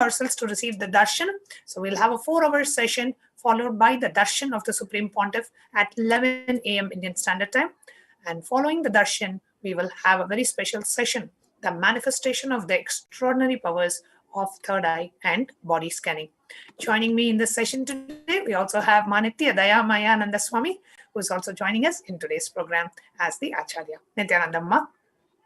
ourselves to receive the darshan. So we'll have a 4-hour session followed by the darshan of the Supreme Pontiff at 11 a.m. Indian Standard Time. And following the darshan, we will have a very special session, the manifestation of the extraordinary powers of third eye and body scanning. Joining me in this session today, we also have Manitya Dayamayananda Swami, who is also joining us in today's program as the Acharya. Nityanandamma.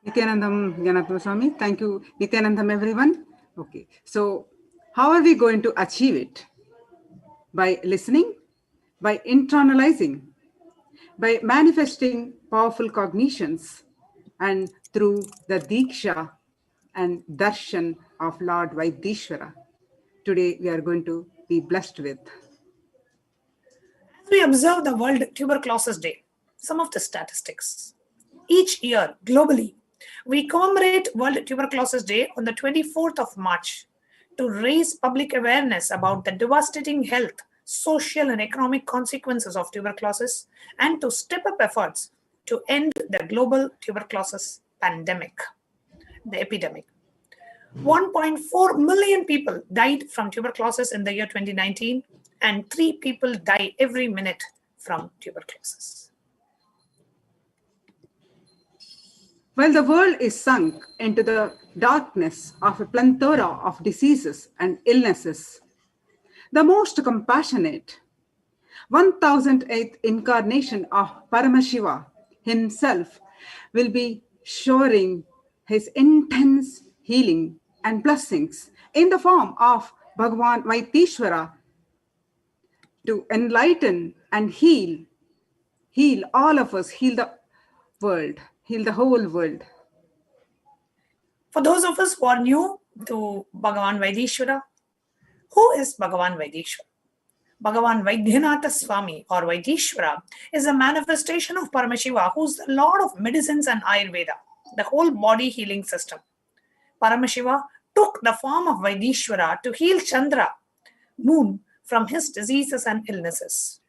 Nityanandam Ganatma Swami. Thank you, Nityanandam, everyone. Okay, so how are we going to achieve it? By listening, by internalizing, by manifesting powerful cognitions, and through the Diksha and Darshan of Lord Vaideeswara. Today we are going to be blessed with. As we observe the World Tuberculosis Day, some of the statistics. Each year, globally, we commemorate World Tuberculosis Day on the 24th of March to raise public awareness about the devastating health, social and economic consequences of tuberculosis and to step up efforts to end the global tuberculosis pandemic, the epidemic. 1.4 million people died from tuberculosis in the year 2019, and 3 people die every minute from tuberculosis. While the world is sunk into the darkness of a plethora of diseases and illnesses, the most compassionate 1008th incarnation of Paramashiva himself will be showering his intense healing and blessings in the form of Bhagavan Vaideeswara to enlighten and heal all of us, heal the world, heal the whole world. For those of us who are new to Bhagavan Vaideeswara, who is Bhagavan Vaideeswara? Bhagavan Vaidyanatha Swami or Vaideeswara is a manifestation of Paramashiva, who is the Lord of medicines and Ayurveda, the whole body healing system. Paramashiva took the form of Vaideeswara to heal Chandra, moon, from his diseases and illnesses.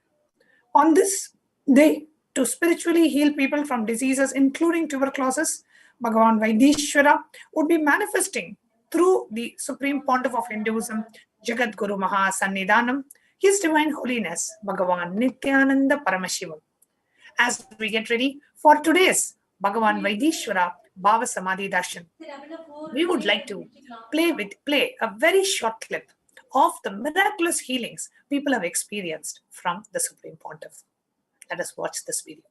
On this day, to spiritually heal people from diseases including tuberculosis, Bhagavan Vaideeswara would be manifesting through the Supreme Pontiff of Hinduism, Jagat Guru Maha Sannidhanam, His Divine Holiness, Bhagavan Nityananda Paramashivam. As we get ready for today's Bhagavan Vaideeswara Bhava Samadhi Darshan, we would like to play a very short clip of the miraculous healings people have experienced from the Supreme Pontiff. Let us watch this video.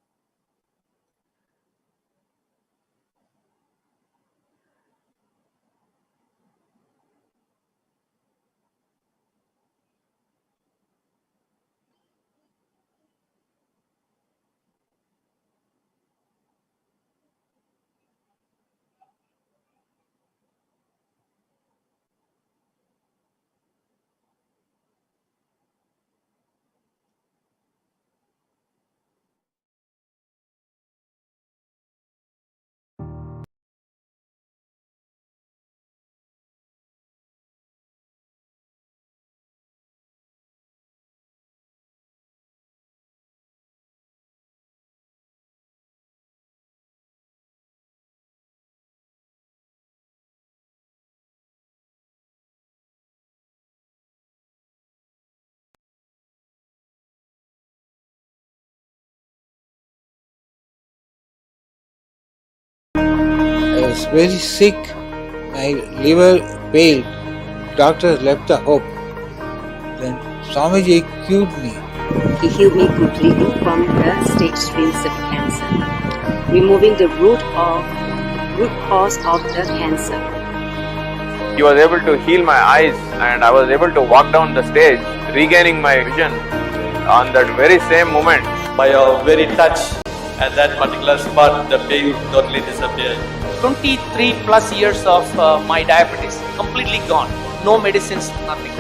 I was very sick. My liver failed. Doctors left the hope. Then Swamiji cured me. He healed me completely from the stage 3 cervical cancer, removing the root cause of the cancer. He was able to heal my eyes and I was able to walk down the stage, regaining my vision on that very same moment. By your very touch at that particular spot, the pain totally disappeared. 23 plus years of my diabetes completely gone. No medicines, nothing.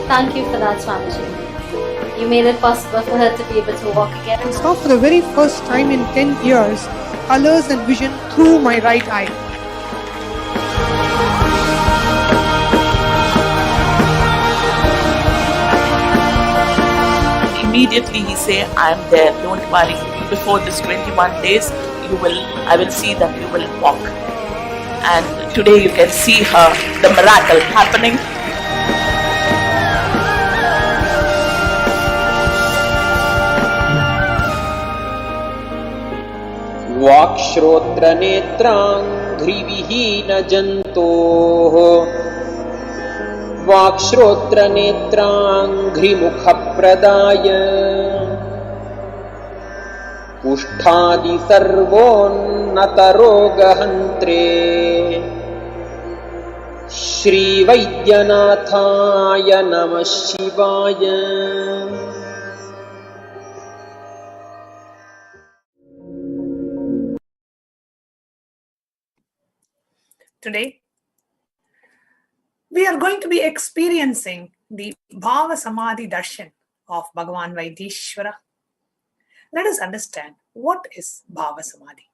Thank you for that, Swamiji. You made it possible for her to be able to walk again. I saw for the very first time in 10 years colors and vision through my right eye. Immediately he said, I am there, don't worry. Before this 21 days, I will see that you will walk. And today you can see the miracle happening. वाक्श्रोत्रनेत्राङ्घ्रिविहीनजन्तोः वाक्श्रोत्रनेत्राङ्घ्रिमुखप्रदाय कुष्ठादिसर्वोन्नतरोगहन्त्रे श्रीवैद्यनाथाय नमः शिवाय। Today, we are going to be experiencing the Bhava Samadhi Darshan of Bhagavan Vaideeswara. Let us understand what is Bhava Samadhi.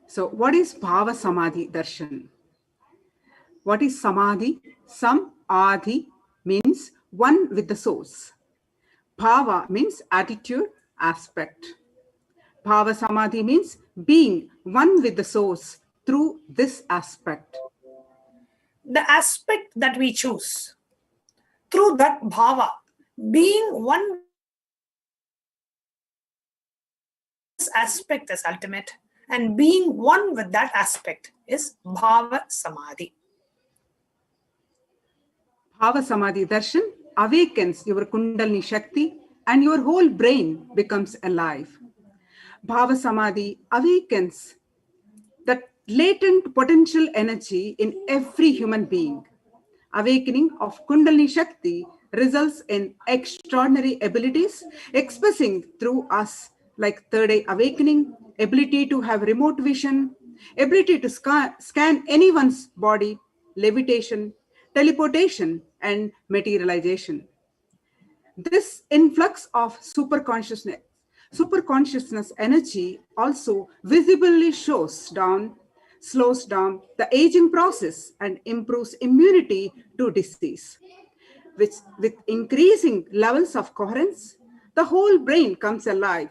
So, what is Bhava Samadhi Darshan? What is Samadhi? Sam-adhi means one with the source. Bhava means attitude, aspect. Bhava Samadhi means being one with the source through this aspect. The aspect that we choose, through that bhava, being one, this aspect is ultimate, and being one with that aspect is Bhava Samadhi. Bhava Samadhi Darshan awakens your Kundalini Shakti and your whole brain becomes alive. Bhava Samadhi awakens that latent potential energy in every human being. Awakening of Kundalini Shakti results in extraordinary abilities expressing through us, like third eye awakening, ability to have remote vision, ability to scan anyone's body, levitation, teleportation, and materialization. This influx of superconsciousness energy also visibly slows down the aging process and improves immunity to disease. Which, with increasing levels of coherence, the whole brain comes alive,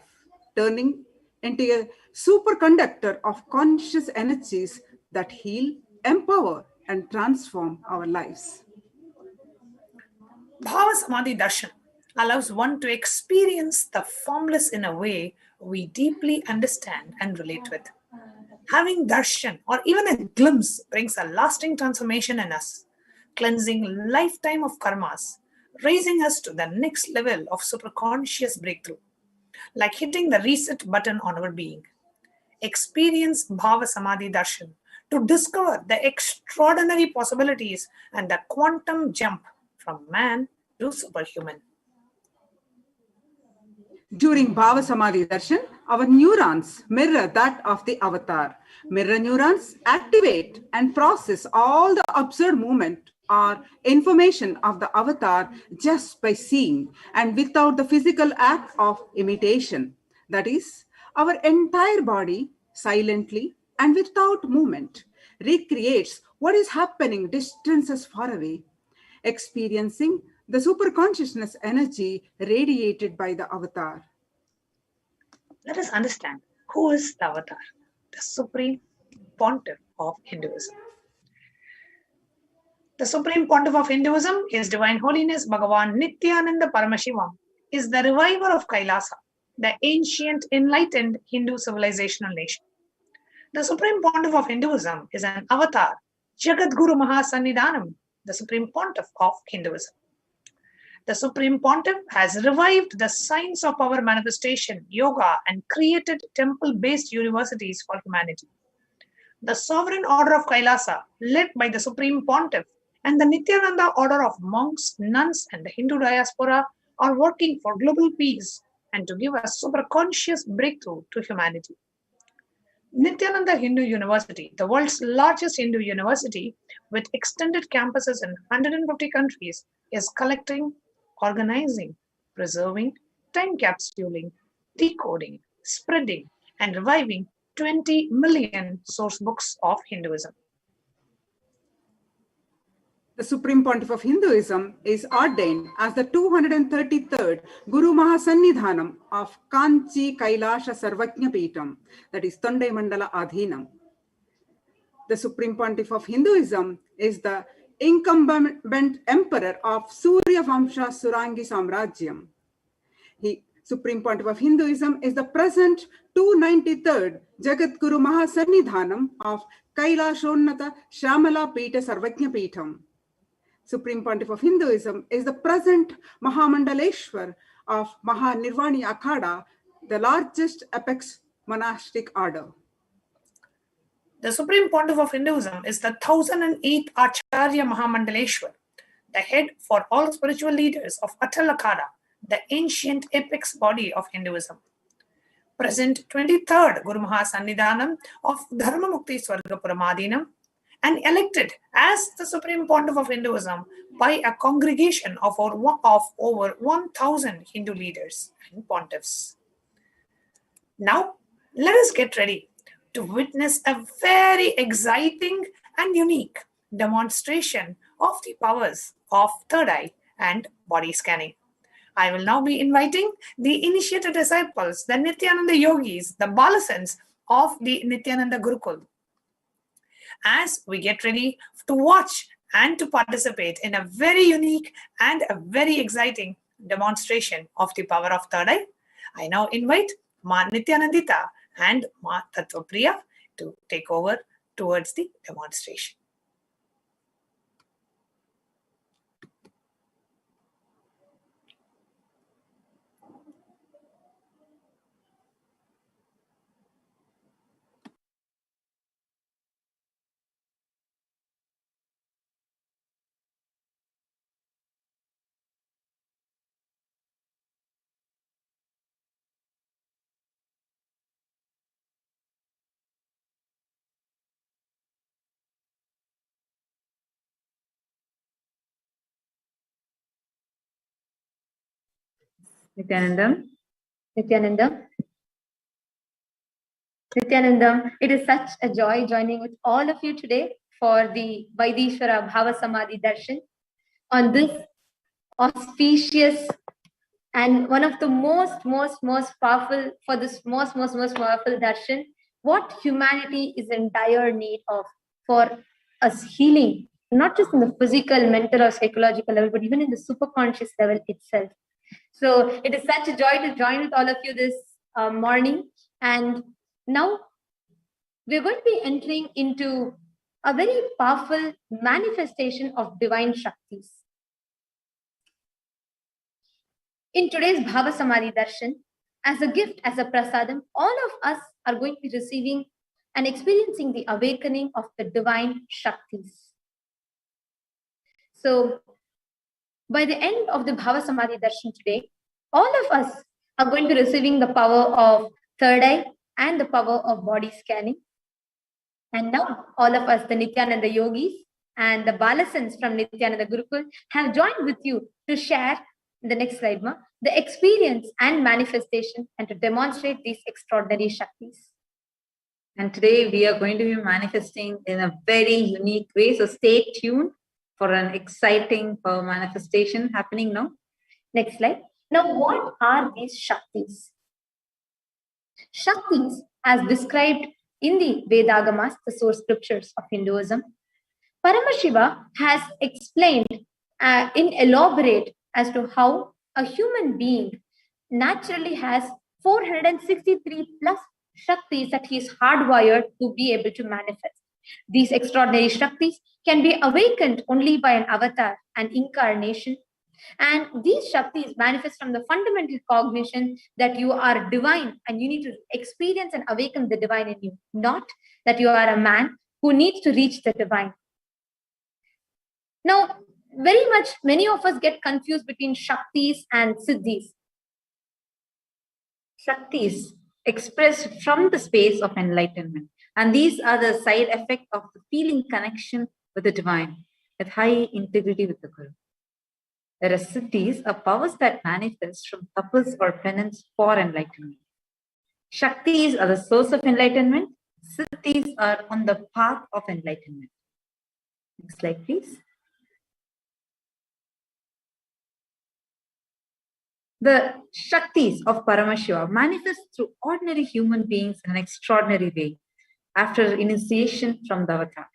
turning into a superconductor of conscious energies that heal, empower, and transform our lives. Bhava Samadhi Darshan allows one to experience the formless in a way we deeply understand and relate with. Having darshan or even a glimpse brings a lasting transformation in us, cleansing a lifetime of karmas, raising us to the next level of superconscious breakthrough, like hitting the reset button on our being. Experience Bhava Samadhi Darshan to discover the extraordinary possibilities and the quantum jump from man to superhuman. During Bhava Samadhi Darshan, our neurons mirror that of the avatar. Mirror neurons activate and process all the observed movement or information of the avatar just by seeing and without the physical act of imitation. That is, our entire body silently and without movement recreates what is happening distances far away, experiencing the superconsciousness energy radiated by the avatar. Let us understand who is the avatar, the supreme pontiff of Hinduism. The supreme pontiff of Hinduism is Divine Holiness Bhagavan Nityananda Paramashivam, is the reviver of Kailasa, the ancient enlightened Hindu civilizational nation. The supreme pontiff of Hinduism is an avatar, Jagadguru Mahasannidhanam, the supreme pontiff of Hinduism. The Supreme Pontiff has revived the science of power manifestation, yoga, and created temple-based universities for humanity. The Sovereign Order of Kailasa, led by the Supreme Pontiff, and the Nityananda Order of monks, nuns, and the Hindu diaspora are working for global peace and to give a superconscious breakthrough to humanity. Nityananda Hindu University, the world's largest Hindu university with extended campuses in 150 countries, is collecting, organizing, preserving, time capsuling, decoding, spreading, and reviving 20 million source books of Hinduism. The Supreme Pontiff of Hinduism is ordained as the 233rd Guru Mahasannidhanam of Kanchi Kailasha Sarvajna Peetam, that is Tondai Mandala Adhinam. The Supreme Pontiff of Hinduism is the incumbent emperor of Surya Vamsha Surangi Samrajyam. He, Supreme Pontiff of Hinduism, is the present 293rd Jagat Guru Mahasannidhanam of Kailashonnata Shamala Pita Sarvajna Peetham. Supreme Pontiff of Hinduism is the present Mahamandaleshwar of Mahanirvani Akhada, the largest apex monastic order. The Supreme Pontiff of Hinduism is the 1008th Acharya Mahamandaleshwar, the head for all spiritual leaders of Atal Akhada, the ancient apex body of Hinduism. Present 23rd Guru Mahasannidhanam of Dharma Mukti Swarga Puramadinam, and elected as the Supreme Pontiff of Hinduism by a congregation of over 1,000 Hindu leaders and pontiffs. Now, let us get ready to witness a very exciting and unique demonstration of the powers of third eye and body scanning. I will now be inviting the initiated disciples, the Nityananda Yogis, the Balasans of the Nityananda Gurukul, as we get ready to watch and to participate in a very unique and a very exciting demonstration of the power of third eye. I now invite Ma Nityanandita and Ma Tattvapriya to take over towards the demonstration. Nityanandam. Nityanandam. Nityanandam, it is such a joy joining with all of you today for the Vaideeswara Bhava Samadhi Darshan on this auspicious and one of the most powerful, for this most powerful darshan, what humanity is in dire need of for us healing, not just in the physical, mental or psychological level, but even in the superconscious level itself. So it is such a joy to join with all of you this morning. And now we're going to be entering into a very powerful manifestation of divine Shaktis. In today's Bhava Samadhi Darshan, as a gift, as a prasadam, all of us are going to be receiving and experiencing the awakening of the divine Shaktis. So, by the end of the Bhava Samadhi Darshan today, all of us are going to be receiving the power of third eye and the power of body scanning. And now, all of us, the Nityananda Yogis and the Balasans from Nityananda Gurukul, have joined with you to share, the next slide, Ma, the experience and manifestation and to demonstrate these extraordinary Shaktis. And today we are going to be manifesting in a very unique way. So stay tuned for an exciting manifestation happening now. Next slide. Now, what are these Shaktis? Shaktis, as described in the Vedagamas, the source scriptures of Hinduism, Paramashiva has explained in elaborate as to how a human being naturally has 463 plus Shaktis that he is hardwired to be able to manifest. These extraordinary Shaktis can be awakened only by an avatar, an incarnation. And these Shaktis manifest from the fundamental cognition that you are divine and you need to experience and awaken the divine in you, not that you are a man who needs to reach the divine. Now, many of us get confused between Shaktis and Siddhis. Shaktis expressed from the space of enlightenment. And these are the side effect of the feeling connection with the divine, with high integrity with the Guru. Whereas Siddhis are powers that manifest from tapas or penance for enlightenment. Shaktis are the source of enlightenment. Siddhis are on the path of enlightenment. Next slide, please. The Shaktis of Paramashiva manifest through ordinary human beings in an extraordinary way after initiation from the avatar.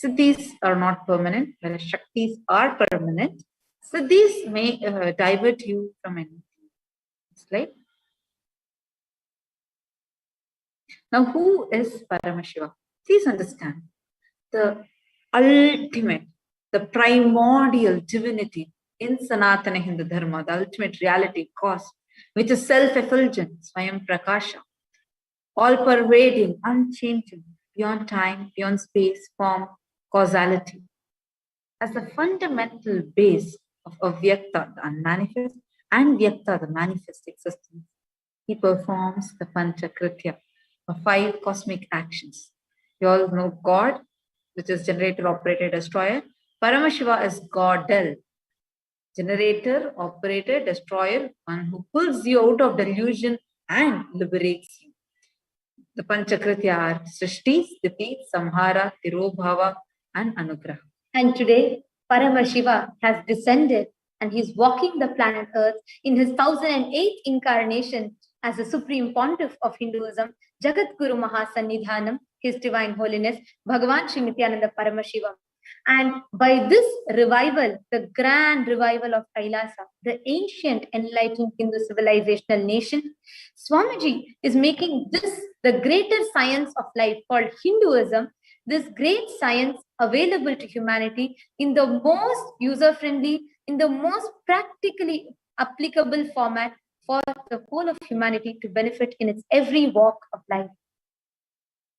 Siddhis are not permanent, whereas Shaktis are permanent. Siddhis may divert you from anything. Right? Now, who is Paramashiva? Please understand. The ultimate, the primordial divinity in Sanatana Hindu Dharma, the ultimate reality, cause, which is self-effulgent, Swayam Prakasha, all-pervading, unchanging, beyond time, beyond space, form, causality. As the fundamental base of Avyakta, the unmanifest, and Vyakta, the manifest existence, he performs the Panchakritya, the 5 cosmic actions. You all know God, which is generator, operator, destroyer. Paramashiva is Godel, generator, operator, destroyer, one who pulls you out of delusion and liberates you. The Panchakritya are Srishti, Sthiti, Samhara, Tirobhava, and Anugraha. And today, Paramashiva has descended and he's walking the planet Earth in his 1008th incarnation as the Supreme Pontiff of Hinduism, Jagat Guru Mahasannidhanam, His Divine Holiness, Bhagavan Sri Nityananda Paramashiva. And by this revival, the grand revival of Kailasa, the ancient enlightened Hindu civilizational nation, Swamiji is making this the greater science of life called Hinduism, this great science available to humanity in the most user-friendly, in the most practically applicable format for the whole of humanity to benefit in its every walk of life.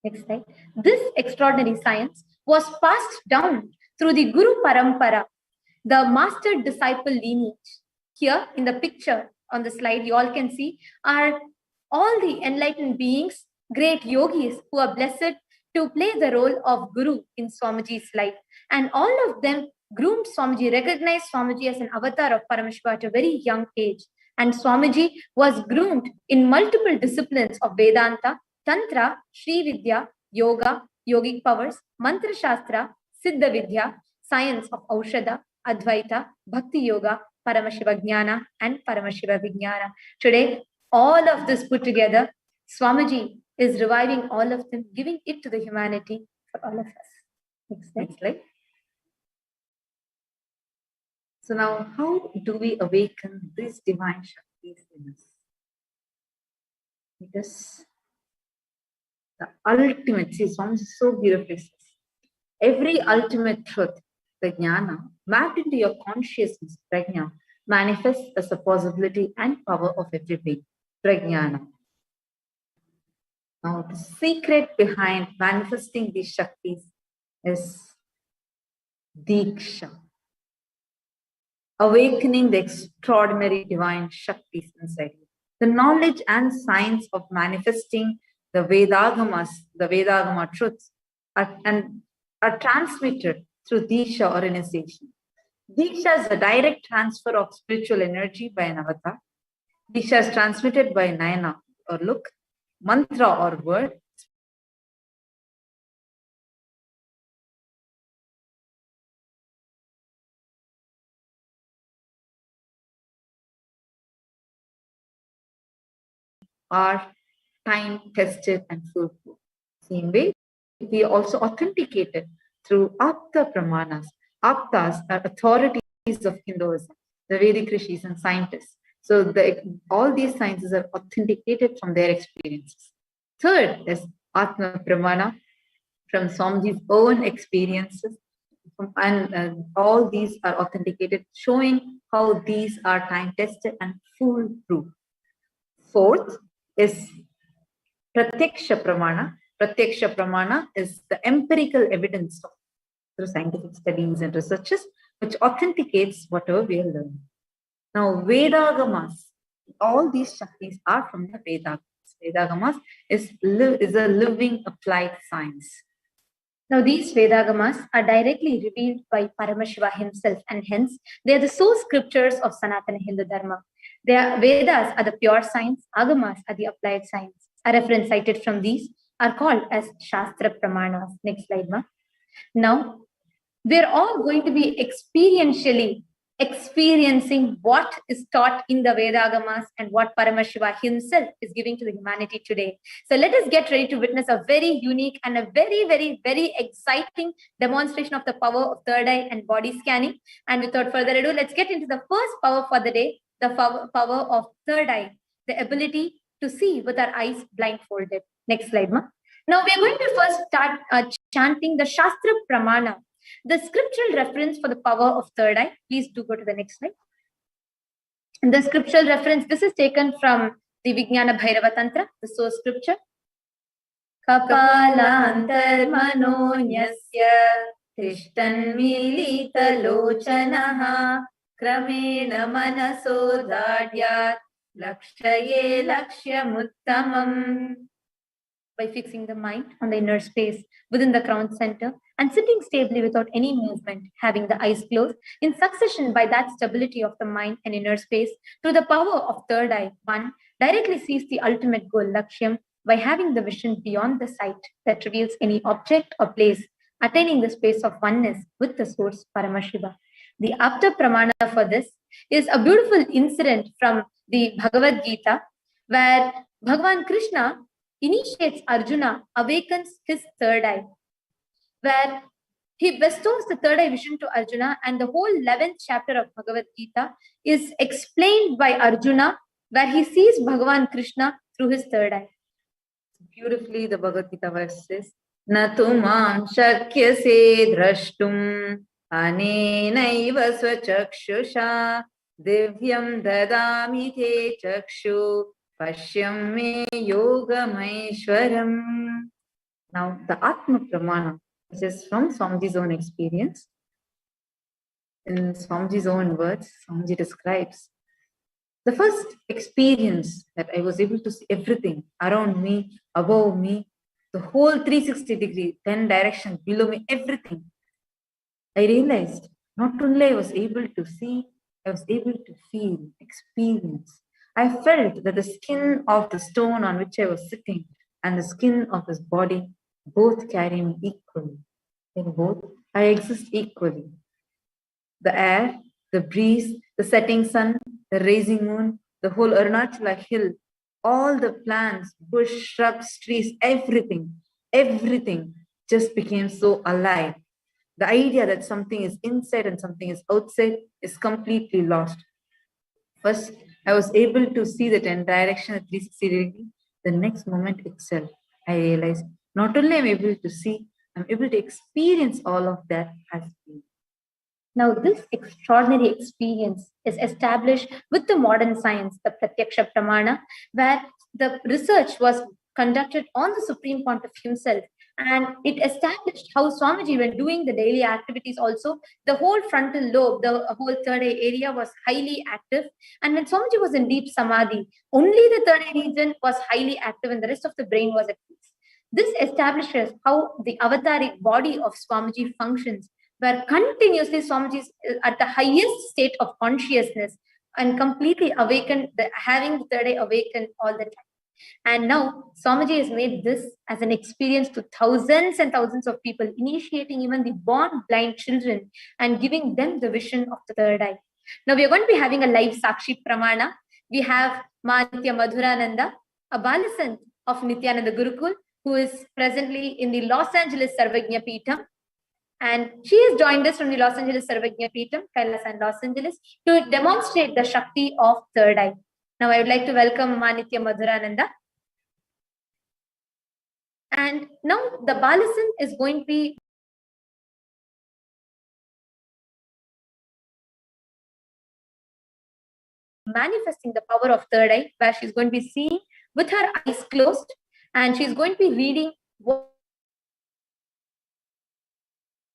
Next slide. This extraordinary science was passed down through the Guru Parampara, the master-disciple lineage. Here in the picture on the slide, you all can see are all the enlightened beings, great yogis who are blessed to play the role of Guru in Swamiji's life. And all of them groomed Swamiji, recognized Swamiji as an avatar of Paramashiva at a very young age. And Swamiji was groomed in multiple disciplines of Vedanta, Tantra, Sri Vidya, Yoga, Yogic powers, Mantra Shastra, Siddha Vidya, science of Aushadha, Advaita, Bhakti Yoga, Paramashiva Jnana, and Paramashiva Vijnana. Today, all of this put together, Swamiji is reviving all of them, giving it to the humanity for all of us. Next slide. So now, how do we awaken these divine Shaktis in us? It is the ultimate, see, Swamiji so beautifully says, every ultimate truth, the jnana, mapped into your consciousness, prajna, manifests as a possibility and power of every being, prajnana. Now, the secret behind manifesting these Shaktis is Diksha, awakening the extraordinary divine Shaktis inside you. The knowledge and science of manifesting the Vedagama truths are transmitted through Diksha or initiation. Diksha is a direct transfer of spiritual energy by an avatar. Diksha is transmitted by Nayana or look, mantra or word, are time-tested and foolproof. Same way, we also authenticated through Apta Pramanas. Aptas are authorities of Hinduism, the Vedic rishis and scientists. So all these sciences are authenticated from their experiences. Third is Atma Pramana, from Swamiji's own experiences. And all these are authenticated, showing how these are time-tested and foolproof. Fourth is Pratyaksha Pramana. Pratyaksha Pramana is the empirical evidence through scientific studies and researches, which authenticates whatever we are learning. Now, Vedagamas, all these Shaktis are from the Vedagamas. Vedagamas is a living applied science. Now, these Vedagamas are directly revealed by Paramashiva himself, and hence they are the source scriptures of Sanatana Hindu Dharma. Vedas are the pure science, Agamas are the applied science. A reference cited from these are called as Shastra Pramanas. Next slide, ma. Now, we're all going to be experientially experiencing what is taught in the Vedagamas and what Paramashiva himself is giving to the humanity today. So let us get ready to witness a very unique and a very, very, very exciting demonstration of the power of third eye and body scanning. And without further ado, let's get into the first power for the day, the power of third eye, the ability to see with our eyes blindfolded. Next slide, ma. Now we are going to first start chanting the Shastra Pramana, the scriptural reference for the power of third eye. Please do go to the next slide. And the scriptural reference, this is taken from the Vijnana Bhairava Tantra, the source scripture. Kapalantar manonyasya tishtan milita lochanaha kramena manaso dadyat lakshaye lakshyamuttamam. By fixing the mind on the inner space within the crown center and sitting stably without any movement, having the eyes closed, in succession by that stability of the mind and inner space, through the power of third eye, one directly sees the ultimate goal, Lakshyam, by having the vision beyond the sight that reveals any object or place, attaining the space of oneness with the source, Paramashiva. The Apta Pramana for this is a beautiful incident from the Bhagavad Gita, where Bhagavan Krishna initiates Arjuna, awakens his third eye, where he bestows the third eye vision to Arjuna, and the whole 11th chapter of Bhagavad Gita is explained by Arjuna, where he sees Bhagavan Krishna through his third eye. Beautifully, the Bhagavad Gita verse says, Natumam shakyase drashtum anenaiva swachakshusha divyam dadami te chakshu Pashyam me yoga maishwaram. Now, the Atma Pramana, which is from Swamiji's own experience. In Swamiji's own words, Swamiji describes the first experience that I was able to see everything around me, above me, the whole 360 degree, 10 directions below me, everything. I realized not only I was able to see, I was able to feel, experience. I felt that the skin of the stone on which I was sitting and the skin of this body both carry me equally. In both, I exist equally. The air, the breeze, the setting sun, the rising moon, the whole Arunachala hill, all the plants, bush, shrubs, trees, everything just became so alive. The idea that something is inside and something is outside is completely lost. First, I was able to see the 10 direction at 360 degrees. The next moment itself, I realized not only am I able to see, I'm able to experience all of that as being. Now, this extraordinary experience is established with the modern science, the Pratyaksha Pramana, where the research was conducted on the Supreme Pontiff himself. And it established how Swamiji, when doing the daily activities also, the whole frontal lobe, the whole third eye area was highly active. And when Swamiji was in deep samadhi, only the third eye region was highly active and the rest of the brain was at peace. This establishes how the avataric body of Swamiji functions, where continuously Swamiji is at the highest state of consciousness and completely awakened, having the third eye awakened all the time. And now Swamiji has made this as an experience to thousands and thousands of people, initiating even the born blind children and giving them the vision of the third eye. Now we are going to be having a live Sakshi Pramana. We have Nitya Madhurananda, a Balasant of Nityananda Gurukul, who is presently in the Los Angeles Sarvajna Peetham. And she has joined us from the Los Angeles Sarvajna Peetham, Kailas and Los Angeles, to demonstrate the Shakti of third eye. Now I would like to welcome Nitya Madhurananda. And now the Balasan is going to be manifesting the power of third eye, where she's going to be seeing with her eyes closed, and she's going to be reading all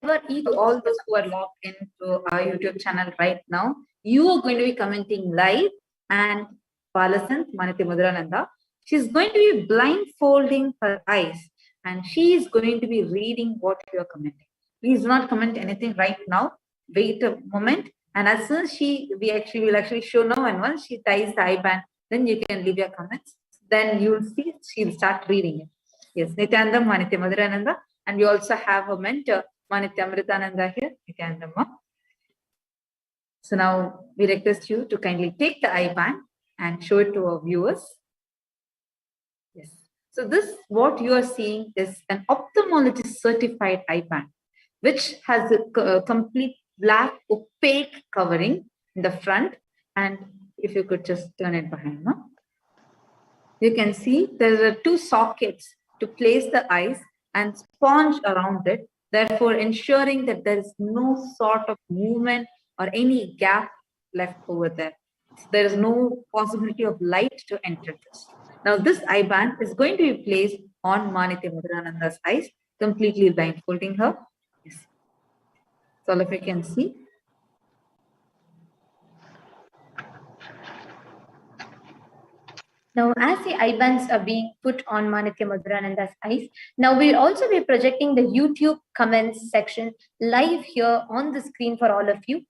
those who are logged into our YouTube channel right now. You are going to be commenting live, and Balasan, Nitya Madhurananda, she's going to be blindfolding her eyes and she is going to be reading what you are commenting. Please do not comment anything right now. Wait a moment, and as soon as we will actually show now, and once she ties the eye band, then you can leave your comments. Then you will see she'll start reading it. Yes, Nityanandam, Nitya Madhurananda, and we also have a mentor, Nitya Amritananda here, Nityanandam. So now we request you to kindly take the eye band and show it to our viewers. Yes. So this, what you are seeing is an ophthalmologist certified eye band, which has a complete black opaque covering in the front. And if you could just turn it behind, no? You can see there are two sockets to place the eyes and sponge around it, therefore ensuring that there is no sort of movement or any gap left over there. So there is no possibility of light to enter this. Now this eye band is going to be placed on Manitya Madhurananda's eyes, completely blindfolding her. Yes. So all of you can see. Now, as the eye bands are being put on Manitya Madhurananda's eyes, now we'll also be projecting the YouTube comments section live here on the screen for all of you.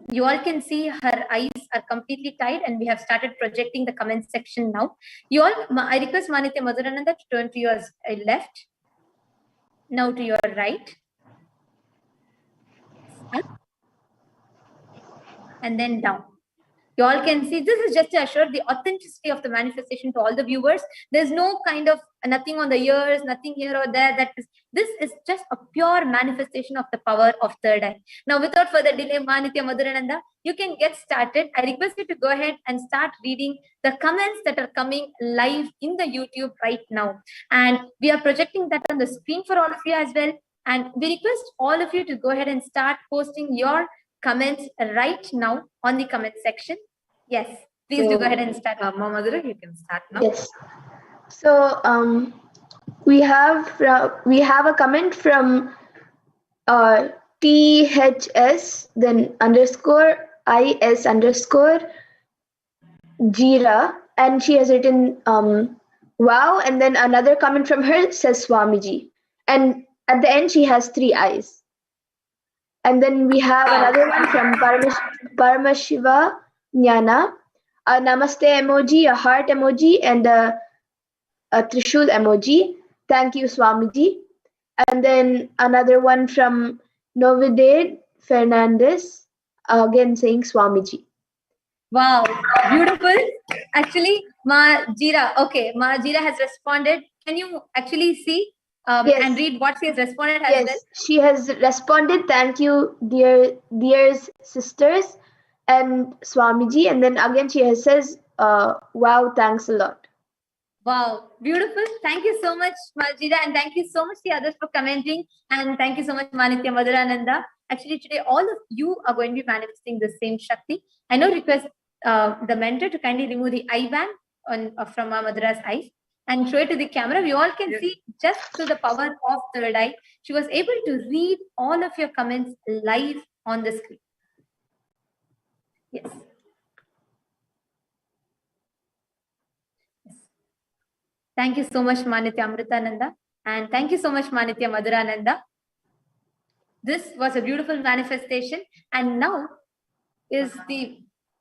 You all can see her eyes are completely tied, and we have started projecting the comment section now. You all, I request Manitya Madhurananda to turn to your left, now to your right, and then down. You all can see this is just to assure the authenticity of the manifestation to all the viewers. There's no kind of nothing on the ears, nothing here or there. This is just a pure manifestation of the power of third eye. Now, without further delay, Manitya Madhurananda, you can get started. I request you to go ahead and start reading the comments that are coming live in the YouTube right now. And we are projecting that on the screen for all of you as well. And we request all of you to go ahead and start posting your comments right now on the comment section. Yes, please do go ahead and start. Madhura, you can start now. Yes. So we have a comment from THS then underscore IS underscore Jira, and she has written wow, and then another comment from her says Swamiji, and at the end she has 3 eyes. And then we have another one from Paramashiva Jnana, a namaste emoji, a heart emoji, and a Trishul emoji. Thank you, Swamiji. And then another one from Novidade Fernandez, again saying Swamiji. Wow, beautiful. Actually, Ma Jira has responded. Can you actually see Yes. and read what she has responded as well? She has responded, thank you, dear sisters and Swamiji. And then again she says, wow, thanks a lot. Wow, beautiful. Thank you so much, Majida, and thank you so much the others for commenting. And thank you so much, Manitya Madhurananda. Actually, today all of you are going to be manifesting the same Shakti. I now request the mentor to kindly remove the eye band from Madhura's eyes and show it to the camera. We all can see just through the power of third eye. She was able to read all of your comments live on the screen. Yes. Thank you so much, Manitya Amritananda. And thank you so much, Manitya Madhurananda. This was a beautiful manifestation. And now is the...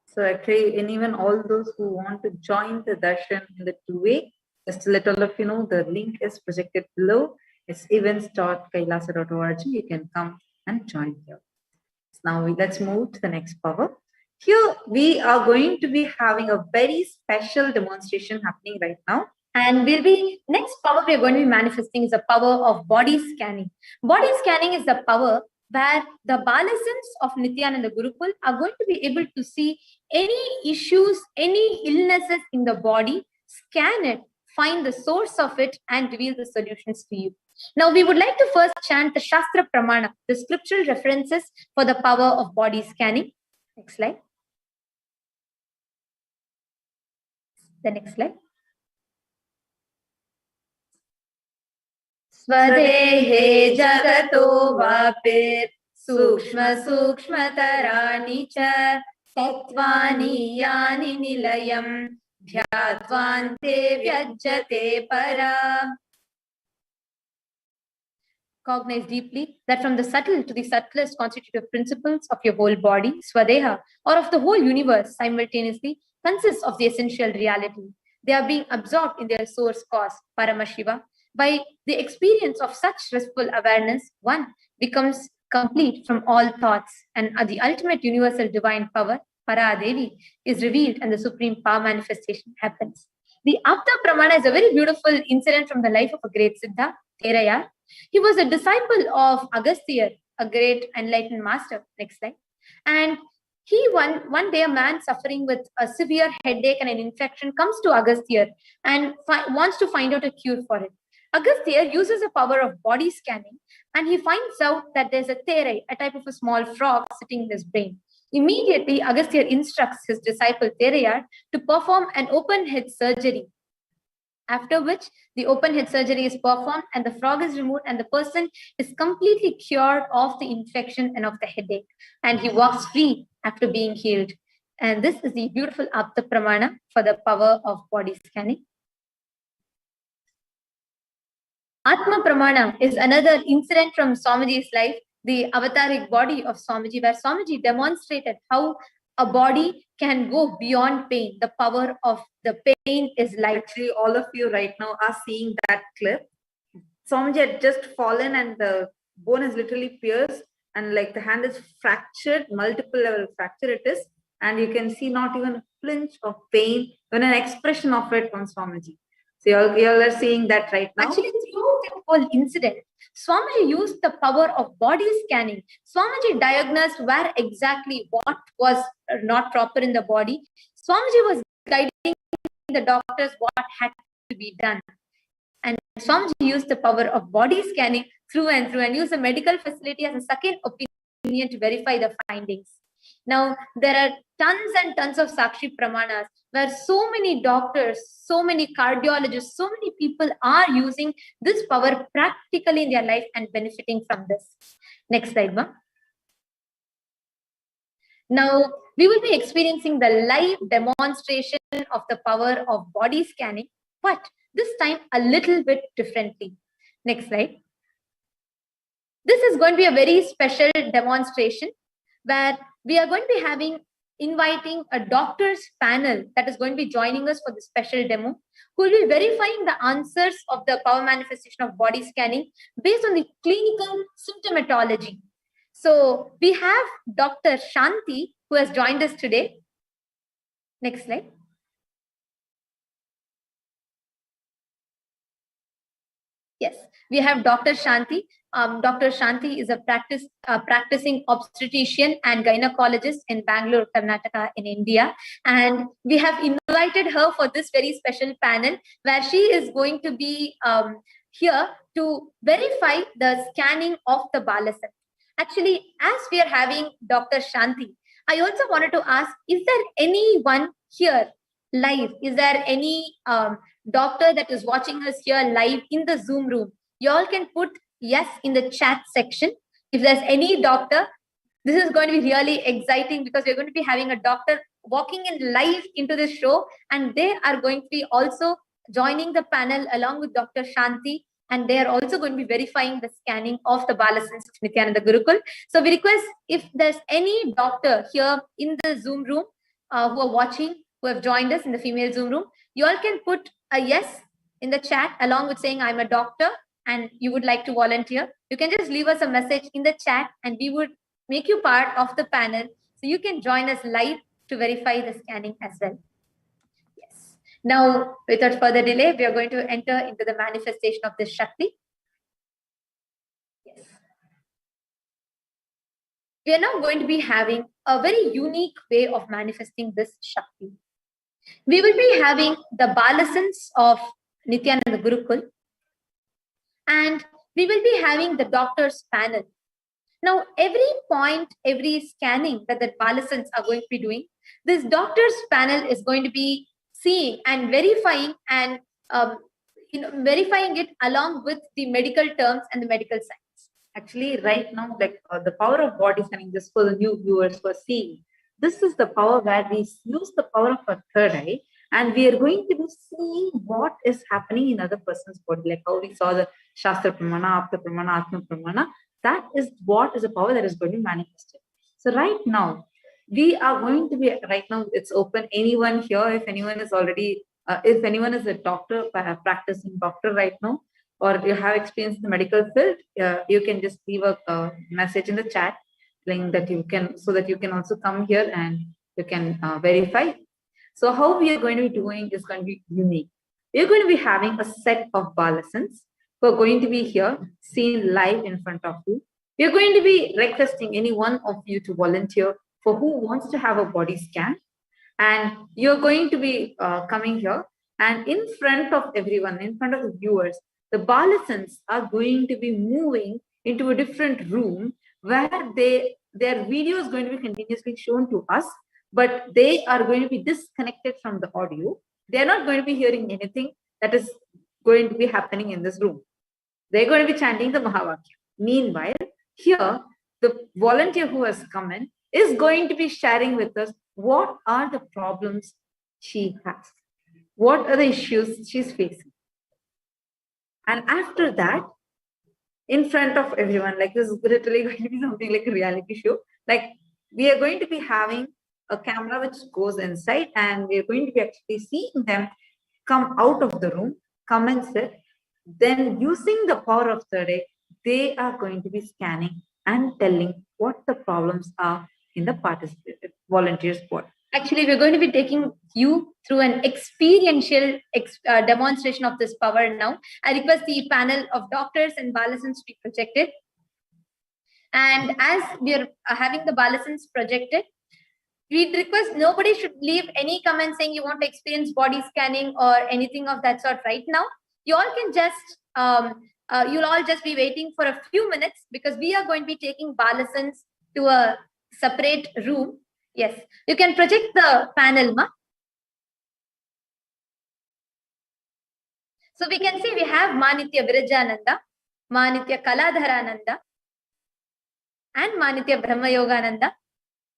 So actually, and even all those who want to join the darshan in the two-way, just to let all of you know, the link is projected below. It's events.kailasa.org. You can come and join here. So now let's move to the next power. Here we are going to be having a very special demonstration happening right now. And next power we are going to be manifesting is the power of body scanning. Body scanning is the power where the Balasins of Nityananda Gurukul are going to be able to see any issues, any illnesses in the body, scan it, find the source of it, and reveal the solutions to you. Now, we would like to first chant the Shastra Pramana, the scriptural references for the power of body scanning. Next slide. The next slide. Swadehe jagato vapir sukshma sukshmatarani cha tattvani yani nilayam dhyatvante vyajjate para. Cognize deeply that from the subtle to the subtlest constitutive principles of your whole body, Swadeha, or of the whole universe simultaneously, consists of the essential reality. They are being absorbed in their source cause, Paramashiva. By the experience of such restful awareness, one becomes complete from all thoughts, and the ultimate universal divine power, Paradevi, is revealed and the supreme power manifestation happens. The Apta Pramana is a very beautiful incident from the life of a great Siddha, Terayar. He was a disciple of Agastya, a great enlightened master. Next slide. And one day a man suffering with a severe headache and an infection comes to Agastya and wants to find out a cure for it. Agastya uses the power of body scanning, and he finds out that there's a Terai, a type of a small frog, sitting in his brain. Immediately, Agastya instructs his disciple Terayar to perform an open head surgery, after which the open head surgery is performed and the frog is removed and the person is completely cured of the infection and of the headache, and he walks free after being healed. And this is the beautiful Apta Pramana for the power of body scanning. Atma Pramana is another incident from Swamiji's life, the avataric body of Swamiji, where Swamiji demonstrated how a body can go beyond pain. The power of the pain is light. Actually, all of you right now are seeing that clip. Swamiji had just fallen and the bone is literally pierced and like the hand is fractured, multiple level fracture it is. And you can see not even a flinch of pain, even an expression of it on Swamiji. So you all are seeing that right now. Actually, throughout the whole incident, Swamiji used the power of body scanning. Swamiji diagnosed where exactly what was not proper in the body. Swamiji was guiding the doctors what had to be done. And Swamiji used the power of body scanning through and used the medical facility as a second opinion to verify the findings. Now, there are tons and tons of Sakshi Pramanas where so many doctors, so many cardiologists, so many people are using this power practically in their life and benefiting from this. Next slide, ma'am. Now, we will be experiencing the live demonstration of the power of body scanning, but this time a little bit differently. Next slide. This is going to be a very special demonstration where we are going to be inviting a doctor's panel that is going to be joining us for the special demo, who will be verifying the answers of the power manifestation of body scanning based on the clinical symptomatology. So we have Dr. Shanti, who has joined us today. Next slide. Yes, we have Dr. Shanti. Dr. Shanti is a practicing obstetrician and gynecologist in Bangalore, Karnataka in India. And we have invited her for this very special panel where she is going to be here to verify the scanning of the Balasan. Actually, as we are having Dr. Shanti, I also wanted to ask, is there anyone here live? Is there any doctor that is watching us here live in the Zoom room? You all can put yes in the chat section. If there's any doctor, this is going to be really exciting because we're going to be having a doctor walking in live into this show, and they are going to be also joining the panel along with Dr. Shanti, and they are also going to be verifying the scanning of the Balasans of Nityananda Gurukul. So we request if there's any doctor here in the Zoom room who are watching, who have joined us in the female Zoom room, you all can put a yes in the chat along with saying I'm a doctor and you would like to volunteer. You can just leave us a message in the chat and we would make you part of the panel so you can join us live to verify the scanning as well. Yes. Now, without further delay, we are going to enter into the manifestation of this Shakti. Yes. We are now going to be having a very unique way of manifesting this Shakti. We will be having the Balasans of Nityananda Gurukul, and we will be having the doctor's panel. Now, every point, every scanning that the Balasans are going to be doing, this doctor's panel is going to be seeing and verifying and verifying it along with the medical terms and the medical science. Actually, right now, like the power of body scanning, just for the new viewers who are seeing, this is the power where we use the power of our third eye, and we are going to be seeing what is happening in other person's body, like how we saw the Shastra Pramana, Apta Pramana, Atma Pramana. That is what is a power that is going to be manifested. So right now, we are going to be, right now it's open. Anyone here, if anyone is already, if anyone is a doctor, practicing doctor right now, or you have experience in the medical field, you can just leave a message in the chat saying that you can, so that you can also come here and you can verify. So how we are going to be doing is going to be unique. We are going to be having a set of ballasans who are going to be here, seen live in front of you. We are going to be requesting any one of you to volunteer for who wants to have a body scan. And you're going to be coming here, and in front of everyone, in front of the viewers, the ballasans are going to be moving into a different room where their video is going to be continuously shown to us, but they are going to be disconnected from the audio. They're not going to be hearing anything that is going to be happening in this room. They're going to be chanting the Mahavakya. Meanwhile, here, the volunteer who has come in is going to be sharing with us what are the problems she has, what are the issues she's facing. And after that, in front of everyone, like this is literally going to be something like a reality show. Like we are going to be having a camera which goes inside, and we are going to be actually seeing them come out of the room, come and sit. Then using the power of third eye, they are going to be scanning and telling what the problems are in the volunteers board. Actually, we're going to be taking you through an experiential demonstration of this power now. I request the panel of doctors and ballasans to be projected. And as we are having the ballasans projected, we request nobody should leave any comment saying you want to experience body scanning or anything of that sort right now. You all can just, you'll all just be waiting for a few minutes, because we are going to be taking ballasans to a separate room. Yes, you can project the panel, ma. So we can see we have Manitya Virajananda, Manitya Kaladharananda, and Manitya Brahma Yogananda,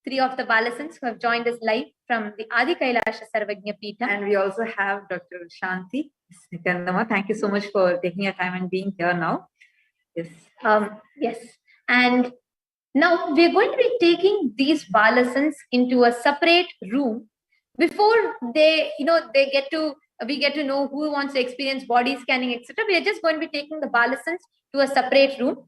three of the ballasans who have joined us live from the Adi Kailasha Sarvajna Peetha. And we also have Dr. Shanti. Thank you so much for taking your time and being here now. Yes. Yes. And now we're going to be taking these ballasans into a separate room before they, we get to know who wants to experience body scanning, etc. We are just going to be taking the ballasans to a separate room.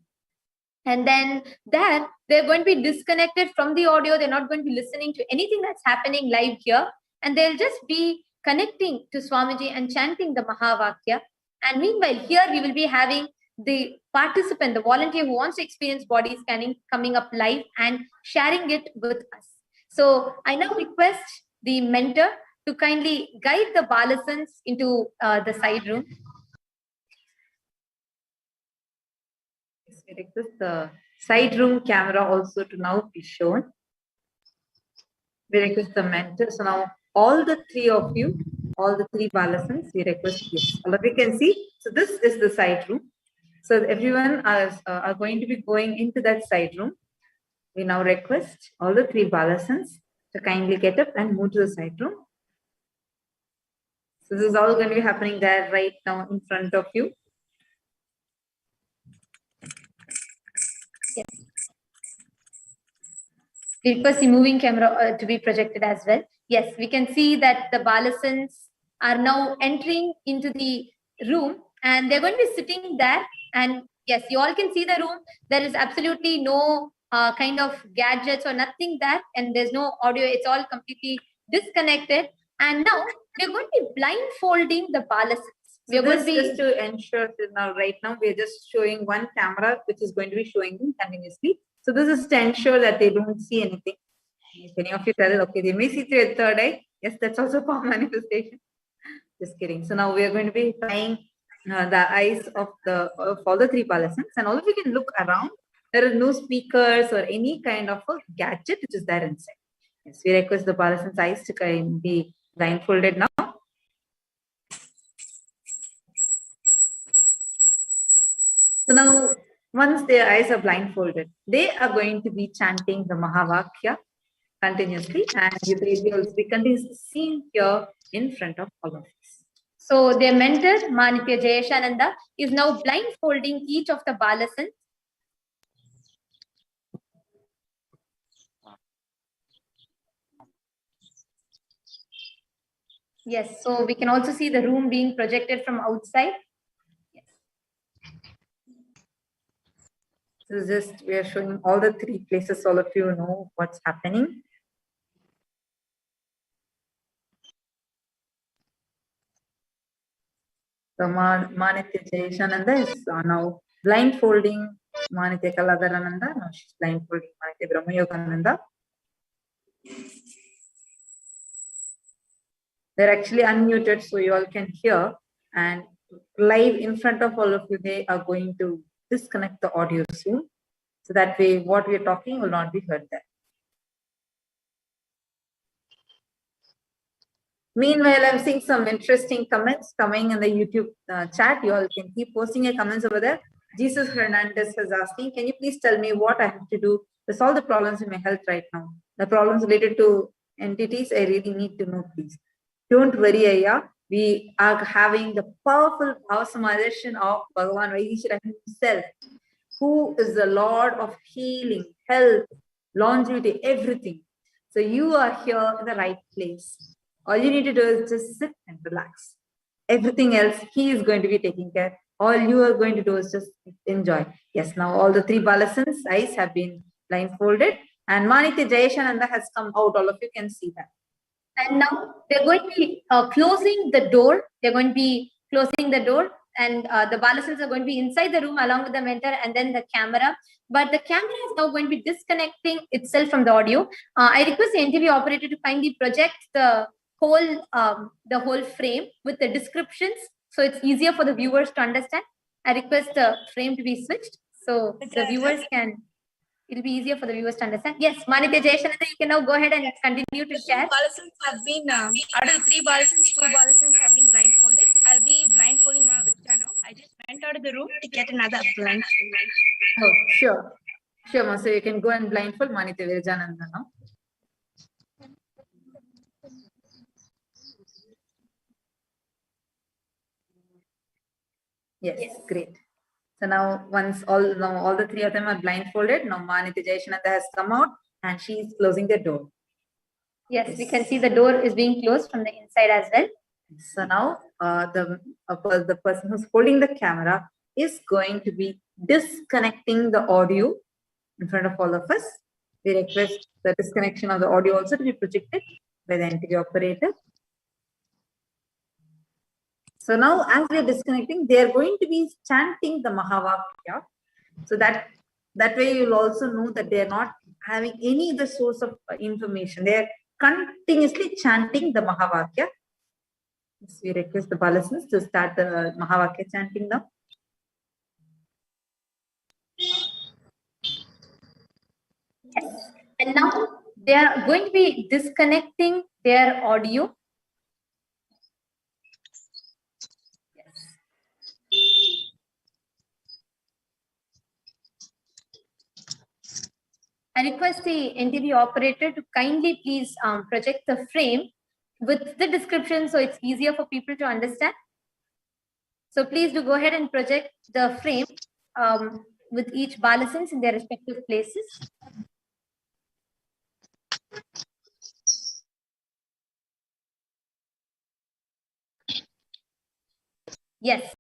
And then there, they're going to be disconnected from the audio. They're not going to be listening to anything that's happening live here. And they'll just be connecting to Swamiji and chanting the Mahavakya. And meanwhile, here we will be having the participant, the volunteer who wants to experience body scanning, coming up live and sharing it with us. So I now request the mentor to kindly guide the ballasans into the side room. We request the side room camera also to now be shown. We request the mentor. So now all the three of you, all the three ballasans, we request yes. All of you can see. So this is the side room. So everyone are going to be going into that side room. We now request all the three ballasans to kindly get up and move to the side room. So this is all going to be happening there right now in front of you. Yes. We request the moving camera to be projected as well. Yes, we can see that the ballasans are now entering into the room, and they're going to be sitting there. And yes, you all can see the room. There is absolutely no kind of gadgets or nothing there, and there's no audio. It's all completely disconnected. And now we're going to be blindfolding the ballasans. So this is to ensure that now, right now, we're just showing one camera, which is going to be showing them continuously. So this is to ensure that they don't see anything. If any of you tell, okay, they may see through a third eye. Yes, that's also power manifestation. Just kidding. So now we are going to be trying the eyes of all the three ballasans, and all of you can look around. There are no speakers or any kind of a gadget which is there inside. Yes, we request the ballasans' eyes to be blindfolded now. So now, once their eyes are blindfolded, they are going to be chanting the Mahavakya continuously, and you will be continuously seen here in front of all of us. So their mentor, Manitya Jayeshananda, is now blindfolding each of the ballasans. Yes, so we can also see the room being projected from outside. Yes. So just we are showing all the three places. All of you know what's happening. So Manitya Jayeshananda is now blindfolding Manitya Kaladarananda. Now she's blindfolding Manitya Brahmayogananda. They're actually unmuted, so you all can hear. And live in front of all of you, they are going to disconnect the audio soon. So that way, what we are talking will not be heard there. Meanwhile, I'm seeing some interesting comments coming in the YouTube chat. You all can keep posting your comments over there. Jesus Hernandez is asking, can you please tell me what I have to do to solve the problems in my health right now? The problems related to entities, I really need to know, please. Don't worry, Ayya. We are having the powerful Bhava Samadhi Darshan of Bhagavan Vaideeswara himself, who is the Lord of healing, health, longevity, everything. So you are here in the right place. All you need to do is just sit and relax. Everything else, he is going to be taking care. All you are going to do is just enjoy. Yes, now all the three balasans' eyes have been blindfolded, and Manitya Jayeshananda has come out. All of you can see that. And now they're going to be closing the door. They're going to be closing the door, and the balasans are going to be inside the room along with the mentor and then the camera. But the camera is now going to be disconnecting itself from the audio. I request the NTV operator to kindly project the whole frame with the descriptions, so it's easier for the viewers to understand. I request the frame to be switched so the viewers can. It'll be easier for the viewers to understand. Yes, Manitya Jayeshananda, you can now go ahead and continue to share. Balasans have been, out of the three balasans, two balasans have been blindfolded. I'll be blindfolding my Vrita now. I just went out of the room to get another blindfold. Oh, sure. Sure, ma. So you can go and blindfold Manitya Virajananda now. Yes, great. So now once all the three of them are blindfolded, now Manitya Jayeshananda has come out and she is closing the door. Yes, we can see the door is being closed from the inside as well. So now the person who's holding the camera is going to be disconnecting the audio in front of all of us. We request the disconnection of the audio also to be projected by the NTV operator. So now as we are disconnecting, they are going to be chanting the Mahavakya. So that way you'll also know that they are not having any other source of information. They are continuously chanting the Mahavakya. So we request the balasans to start the Mahavakya chanting now. Yes. And now they are going to be disconnecting their audio. I request the NTV operator to kindly please project the frame with the description so it's easier for people to understand. So please do go ahead and project the frame with each balasans in their respective places. Yes.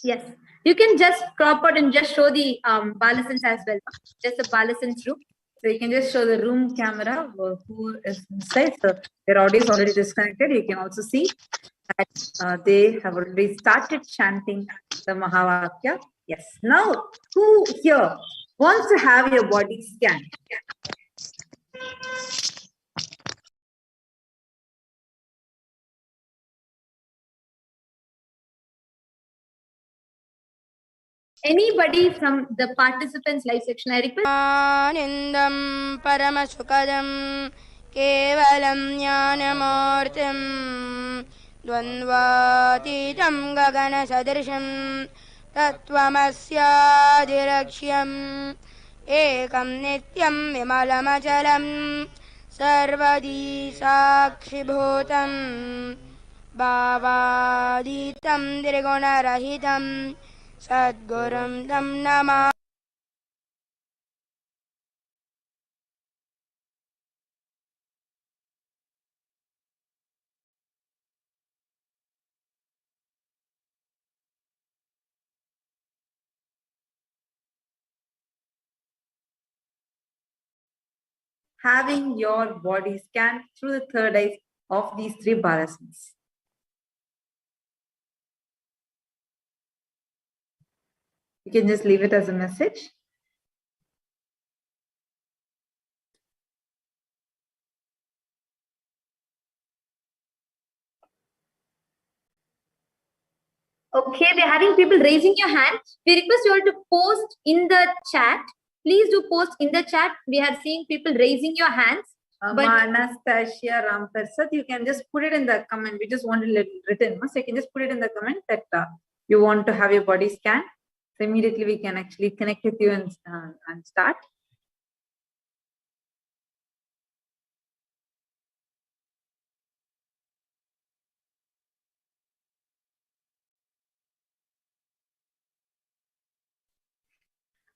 Yes, you can just crop out and just show the balasans as well. Just the balasans room. So you can just show the room camera who is inside. So their audio is already disconnected. You can also see that they have already started chanting the Mahavakya. Yes. Now, who here wants to have your body scanned? Anybody from the participants live section, I request. Anindam Paramasukadam Kevalam Jnanamurtim Dvandvatitam Gagana Sadirsham Tattvamasyadhirakshyam Ekam Nityam Vimalamachalam Sarvadi Sakshibhutam Bhavaditam Dirgunarahitam Sadgurum Tam Nama. Having your body scanned through the third eye of these three balasanas. You can just leave it as a message. Okay, we're having people raising your hand. We request you all to post in the chat. Please do post in the chat. We are seeing people raising your hands. But Anastasia Rampersad, you can just put it in the comment. We just want it written. So you can just put it in the comment that you want to have your body scanned. So immediately we can actually connect with you and start.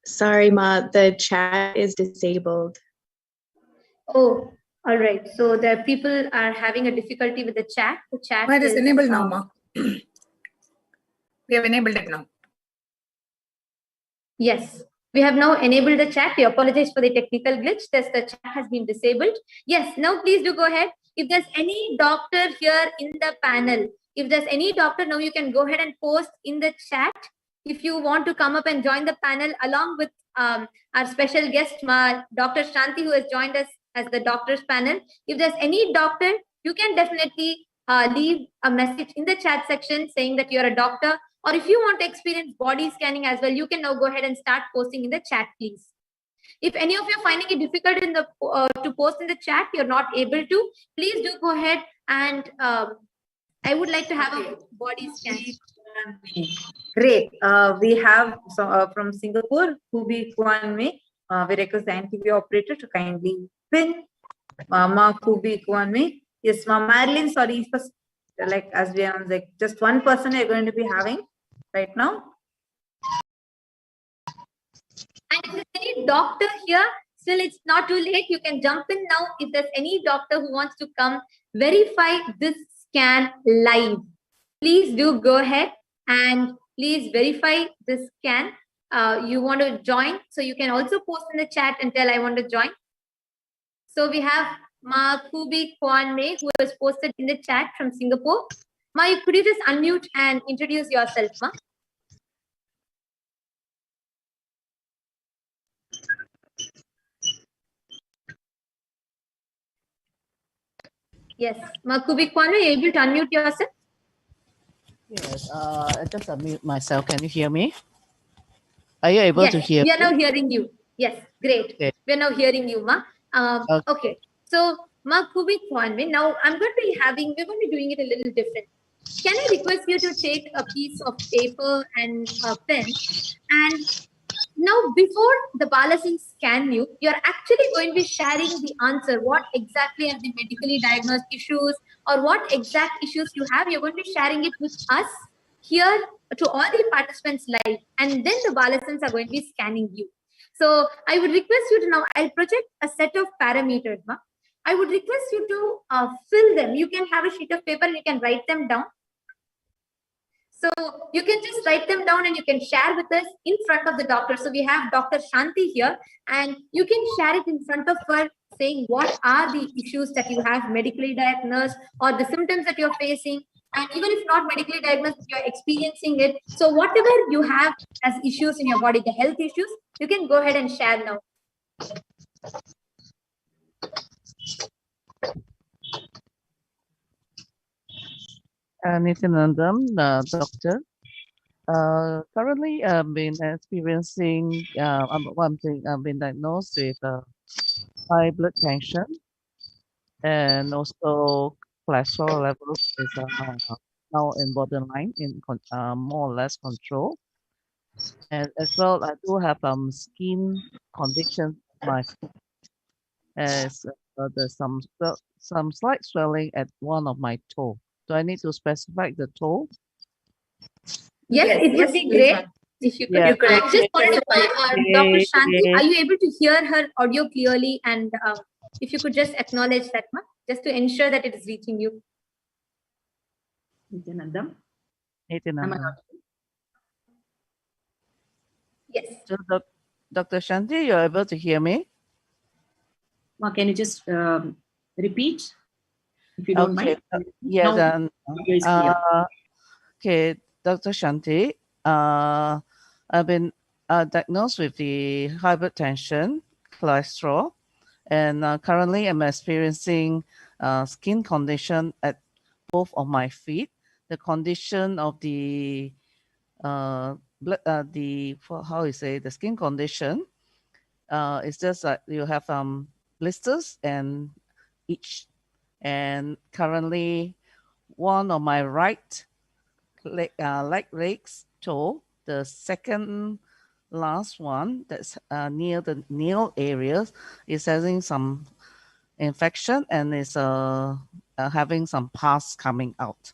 Sorry, Ma, the chat is disabled. oh, all right. So the people are having a difficulty with the chat. The chat It is is enabled now, Ma. We have enabled it now. Yes, we have now enabled the chat. We apologize for the technical glitch. The chat has been disabled. Yes, now please do go ahead. If there's any doctor here in the panel, if there's any doctor, now you can go ahead and post in the chat. If you want to come up and join the panel along with our special guest, Dr. Shanti, who has joined us as the doctor's panel. If there's any doctor, you can definitely leave a message in the chat section saying that you're a doctor. Or if you want to experience body scanning as well, you can now go ahead and start posting in the chat, please. If any of you are finding it difficult in the to post in the chat, you're not able to, please do go ahead and I would like to have a body scan. Great. We have from Singapore, Kubi Kwan Mei. We request the NTV operator to kindly pin Ma Kubi Kwan Mei. Yes, Ma Marilyn, sorry, first, like as we are like just one person we are going to be having right now. And if there's any doctor here, still it's not too late. You can jump in now. If there's any doctor who wants to come verify this scan live, please do go ahead and please verify this scan. You want to join, so you can also post in the chat and tell I want to join. So we have Ma Kubi Kwan Mei, who has posted in the chat from Singapore. Ma, could you just unmute and introduce yourself, Ma? Yes, Ma Kubi Kwan Mei, able to unmute yourself? Yes, I just unmute myself. Can you hear me? Are you able to hear me? We are now hearing you. Yes, great. Okay. We are now hearing you, Ma. Okay. So, Ma Kubi Kwan Mei, now we're going to be doing it a little different. Can I request you to take a piece of paper and a pen, and now before the Balasin scan you, you're actually going to be sharing the answer. What exactly are the medically diagnosed issues, or what exact issues you have? You're going to be sharing it with us here to all the participants live, and then the Balasins are going to be scanning you. So I would request you to now, I'll project a set of parameters. Ma. I would request you to fill them. You can have a sheet of paper and you can write them down. So you can just write them down and you can share with us in front of the doctor. So we have Dr. Shanti here, and you can share it in front of her saying what are the issues that you have medically diagnosed or the symptoms that you're facing. And even if not medically diagnosed, you're experiencing it. So whatever you have as issues in your body, the health issues, you can go ahead and share now. Nityanandam, doctor. Currently, I've been experiencing, one thing, I've been diagnosed with high blood tension, and also cholesterol levels is now in borderline, more or less control. And as well, I do have skin conditions. My skin as there's some slight swelling at one of my toe. Do I need to specify the toe? Yes, it would be great if you could. Yeah. I just wanted to Dr. Shanti, are you able to hear her audio clearly? And if you could just acknowledge that much, just to ensure that it is reaching you. Yes. So, Dr. Shanti, you're able to hear me? Ma, can you just repeat, if you don't mind? Yeah, Now, then. audio is clear. Okay, Dr. Shanti, I've been diagnosed with the hypertension, cholesterol, and currently I'm experiencing skin condition at both of my feet. The condition of the how you say, the skin condition is just that you have blisters and itch, and currently one of my right legs toe, the second last one that's near the nail areas, is having some infection and is having some pus coming out.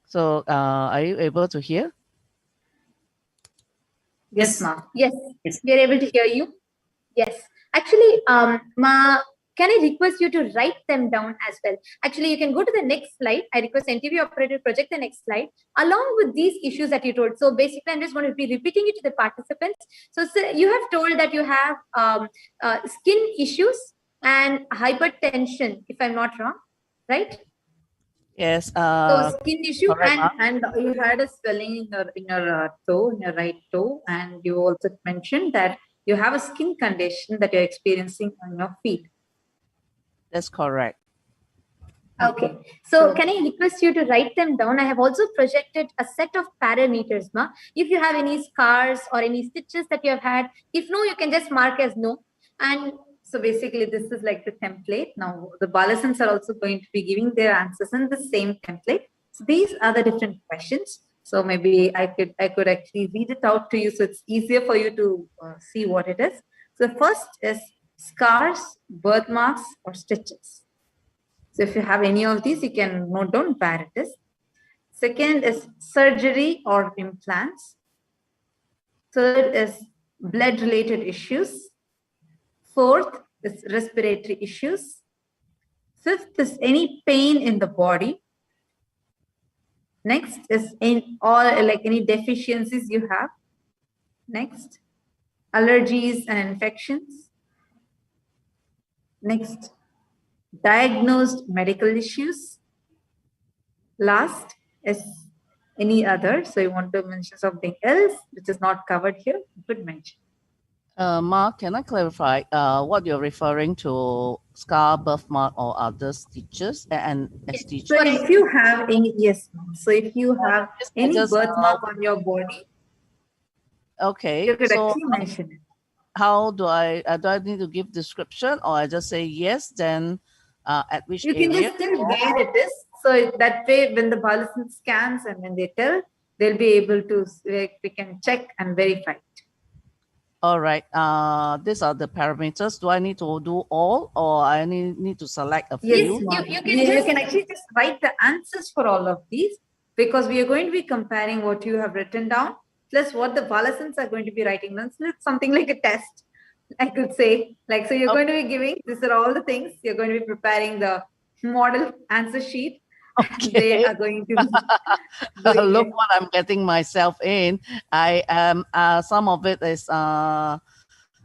So are you able to hear? Yes, ma'am. Yes, we are able to hear you. Yes. Actually, Ma, can I request you to write them down as well? Actually, you can go to the next slide. I request NTV operator project the next slide along with these issues that you told. So basically, I'm just going to be repeating it to the participants. So you have told that you have skin issues and hypertension, if I'm not wrong, right? Yes. So skin issue, and you had a swelling in your toe, in your right toe, and you also mentioned that you have a skin condition that you're experiencing on your feet. That's correct. Okay. So can I request you to write them down? I have also projected a set of parameters, Ma. If you have any scars or any stitches that you have had, if no, you can just mark as no. And so basically this is like the template. Now the Balasans are also going to be giving their answers in the same template. So these are the different questions. So maybe I could actually read it out to you so it's easier for you to see what it is. So the first is scars, birthmarks, or stitches. So if you have any of these, you can note down where it is. Second is surgery or implants. Third is blood-related issues. Fourth is respiratory issues. Fifth is any pain in the body. Next is any deficiencies you have. Next, allergies and infections. Next, diagnosed medical issues. Last is any other. So you want to mention something else which is not covered here, you could mention. Mark, can I clarify what you're referring to? Scar, birthmark, or other stitches and stitches? So if you have any, yes. So if you have any birthmark on your body, okay, you could so actually mention it. How do I need to give description, or I just say yes? Then at which you area? can just tell where it is. So that way, when the Balasan scans and when they tell, they'll be able to, we can check and verify. All right. These are the parameters. Do I need to do all, or I need to select a few? Yes, you can actually just write the answers for all of these, because we are going to be comparing what you have written down plus what the Balasans are going to be writing down. So it's something like a test, I could say. Like, so you're going to be giving, these are all the things. You're going to be preparing the model answer sheet. Okay. They are going to look what I'm getting myself in. I am some of it is I'm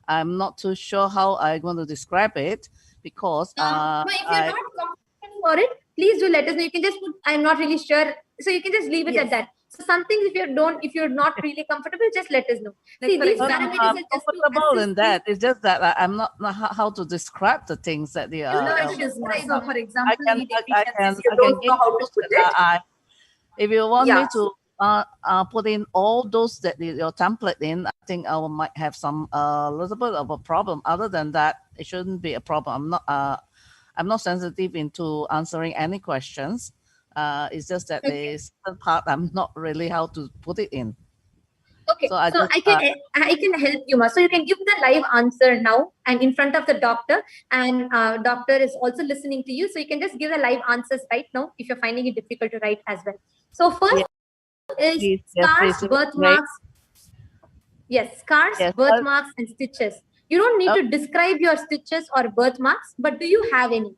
not too sure how I'm going to describe it, because if you're not comfortable for it, please do let us know. You can just put, I'm not really sure, so you can just leave it at that. So some things, if you're not really comfortable, just let us know. Like, see, these parameters are just comfortable in that. It's just that I'm not how to describe the things that they are. So for example, I can give, if you want me to put in all those that your template in, I think I might have some little bit of a problem. Other than that, it shouldn't be a problem. I'm not sensitive into answering any questions. It's just that the certain part I'm not really how to put it in. Okay, so I can help you, Ma. So you can give the live answer now and in front of the doctor, and doctor is also listening to you. So you can just give the live answers right now if you're finding it difficult to write as well. So first is scars, birthmarks. Yes, scars, birthmarks, and stitches. You don't need to describe your stitches or birthmarks, but do you have any?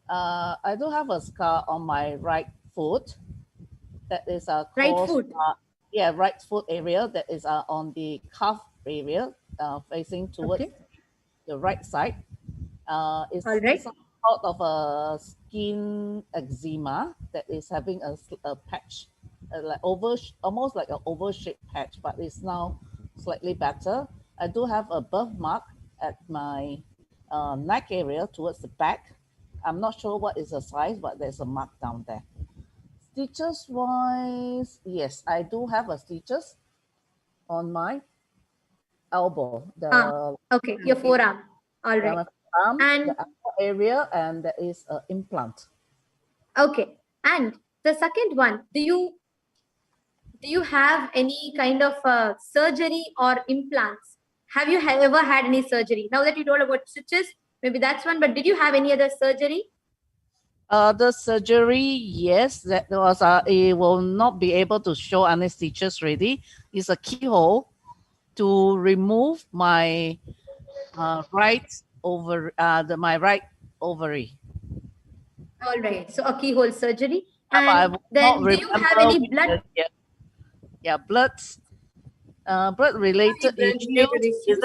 I do have a scar on my right foot. That is right foot. Right foot area. That is on the calf area, facing towards the right side. It's some sort of a skin eczema that is having a patch, like almost like an oval shaped patch, but it's now slightly better. I do have a birthmark at my neck area towards the back. I'm not sure what is the size, but there's a mark down there. Stitches wise, yes, I do have a stitches on my elbow. Okay, your forearm. All right. My forearm, and the upper area, and there is an implant. Okay, and the second one, do you have any kind of surgery or implants? Have you ever had any surgery? Now that you told about stitches, maybe that's one, but did you have any other surgery? The surgery, yes, that was it will not be able to show any stitches really. It's a keyhole to remove my right ovary. All right, so a keyhole surgery. And then do you have any blood? Blood related issues.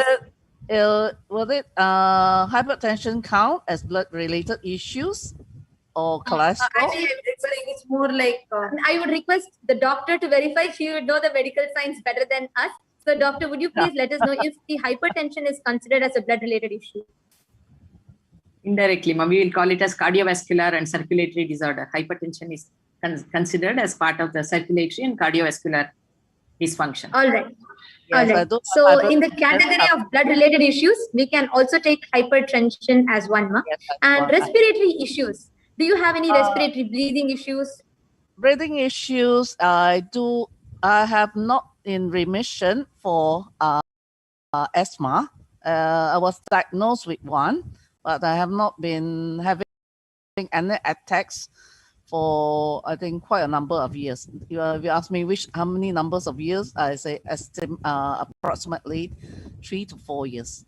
Will it hypertension count as blood related issues? Or cholesterol? Actually, it's more like I would request the doctor to verify. She would know the medical science better than us. So, doctor, would you please let us know if the hypertension is considered as a blood-related issue? Indirectly, we will call it as cardiovascular and circulatory disorder. Hypertension is considered as part of the circulatory and cardiovascular dysfunction. All right. Yes, all right. So, in the category of blood-related issues, we can also take hypertension as one. And respiratory issues. Do you have any respiratory breathing issues? Breathing issues, I have not in remission for asthma. I was diagnosed with one, but I have not been having any attacks for, I think, quite a number of years. If you ask me how many numbers of years, I say approximately 3 to 4 years,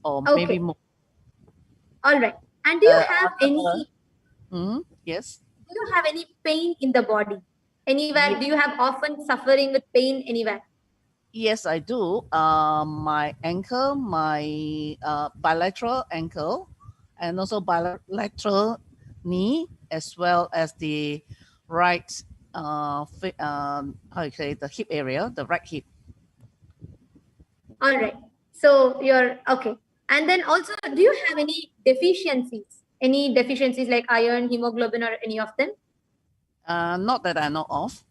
or maybe more. All right. And do you have any... Yes. Do you have any pain in the body? Anywhere? Do you have often suffering with pain anywhere? Yes, I do. My ankle, my bilateral ankle, and also bilateral knee, as well as the right, how you say, the hip area, the right hip. All right. So you're okay. And then also, do you have any deficiencies? Any deficiencies like iron, hemoglobin, or any of them? Not that I know of.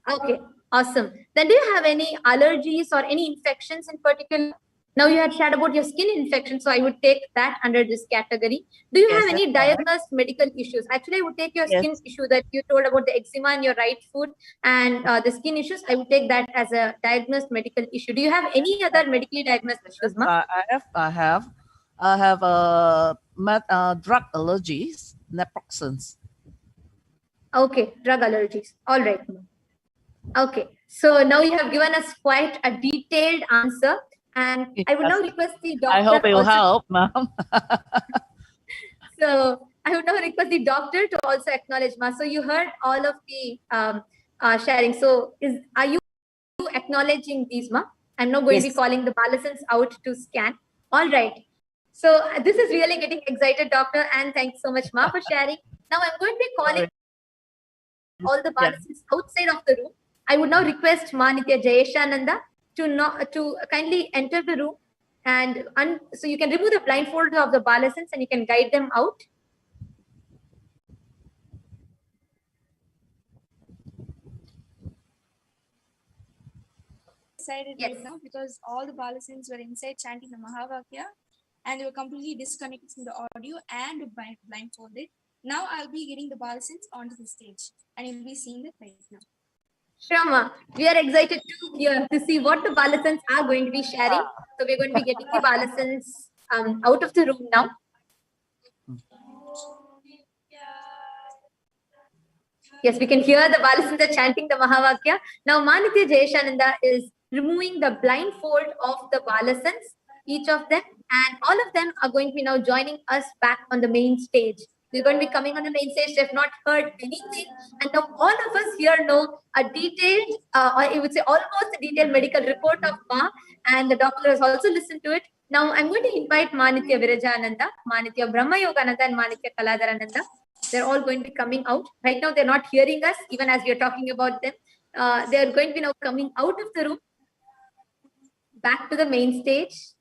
Okay, awesome. Then do you have any allergies or any infections in particular? Now you had shared about your skin infection, so I would take that under this category. Do you have any diagnosed medical issues? Actually, I would take your skin issue that you told about the eczema in your right foot and the skin issues. I would take that as a diagnosed medical issue. Do you have any other medically diagnosed issues, Ma? I have drug allergies, naproxens. Okay, drug allergies. All right. Okay, so now you have given us quite a detailed answer, and I would now request the doctor. I hope it will help, ma'am. So I would now request the doctor to also acknowledge, Ma. So you heard all of the sharing. So are you acknowledging these, Ma? I'm now going to be calling the balloons out to scan. All right. So this is really getting excited, doctor, and thanks so much, Ma, for sharing. Now I'm going to be calling all the balloons outside of the room. I would now request Ma Nitya Jayeshananda to kindly enter the room, and so you can remove the blindfold of the balloons and you can guide them out. excited right now because all the Balasins were inside chanting the Mahavakya and they were completely disconnected from the audio and blindfolded. Now I'll be getting the Balasins onto the stage and you'll be seeing it right now. Shrama, we are excited to see what the Balasins are going to be sharing. So we're going to be getting the Balasins out of the room now. Yes, we can hear the Balasins chanting the Mahavakya. Now Manitya Jayeshananda is removing the blindfold of the Balasins, each of them, and all of them are going to be now joining us back on the main stage. They're going to be coming on the main stage. They've not heard anything, and now all of us here know a detailed, or I would say almost a detailed medical report of Ma, and the doctor has also listened to it. Now I'm going to invite Manitya Virajananda, Manitya Brahma Yogananda, and Manitya Kaladarananda. They're all going to be coming out. Right now, they're not hearing us, even as we are talking about them. They're going to be now coming out of the room, back to the main stage.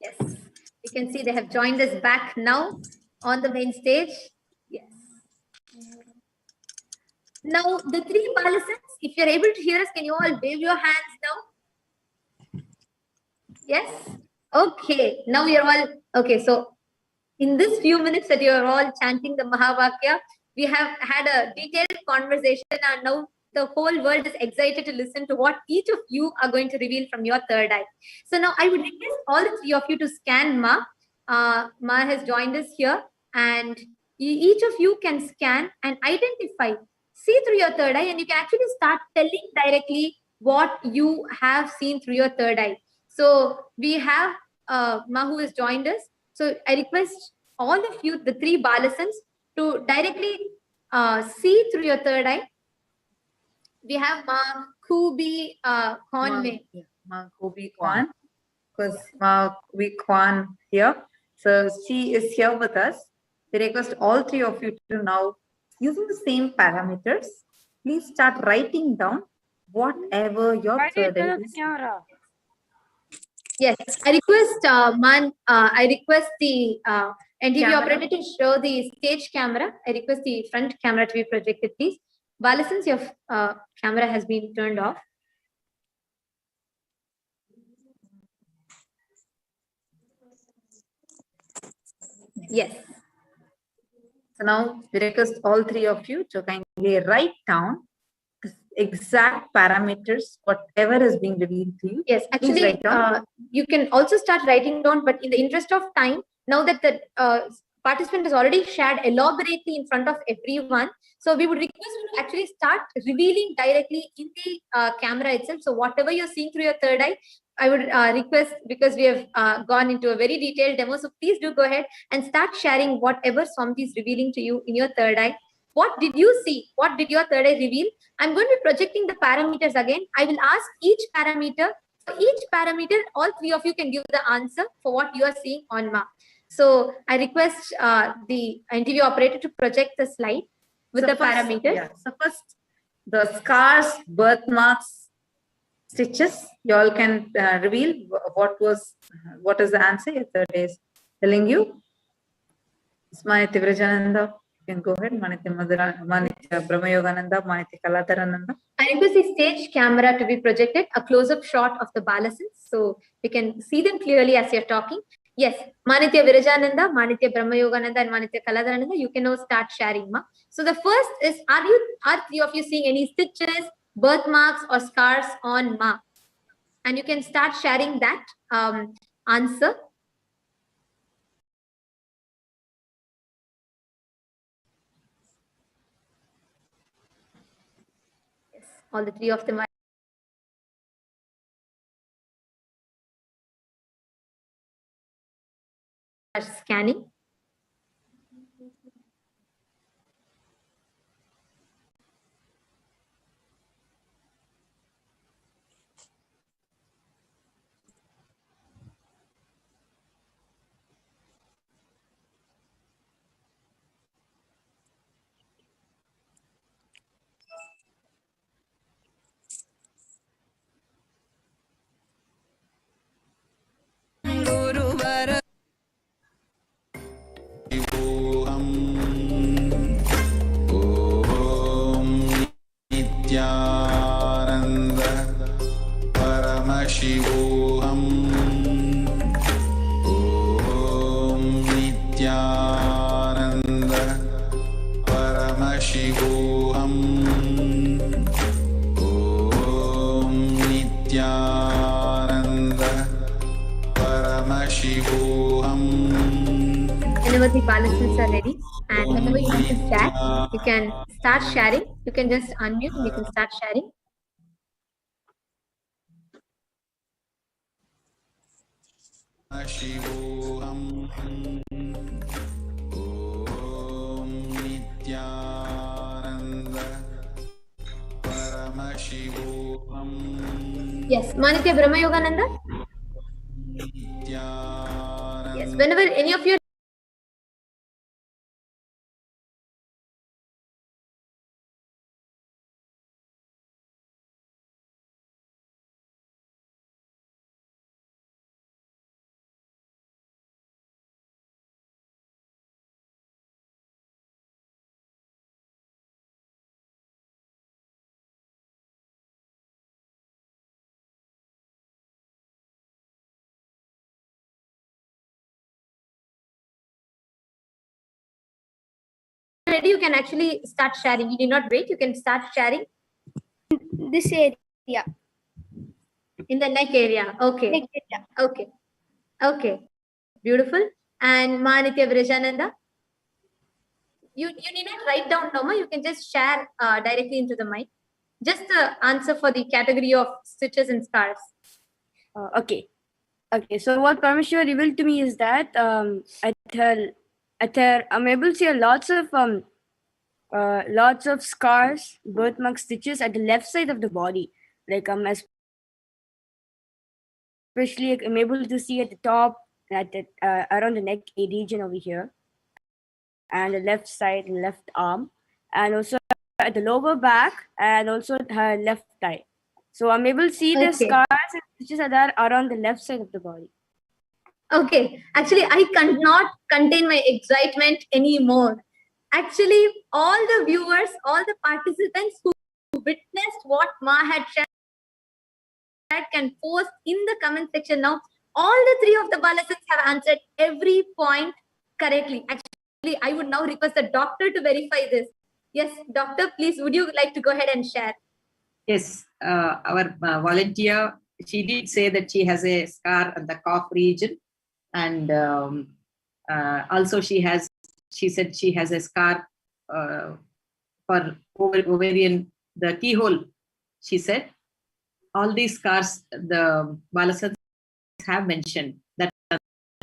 Yes, you can see they have joined us back now on the main stage. Yes. Now, the three Balasins, if you're able to hear us, can you all wave your hands now? Yes? Okay, now we are all, okay, so in this few minutes that you are all chanting the Mahavakya, we have had a detailed conversation and now the whole world is excited to listen to what each of you are going to reveal from your third eye. So now I would request all the three of you to scan Ma. Ma has joined us here and each of you can scan and identify, see through your third eye, and you can actually start telling directly what you have seen through your third eye. So we have Ma who has joined us. So I request all of you, the three Balasins, to directly see through your third eye. We have Ma Kubi Kwan. Ma Kubi Kwan, because Ma Kubi Kwan here. So she is here with us. We request all three of you to now, using the same parameters, please start writing down whatever your third eye is. Yes, I request I request the NTV Camera. operator to show the stage camera. I request the front camera to be projected, please. Balasins, your camera has been turned off. Yes. So now we request all three of you to kindly write down the exact parameters, whatever is being revealed to you. Yes, Please actually, write down. you can also start writing down, but in the interest of time, now that the participant has already shared elaborately in front of everyone, so we would request you to actually start revealing directly in the camera itself. So whatever you're seeing through your third eye, I would request, because we have gone into a very detailed demo, so please do go ahead and start sharing whatever Swamiji is revealing to you in your third eye. What did you see? What did your third eye reveal? I'm going to be projecting the parameters again. I will ask each parameter. For each parameter, all three of you can give the answer for what you are seeing on Ma. So I request the NTV operator to project the slide with the parameters. Yeah. So first, the scars, birthmarks, stitches. You all can reveal what is the answer your third eye is telling you. Manitya Virajananda, you can go ahead. Manitya Brahma Yogananda, Manitya Kaladarananda. I request the stage camera to be projected, a close-up shot of the Balasins, so we can see them clearly as you're talking. Yes, Manitya Virajananda, Manitya Brahma Yogananda, and Manitya Kaladarananda, you can now start sharing, Ma. So the first is, are three of you seeing any stitches, birthmarks, or scars on Ma? And you can start sharing that answer. Yes, all the three of them are scanning. परमशिवोऽहम् ॐ नित्यानन्द परमशिवोऽहम् ॐ नित्यानन्द परमशिवोऽहम्. Whenever the participants are ready and whenever you want to chat, you can start sharing. You can just unmute and you can start sharing. शिवोऽहम् ॐ नित्यानन्द परमशिवोऽहम्. Yes, Manitya Brahma Yogananda. Yes, whenever any of you ready, you can actually start sharing. You need not wait, you can start sharing. This area. In the neck area. Okay. Neck area. Okay. Okay. Beautiful. And Manitya Vrajananda. You need not write down, Noma. You can just share directly into the mic. Just the answer for the category of stitches and scars. Okay. Okay. So what Parameshwar revealed to me is that at her I'm able to see lots of scars, birthmark stitches at the left side of the body. Like especially I'm able to see at the top, at the, around the neck region over here, and the left side, left arm, and also at the lower back, and also at her left thigh. So I'm able to see the scars and stitches that are around the left side of the body. Okay, actually, I cannot contain my excitement anymore. Actually, all the viewers, all the participants who witnessed what Ma had shared can post in the comment section now. All the three of the balasans have answered every point correctly. Actually, I would now request the doctor to verify this. Yes, doctor, please, would you like to go ahead and share? Yes, our volunteer, she did say that she has a scar on the cough region, and also she said she has a scar for ovarian, the keyhole. She said all these scars the balasans have mentioned that on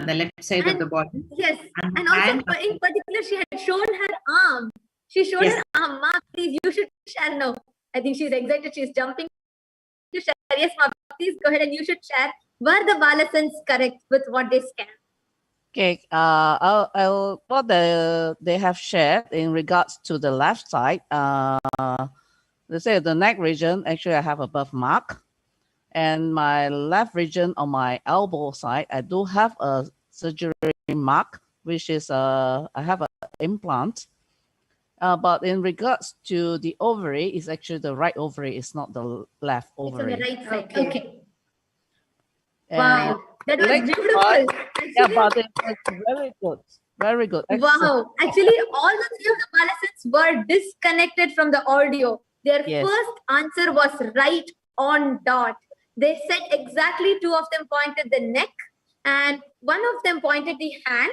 the left side of the body. Yes, and also in particular, she had shown her arm. She showed her arm. Ma, please, you should share now. I think she's excited. She's jumping to share. Yes, Ma, please go ahead and you should share. Were the balasans correct with what they scanned? Okay, I'll what they have shared in regards to the left side. They say the neck region, actually I have a birthmark, and my left region on my elbow side, I do have a surgery mark, which is I have an implant. But in regards to the ovary, it's actually the right ovary, it's not the left ovary. It's on the right side. Okay. And wow, that was beautiful. Actually, yeah, but it's very good. Very good. Excellent. Wow. Actually, all the three of the balasans were disconnected from the audio. Their first answer was right on dot. They said exactly, two of them pointed the neck and one of them pointed the hand,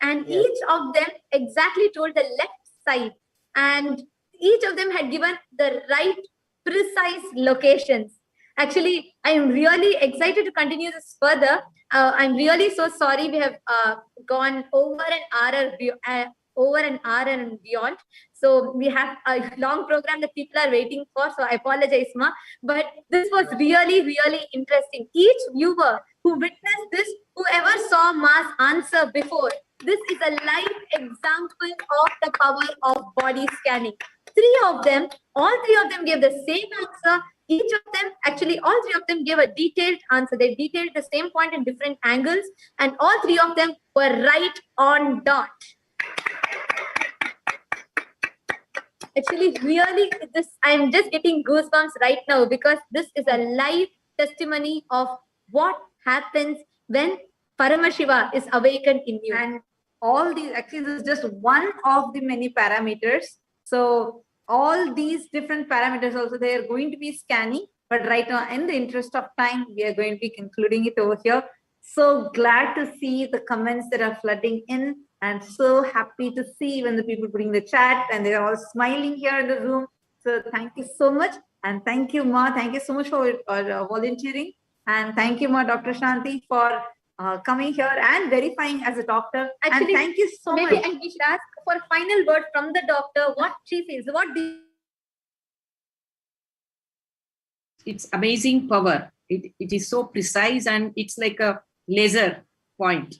and each of them exactly told the left side, and each of them had given the right precise locations. Actually, I am really excited to continue this further. I'm really so sorry we have gone over an hour and beyond. So we have a long program that people are waiting for. So I apologize, Ma. But this was really, really interesting. Each viewer who witnessed this, whoever saw Ma's answer before, this is a live example of the power of body scanning. All three of them gave the same answer. Each of them, actually all three of them gave a detailed answer. They detailed the same point in different angles, and all three of them were right on dot. actually really this, I'm just getting goosebumps right now because this is a live testimony of what happens when Paramashiva is awakened in you. And all these, actually this is just one of the many parameters. So all these different parameters also they are going to be scanning, but right now in the interest of time we are going to be concluding it over here. So glad to see the comments that are flooding in, and so happy to see when the people putting the chat and they're all smiling here in the room. So thank you so much, and thank you Ma, thank you so much for volunteering, and thank you Ma Dr. Shanti for coming here and verifying as a doctor. Actually, and thank you so maybe much. and we should ask for a final word from the doctor, what she says, what do It's amazing power. It is so precise and it's like a laser point.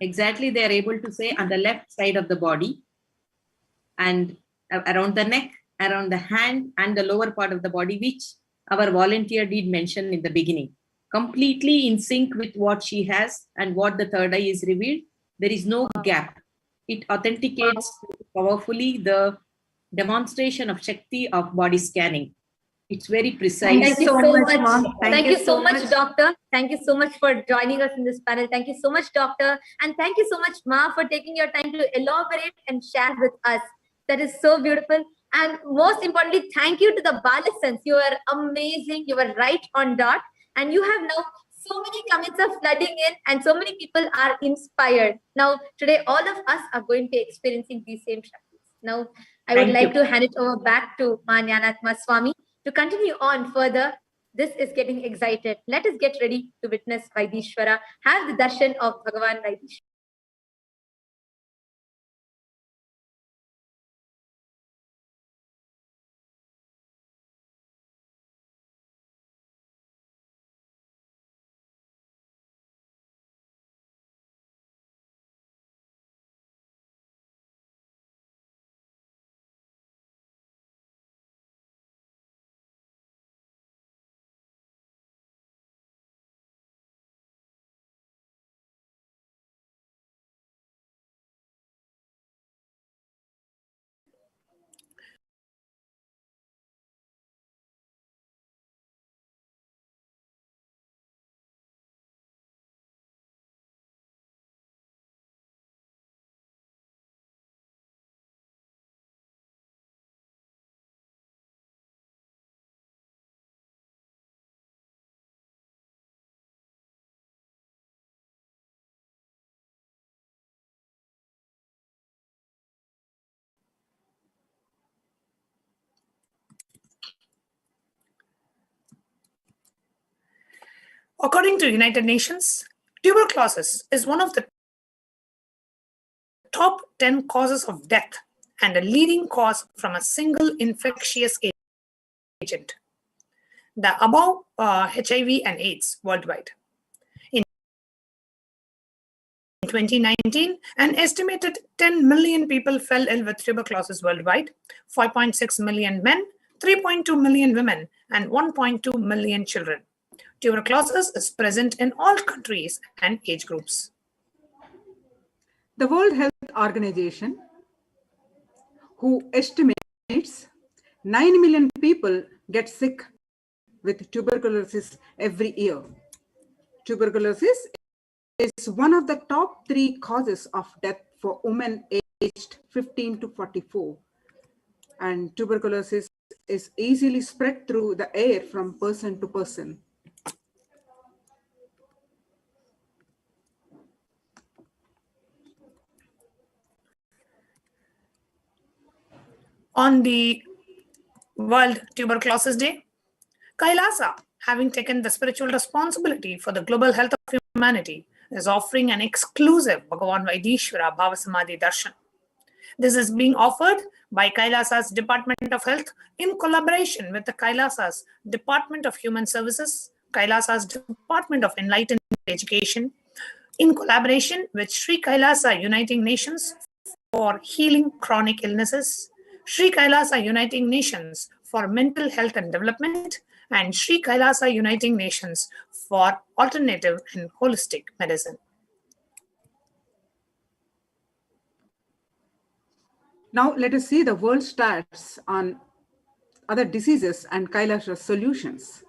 Exactly, they are able to say on the left side of the body and around the neck, around the hand and the lower part of the body, which our volunteer did mention in the beginning. Completely in sync with what she has and what the third eye is revealed. There is no gap. It authenticates powerfully the demonstration of Shakti of body scanning. It's very precise. Thank you so much, Mom. Thank you so much, Doctor. Thank you so much for joining us in this panel. Thank you so much, Doctor. And thank you so much, Ma, for taking your time to elaborate and share with us. That is so beautiful. And most importantly, thank you to the Balasans. You are amazing. You were right on dot. And you have now so many comments are flooding in and so many people are inspired. Now, today, all of us are going to be experiencing these same Shaktis. Now, I would like to hand it over back to Ma Jnanatma Swami to continue on further. This is getting excited. Let us get ready to witness Vaideeswara, have the darshan of Bhagavan Vaideeswara. According to United Nations, tuberculosis is one of the top 10 causes of death and a leading cause from a single infectious agent. The above HIV and AIDS worldwide. In 2019, an estimated 10 million people fell ill with tuberculosis worldwide, 5.6 million men, 3.2 million women, and 1.2 million children. Tuberculosis is present in all countries and age groups. The World Health Organization, who estimates 9 million people get sick with tuberculosis every year. Tuberculosis is one of the top 3 causes of death for women aged 15 to 44. And tuberculosis is easily spread through the air from person to person. On the World Tuberculosis Day, Kailasa, having taken the spiritual responsibility for the global health of humanity, is offering an exclusive Bhagavan Vaideeswara Bhava Samadhi Darshan. This is being offered by Kailasa's Department of Health in collaboration with the Kailasa's Department of Human Services, Kailasa's Department of Enlightened Education, in collaboration with Sri Kailasa Uniting Nations for Healing Chronic Illnesses, Sri Kailasa Uniting Nations for Mental Health and Development, and Sri Kailasa Uniting Nations for Alternative and Holistic Medicine. Now let us see the world stats on other diseases and Kailasha's solutions.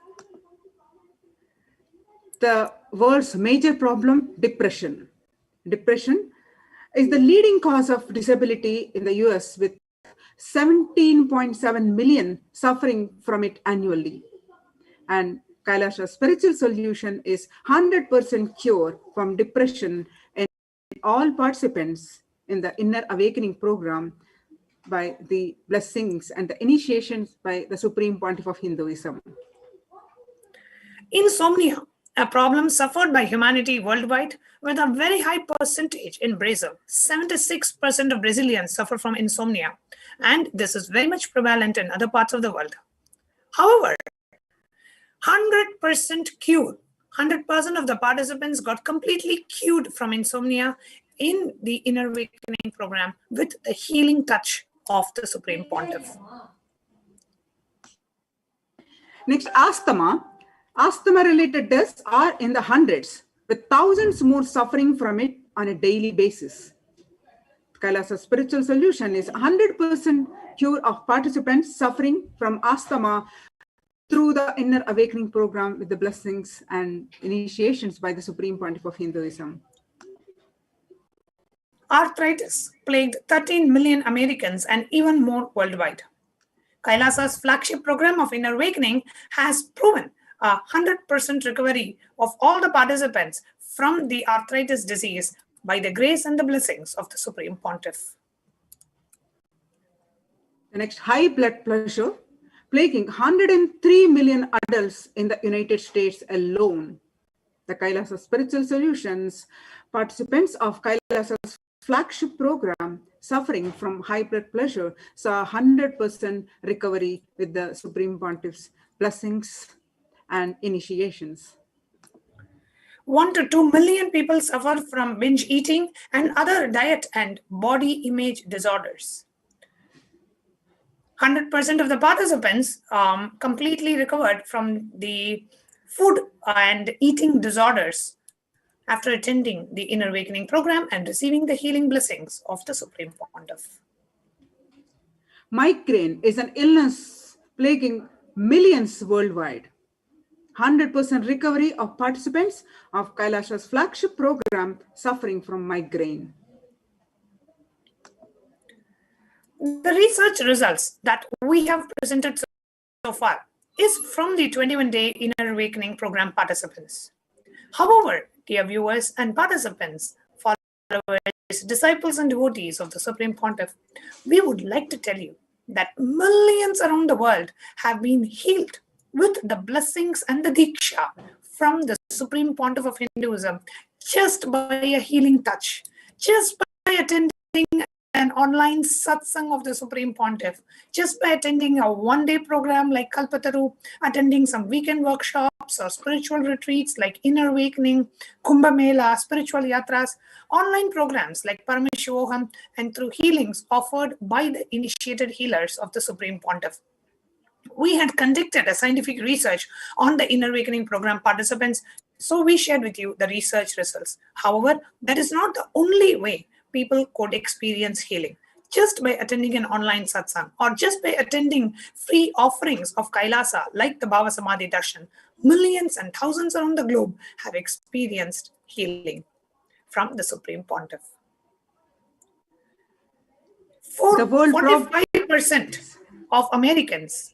The world's major problem, depression. Depression is the leading cause of disability in the US, with 17.7 million suffering from it annually. And Kailasha's spiritual solution is 100% cure from depression in all participants in the Inner Awakening program by the blessings and the initiations by the Supreme Pontiff of Hinduism. Insomnia, a problem suffered by humanity worldwide, with a very high percentage in Brazil. 76% of Brazilians suffer from insomnia, and this is very much prevalent in other parts of the world. However, 100% cure, 100% of the participants got completely cured from insomnia in the Inner Awakening program with the healing touch of the Supreme Pontiff. Next, asthma. Asthma-related deaths are in the hundreds, with thousands more suffering from it on a daily basis. Kailasa's spiritual solution is 100% cure of participants suffering from asthma through the Inner Awakening program with the blessings and initiations by the Supreme Pontiff of Hinduism. Arthritis plagued 13 million Americans and even more worldwide. Kailasa's flagship program of Inner Awakening has proven 100% recovery of all the participants from the arthritis disease by the grace and the blessings of the Supreme Pontiff. The next, high blood pressure, plaguing 103 million adults in the United States alone. The Kailasa Spiritual Solutions participants of Kailasa's flagship program suffering from high blood pressure saw 100% recovery with the Supreme Pontiff's blessings and initiations. 1 to 2 million people suffer from binge eating and other diet and body image disorders. 100% of the participants completely recovered from the food and eating disorders after attending the Inner Awakening program and receiving the healing blessings of the Supreme Pontiff. Migraine is an illness plaguing millions worldwide. 100% recovery of participants of Kailasha's flagship program suffering from migraine. The research results that we have presented so far is from the 21-day Inner Awakening program participants. However, dear viewers and participants, followers, disciples and devotees of the Supreme Pontiff, we would like to tell you that millions around the world have been healed with the blessings and the Diksha from the Supreme Pontiff of Hinduism just by a healing touch, just by attending an online satsang of the Supreme Pontiff, just by attending a one-day program like Kalpataru, attending some weekend workshops or spiritual retreats like Inner Awakening, Kumbh Mela, spiritual yatras, online programs like Parameshivoham, and through healings offered by the initiated healers of the Supreme Pontiff. We had conducted a scientific research on the Inner Awakening program participants, so we shared with you the research results. However, that is not the only way people could experience healing. Just by attending an online satsang or just by attending free offerings of Kailasa like the Bhava Samadhi Darshan, millions and thousands around the globe have experienced healing from the Supreme Pontiff. 45% of Americans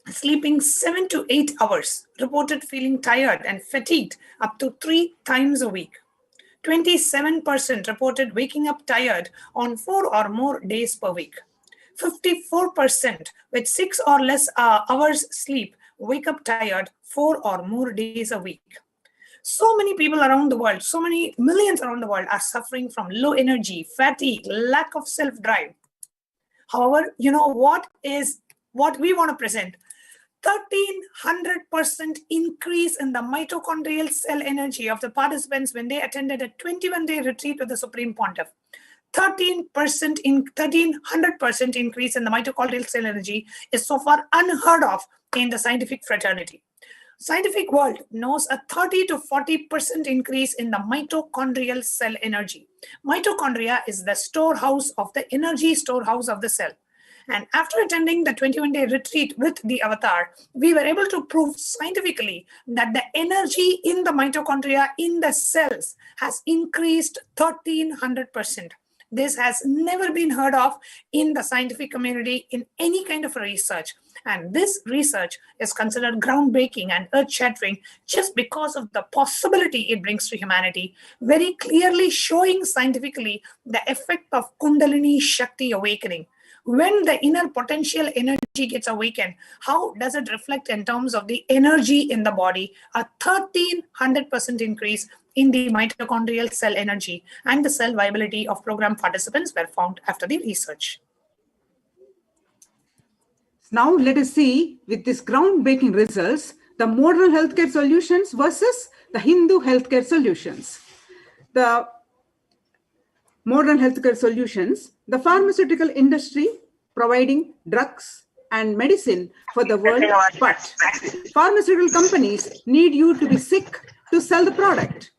sleeping 7 to 8 hours reported feeling tired and fatigued up to 3 times a week. 27% reported waking up tired on 4 or more days per week. 54% with 6 or less hours sleep wake up tired 4 or more days a week. So many people around the world, so many millions around the world are suffering from low energy, fatigue, lack of self-drive. However, you know what we want to present? 1,300% increase in the mitochondrial cell energy of the participants when they attended a 21-day retreat with the Supreme Pontiff. 1,300% increase in the mitochondrial cell energy is so far unheard of in the scientific fraternity. Scientific world knows a 30 to 40% increase in the mitochondrial cell energy. Mitochondria is the storehouse of the energy storehouse of the cell. And after attending the 21-day retreat with the avatar, we were able to prove scientifically that the energy in the mitochondria in the cells has increased 1300%. This has never been heard of in the scientific community in any kind of research. And this research is considered groundbreaking and earth-shattering just because of the possibility it brings to humanity, very clearly showing scientifically the effect of Kundalini Shakti awakening. When the inner potential energy gets awakened, how does it reflect in terms of the energy in the body? A 1300% increase in the mitochondrial cell energy and the cell viability of program participants were found after the research. Now let us see, with these groundbreaking results, the modern healthcare solutions versus the Hindu healthcare solutions. The modern healthcare solutions, the pharmaceutical industry providing drugs and medicine for the world, but pharmaceutical companies need you to be sick to sell the product.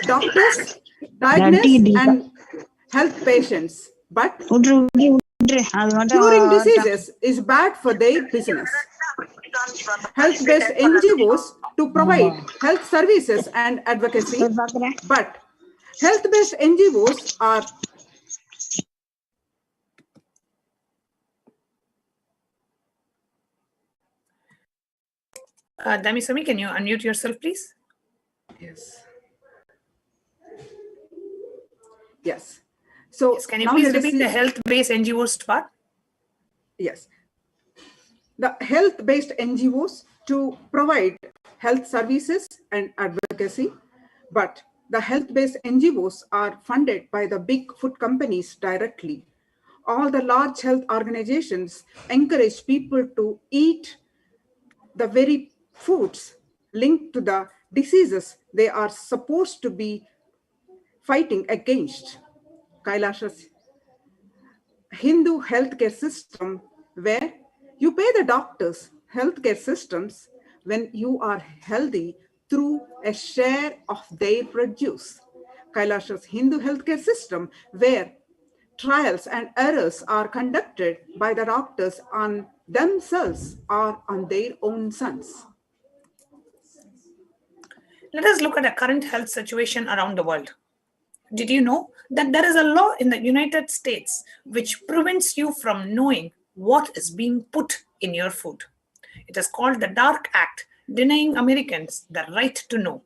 Doctors diagnose and help patients, but curing diseases is bad for their business. Health-based NGOs to provide health services and advocacy, but health-based NGOs are Damisami, can you unmute yourself, please? Yes. Yes. So yes, can you please repeat the health-based NGOs part? Yes. The health-based NGOs to provide health services and advocacy, but the health-based NGOs are funded by the big food companies directly. All the large health organizations encourage people to eat the very foods linked to the diseases they are supposed to be fighting against. Kailasha's Hindu healthcare system, where you pay the doctors, healthcare systems, when you are healthy through a share of their produce. Kailasha's Hindu healthcare system, where trials and errors are conducted by the doctors on themselves or on their own sons. Let us look at the current health situation around the world. Did you know that there is a law in the United States which prevents you from knowing what is being put in your food? It is called the Dark Act, denying Americans the right to know.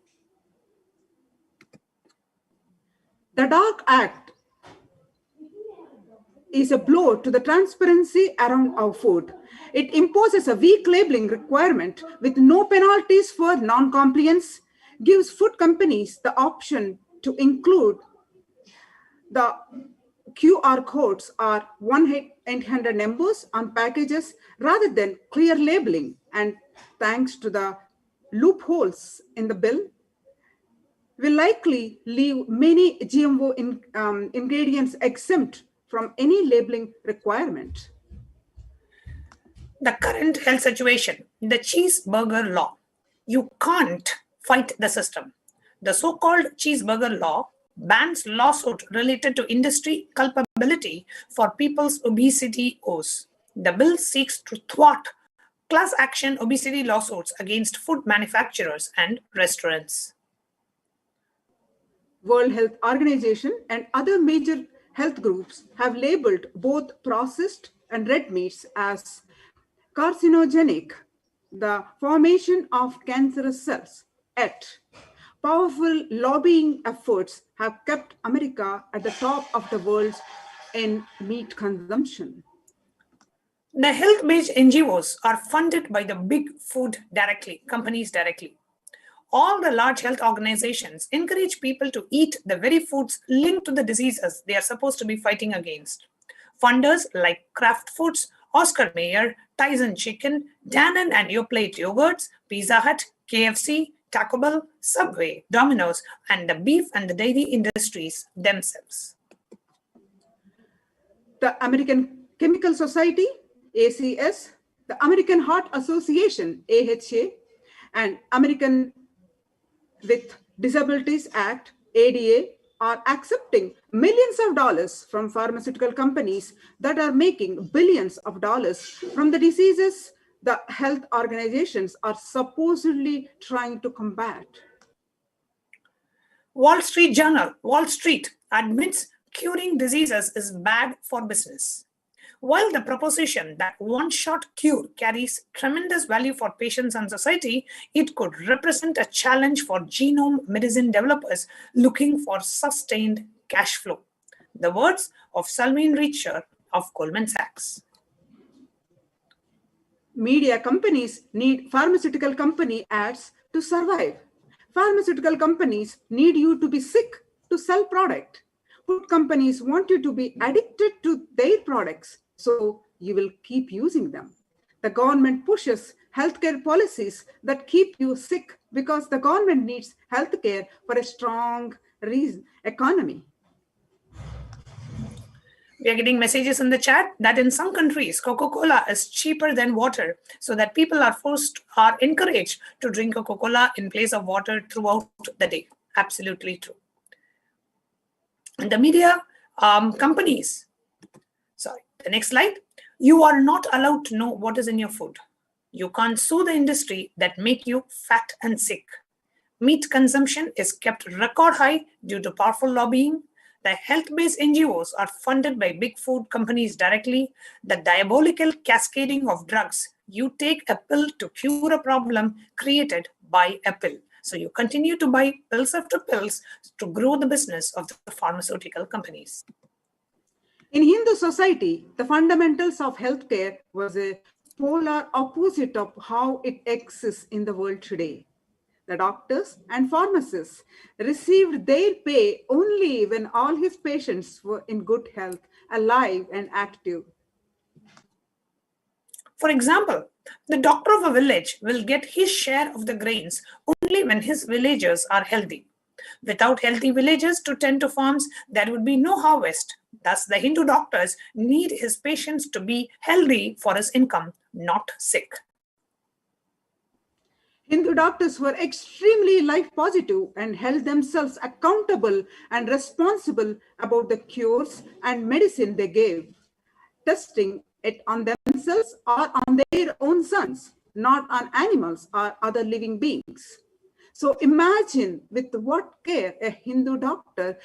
The Dark Act is a blow to the transparency around our food. It imposes a weak labeling requirement with no penalties for non-compliance, gives food companies the option to include the QR codes or 1-800 numbers on packages rather than clear labeling. And thanks to the loopholes in the bill, will likely leave many GMO ingredients exempt from any labeling requirement. The current health situation, the cheeseburger law. You can't fight the system. The so-called cheeseburger law bans lawsuit related to industry culpability for people's obesity woes. The bill seeks to thwart class action obesity lawsuits against food manufacturers and restaurants. World Health Organization and other major health groups have labeled both processed and red meats as carcinogenic, the formation of cancerous cells. Yet, powerful lobbying efforts have kept America at the top of the world in meat consumption. The health-based NGOs are funded by the big food companies directly. All the large health organizations encourage people to eat the very foods linked to the diseases they are supposed to be fighting against. Funders like Kraft Foods, Oscar Mayer, Tyson Chicken, Dannon and Yoplait Yogurts, Pizza Hut, KFC, Taco Bell, Subway, Domino's, and the beef and the dairy industries themselves. The American Chemical Society, ACS, the American Heart Association, AHA, and American with Disabilities Act, ADA, are accepting millions of dollars from pharmaceutical companies that are making billions of dollars from the diseases the health organizations are supposedly trying to combat. Wall Street Journal, Wall Street admits curing diseases is bad for business. While the proposition that one-shot cure carries tremendous value for patients and society, it could represent a challenge for genome medicine developers looking for sustained cash flow. The words of Salman Richer of Goldman Sachs. Media companies need pharmaceutical company ads to survive. Pharmaceutical companies need you to be sick to sell product. Food companies want you to be addicted to their products, so you will keep using them. The government pushes healthcare policies that keep you sick because the government needs healthcare for a strong economy. We are getting messages in the chat that in some countries, Coca-Cola is cheaper than water, so that people are encouraged to drink Coca-Cola in place of water throughout the day. Absolutely true. And the media companies, sorry, the next slide. You are not allowed to know what is in your food. You can't sue the industry that make you fat and sick. Meat consumption is kept record high due to powerful lobbying. The health-based NGOs are funded by big food companies directly. The diabolical cascading of drugs. You take a pill to cure a problem created by a pill. So you continue to buy pills after pills to grow the business of the pharmaceutical companies. In Hindu society, the fundamentals of healthcare was a polar opposite of how it exists in the world today. The doctors and pharmacists received their pay only when all his patients were in good health, alive and active. For example, the doctor of a village will get his share of the grains only when his villagers are healthy. Without healthy villagers to tend to farms, there would be no harvest. Thus, the Hindu doctors need his patients to be healthy for his income, not sick. Hindu doctors were extremely life positive and held themselves accountable and responsible about the cures and medicine they gave, testing it on themselves or on their own sons, not on animals or other living beings. So imagine with what care a Hindu doctor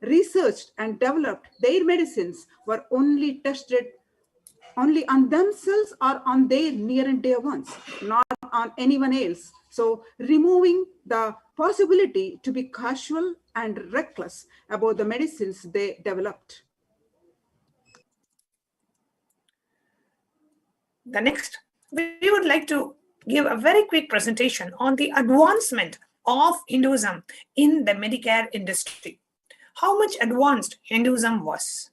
researched and developed their medicines were only tested only on themselves or on their near and dear ones, not on anyone else. So removing the possibility to be casual and reckless about the medicines they developed. The next, we would like to give a very quick presentation on the advancement of Hinduism in the Medicare industry. How much advanced Hinduism was.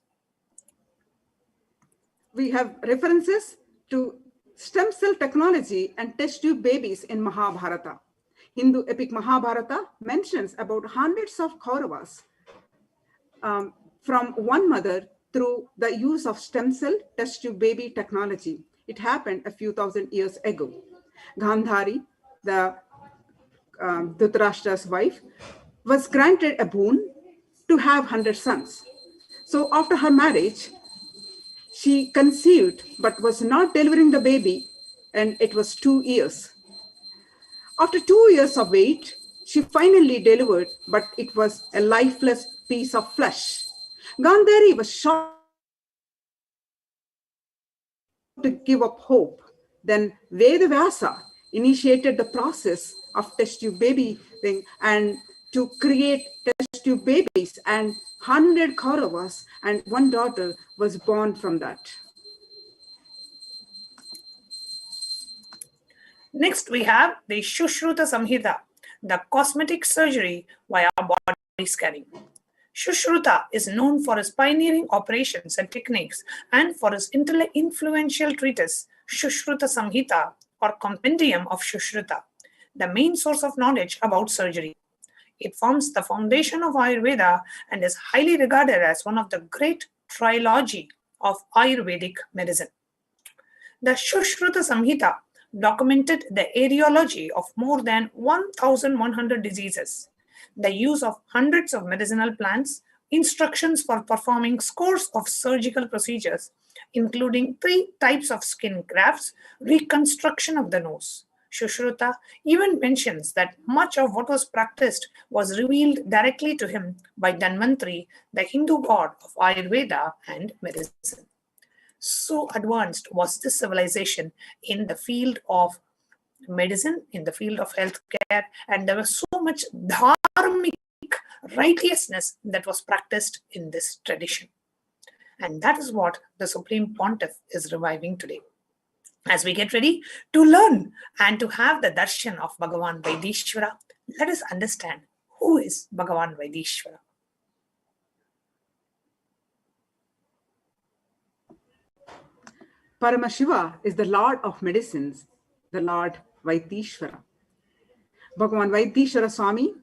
We have references to stem cell technology and test tube babies in Mahabharata. Hindu epic Mahabharata mentions about hundreds of Kauravas from one mother through the use of stem cell test tube baby technology. It happened a few thousand years ago. Gandhari, the Dhritarashtra's wife, was granted a boon to have 100 sons. So after her marriage, she conceived but was not delivering the baby, and it was 2 years. After 2 years of wait, she finally delivered, but it was a lifeless piece of flesh. Gandhari was shocked to give up hope. Then Vedavyasa initiated the process of test tube baby thing and to create test tube babies, and 100 Kauravas and one daughter was born from that. Next, we have the Sushruta Samhita, the cosmetic surgery via body scanning. Sushruta is known for his pioneering operations and techniques and for his influential treatise, Sushruta Samhita, or Compendium of Sushruta, the main source of knowledge about surgery. It forms the foundation of Ayurveda and is highly regarded as one of the great trilogy of Ayurvedic medicine. The Sushruta Samhita documented the etiology of more than 1,100 diseases, the use of hundreds of medicinal plants, instructions for performing scores of surgical procedures, including 3 types of skin grafts, reconstruction of the nose. Sushruta even mentions that much of what was practiced was revealed directly to him by Dhanvantri, the Hindu god of Ayurveda and medicine. So advanced was this civilization in the field of medicine, in the field of healthcare, and there was so much dharmic righteousness that was practiced in this tradition. And that is what the Supreme Pontiff is reviving today. As we get ready to learn and to have the darshan of Bhagavan Vaideeswara, let us understand who is Bhagavan Vaideeswara. Paramashiva is the Lord of medicines, the Lord Vaideeswara. Bhagavan Vaideeswara Swami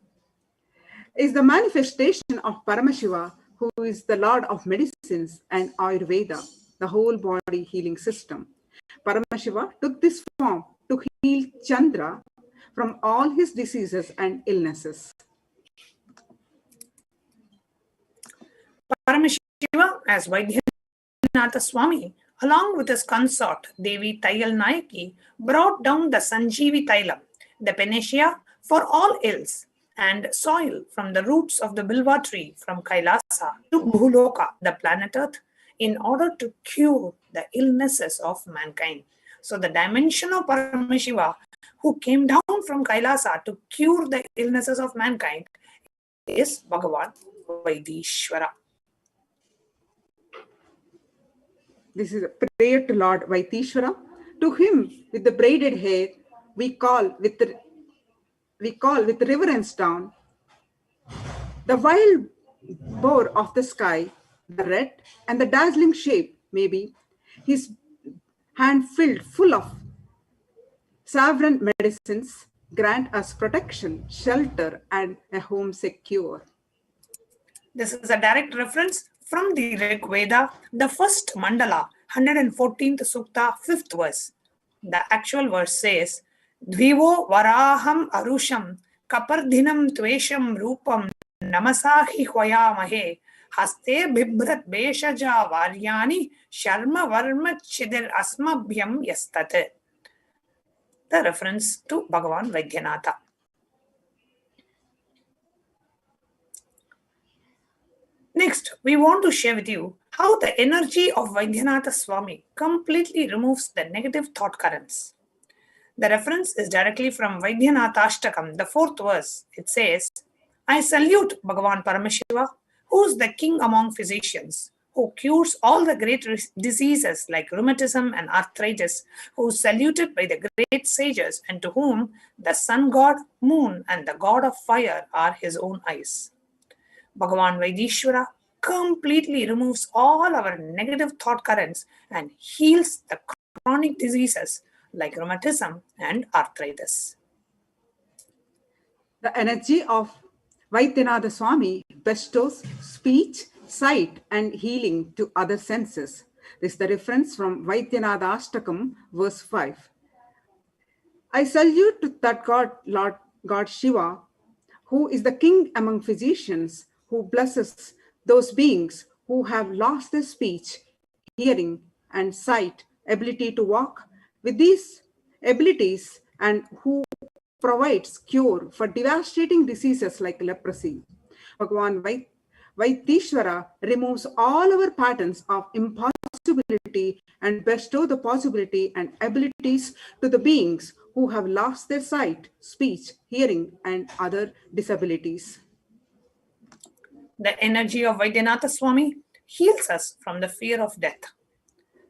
is the manifestation of Paramashiva, who is the Lord of medicines and Ayurveda, the whole body healing system. Paramashiva took this form to heal Chandra from all his diseases and illnesses. Paramashiva, as Vaidyanatha Swami, along with his consort Devi Tayal Nayaki, brought down the Sanjeevi Tailam, the panacea for all ills, and soil from the roots of the Bilva tree from Kailasa to Bhuloka, the planet Earth, in order to cure the illnesses of mankind. So the dimension of Paramashiva, who came down from Kailasa to cure the illnesses of mankind, is Bhagavan Vaideeswara. This is a prayer to Lord Vaideeswara. To him, with the braided hair, we call with reverence down. The wild boar of the sky, the red and the dazzling shape, maybe his hand filled full of sovereign medicines, grant us protection, shelter, and a home secure. This is a direct reference from the Rig Veda, the first mandala, 114th Sukta, 5th verse. The actual verse says, Dvivo varaham arusham kapardhinam tvesham rupam namasahi hwayamahe haste bibrat beshaja varyani sharma varma chidir asmabhyam yastate. The reference to Bhagavan Vaidyanatha. Next, we want to share with you how the energy of Vaidyanatha Swami completely removes the negative thought currents. The reference is directly from Vaidyanatha Ashtakam, the 4th verse. It says, I salute Bhagavan Paramashiva, who is the king among physicians, who cures all the great diseases like rheumatism and arthritis, who is saluted by the great sages, and to whom the sun god, moon, and the god of fire are his own eyes. Bhagavan Vaideeswara completely removes all our negative thought currents and heals the chronic diseases like rheumatism and arthritis. The energy of Vaidyanatha Swami bestows speech, sight, and healing to other senses. This is the reference from Vaidyanatha Ashtakam, verse 5. I salute to that God, Lord God Shiva, who is the king among physicians, who blesses those beings who have lost their speech, hearing, and sight, ability to walk. With these abilities, and who provides cure for devastating diseases like leprosy. Bhagavan Vaideeswara removes all our patterns of impossibility and bestow the possibility and abilities to the beings who have lost their sight, speech, hearing, and other disabilities. The energy of Vaidyanatha Swami heals us from the fear of death.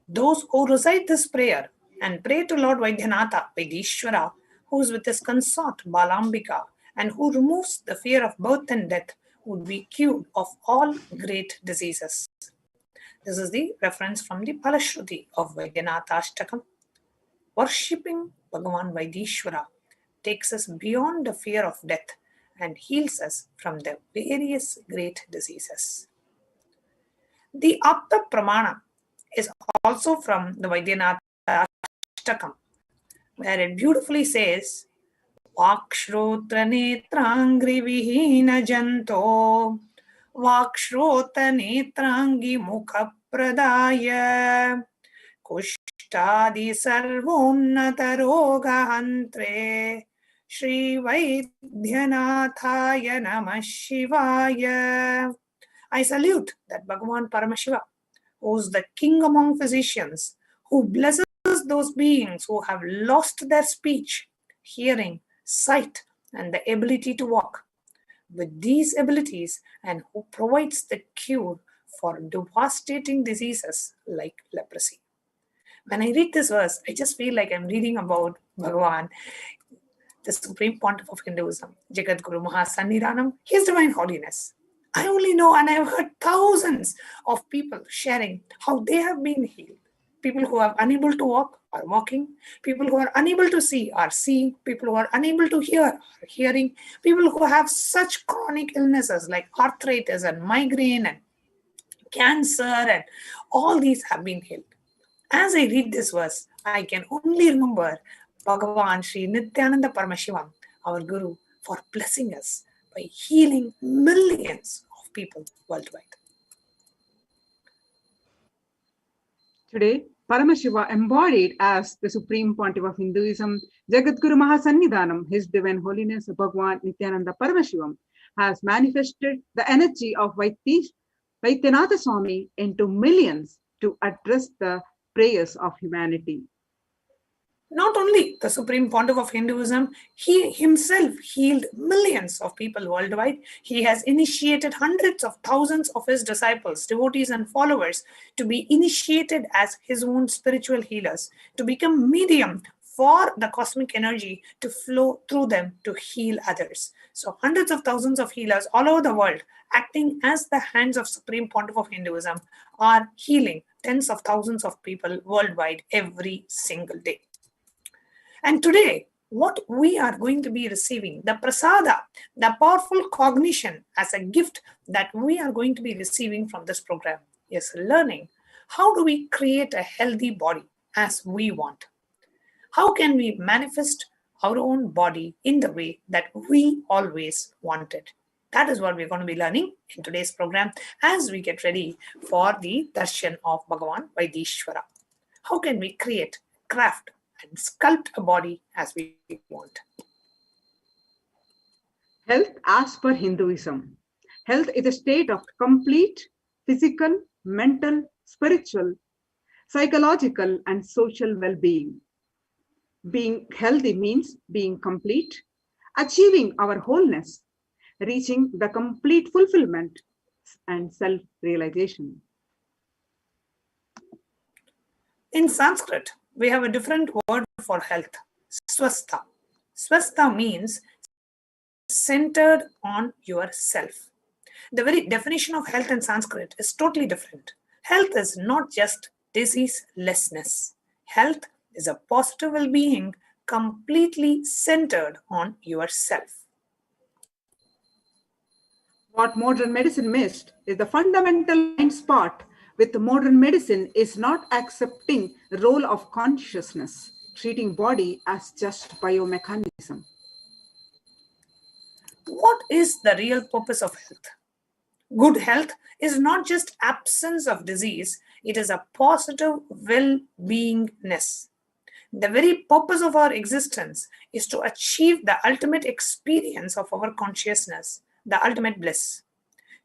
Those who recite this prayer and pray to Lord Vaidyanatha, Vaideeswara, who is with his consort Balambika, and who removes the fear of birth and death, would be cured of all great diseases. This is the reference from the Palashruti of Vaidyanatha Ashtakam. Worshipping Bhagavan Vaideeswara takes us beyond the fear of death and heals us from the various great diseases. The Apta Pramana is also from the Vaidyanatha Ashtakam. where it beautifully says, Vakshrotra netrangri vihina janto Vakshrotra netrangi mukha pradaya Kushtadi sarvonnata roga hantre Shri Vaidhyanathaya Namah Shivaya. I salute that Bhagavan Paramashiva, who is the king among physicians, who blesses those beings who have lost their speech, hearing, sight, and the ability to walk with these abilities, and who provides the cure for devastating diseases like leprosy. When I read this verse, I just feel like I'm reading about Bhagavan, the Supreme Pontiff of Hinduism, Jagat Guru Mahasannidhanam, His Divine Holiness. I only know, and I've heard thousands of people sharing how they have been healed. People who are unable to walk are walking. People who are unable to see are seeing. People who are unable to hear are hearing. People who have such chronic illnesses like arthritis and migraine and cancer and all these have been healed. As I read this verse, I can only remember Bhagavan Sri Nityananda Paramashivam, our Guru, for blessing us by healing millions of people worldwide. Today, Paramashiva, embodied as the Supreme Pontiff of Hinduism, Jagadguru Mahasannidhanam, His Divine Holiness Bhagavan Nityananda Paramashivam, has manifested the energy of Vaidyanatha Swami into millions to address the prayers of humanity. Not only the Supreme Pontiff of Hinduism, he himself healed millions of people worldwide. He has initiated hundreds of thousands of his disciples, devotees, and followers to be initiated as his own spiritual healers, to become medium for the cosmic energy to flow through them to heal others. So hundreds of thousands of healers all over the world, acting as the hands of Supreme Pontiff of Hinduism, are healing tens of thousands of people worldwide every single day. And today, what we are going to be receiving, the prasada, the powerful cognition as a gift that we are going to be receiving from this program, is learning how do we create a healthy body as we want. How can we manifest our own body in the way that we always wanted? That is what we're going to be learning in today's program as we get ready for the darshan of Bhagavan Vaideeswara. How can we create, craft, and sculpt a body as we want? Health as per Hinduism. Health is a state of complete physical, mental, spiritual, psychological, and social well-being. Being healthy means being complete, achieving our wholeness, reaching the complete fulfillment and self-realization. In Sanskrit, we have a different word for health, swastha. Swastha means centered on yourself. The very definition of health in Sanskrit is totally different. Health is not just diseaselessness. Health is a positive well-being completely centered on yourself. What modern medicine missed is the fundamental blind spot with modern medicine is not accepting the role of consciousness, treating body as just biomechanism. What is the real purpose of health? Good health is not just absence of disease, it is a positive well-beingness. The very purpose of our existence is to achieve the ultimate experience of our consciousness, the ultimate bliss.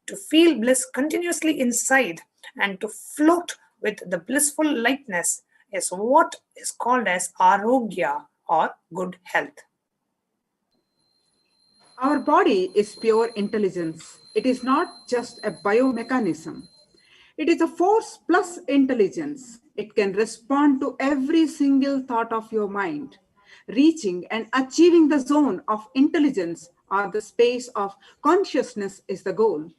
To feel bliss continuously inside and to float with the blissful lightness is what is called as arogya or good health. Our body is pure intelligence. It is not just a biomechanism. It is a force plus intelligence. It can respond to every single thought of your mind. Reaching and achieving the zone of intelligence or the space of consciousness is the goal.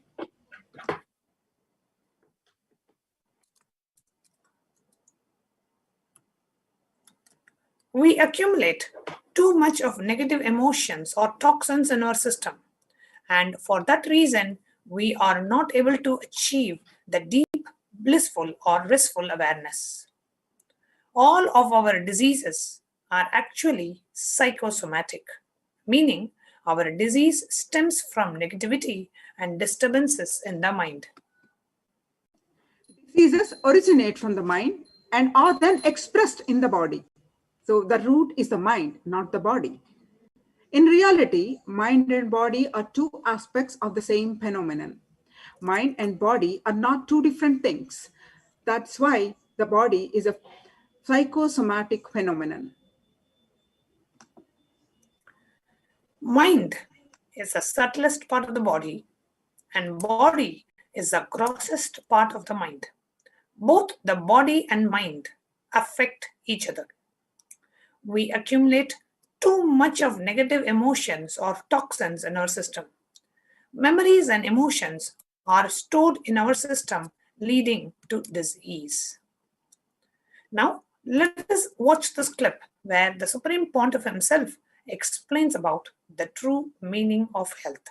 We accumulate too much of negative emotions or toxins in our system. And for that reason, we are not able to achieve the deep, blissful or restful awareness. All of our diseases are actually psychosomatic, meaning our disease stems from negativity and disturbances in the mind. Diseases originate from the mind and are then expressed in the body. So the root is the mind, not the body. In reality, mind and body are two aspects of the same phenomenon. Mind and body are not two different things. That's why the body is a psychosomatic phenomenon. Mind is the subtlest part of the body, and body is the grossest part of the mind. Both the body and mind affect each other. We accumulate too much of negative emotions or toxins in our system. Memories and emotions are stored in our system, leading to disease. Now, let us watch this clip where the Supreme Pontiff himself explains about the true meaning of health.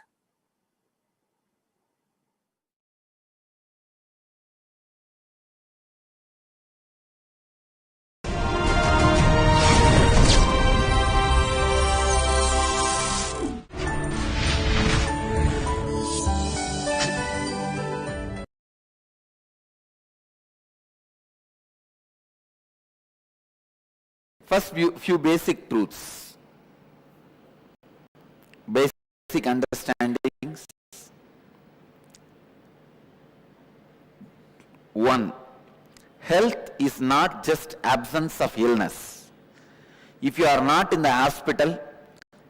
First, few basic truths, basic understandings. One, health is not just absence of illness. If you are not in the hospital,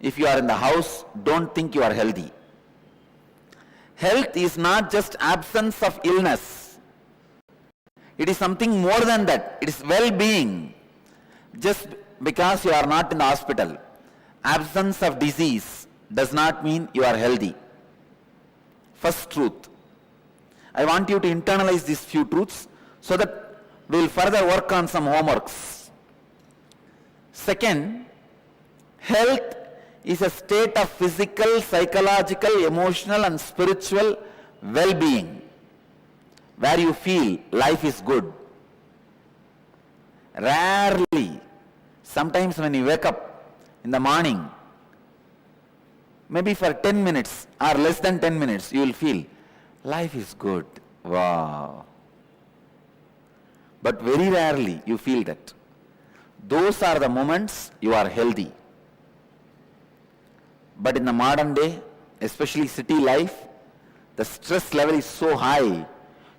if you are in the house, don't think you are healthy. Health is not just absence of illness. It is something more than that. It is well-being. Just because you are not in the hospital, absence of disease does not mean you are healthy. First truth. I want you to internalize these few truths so that we will further work on some homeworks. Second, health is a state of physical, psychological, emotional and spiritual well-being where you feel life is good. Rarely, sometimes when you wake up in the morning, maybe for 10 minutes or less than 10 minutes, you will feel life is good. Wow. But very rarely you feel that. Those are the moments you are healthy. But in the modern day, especially city life, the stress level is so high,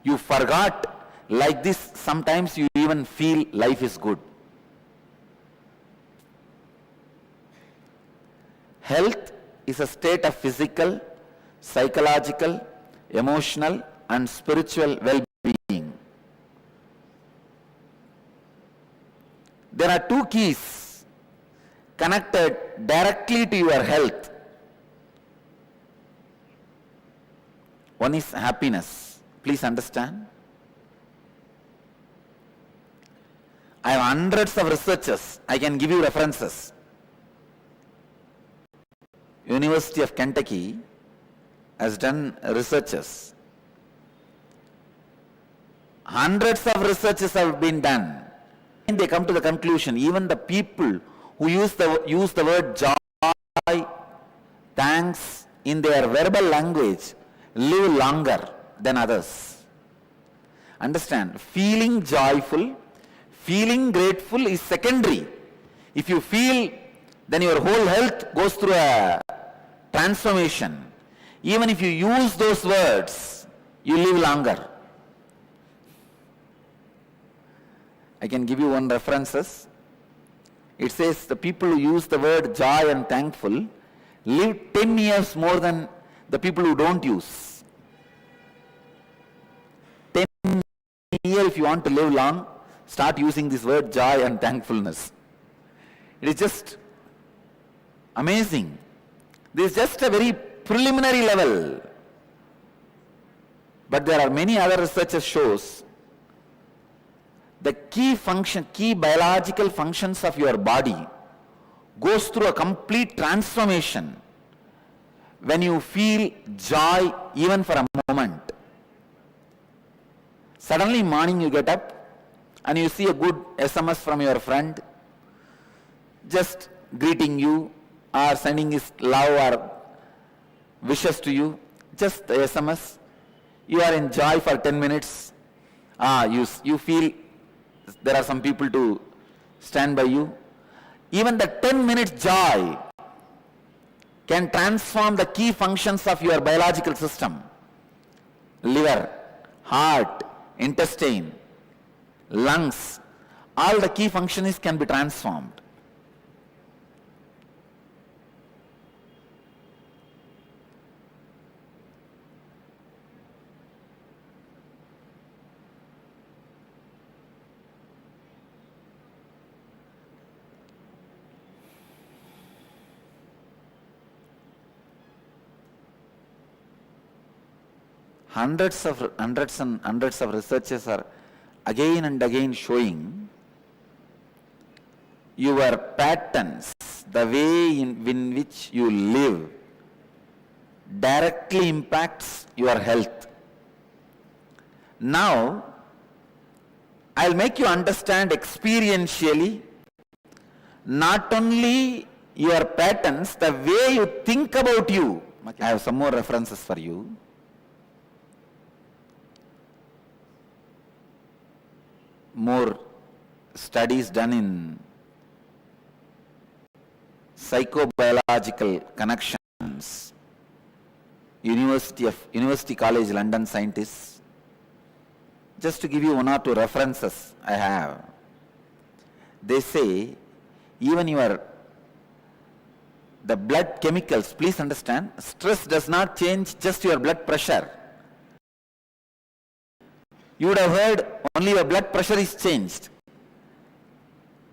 you forgot. Like this, sometimes you even feel life is good. Health is a state of physical, psychological, emotional and spiritual well-being. There are two keys connected directly to your health. One is happiness. Please understand. I have hundreds of researchers. I can give you references. University of Kentucky has done researches. Hundreds of researches have been done. And they come to the conclusion, even the people who use the word joy, thanks in their verbal language live longer than others. Understand, feeling joyful, feeling grateful is secondary. If you feel, then your whole health goes through a transformation. Even if you use those words, you live longer. I can give you one references. It says the people who use the word joy and thankful live 10 years more than the people who don't use. 10 years if you want to live long, start using this word joy and thankfulness. It is just amazing. This is just a very preliminary level. But there are many other researches shows the key biological functions of your body goes through a complete transformation when you feel joy even for a moment. Suddenly morning you get up and you see a good SMS from your friend. just greeting you or sending his love or wishes to you, just the SMS. You are in joy for 10 minutes. You feel there are some people to stand by you. Even the 10 minutes joy can transform the key functions of your biological system. Liver, heart, intestine, lungs, all the key functions can be transformed. Hundreds and hundreds of researchers are again and again showing your patterns, the way in which you live, directly impacts your health. Now, I'll make you understand experientially not only your patterns, the way you think about you. I have some more references for you. More studies done in psychobiological connections. University College London scientists. Just to give you one or two references I have. They say even the blood chemicals, please understand, stress does not change just your blood pressure. You would have heard only your blood pressure is changed.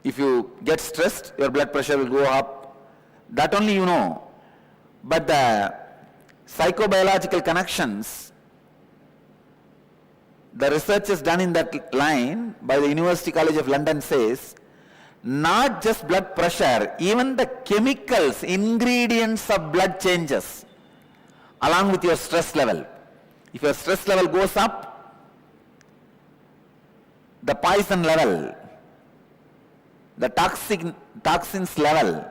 If you get stressed, your blood pressure will go up. That only you know. But the psychobiological connections, the research is done in that line by the University College of London says, not just blood pressure, even the chemicals, ingredients of blood changes along with your stress level. If your stress level goes up, the poison level, the toxins level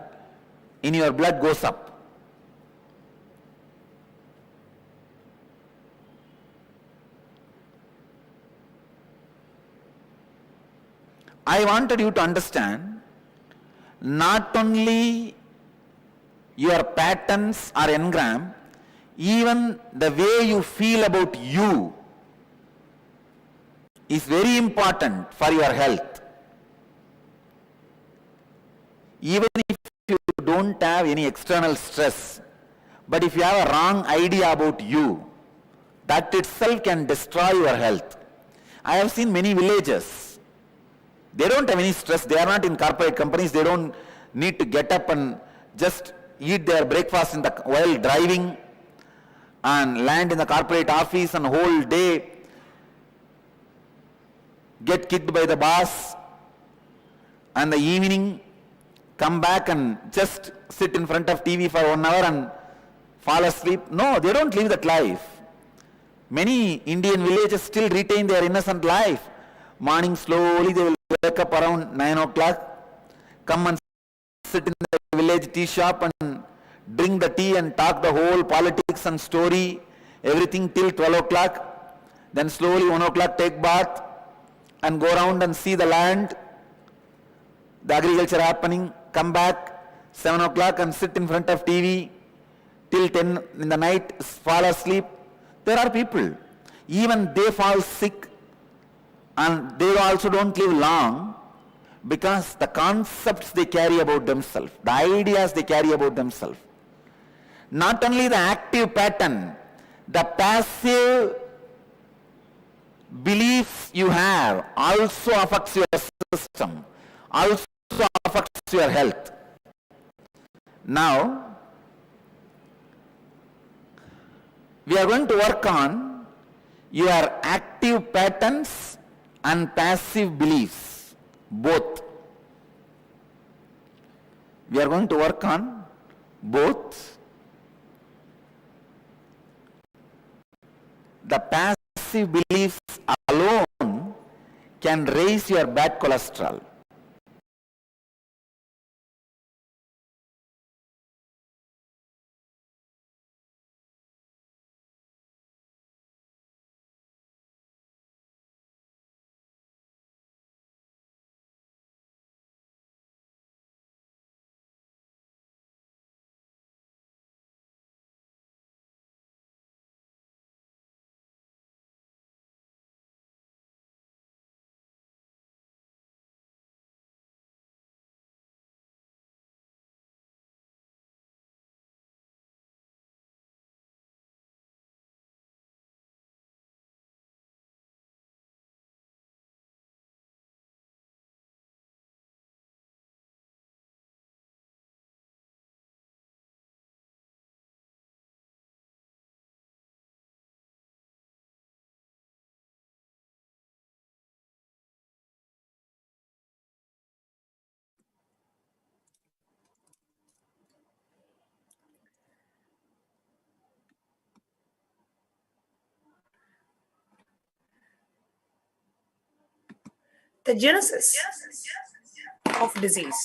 in your blood goes up. I wanted you to understand not only your patterns or engram, even the way you feel about you is very important for your health. Even if you don't have any external stress, but if you have a wrong idea about you, that itself can destroy your health. I have seen many villages. They don't have any stress. They are not in corporate companies. They don't need to get up and just eat their breakfast while driving and land in the corporate office and whole day get kicked by the boss, and the evening come back and just sit in front of TV for 1 hour and fall asleep. No, they don't live that life. Many Indian villages still retain their innocent life. Morning slowly they will wake up around 9 o'clock, come and sit in the village tea shop and drink the tea and talk the whole politics and story, everything till 12 o'clock. Then slowly 1 o'clock take bath and go around and see the land, the agriculture happening, come back 7 o'clock and sit in front of TV till 10 in the night, fall asleep. There are people, even they fall sick and they also don't live long because the concepts they carry about themselves, the ideas they carry about themselves. Not only the active pattern, the passive beliefs you have also affects your system, also affects your health. Now, we are going to work on your active patterns and passive beliefs, both. We are going to work on both. The passive beliefs alone can raise your bad cholesterol. the genesis of disease.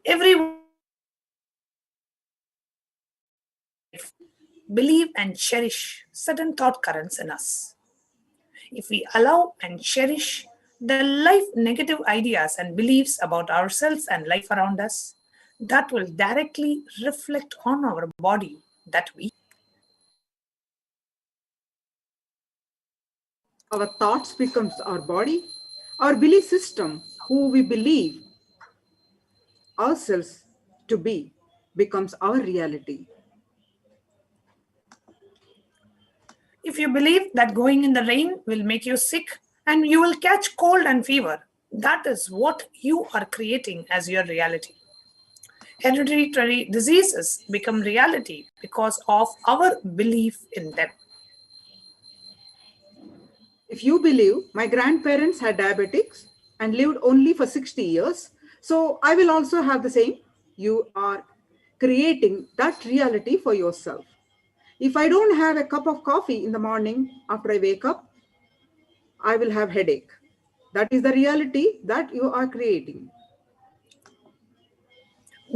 Everyone believe and cherish certain thought currents in us. If we allow and cherish the life negative ideas and beliefs about ourselves and life around us, that will directly reflect on our body that we. Our thoughts becomes our body, our belief system, who we believe ourselves to be, becomes our reality. If you believe that going in the rain will make you sick and you will catch cold and fever, that is what you are creating as your reality. Hereditary diseases become reality because of our belief in them. If you believe my grandparents had diabetics and lived only for 60 years, so I will also have the same, you are creating that reality for yourself. If I don't have a cup of coffee in the morning after I wake up, I will have headache. That is the reality that you are creating.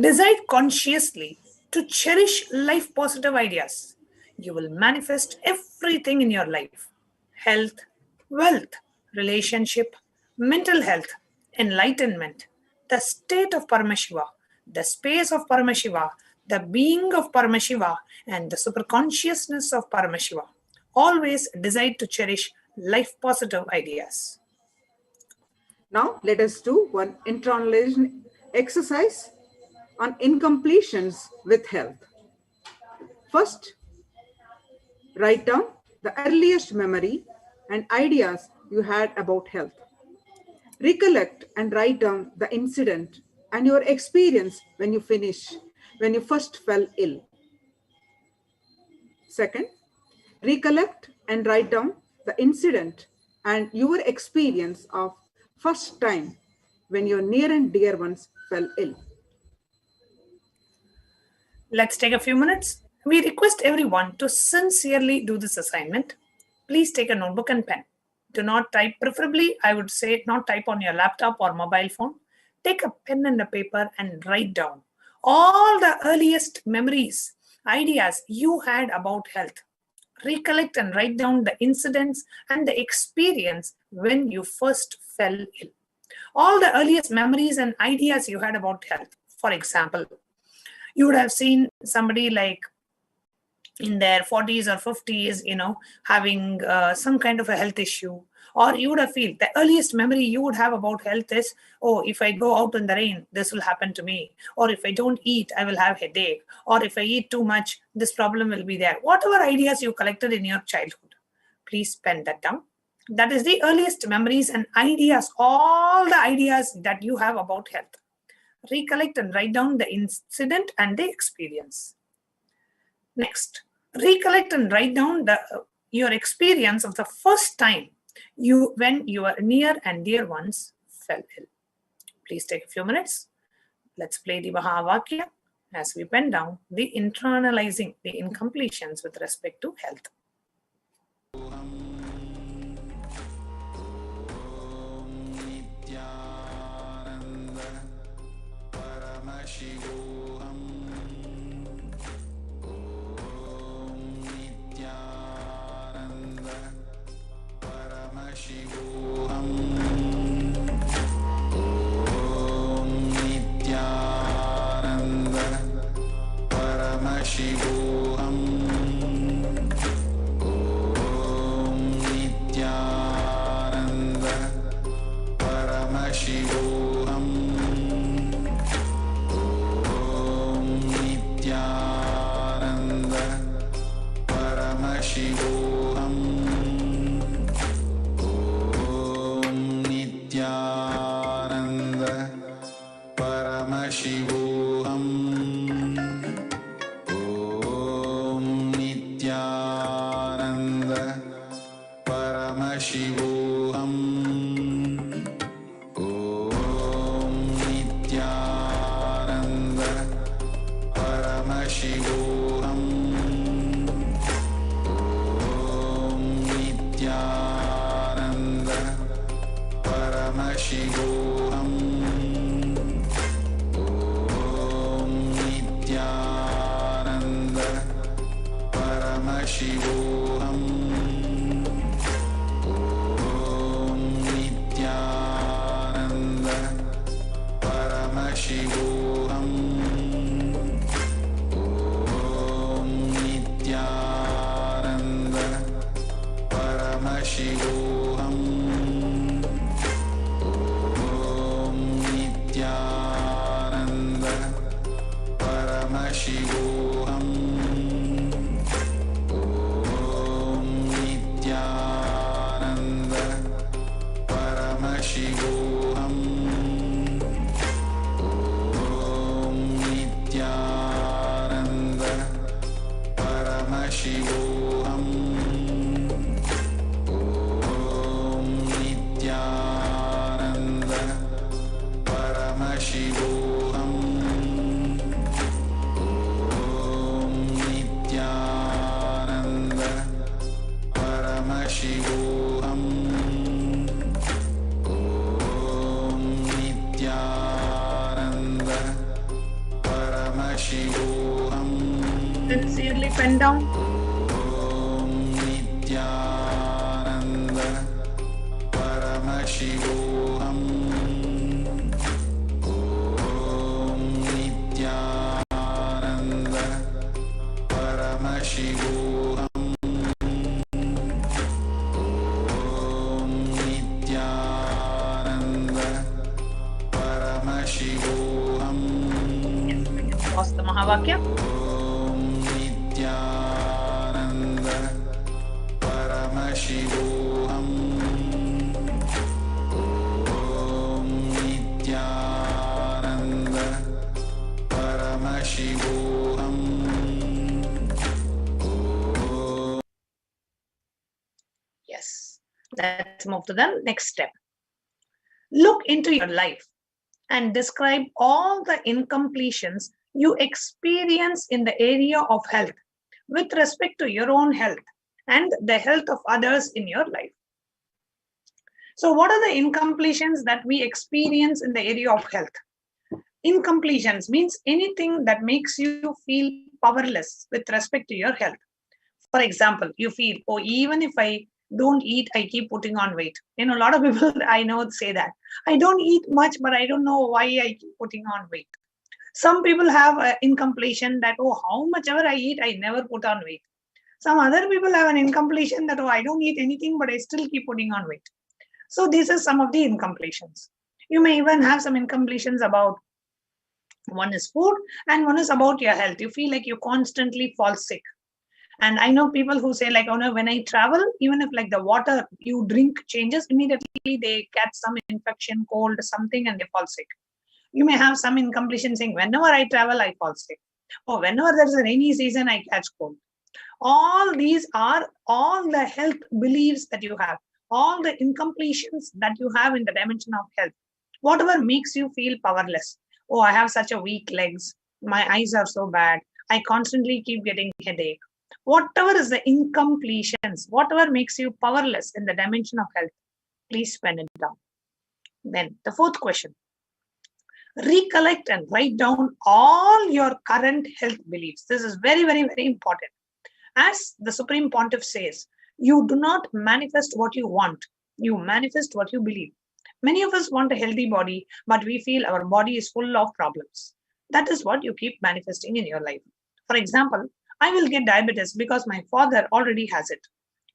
Decide consciously to cherish life positive ideas. You will manifest everything in your life: health, wealth, relationship, mental health, enlightenment, the state of Paramashiva, the space of Paramashiva, the being of Paramashiva, and the superconsciousness of Paramashiva. Always decide to cherish life positive ideas. Now let us do one internalization exercise on incompletions with health. First, write down the earliest memory and ideas you had about health. Recollect and write down the incident and your experience when you first fell ill. Second, recollect and write down the incident and your experience of first time when your near and dear ones fell ill. Let's take a few minutes. We request everyone to sincerely do this assignment. Please take a notebook and pen. Do not type, preferably I would say not type on your laptop or mobile phone. Take a pen and a paper and write down all the earliest memories, ideas you had about health. Recollect and write down the incidents and the experience when you first fell ill. All the earliest memories and ideas you had about health. For example, you would have seen somebody like in their 40s or 50s, having some kind of a health issue. Or you would have felt the earliest memory you would have about health is, oh, if I go out in the rain, this will happen to me. Or if I don't eat, I will have headache. Or if I eat too much, this problem will be there. Whatever ideas you collected in your childhood, please pen that down. That is the earliest memories and ideas, all the ideas that you have about health. Recollect and write down the incident and the experience. Next, recollect and write down your experience of the first time when your near and dear ones fell ill. Please take a few minutes. Let's play the Mahavakya as we pen down the internalizing the incompletions with respect to health. Paramashivoham. Om Nityananda Paramashivoham. Om Nityananda Paramashivoham. Om Nityananda Paramashivoham. Om Nityananda Paramashivoham. Om Nityananda Paramashivoham. Om Nityananda Paramashivoham. Om Nityananda Paramashivoham. Om Nityananda Paramashivoham. Om Nityananda Paramashivoham. Sincerely pen down. Om Nityananda Paramashivoham. Om Nityananda Paramashivoham. Om Nityananda Paramashivoham. Pause the Mahavakya. Om Nityananda Paramashivoham. Om Nityananda Paramashivoham. Yes. Let's move to the next step. Look into your life and describe all the incompletions you experience in the area of health with respect to your own health and the health of others in your life. So, what are the incompletions that we experience in the area of health? Incompletions means anything that makes you feel powerless with respect to your health. For example, you feel, oh, even if I don't eat, I keep putting on weight. You know, a lot of people I know say that. I don't eat much, but I don't know why I keep putting on weight. Some people have an incompletion that, oh, how much ever I eat, I never put on weight. Some other people have an incompletion that, oh, I don't eat anything, but I still keep putting on weight. So these are some of the incompletions. You may even have some incompletions about, one is food and one is about your health. You feel like you constantly fall sick. And I know people who say like, oh no, when I travel, even if like the water you drink changes, immediately they catch some infection, cold, something, and they fall sick. You may have some incompletion saying, whenever I travel, I fall sick. Or whenever there's a rainy season, I catch cold. All these are all the health beliefs that you have, all the incompletions that you have in the dimension of health. Whatever makes you feel powerless. Oh, I have such a weak legs. My eyes are so bad. I constantly keep getting headache. Whatever is the incompletions, whatever makes you powerless in the dimension of health, please pen it down. Then the fourth question. Recollect and write down all your current health beliefs. This is very, very, very important. As the Supreme Pontiff says, you do not manifest what you want. You manifest what you believe. Many of us want a healthy body, but we feel our body is full of problems. That is what you keep manifesting in your life. For example, I will get diabetes because my father already has it.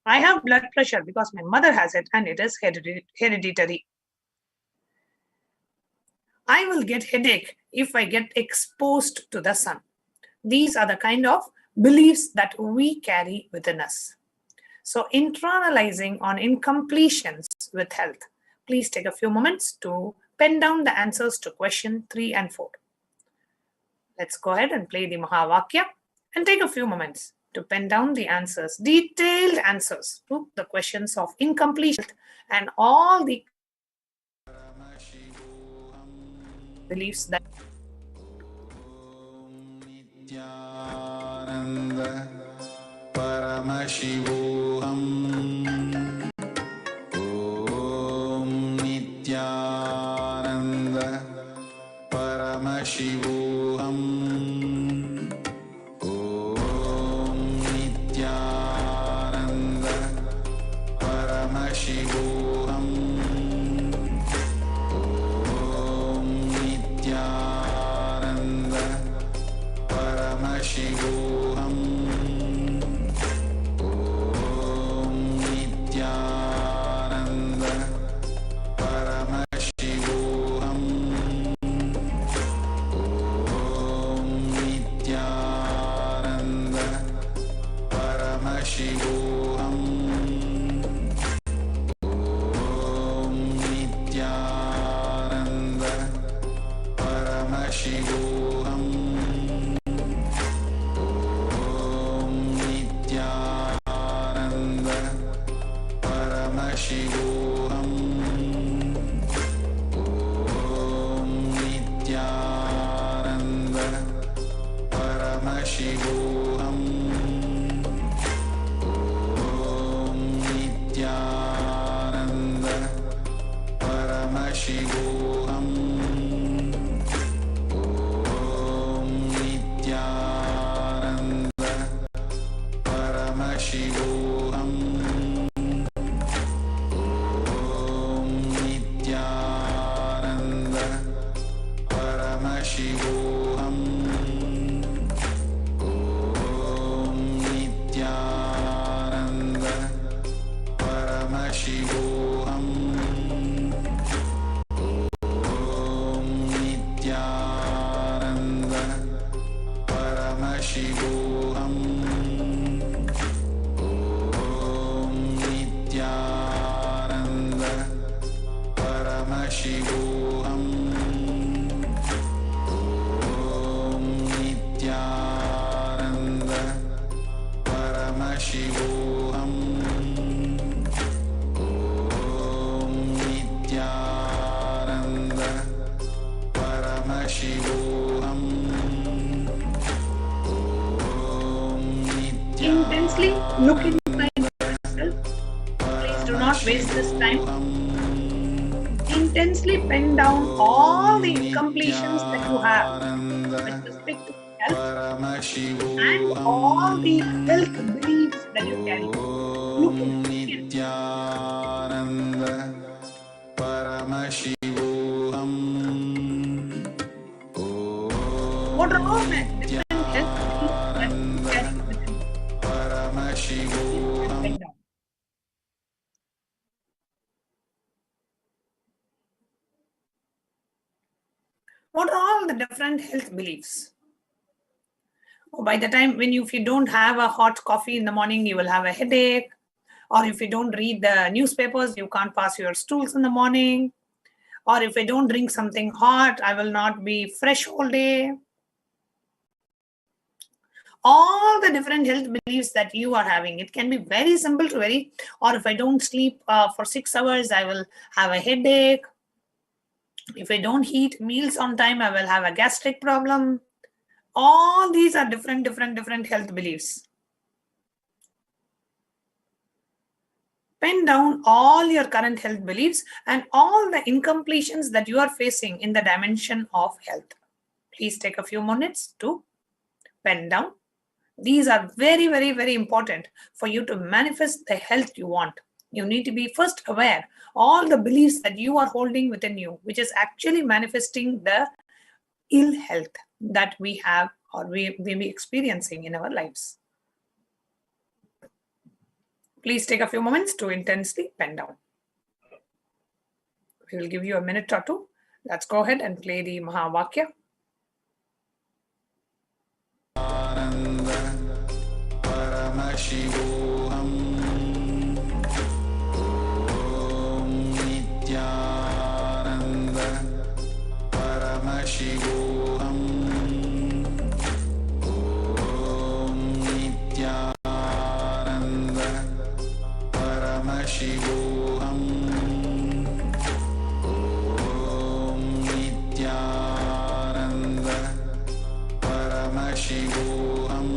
I have blood pressure because my mother has it and it is hereditary. I will get headache if I get exposed to the sun. These are the kind of beliefs that we carry within us. So internalizing on incompletions with health. Please take a few moments to pen down the answers to question 3 and 4. Let's go ahead and play the Mahavakya and take a few moments to pen down the answers, detailed answers to the questions of incompletion and all the beliefs that Nityananda Paramashivoham. Om Nityananda Shivoham. Om Nityananda Paramashivoham. Om Nityananda Paramashivoham. Om Nityananda Paramashivoham. Om Nityananda Paramashivoham. Om Nityananda Paramashivoham. Om Nityananda Paramashivoham. Om Nityananda Paramashivoham. Om Nityananda Paramashivoham. Om Nityananda Paramashivoham. Om Nityananda Paramashivoham. Om Nityananda Paramashivoham. Om Nityananda Paramashivoham. Om Nityananda Paramashivoham. Om Nityananda Paramashivoham. Om Nityananda Paramashivoham. Om Intensely look inside yourself. Please do not waste this time. Intensely pen down all the incompletions that you have with respect to health and all the health beliefs that you carry. Look inside. Nityananda Paramashivoham. What are all the different health beliefs that you carry within you? Paramashivoham. Pen down. What are all the different health beliefs? By the time if you don't have a hot coffee in the morning, you will have a headache. Or if you don't read the newspapers, you can't pass your stools in the morning. Or if I don't drink something hot, I will not be fresh all day. All the different health beliefs that you are having, it can be very simple to very, or if I don't sleep for 6 hours, I will have a headache. If I don't eat meals on time, I will have a gastric problem. All these are different health beliefs. Pen down all your current health beliefs and all the incompletions that you are facing in the dimension of health. Please take a few minutes to pen down. These are very important for you to manifest the health you want. You need to be first aware all the beliefs that you are holding within you, which is actually manifesting the ill health that we have or we may be experiencing in our lives. Please take a few moments to intensely pen down. We will give you a minute or two. Let's go ahead and play the Mahavakya. Paramashivoham. Om Nityananda Paramashivoham. Om Nityananda Paramashivoham. Om Nityananda Paramashivoham.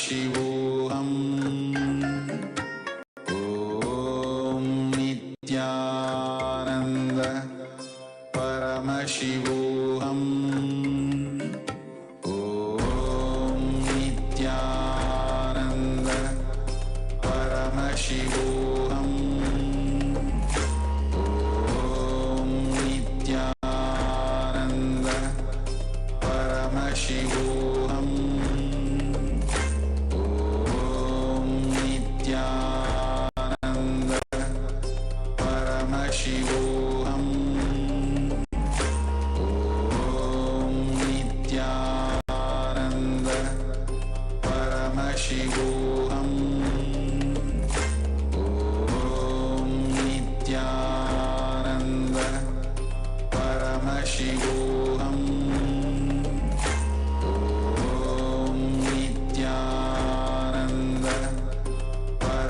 Shivoham. Om Nityananda Paramashivoham. Om Nityananda Paramashivoham. Om Nityananda Paramashivoham. Om Nityananda Paramashivoham. Om Nityananda Paramashivoham. Om Nityananda Paramashivoham. Om Nityananda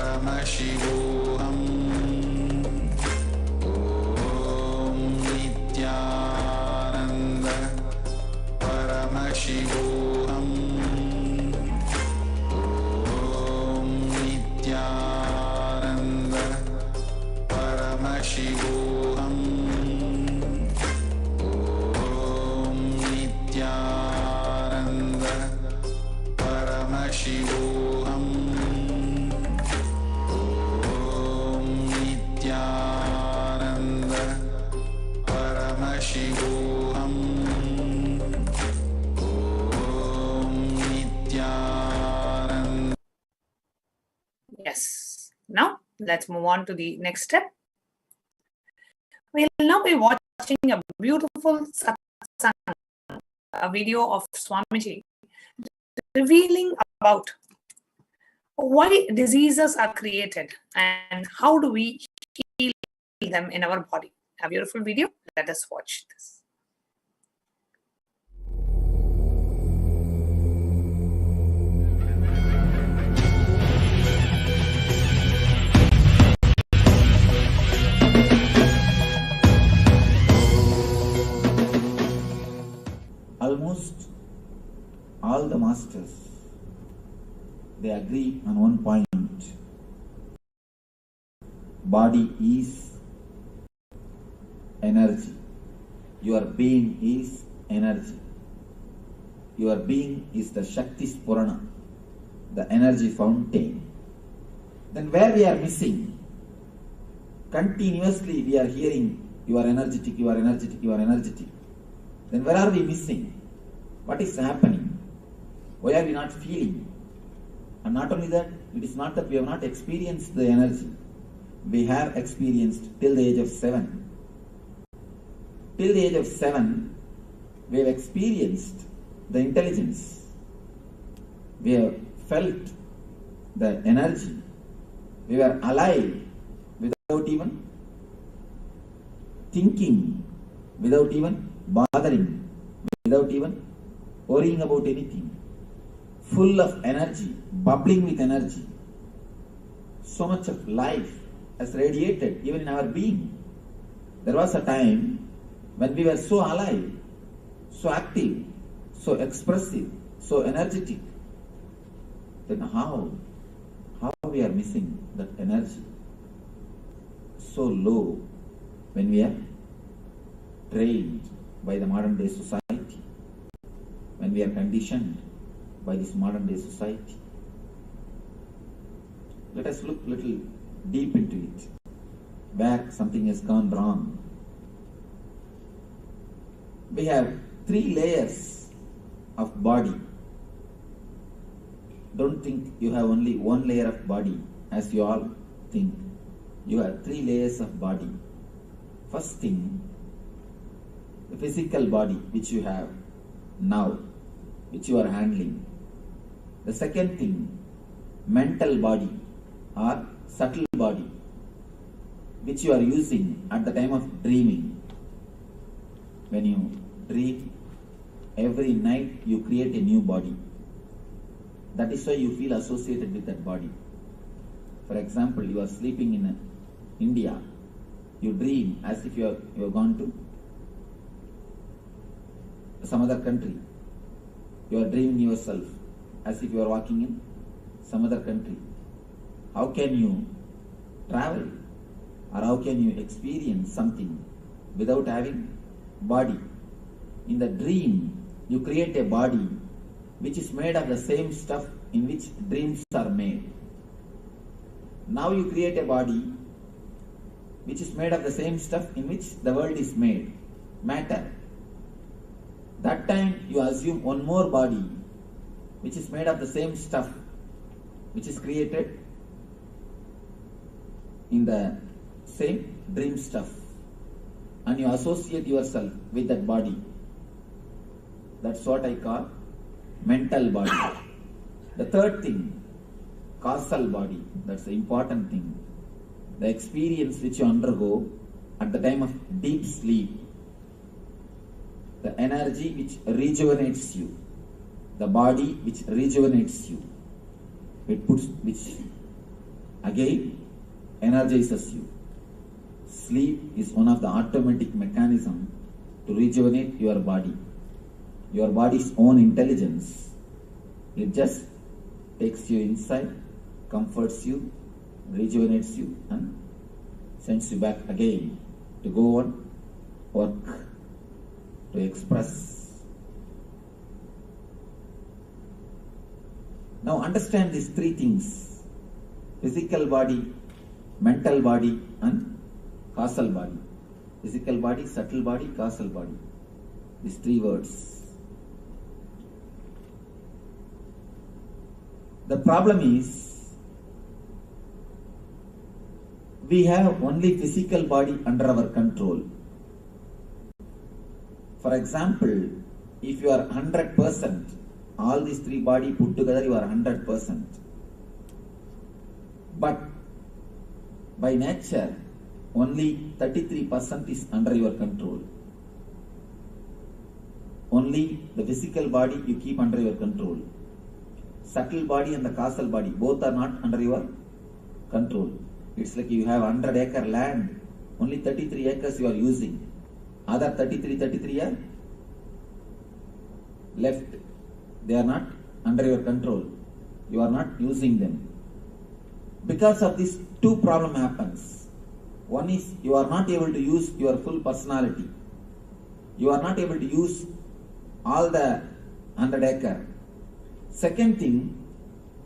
Paramashivoham. Om Nityananda Paramashivoham. Om Nityananda Paramashivoham. Om Nityananda Paramashivoham. Om Nityananda Paramashivoham. Om Nityananda. Yes. Now, let's move on to the next step. We'll now be watching a beautiful satsang, a video of Swamiji revealing about why diseases are created and how do we heal them in our body. A beautiful video. Let us watch this. Almost all the masters, they agree on one point. Body is energy. Your being is energy. Your being is the Shakti Spurana, the energy fountain. Then where we are missing? Continuously we are hearing, you are energetic, you are energetic, you are energetic. Then where are we missing? What is happening? Why are we not feeling? And not only that, it is not that we have not experienced the energy. We have experienced till the age of 7. Till the age of 7, we have experienced the intelligence. We have felt the energy. We were alive without even thinking, without even bothering, without even worrying about anything. Full of energy, bubbling with energy. So much of life has radiated even in our being. There was a time when we were so alive, so active, so expressive, so energetic. Then how we are missing that energy? So low when we are trained by the modern day society, when we are conditioned by this modern day society. Let us look little deep into it, where something has gone wrong. We have 3 layers of body. Don't think you have only 1 layer of body, as you all think. You have 3 layers of body. First thing, the physical body which you have now, which you are handling. The second thing, mental body or subtle body, which you are using at the time of dreaming. When you dream, every night you create a new body. That is why you feel associated with that body. For example, you are sleeping in India. You dream as if you have gone to some other country. You are dreaming yourself as if you are walking in some other country, how can you travel or how can you experience something without having body? In the dream, you create a body which is made of the same stuff in which dreams are made. Now you create a body which is made of the same stuff in which the world is made, matter. That time you assume one more body which is made of the same stuff which is created in the same dream stuff, and you associate yourself with that body. That's what I call mental body. The third thing, causal body. That's the important thing. The experience which you undergo at the time of deep sleep. The energy which rejuvenates you. The body which rejuvenates you. Which again energizes you. Sleep is one of the automatic mechanisms to rejuvenate your body. Your body's own intelligence. It just takes you inside, comforts you, rejuvenates you, and sends you back again to go on work, to express. Now understand these three things: physical body, mental body, and causal body. Physical body, subtle body, causal body. These three words. The problem is, we have only physical body under our control. For example, if you are 100%, all these three body put together, you are 100%. But by nature, only 33% is under your control. Only the physical body you keep under your control. Subtle body and the causal body, both are not under your control. It's like you have 100-acre land, only 33 acres you are using. Other 33 are left. They are not under your control. You are not using them. Because of this, two problem happens. One is you are not able to use your full personality. You are not able to use all the 100 acre. Second thing,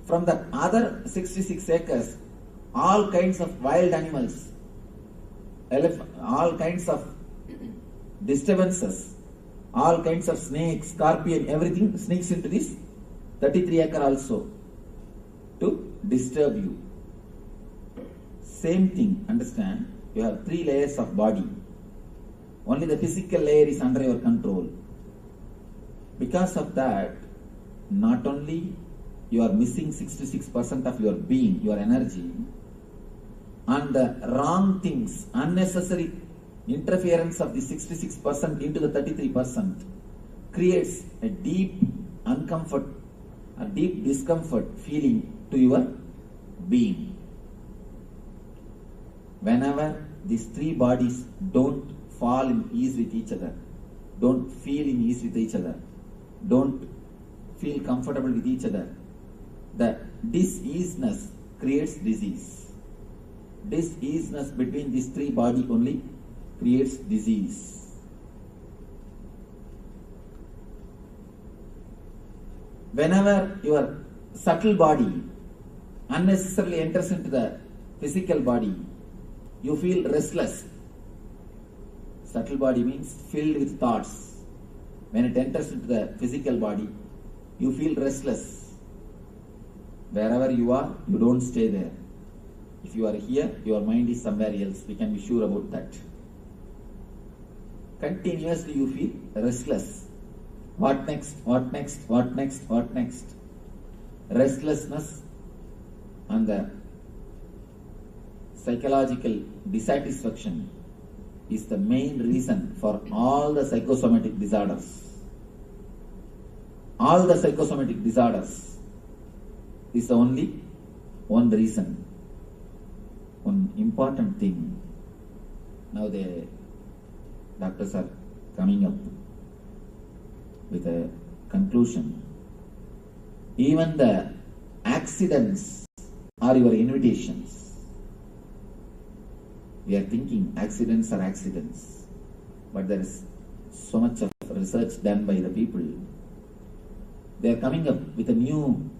from the other 66 acres, all kinds of wild animals, all kinds of disturbances, all kinds of snakes, scorpion, everything sneaks into this 33 acre also to disturb you. Same thing, understand? You have 3 layers of body. Only the physical layer is under your control. Because of that, not only you are missing 66% of your being, your energy, and the wrong things, unnecessary interference of the 66% into the 33% creates a deep discomfort feeling to your being. Whenever these 3 bodies don't fall in ease with each other, don't feel in ease with each other, don't feel comfortable with each other, the diseasiness creates disease. Diseasiness between these 3 bodies only creates disease. Whenever your subtle body unnecessarily enters into the physical body, you feel restless. Subtle body means filled with thoughts. When it enters into the physical body, you feel restless. Wherever you are, you don't stay there. If you are here, your mind is somewhere else. We can be sure about that. Continuously you feel restless. What next? What next? What next? What next? Restlessness and the psychological dissatisfaction is the main reason for all the psychosomatic disorders. All the psychosomatic disorders is only one reason. One important thing. Now the doctors are coming up with a conclusion. Even the accidents are your invitations. We are thinking accidents are accidents, but there is so much of research done by the people. They are coming up with a new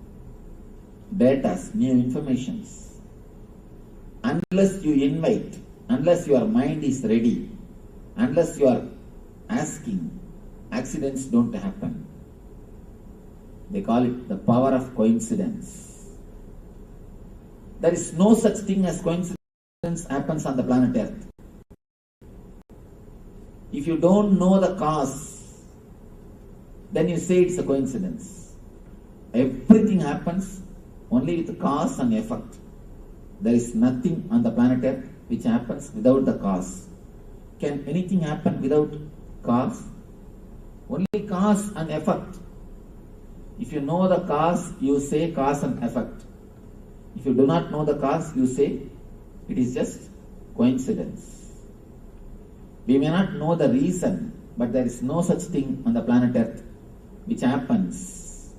data, new informations. Unless you invite, unless your mind is ready, unless you are asking, accidents don't happen. They call it the power of coincidence. There is no such thing as coincidence happens on the planet Earth. If you don't know the cause, then you say it's a coincidence. Everything happens only with cause and effect. There is nothing on the planet Earth which happens without the cause. Can anything happen without cause? Only cause and effect. If you know the cause, you say cause and effect. If you do not know the cause, you say it is just coincidence. We may not know the reason, but there is no such thing on the planet Earth which happens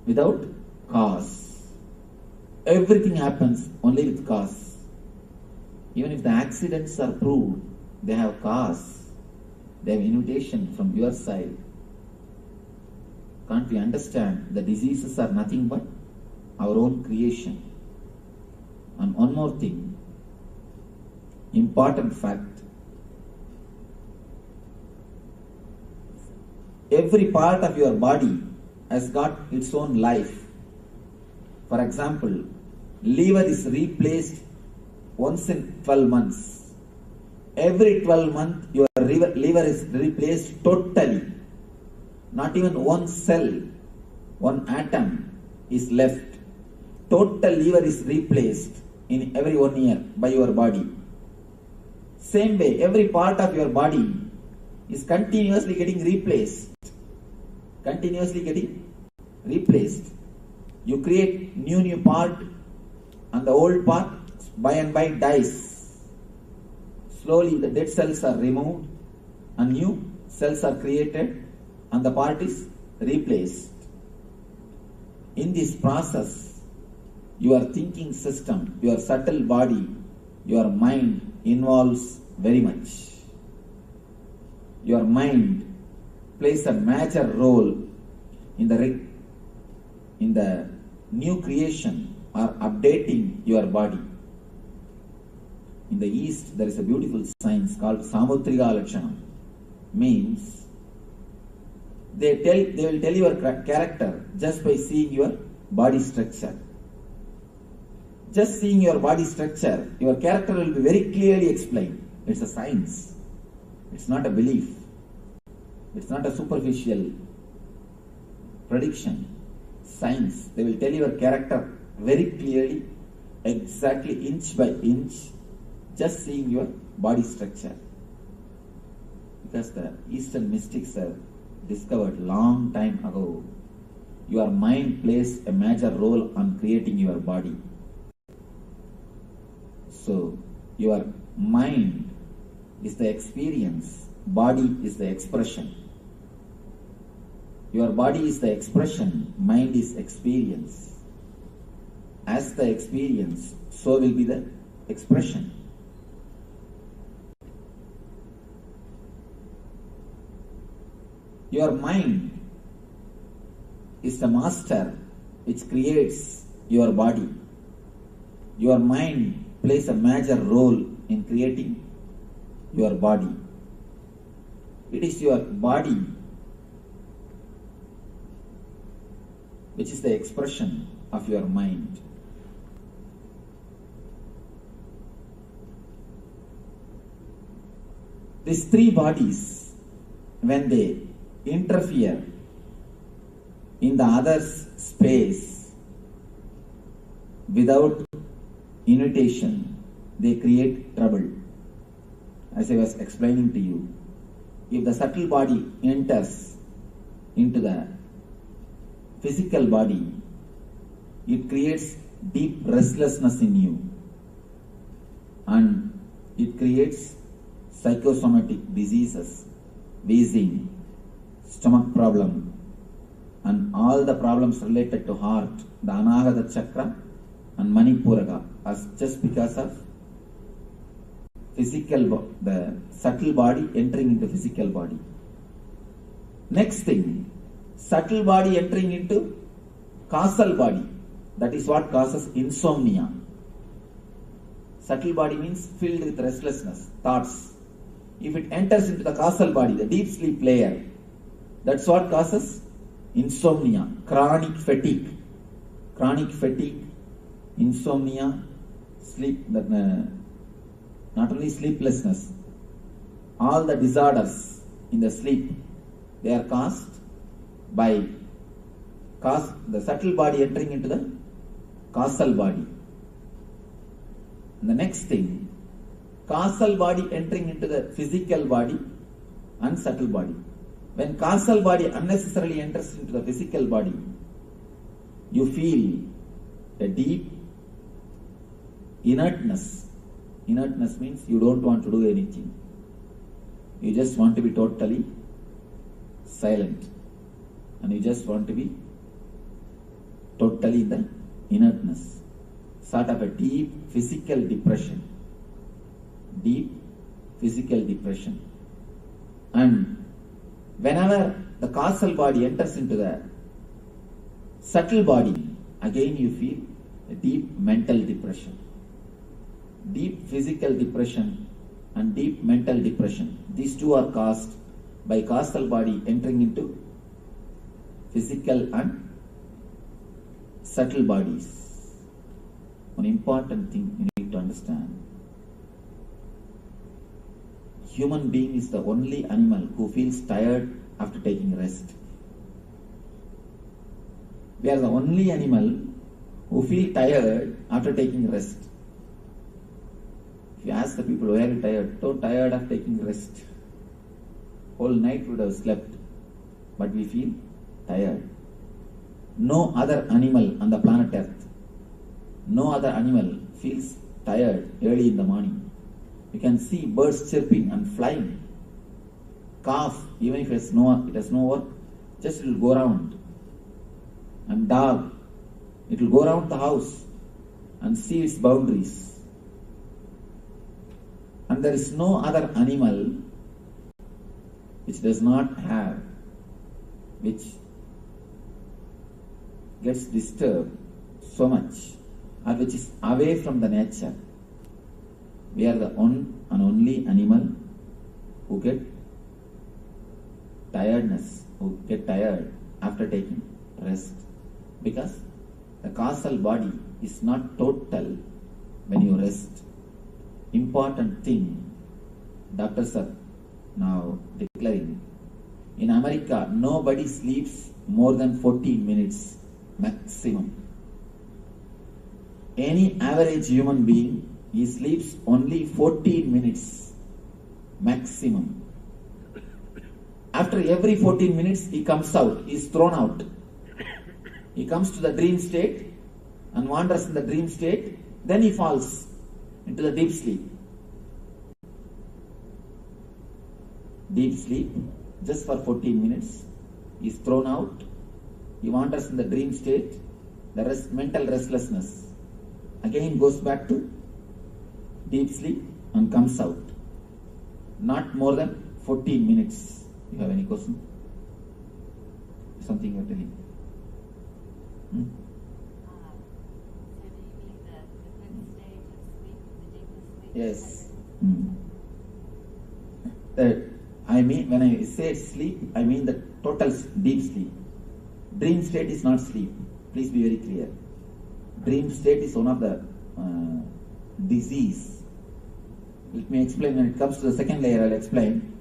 without cause. Everything happens only with cause. Even if the accidents are proved, they have cause. They have invitation from your side. Can't we understand the diseases are nothing but our own creation? And one more thing, important fact. Every part of your body has got its own life. For example, liver is replaced once in 12 months. Every 12 months, your liver is replaced totally. Not even one cell, one atom is left. Total liver is replaced in every 1 year by your body. Same way, every part of your body is continuously getting replaced. Continuously getting replaced. You create new part, and the old part by and by dies. Slowly the dead cells are removed and new cells are created and the part is replaced. In this process, your thinking system, your subtle body, your mind involves very much. Your mind plays a major role in the new creation or updating your body. In the East, there is a beautiful science called Samutrika Lakshanam. Means they will tell your character just by seeing your body structure. Just seeing your body structure, your character will be very clearly explained. It's a science. It's not a belief. It's not a superficial prediction. Science. They will tell your character very clearly, exactly inch by inch, just seeing your body structure. Because the Eastern mystics have discovered long time ago, your mind plays a major role on creating your body. So, your mind is the experience, body is the expression. Your body is the expression, mind is experience. As the experience, so will be the expression. Your mind is the master which creates your body. Your mind plays a major role in creating your body. It is your body which is the expression of your mind. These three bodies, when they interfere in the other's space without invitation, they create trouble. As I was explaining to you, if the subtle body enters into the physical body, it creates deep restlessness in you and it creates psychosomatic diseases, wheezing, stomach problem, and all the problems related to heart, the Anahata Chakra and Manipuraka, are just because of the subtle body entering into physical body. Next thing, subtle body entering into causal body. That is what causes insomnia. Subtle body means filled with restlessness, thoughts. If it enters into the causal body, the deep sleep layer, that's what causes insomnia, chronic fatigue. Chronic fatigue, insomnia, sleep, not only sleeplessness, all the disorders in the sleep, they are caused by the subtle body entering into the causal body. And the next thing, causal body entering into the physical body and subtle body. When causal body unnecessarily enters into the physical body, you feel a deep inertness. Inertness means you don't want to do anything. You just want to be totally silent. And you just want to be totally in the inertness. Sort of a deep physical depression. Deep physical depression. And whenever the causal body enters into the subtle body, again you feel a deep mental depression. Deep physical depression and deep mental depression. These two are caused by causal body entering into physical and subtle bodies. One important thing you need to understand. Human being is the only animal who feels tired after taking rest. We are the only animal who feel tired after taking rest. If you ask the people, why are you tired? So tired of taking rest. Whole night we would have slept, but we feel tired. No other animal on the planet Earth, no other animal feels tired early in the morning. You can see birds chirping and flying. Calf, even if it has no work, just it will go around. And dog, it will go around the house and see its boundaries. And there is no other animal which does not have, which gets disturbed so much, or which is away from the nature. We are the one and only animal who get tired after taking rest. Because the causal body is not total when you rest. Important thing, doctors are now declaring, in America, nobody sleeps more than 14 minutes maximum. Any average human being, he sleeps only 14 minutes maximum. After every 14 minutes, he comes out, he is thrown out. He comes to the dream state and wanders in the dream state, then he falls into the deep sleep. Deep sleep, just for 14 minutes, he is thrown out, he wanders in the dream state, the mental restlessness again goes back to deep sleep and comes out. Not more than 14 minutes. You have any question? Something you are telling? Yes. I mean, when I say sleep, I mean the total deep sleep. Dream state is not sleep. Please be very clear. Dream state is one of the disease. Let me explain. When it comes to the second layer, I'll explain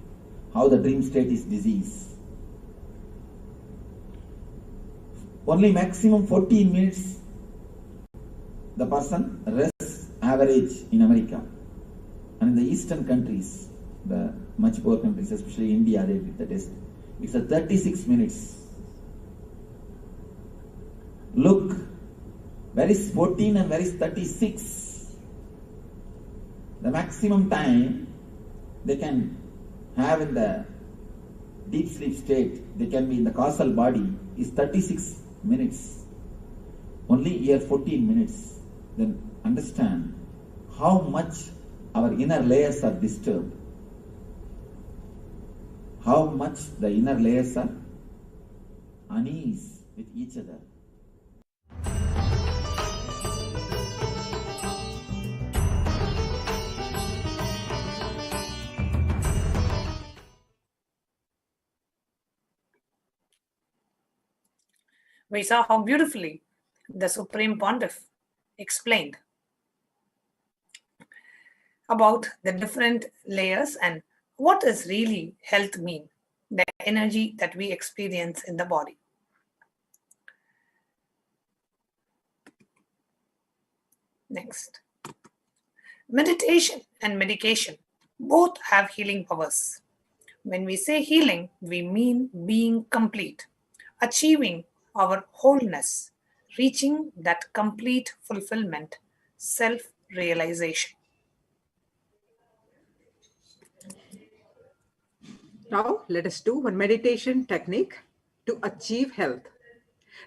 how the dream state is disease. Only maximum 14 minutes the person rests average in America. And in the eastern countries, the much poor countries, especially India, they did the test. It's a 36 minutes. Look, where is 14 and where is 36? The maximum time they can have in the deep sleep state, they can be in the causal body, is 36 minutes. Only here 14 minutes. Then understand how much our inner layers are disturbed. How much the inner layers are unease with each other. We saw how beautifully the Supreme Pontiff explained about the different layers and what does really health mean, the energy that we experience in the body. Next. Meditation and medication both have healing powers. When we say healing, we mean being complete, achieving our wholeness, reaching that complete fulfillment, self-realization. Now, let us do one meditation technique to achieve health.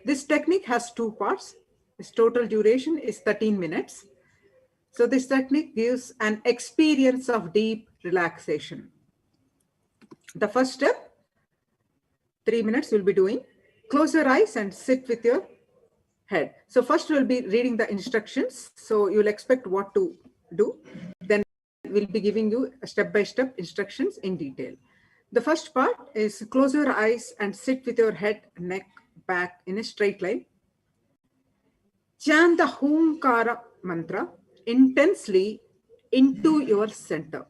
This technique has two parts. Its total duration is 13 minutes. So this technique gives an experience of deep relaxation. The first step, 3 minutes we'll be doing. Close your eyes and sit with your head. So first we'll be reading the instructions. So you'll expect what to do. Then we'll be giving you step-by-step instructions in detail. The first part is close your eyes and sit with your head, neck, back in a straight line. Chant the Homkara mantra intensely into your center.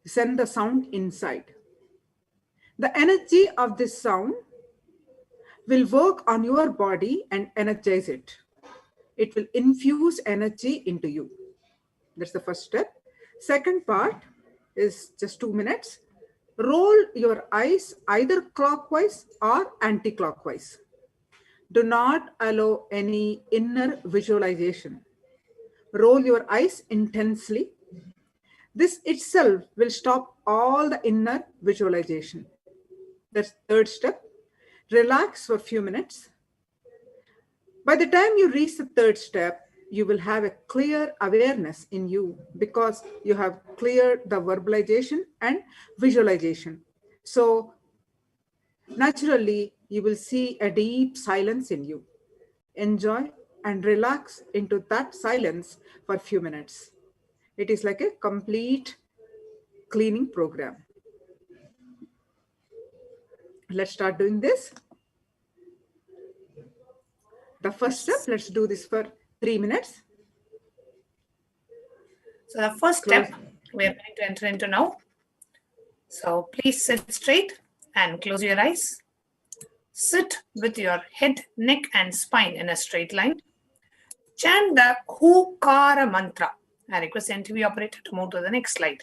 Send the sound inside. The energy of this sound will work on your body and energize it. It will infuse energy into you. That's the first step. Second part is just 2 minutes. Roll your eyes either clockwise or anti-clockwise. Do not allow any inner visualization. Roll your eyes intensely. This itself will stop all the inner visualization. That's third step. Relax for a few minutes. By the time you reach the third step, you will have a clear awareness in you because you have cleared the verbalization and visualization. So naturally, you will see a deep silence in you. Enjoy and relax into that silence for a few minutes. It is like a complete cleaning program. Let's start doing this. The first step, let's do this for 3 minutes. So the first step we are going to enter into now. So please sit straight and close your eyes. Sit with your head, neck and spine in a straight line. Chant the Hukara mantra. I request the NTV operator to move to the next slide.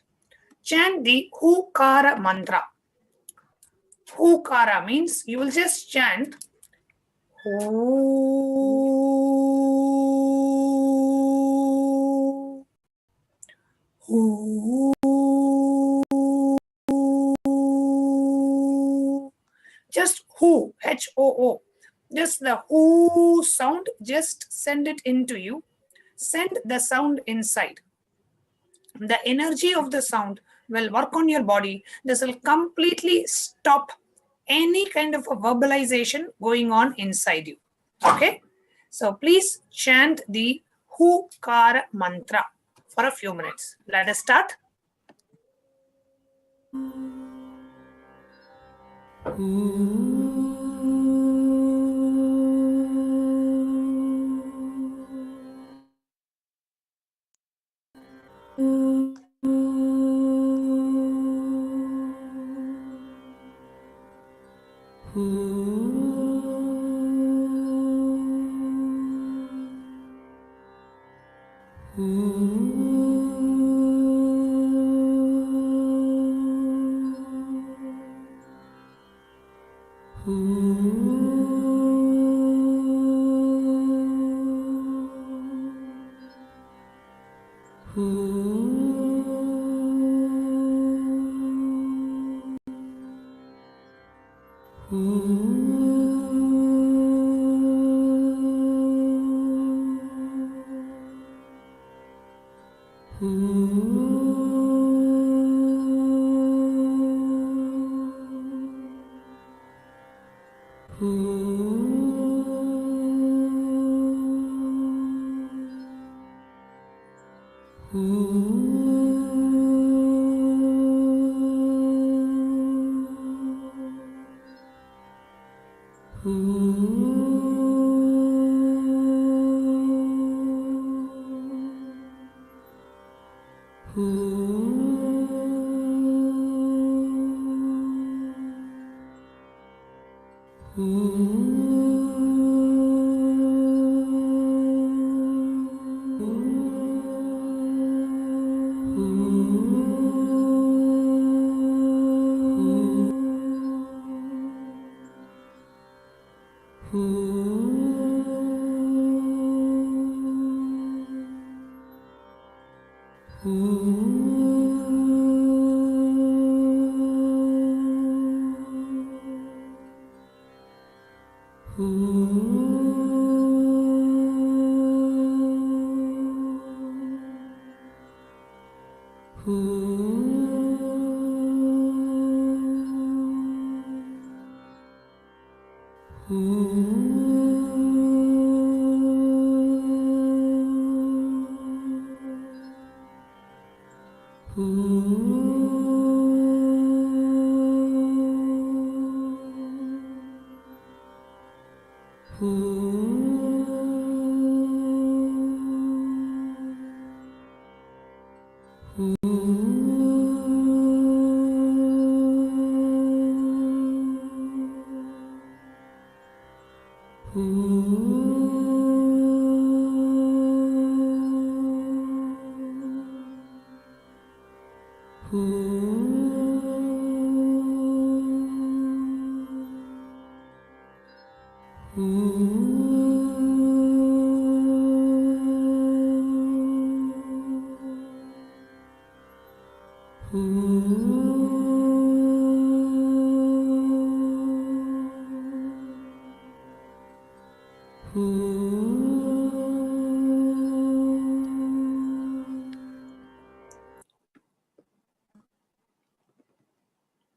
Chant the Hukara mantra. Hukara means you will just chant Hu. Hu. Just Hu, H-O-O. Just the Hu sound, just send it into you. Send the sound inside. The energy of the sound will work on your body. This will completely stop any kind of a verbalization going on inside you. Okay? So please chant the Hukara mantra for a few minutes. Let us start.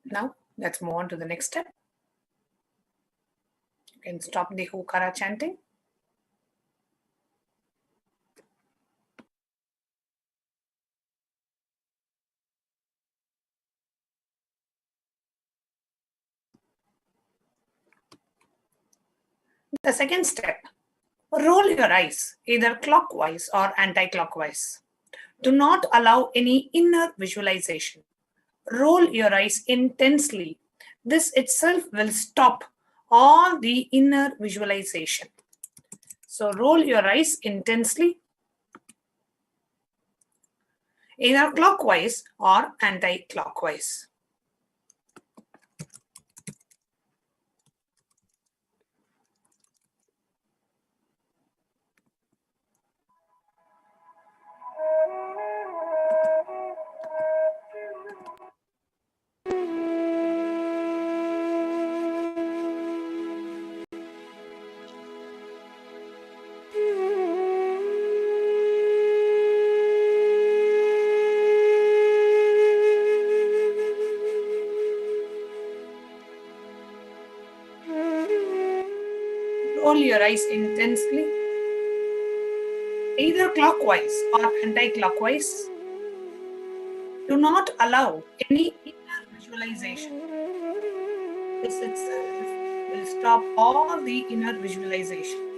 Now, let's move on to the next step. You can stop the Hokara chanting. The second step, roll your eyes either clockwise or anti-clockwise. Do not allow any inner visualization. Roll your eyes intensely. This itself will stop all the inner visualization. So roll your eyes intensely, either clockwise or anti-clockwise. Roll your eyes intensely, either clockwise or anti-clockwise. Do not allow any inner visualization. This itself will stop all the inner visualization.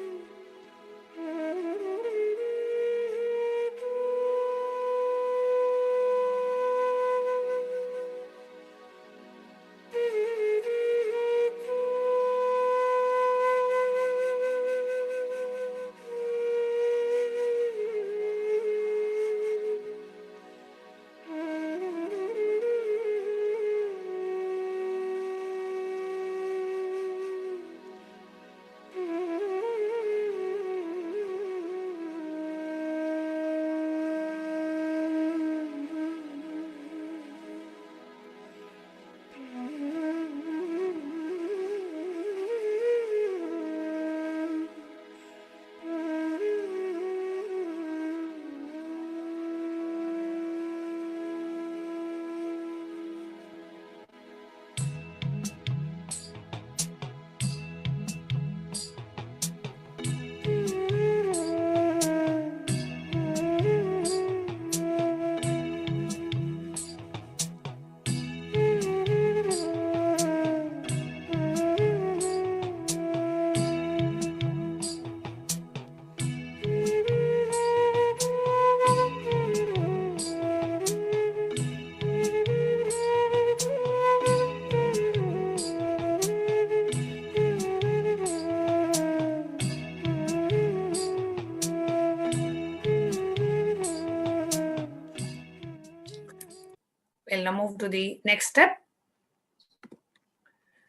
We'll now move to the next step.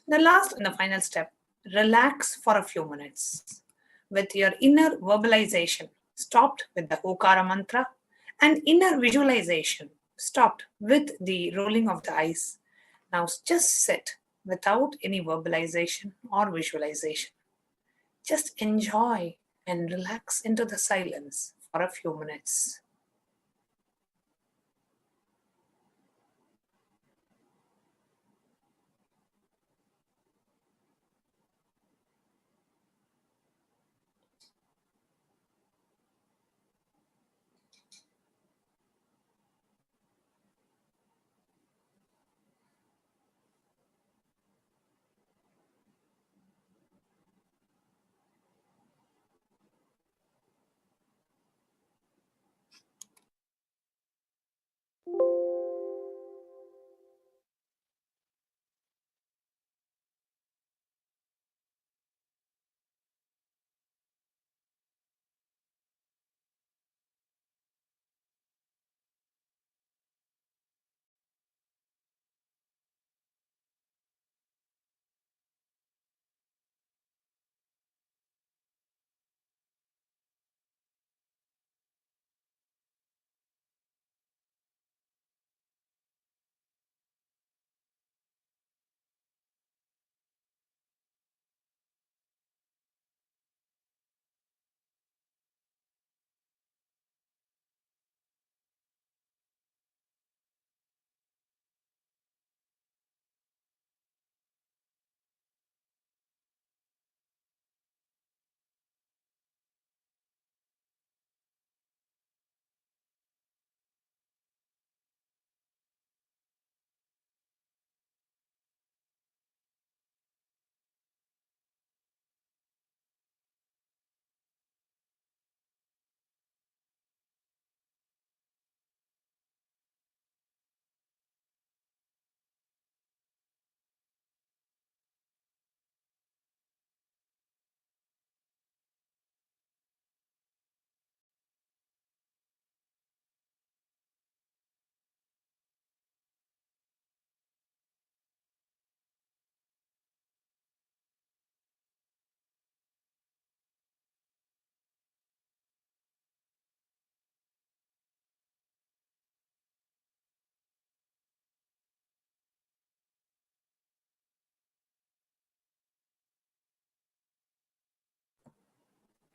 The last and the final step, relax for a few minutes with your inner verbalization stopped with the Okara mantra and inner visualization stopped with the rolling of the eyes. Now just sit without any verbalization or visualization. Just enjoy and relax into the silence for a few minutes.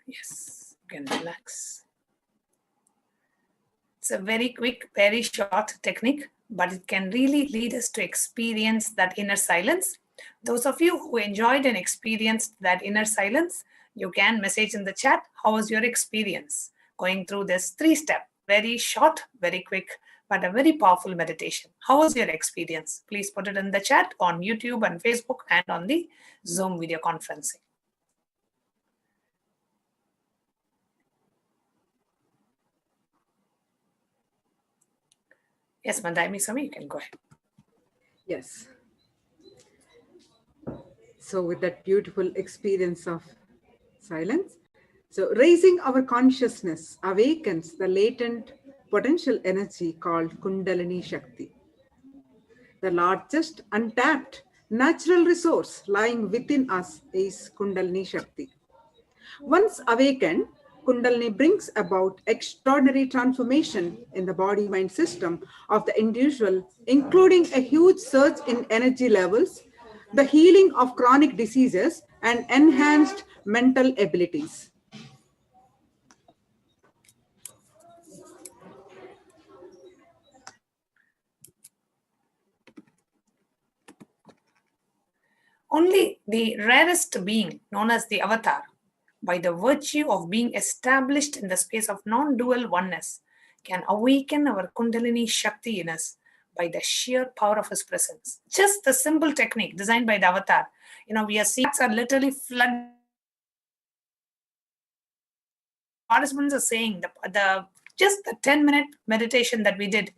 Yes, you can relax. It's a very quick, very short technique, but it can really lead us to experience that inner silence. Those of you who enjoyed and experienced that inner silence, you can message in the chat, how was your experience going through this 3-step, very short, very quick, but a very powerful meditation. How was your experience? Please put it in the chat on YouTube and Facebook and on the Zoom video conferencing. Yes, Mandayami Swami, you can go ahead. Yes. So with that beautiful experience of silence, so raising our consciousness awakens the latent potential energy called Kundalini Shakti. The largest untapped natural resource lying within us is Kundalini Shakti. Once awakened, Kundalini brings about extraordinary transformation in the body-mind system of the individual, including a huge surge in energy levels, the healing of chronic diseases, and enhanced mental abilities. Only the rarest being, known as the avatar, by the virtue of being established in the space of non-dual oneness, can awaken our Kundalini Shakti in us by the sheer power of his presence. Just the simple technique designed by the avatar. We are seeing are literally flooding. Participants are saying just the 10-minute meditation that we did,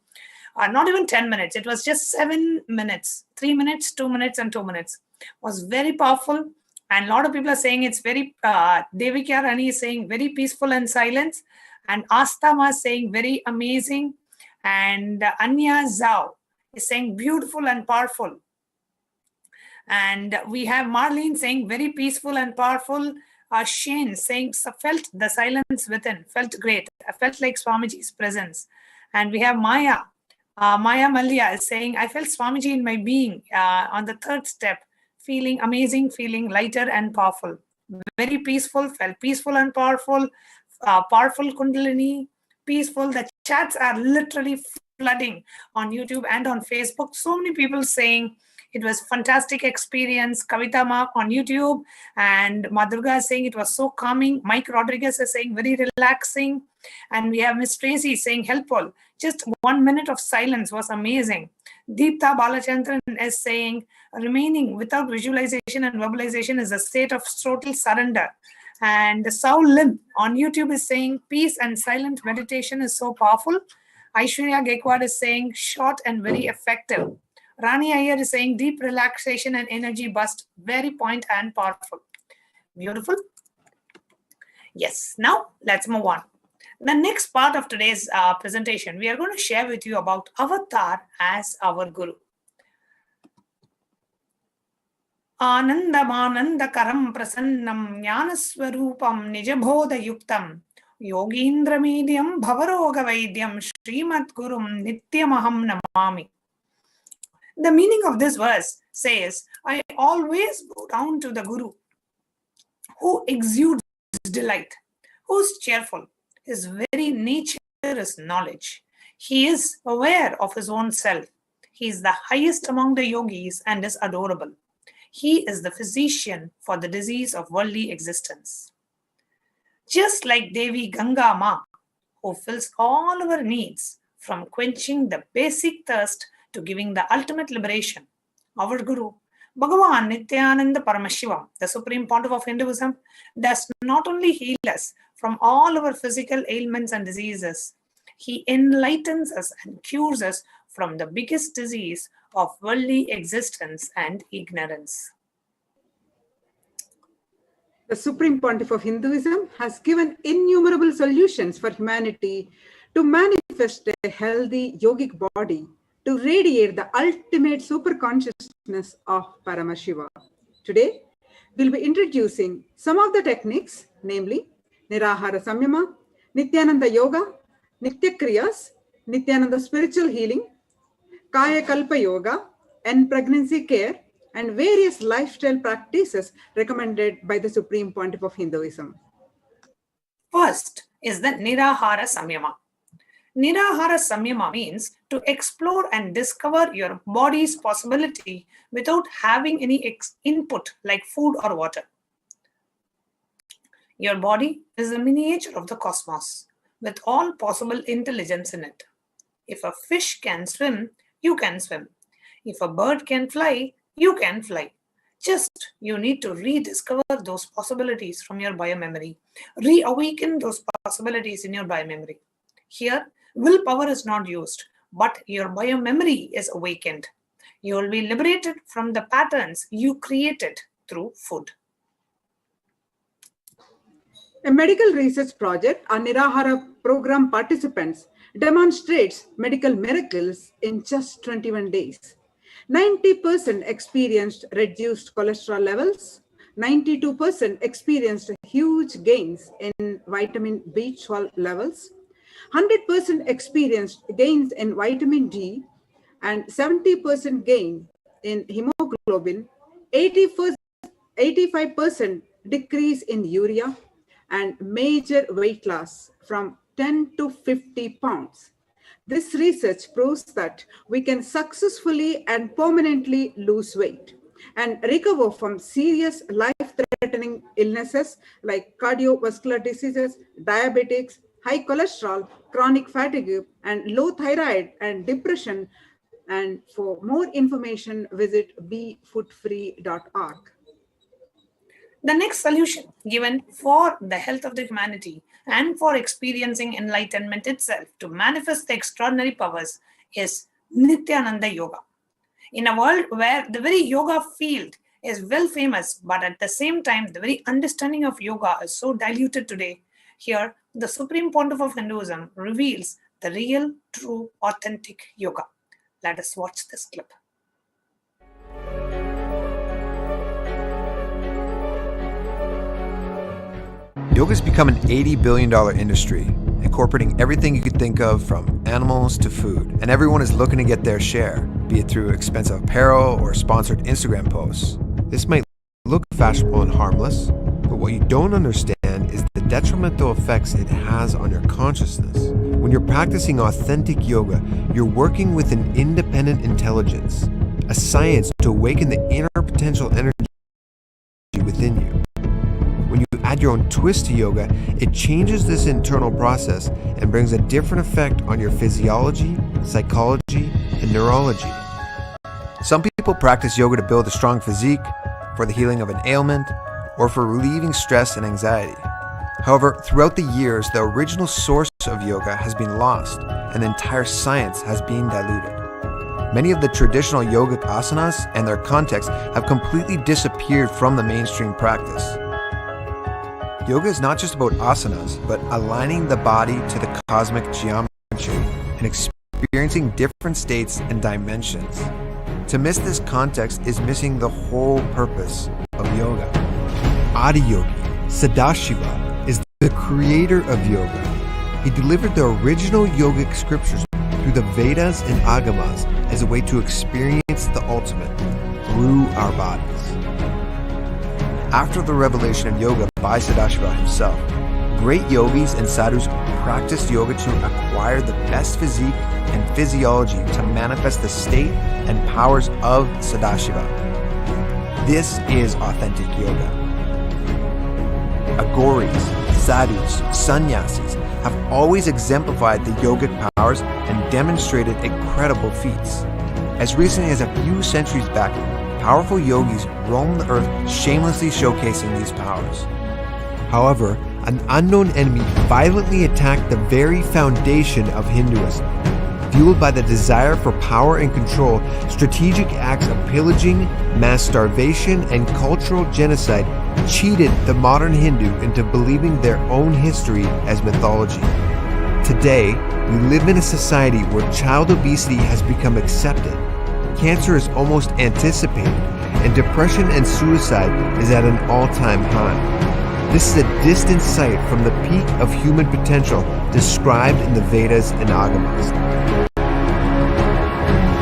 not even 10 minutes, it was just 7 minutes, 3 minutes, 2 minutes, and 2 minutes, was very powerful. And a lot of people are saying it's very, Devika Rani is saying very peaceful and silence. And Astama is saying very amazing. And Anya Zhao is saying beautiful and powerful. And we have Marlene saying very peaceful and powerful. Shane saying felt the silence within, felt great. I felt like Swamiji's presence. And we have Maya. Maya Malia is saying, I felt Swamiji in my being on the 3rd step, feeling amazing, feeling lighter and powerful. Very peaceful, felt peaceful and powerful, powerful Kundalini, peaceful. The chats are literally flooding on YouTube and on Facebook. So many people saying it was fantastic experience. Kavita Mark on YouTube and Madhurga is saying it was so calming. Mike Rodriguez is saying very relaxing. And we have Miss Tracy saying helpful. Just 1 minute of silence was amazing. Deepta Balachandran is saying remaining without visualization and verbalization is a state of total surrender. And Saul Lim on YouTube is saying peace and silent meditation is so powerful. Aishwarya Gaikwad is saying short and very effective. Rani Iyer is saying deep relaxation and energy burst, very point and powerful. Beautiful. Yes, now let's move on. The next part of today's presentation, we are going to share with you about Avatar as our Guru. Anandam prasannam jnanaswarupam nijabodha yuktam yogindra medium bhavaroga vaidyam srimad gurum nityamaham namami. The meaning of this verse says, I always bow down to the Guru who exudes delight, who is cheerful. His very nature is knowledge. He is aware of his own self. He is the highest among the yogis and is adorable. He is the physician for the disease of worldly existence. Just like Devi Ganga Ma, who fills all our needs from quenching the basic thirst to giving the ultimate liberation, our Guru, Bhagavan Nityananda Paramashiva, the Supreme Pontiff of Hinduism, does not only heal us from all our physical ailments and diseases, he enlightens us and cures us from the biggest disease of worldly existence and ignorance. The Supreme Pontiff of Hinduism has given innumerable solutions for humanity to manifest a healthy yogic body, to radiate the ultimate superconsciousness of Paramashiva. Today, we'll be introducing some of the techniques, namely Nirahara Samyama, Nityananda Yoga, Nitya Kriyas, Nityananda Spiritual Healing, Kaya Kalpa Yoga, and pregnancy care, and various lifestyle practices recommended by the Supreme Pontiff of Hinduism. First is the Nirahara Samyama. Nirahara Samyama means to explore and discover your body's possibility without having any input like food or water. Your body is a miniature of the cosmos with all possible intelligence in it. If a fish can swim, you can swim. If a bird can fly, you can fly. Just you need to rediscover those possibilities from your biomemory. Reawaken those possibilities in your biomemory. Here, willpower is not used, but your biomemory is awakened. You will be liberated from the patterns you created through food. A medical research project on Nirahara program participants demonstrates medical miracles in just 21 days. 90% experienced reduced cholesterol levels, 92% experienced huge gains in vitamin B12 levels, 100% experienced gains in vitamin D, and 70% gain in hemoglobin, 85% decrease in urea, and major weight loss from 10 to 50 pounds. This research proves that we can successfully and permanently lose weight and recover from serious life-threatening illnesses like cardiovascular diseases, diabetics, high cholesterol, chronic fatigue, and low thyroid and depression. And for more information, visit befoodfree.org. The next solution given for the health of the humanity and for experiencing enlightenment itself to manifest the extraordinary powers is Nityananda Yoga. In a world where the very yoga field is well famous, but at the same time, the very understanding of yoga is so diluted today, here the Supreme Pontiff of Hinduism reveals the real, true, authentic yoga. Let us watch this clip. Yoga has become an $80 billion industry, incorporating everything you could think of from animals to food. And everyone is looking to get their share, be it through expensive apparel or sponsored Instagram posts. This might look fashionable and harmless, but what you don't understand is the detrimental effects it has on your consciousness. When you're practicing authentic yoga, you're working with an independent intelligence, a science to awaken the inner potential energy within you. When you add your own twist to yoga, it changes this internal process and brings a different effect on your physiology, psychology, and neurology. Some people practice yoga to build a strong physique, for the healing of an ailment, or for relieving stress and anxiety. However, throughout the years, the original source of yoga has been lost, and the entire science has been diluted. Many of the traditional yogic asanas and their context have completely disappeared from the mainstream practice. Yoga is not just about asanas, but aligning the body to the cosmic geometry and experiencing different states and dimensions. To miss this context is missing the whole purpose of yoga. Adiyogi, Sadashiva, is the creator of yoga. He delivered the original yogic scriptures through the Vedas and Agamas as a way to experience the ultimate through our bodies. After the revelation of yoga by Sadashiva himself, great yogis and sadhus practiced yoga to acquire the best physique and physiology to manifest the state and powers of Sadashiva. This is authentic yoga. Agoris, sadhus, sannyasis have always exemplified the yogic powers and demonstrated incredible feats. As recently as a few centuries back, powerful yogis roam the earth shamelessly showcasing these powers. However, an unknown enemy violently attacked the very foundation of Hinduism. Fueled by the desire for power and control, strategic acts of pillaging, mass starvation, and cultural genocide cheated the modern Hindu into believing their own history as mythology. Today, we live in a society where child obesity has become accepted. Cancer is almost anticipated, and depression and suicide is at an all-time high. This is a distant sight from the peak of human potential described in the Vedas and Agamas.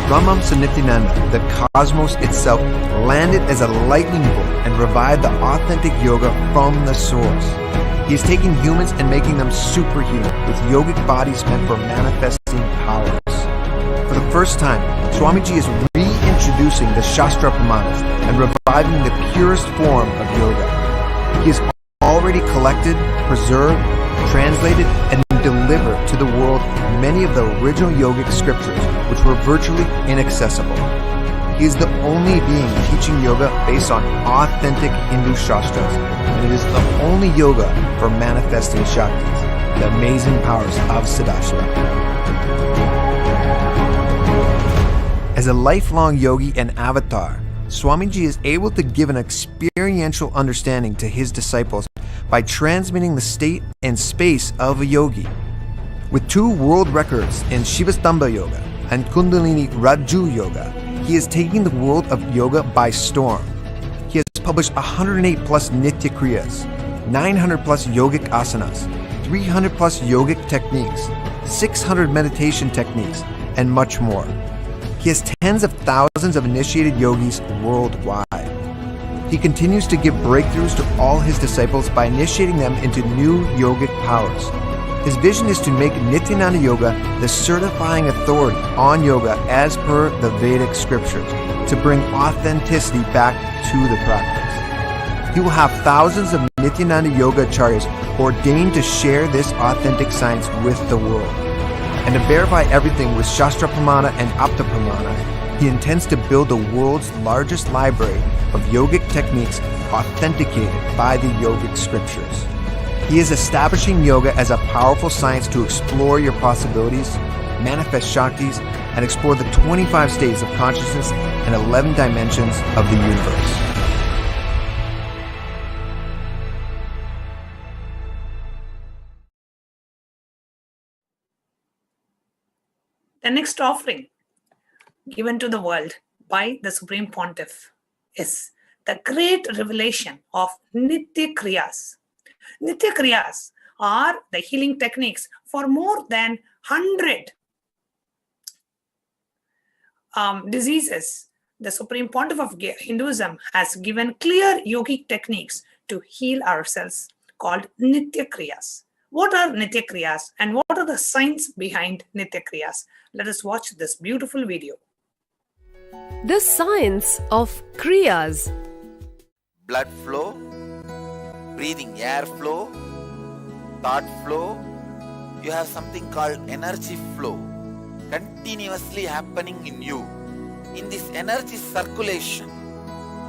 Ramamsa Nityananda, the cosmos itself, landed as a lightning bolt and revived the authentic yoga from the source. He is taking humans and making them superhuman with yogic bodies meant for manifesting powers. For the first time, Swamiji is reintroducing the Shastra Pramanas and reviving the purest form of yoga. He has already collected, preserved, translated, and delivered to the world many of the original yogic scriptures, which were virtually inaccessible. He is the only being teaching yoga based on authentic Hindu Shastras, and it is the only yoga for manifesting Shaktis, the amazing powers of Sadashiva. As a lifelong yogi and avatar, Swamiji is able to give an experiential understanding to his disciples by transmitting the state and space of a yogi. With 2 world records in Shivastambha Yoga and Kundalini Raju Yoga, he is taking the world of yoga by storm. He has published 108 plus Nitya Kriyas, 900 plus yogic asanas, 300 plus yogic techniques, 600 meditation techniques, and much more. He has tens of thousands of initiated yogis worldwide. He continues to give breakthroughs to all his disciples by initiating them into new yogic powers. His vision is to make Nityananda Yoga the certifying authority on yoga as per the Vedic scriptures, to bring authenticity back to the practice. He will have thousands of Nityananda Yoga acharyas ordained to share this authentic science with the world. And to verify everything with Shastra Pramana and Apta Pramana, he intends to build the world's largest library of yogic techniques authenticated by the yogic scriptures. He is establishing yoga as a powerful science to explore your possibilities, manifest Shaktis, and explore the 25 states of consciousness and 11 dimensions of the universe. The next offering given to the world by the Supreme Pontiff is the great revelation of Nitya Kriyas. Nitya Kriyas are the healing techniques for more than 100 diseases. The Supreme Pontiff of Hinduism has given clear yogic techniques to heal ourselves called Nitya Kriyas. What are Nitya Kriyas and what are the science behind Nitya Kriyas? Let us watch this beautiful video. The science of Kriyas. Blood flow, breathing air flow, thought flow. You have something called energy flow continuously happening in you. In this energy circulation,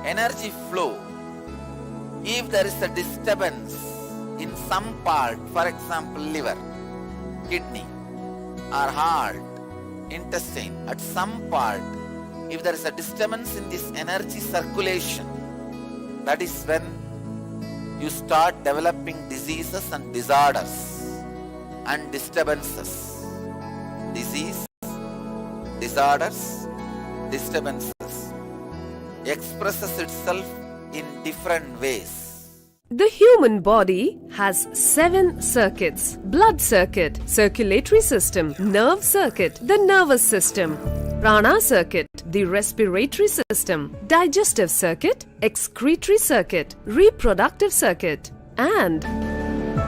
energy flow, if there is a disturbance in some part, for example liver, kidney or heart, intestine, at some part, if there is a disturbance in this energy circulation, that is when you start developing diseases and disorders and disturbances. Disease, disorders, disturbances expresses itself in different ways. The human body has 7 circuits: blood circuit, circulatory system, nerve circuit, the nervous system, prana circuit, the respiratory system, digestive circuit, excretory circuit, reproductive circuit, and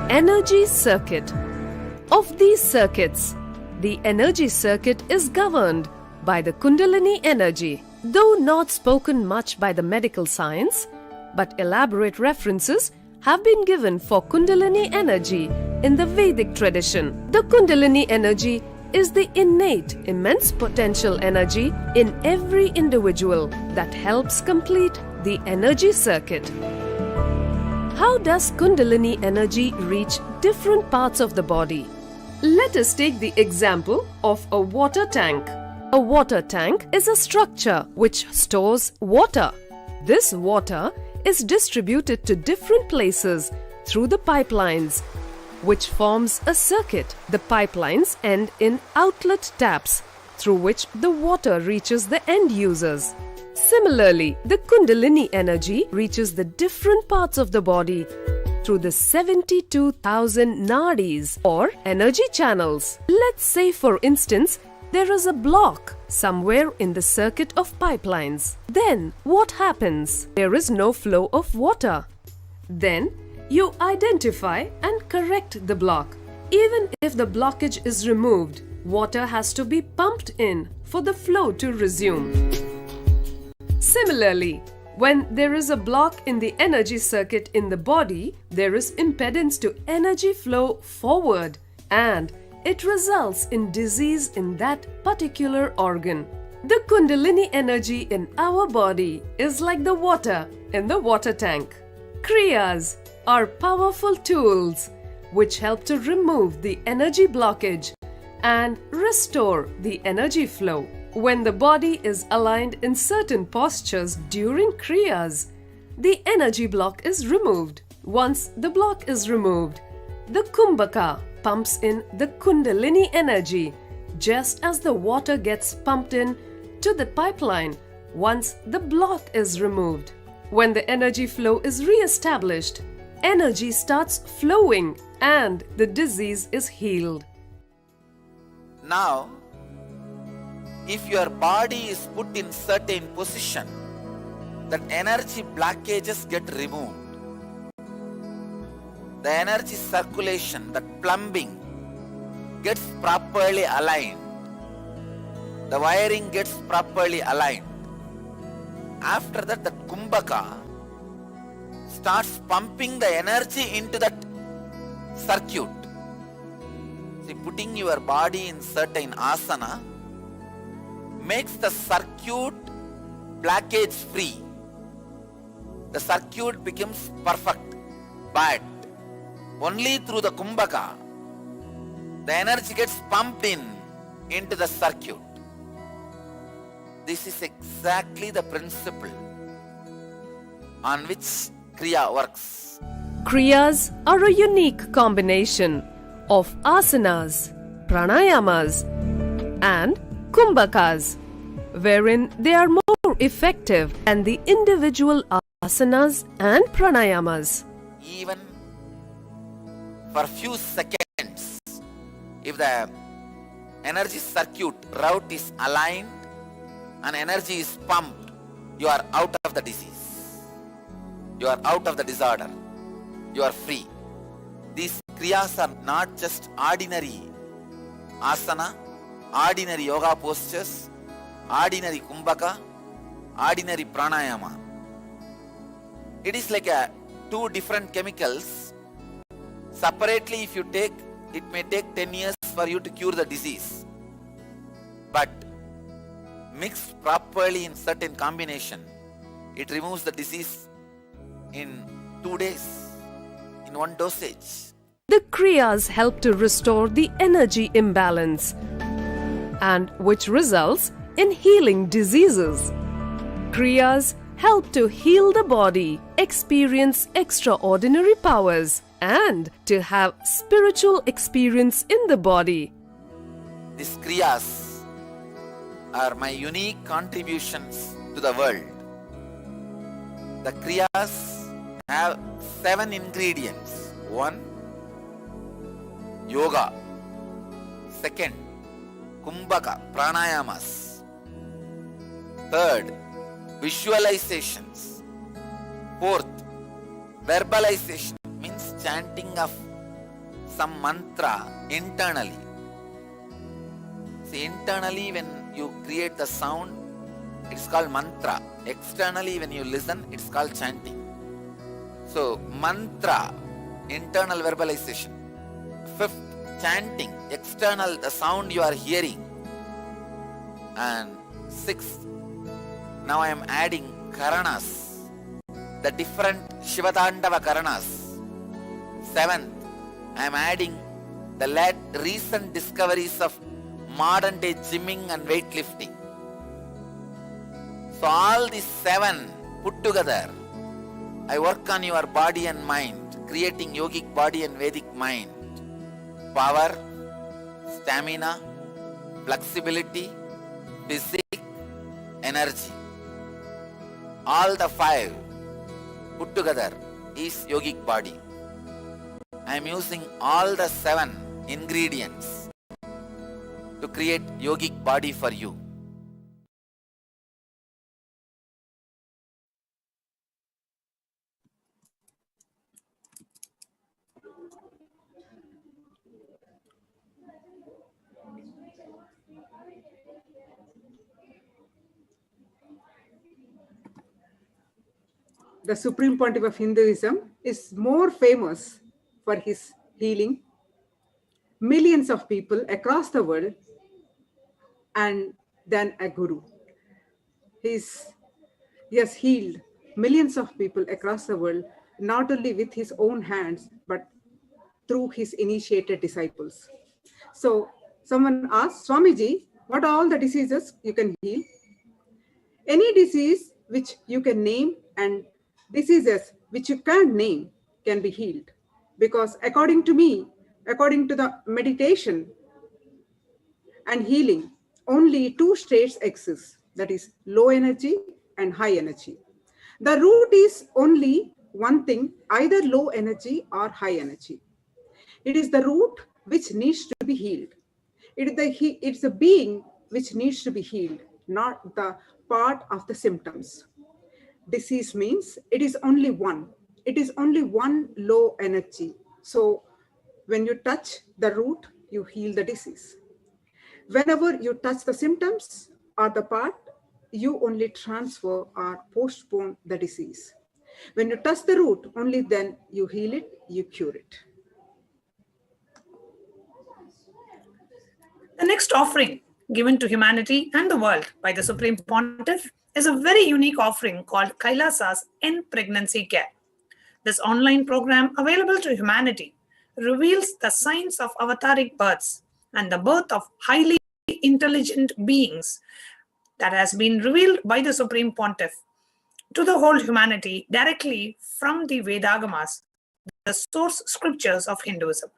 energy circuit. Of these circuits, the energy circuit is governed by the Kundalini energy. Though not spoken much by the medical science, but elaborate references have been given for Kundalini energy in the Vedic tradition. The Kundalini energy is the innate, immense potential energy in every individual that helps complete the energy circuit. How does Kundalini energy reach different parts of the body? Let us take the example of a water tank. A water tank is a structure which stores water. This water is distributed to different places through the pipelines, which forms a circuit. The pipelines end in outlet taps through which the water reaches the end users. Similarly, the Kundalini energy reaches the different parts of the body through the 72,000 nadis or energy channels. Let's say, for instance, there is a block somewhere in the circuit of pipelines. Then what happens? There is no flow of water. Then You identify and correct the block. Even if the blockage is removed, water has to be pumped in for the flow to resume. Similarly, when there is a block in the energy circuit in the body, there is impedance to energy flow forward, and it results in disease in that particular organ. The Kundalini energy in our body is like the water in the water tank. Kriyas are powerful tools which help to remove the energy blockage and restore the energy flow. When the body is aligned in certain postures during Kriyas, the energy block is removed. Once the block is removed, the Kumbhaka pumps in the Kundalini energy just as the water gets pumped in to the pipeline once the block is removed. When the energy flow is re-established, energy starts flowing and the disease is healed. Now, if your body is put in certain position, that energy blockages get removed. The energy circulation, that plumbing gets properly aligned. The wiring gets properly aligned. After that, the Kumbhaka starts pumping the energy into that circuit. See, putting your body in certain asana makes the circuit blockage free. The circuit becomes perfect. But only through the Kumbhaka, the energy gets pumped into the circuit. This is exactly the principle on which Kriya works. Kriyas are a unique combination of asanas, pranayamas, and kumbhakas, wherein they are more effective than the individual asanas and pranayamas. Even for few seconds, if the energy circuit route is aligned and energy is pumped, you are out of the disease. You are out of the disorder. You are free. These kriyas are not just ordinary asana, ordinary yoga postures, ordinary kumbhaka, ordinary pranayama. It is like two different chemicals. Separately, if you take, it may take 10 years for you to cure the disease. But mixed properly in certain combination, it removes the disease in 2 days, in one dosage. The kriyas help to restore the energy imbalance, and which results in healing diseases. Kriyas help to heal the body, experience extraordinary powers, and to have spiritual experience in the body. These kriyas are my unique contributions to the world. The kriyas have 7 ingredients. 1, yoga. 2nd, kumbhaka, pranayamas. 3rd, visualizations. 4th, verbalization, means chanting of some mantra internally. See, internally when you create the sound, it's called mantra. Externally when you listen, it's called chanting. So, mantra, internal verbalization. 5th, chanting, external, the sound you are hearing. And 6th, now I am adding karanas, the different Shivatandava karanas. 7th, I am adding the recent discoveries of modern day gymming and weightlifting. So all these 7 put together, I work on your body and mind, creating yogic body and Vedic mind. Power, stamina, flexibility, physique, energy. All the 5 put together is yogic body. I am using all the 7 ingredients to create yogic body for you. the Supreme Pontiff of Hinduism, is more famous for his healing millions of people across the world and than a guru. He has healed millions of people across the world, not only with his own hands, but through his initiated disciples. So someone asked, Swamiji, what are all the diseases you can heal? Any disease which you can name and diseases which you can't name can be healed. Because according to me, according to the meditation and healing, only two states exist, that is low energy and high energy. The root is only one thing, either low energy or high energy. It is the root which needs to be healed. It's the being which needs to be healed, not the part of the symptoms. Disease means it is only one. It is only one low energy. So when you touch the root, you heal the disease. Whenever you touch the symptoms or the part, you only transfer or postpone the disease. When you touch the root, only then you heal it, you cure it. The next offering given to humanity and the world by the Supreme Pontiff is a very unique offering called Kailasa's In Pregnancy Care. This online program available to humanity reveals the signs of avataric births and the birth of highly intelligent beings that has been revealed by the Supreme Pontiff to the whole humanity directly from the Vedagamas, the source scriptures of Hinduism.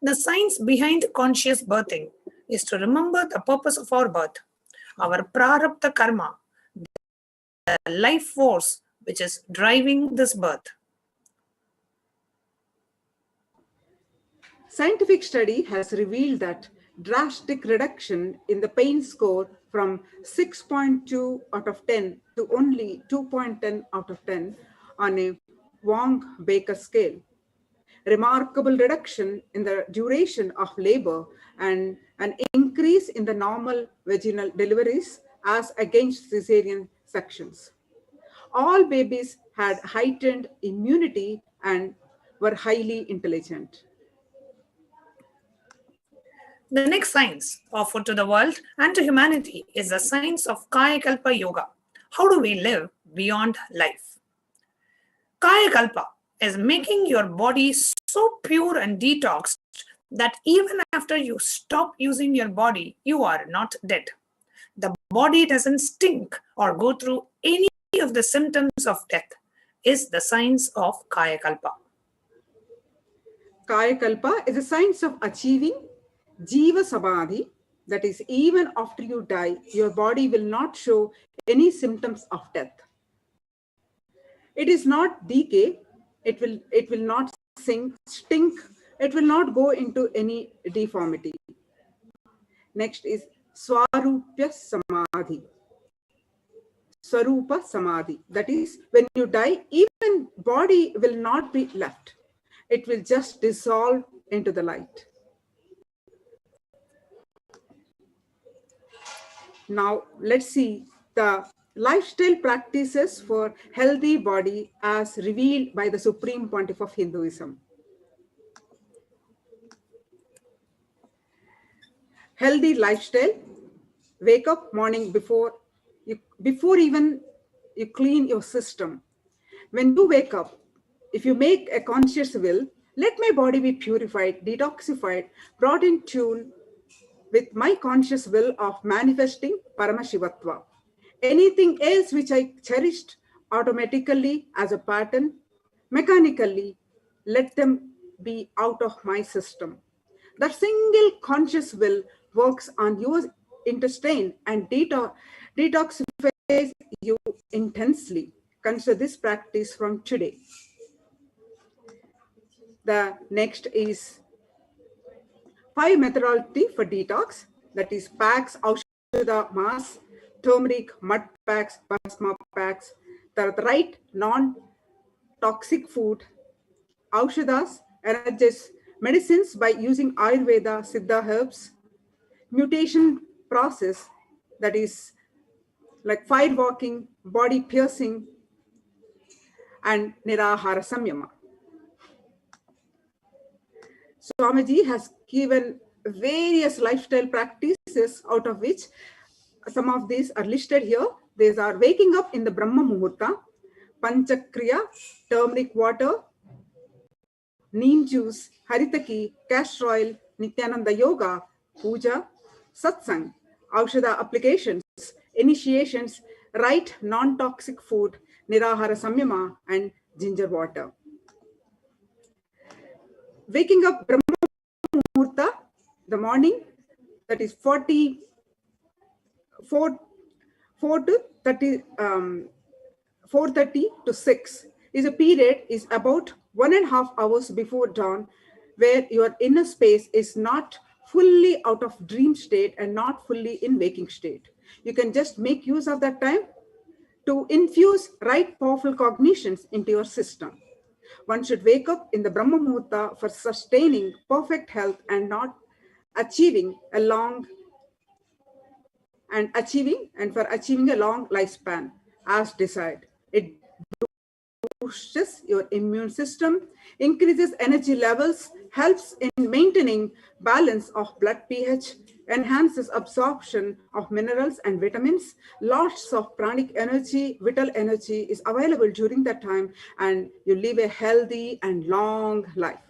The science behind conscious birthing is to remember the purpose of our birth, our prarabdha karma, the life force which is driving this birth. Scientific study has revealed that drastic reduction in the pain score from 6.2 out of 10 to only 2.10 out of 10 on a Wong-Baker scale. Remarkable reduction in the duration of labor and an increase in the normal vaginal deliveries as against cesarean sections. All babies had heightened immunity and were highly intelligent. The next science offered to the world and to humanity is the science of Kaya Kalpa Yoga. How do we live beyond life? Kaya Kalpa is making your body so pure and detoxed that even after you stop using your body, you are not dead. The body doesn't stink or go through any of the symptoms of death is the science of Kaya Kalpa. Kaya Kalpa is a science of achieving Jiva Samadhi, that is, even after you die, your body will not show any symptoms of death. It is not decay, it will not stink, it will not go into any deformity. Next is Swarupya Samadhi. Swarupa Samadhi, that is, when you die, even body will not be left. It will just dissolve into the light. Now, let's see the lifestyle practices for healthy body as revealed by the Supreme Pontiff of Hinduism. Healthy lifestyle: wake up morning before even you clean your system. When you wake up, if you make a conscious will, let my body be purified, detoxified, brought in tune with my conscious will of manifesting Paramashivatva. Anything else which I cherished automatically as a pattern, mechanically, let them be out of my system. That single conscious will works on your intestine and detoxifies you intensely. Consider this practice from today. The next is 5 methodology for detox, that is packs, aushadha, mass, turmeric, mud packs, basma packs, the right non-toxic food, aushadhas, energies, medicines by using Ayurveda, Siddha herbs, mutation process, that is like fire walking, body piercing, and Nirahara Samyama. Swamiji has given various lifestyle practices, out of which some of these are listed here. These are waking up in the Brahma Muhurta, Panchakriya, turmeric water, neem juice, haritaki, castor oil, Nityananda yoga, puja, satsang, aushadha applications, initiations, right non-toxic food, nirahara samyama, and ginger water. Waking up Brahma Muhurta, the morning, that is 4 to 30, 4:30 to 6 is a period is about 1.5 hours before dawn, where your inner space is not fully out of dream state and not fully in waking state. You can just make use of that time to infuse right powerful cognitions into your system. One should wake up in the Brahma Muhurta for sustaining perfect health and not achieving a long and for achieving a long lifespan as desired. It boosts your immune system, increases energy levels, helps in maintaining balance of blood pH, enhances absorption of minerals and vitamins. Lots of pranic energy, vital energy is available during that time, and you live a healthy and long life.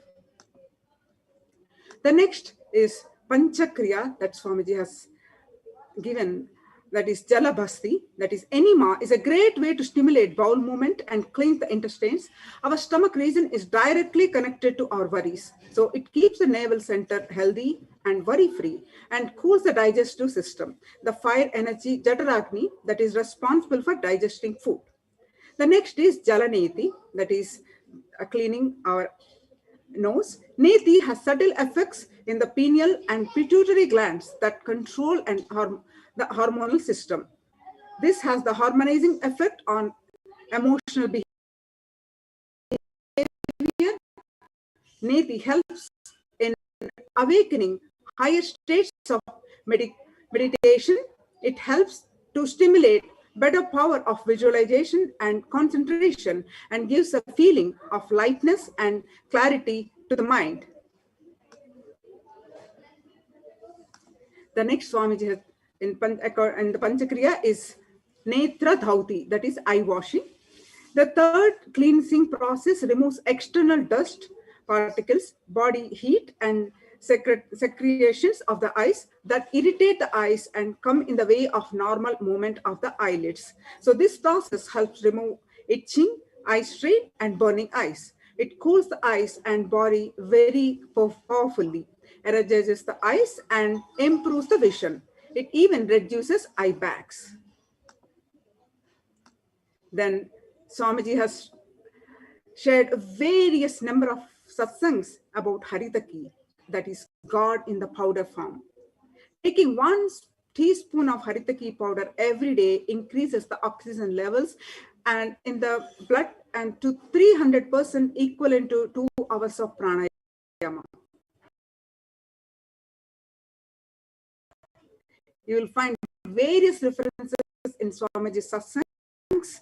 The next is Panchakriya that Swamiji has given, that is Jalabhasti, that is enema, is a great way to stimulate bowel movement and cleanse the intestines. Our stomach region is directly connected to our worries. So it keeps the navel center healthy and worry-free and cools the digestive system. The fire energy, Jataragni, that is responsible for digesting food. The next is Jalaneti, that is cleaning our nose. Neti has subtle effects in the pineal and pituitary glands that control and the hormonal system. This has the harmonizing effect on emotional behavior. Neti helps in awakening higher states of meditation. It helps to stimulate better power of visualization and concentration and gives a feeling of lightness and clarity to the mind. The next Swamiji has in the Panchakriya is Netra Dhauti, that is eye washing. The third cleansing process removes external dust particles, body heat, and secretions of the eyes that irritate the eyes and come in the way of normal movement of the eyelids. So this process helps remove itching, eye strain, and burning eyes. It cools the eyes and body very powerfully, energizes the eyes, and improves the vision. It even reduces eye bags. Then Swamiji has shared a various number of satsangs about Haritaki, that is God in the powder form. Taking 1 teaspoon of Haritaki powder every day increases the oxygen levels and in the blood and to 300% equivalent to 2 hours of pranayama. You will find various references in Swamiji's satsangs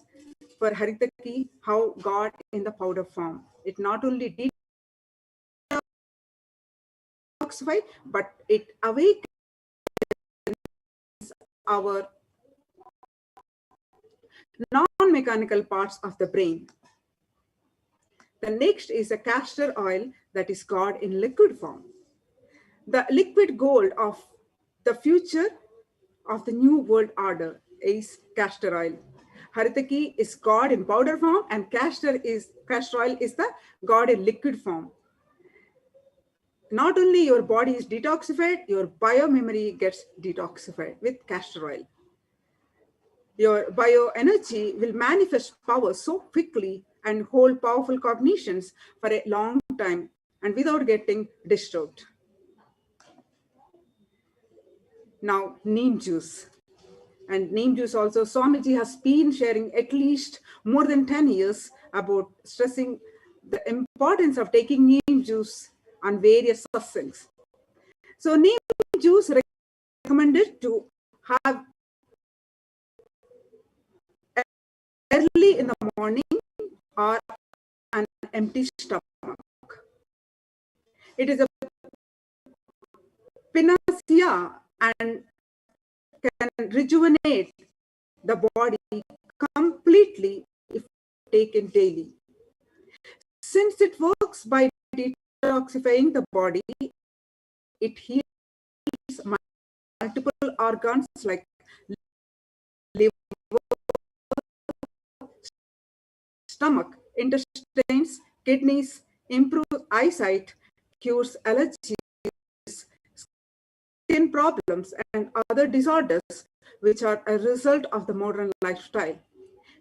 for Haritaki, how God in the powder form. It not only detoxify, but it awakens our non-mechanical parts of the brain. The next is a castor oil, that is God in liquid form. The liquid gold of the future of the new world order is castor oil. Haritaki is God in powder form, and castor oil is the God in liquid form. Not only your body is detoxified, your biomemory gets detoxified with castor oil. Your bioenergy will manifest power so quickly and hold powerful cognitions for a long time and without getting disturbed. Now, neem juice. And neem juice also, Swamiji has been sharing at least more than 10 years about stressing the importance of taking neem juice on various satsangs. So neem juice recommended to have early in the morning or empty stomach. It is a panacea and can rejuvenate the body completely if taken daily. Since it works by detoxifying the body, it heals multiple organs like liver, stomach, intestines, kidneys, improves eyesight, cures allergies, skin problems, and other disorders which are a result of the modern lifestyle.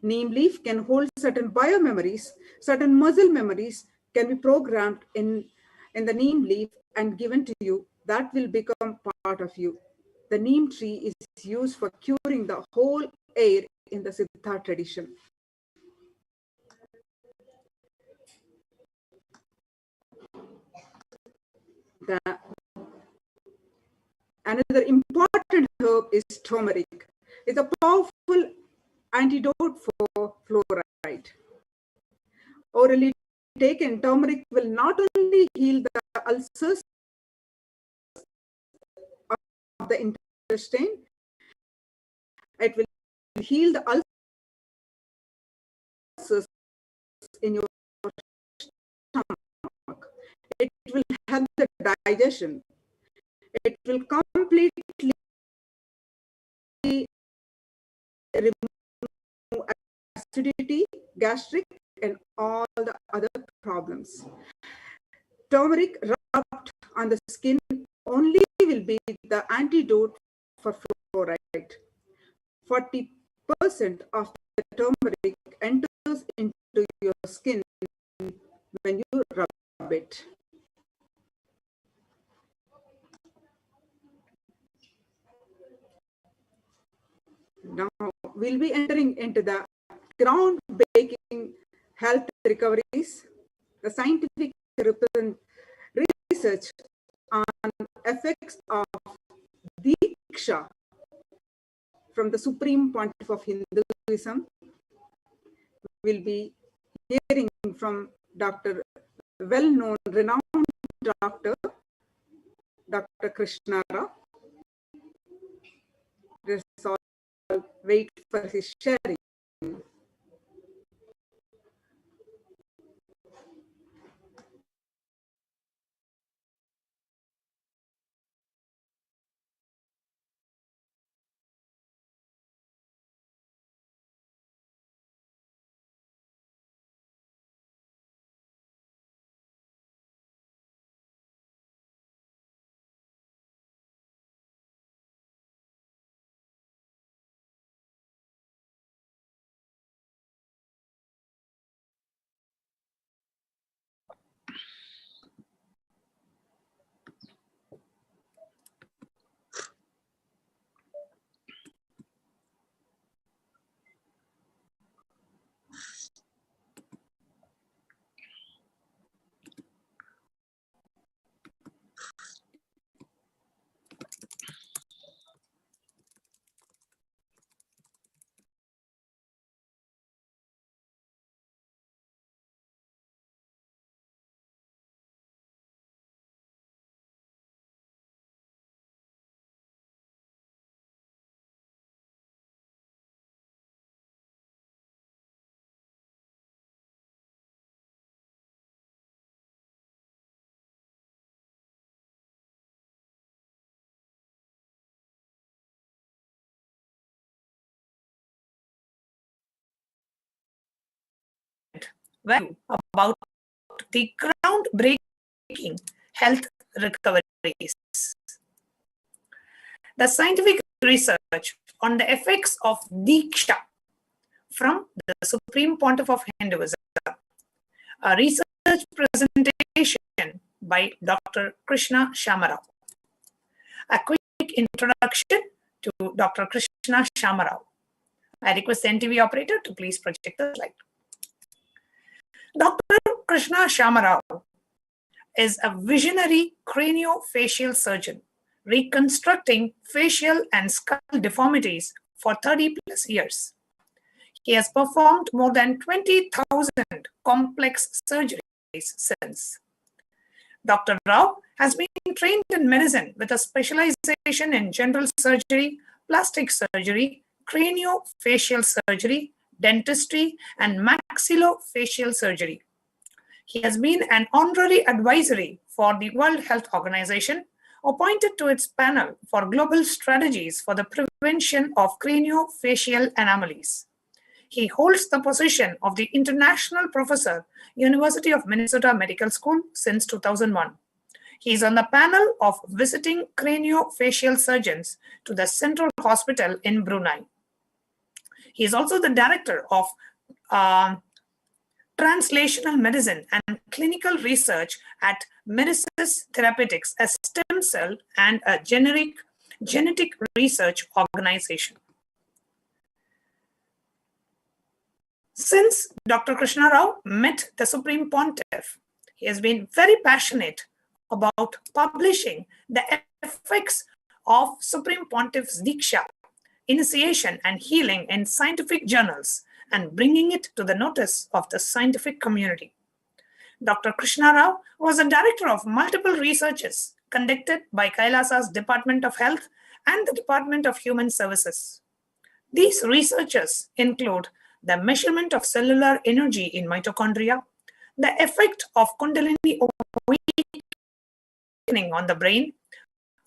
Neem leaf can hold certain biomemories, certain muscle memories can be programmed in the neem leaf and given to you. That will become part of you. The neem tree is used for curing the whole air in the Siddha tradition. Another important herb is turmeric. It's a powerful antidote for fluoride. Orally taken, turmeric will not only heal the ulcers of the intestine, it will heal the ulcers in your stomach. It will help the digestion. It will completely remove acidity, gastric, and all the other problems. Turmeric rubbed on the skin only will be the antidote for fluoride. 40% of the turmeric enters into your skin when you rub it. Now we'll be entering into the groundbreaking health recoveries, the scientific research on effects of Diksha from the Supreme Pontiff of Hinduism. We'll be hearing from Dr. well-known, renowned Dr. Krishna. Let's all wait for his sharing. About the groundbreaking health recoveries. The scientific research on the effects of Diksha from the Supreme Pontiff of Hinduism. A research presentation by Dr. Krishna Shamarao. A quick introduction to Dr. Krishna Shamarao. I request the NTV operator to please project the slide. Dr. Krishna Shamarao is a visionary craniofacial surgeon reconstructing facial and skull deformities for 30 plus years. He has performed more than 20,000 complex surgeries since. Dr. Rao has been trained in medicine with a specialization in general surgery, plastic surgery, craniofacial surgery, dentistry, and maxillofacial surgery. He has been an honorary advisory for the World Health Organization, appointed to its panel for global strategies for the prevention of craniofacial anomalies. He holds the position of the International Professor, University of Minnesota Medical School since 2001. He is on the panel of visiting craniofacial surgeons to the Central Hospital in Brunei. He is also the director of translational medicine and clinical research at Medicis Therapeutics, a stem cell and a genetic research organization. Since Dr. Krishna Rao met the Supreme Pontiff, he has been very passionate about publishing the effects of Supreme Pontiff's Diksha, initiation and healing in scientific journals and bringing it to the notice of the scientific community. Dr. Krishna Rao was a director of multiple researches conducted by Kailasa's Department of Health and the Department of Human Services. These researches include the measurement of cellular energy in mitochondria, the effect of Kundalini awakening on the brain,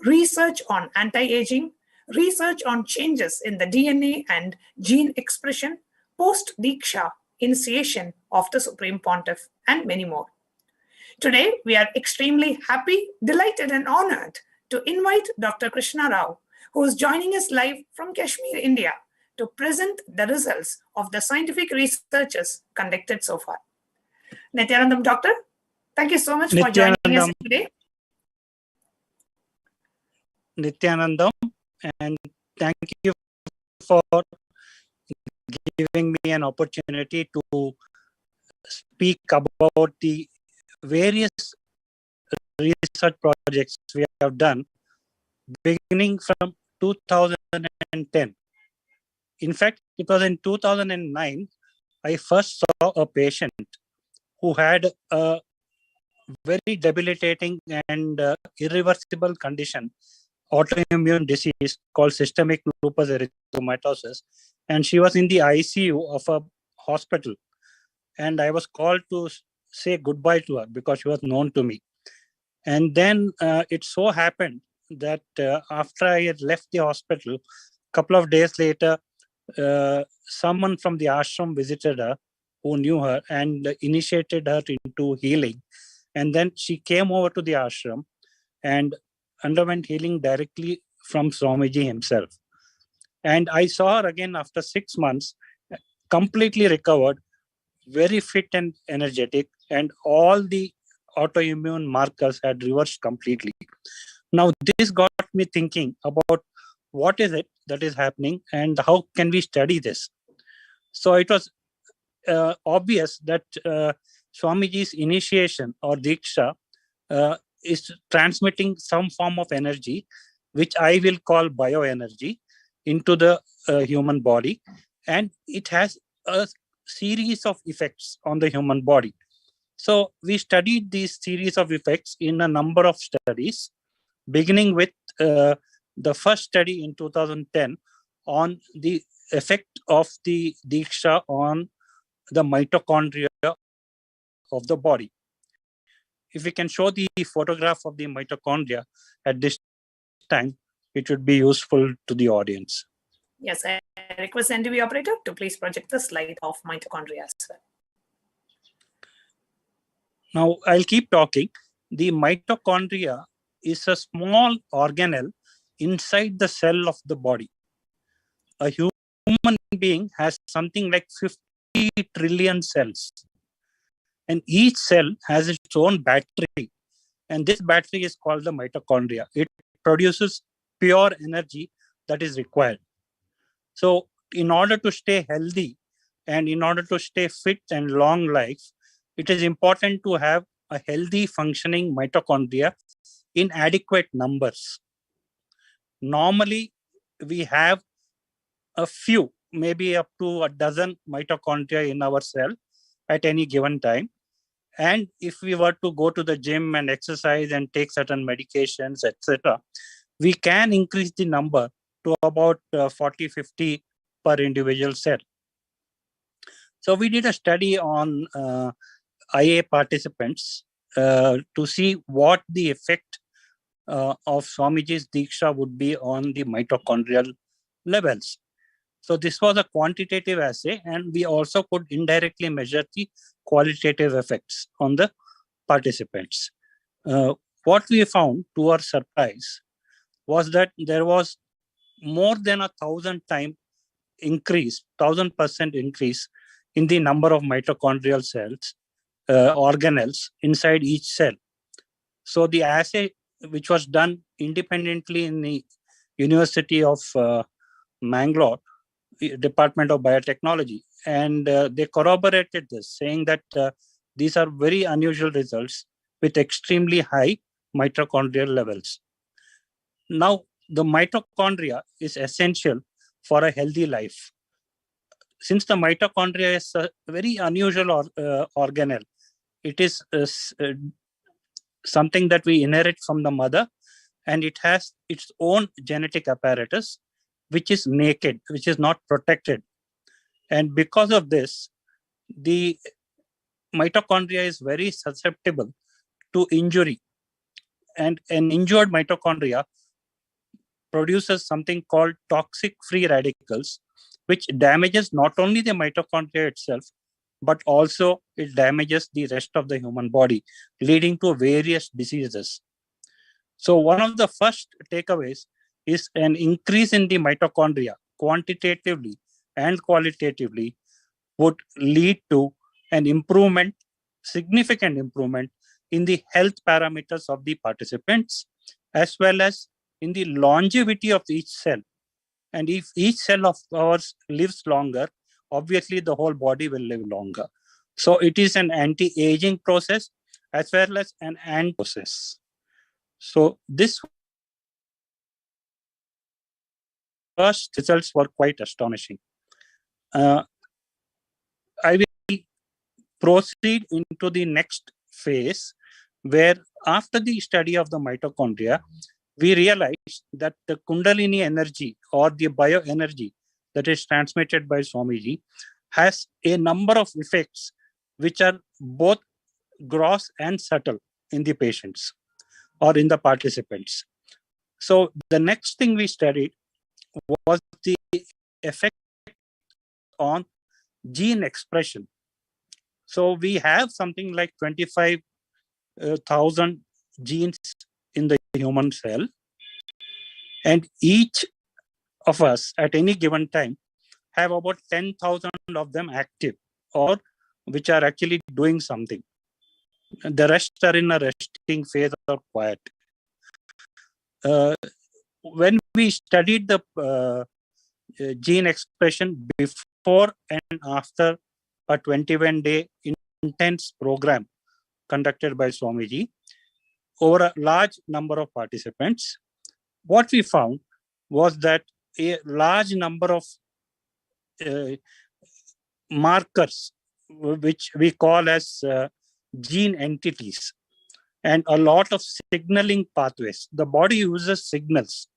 research on anti-aging, research on changes in the DNA and gene expression, post-Diksha initiation of the Supreme Pontiff, and many more. Today, we are extremely happy, delighted, and honored to invite Dr. Krishna Rao, who is joining us live from Kashmir, India, to present the results of the scientific researches conducted so far. Nityanandam, Doctor, thank you so much for joining us today. Nityanandam, and thank you for giving me an opportunity to speak about the various research projects we have done beginning from 2010. In fact, it was in 2009, I first saw a patient who had a very debilitating and irreversible condition, autoimmune disease called systemic lupus erythematosus, and she was in the ICU of a hospital, and I was called to say goodbye to her because she was known to me. And then it so happened that after I had left the hospital, a couple of days later, someone from the ashram visited her who knew her and initiated her into healing. And then she came over to the ashram and underwent healing directly from Swamiji himself. And I saw her again after 6 months, completely recovered, very fit and energetic, and all the autoimmune markers had reversed completely. Now, this got me thinking about what is it that is happening and how can we study this. So it was obvious that Swamiji's initiation or Diksha is transmitting some form of energy, which I will call bioenergy, into the human body. And it has a series of effects on the human body. So we studied these series of effects in a number of studies, beginning with the first study in 2010 on the effect of the Diksha on the mitochondria of the body. If we can show the photograph of the mitochondria at this time, it would be useful to the audience. Yes, I request NTV operator to please project the slide of mitochondria as well. Now, I'll keep talking. The mitochondria is a small organelle inside the cell of the body. A human being has something like 50 trillion cells. And each cell has its own battery. And this battery is called the mitochondria. It produces pure energy that is required. So in order to stay healthy and in order to stay fit and long life, it is important to have a healthy functioning mitochondria in adequate numbers. Normally, we have a few maybe up to a dozen mitochondria in our cell at any given time. And if we were to go to the gym and exercise and take certain medications, etc., we can increase the number to about 40, 50 per individual cell. So we did a study on IA participants to see what the effect of Swamiji's Diksha would be on the mitochondrial levels. So this was a quantitative assay, and we also could indirectly measure the qualitative effects on the participants. What we found, to our surprise, was that there was more than 1,000% increase in the number of mitochondrial cells, organelles inside each cell. So the assay, which was done independently in the University of Mangalore, Department of Biotechnology, and they corroborated this, saying that these are very unusual results with extremely high mitochondrial levels. Now, the mitochondria is essential for a healthy life. Since the mitochondria is a very unusual organelle, it is something that we inherit from the mother, and it has its own genetic apparatus, which is naked, which is not protected. And because of this, the mitochondria is very susceptible to injury. And an injured mitochondria produces something called toxic free radicals, which damages not only the mitochondria itself, but also it damages the rest of the human body, leading to various diseases. So one of the first takeaways is an increase in the mitochondria quantitatively and qualitatively would lead to an improvement, significant improvement in the health parameters of the participants, as well as in the longevity of each cell. And if each cell of ours lives longer, obviously the whole body will live longer. So it is an anti-aging process as well as an anti-process. So this first results were quite astonishing. I will proceed into the next phase, where after the study of the mitochondria, we realized that the Kundalini energy or the bioenergy that is transmitted by Swamiji has a number of effects which are both gross and subtle in the patients or in the participants. So the next thing we studied was the effect on gene expression. So we have something like 25,000 genes in the human cell, and each of us at any given time have about 10,000 of them active or which are actually doing something. The rest are in a resting phase or quiet. When we studied the gene expression before and after a 21-day intense program conducted by Swamiji over a large number of participants, what we found was that a large number of markers, which we call as gene entities, and a lot of signaling pathways. The body uses signals,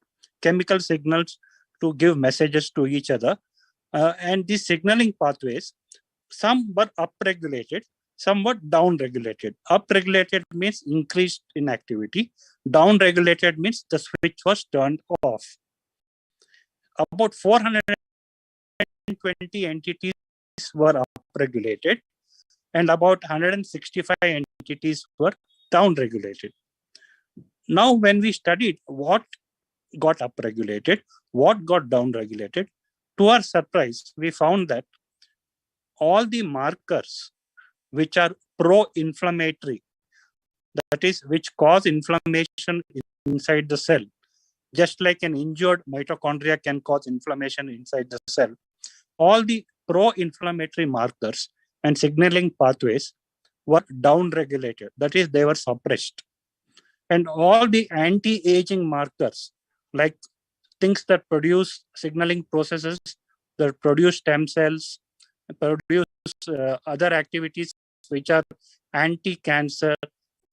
chemical signals, to give messages to each other. And these signaling pathways, some were upregulated, some were downregulated. Upregulated means increased in activity. Downregulated means the switch was turned off. About 420 entities were upregulated, and about 165 entities were downregulated. Now, when we studied what got upregulated, what got downregulated, to our surprise, we found that all the markers which are pro-inflammatory, that is, which cause inflammation inside the cell, just like an injured mitochondria can cause inflammation inside the cell, all the pro-inflammatory markers and signaling pathways were downregulated, that is, they were suppressed. And all the anti-aging markers, like things that produce signaling processes that produce stem cells, produce other activities which are anti-cancer,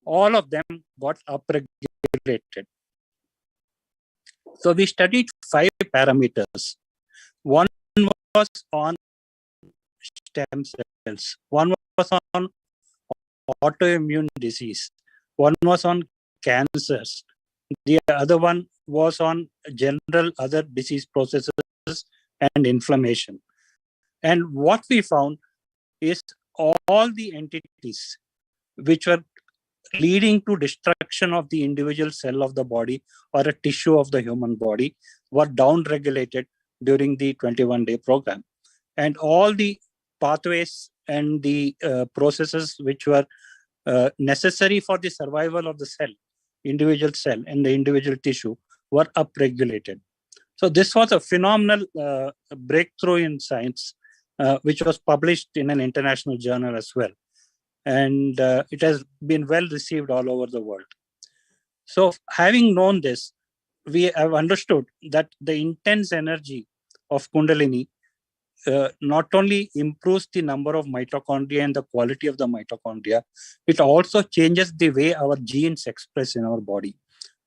all of them got upregulated. So we studied 5 parameters. One was on stem cells, one was on autoimmune disease, one was on cancers, the other one was on general other disease processes and inflammation. And what we found is all the entities which were leading to destruction of the individual cell of the body or a tissue of the human body were down-regulated during the 21-day program. And all the pathways and the processes which were necessary for the survival of the cell, individual cell and the individual tissue, were upregulated. So this was a phenomenal breakthrough in science, which was published in an international journal as well. And it has been well received all over the world. So having known this, we have understood that the intense energy of Kundalini not only improves the number of mitochondria and the quality of the mitochondria, it also changes the way our genes express in our body.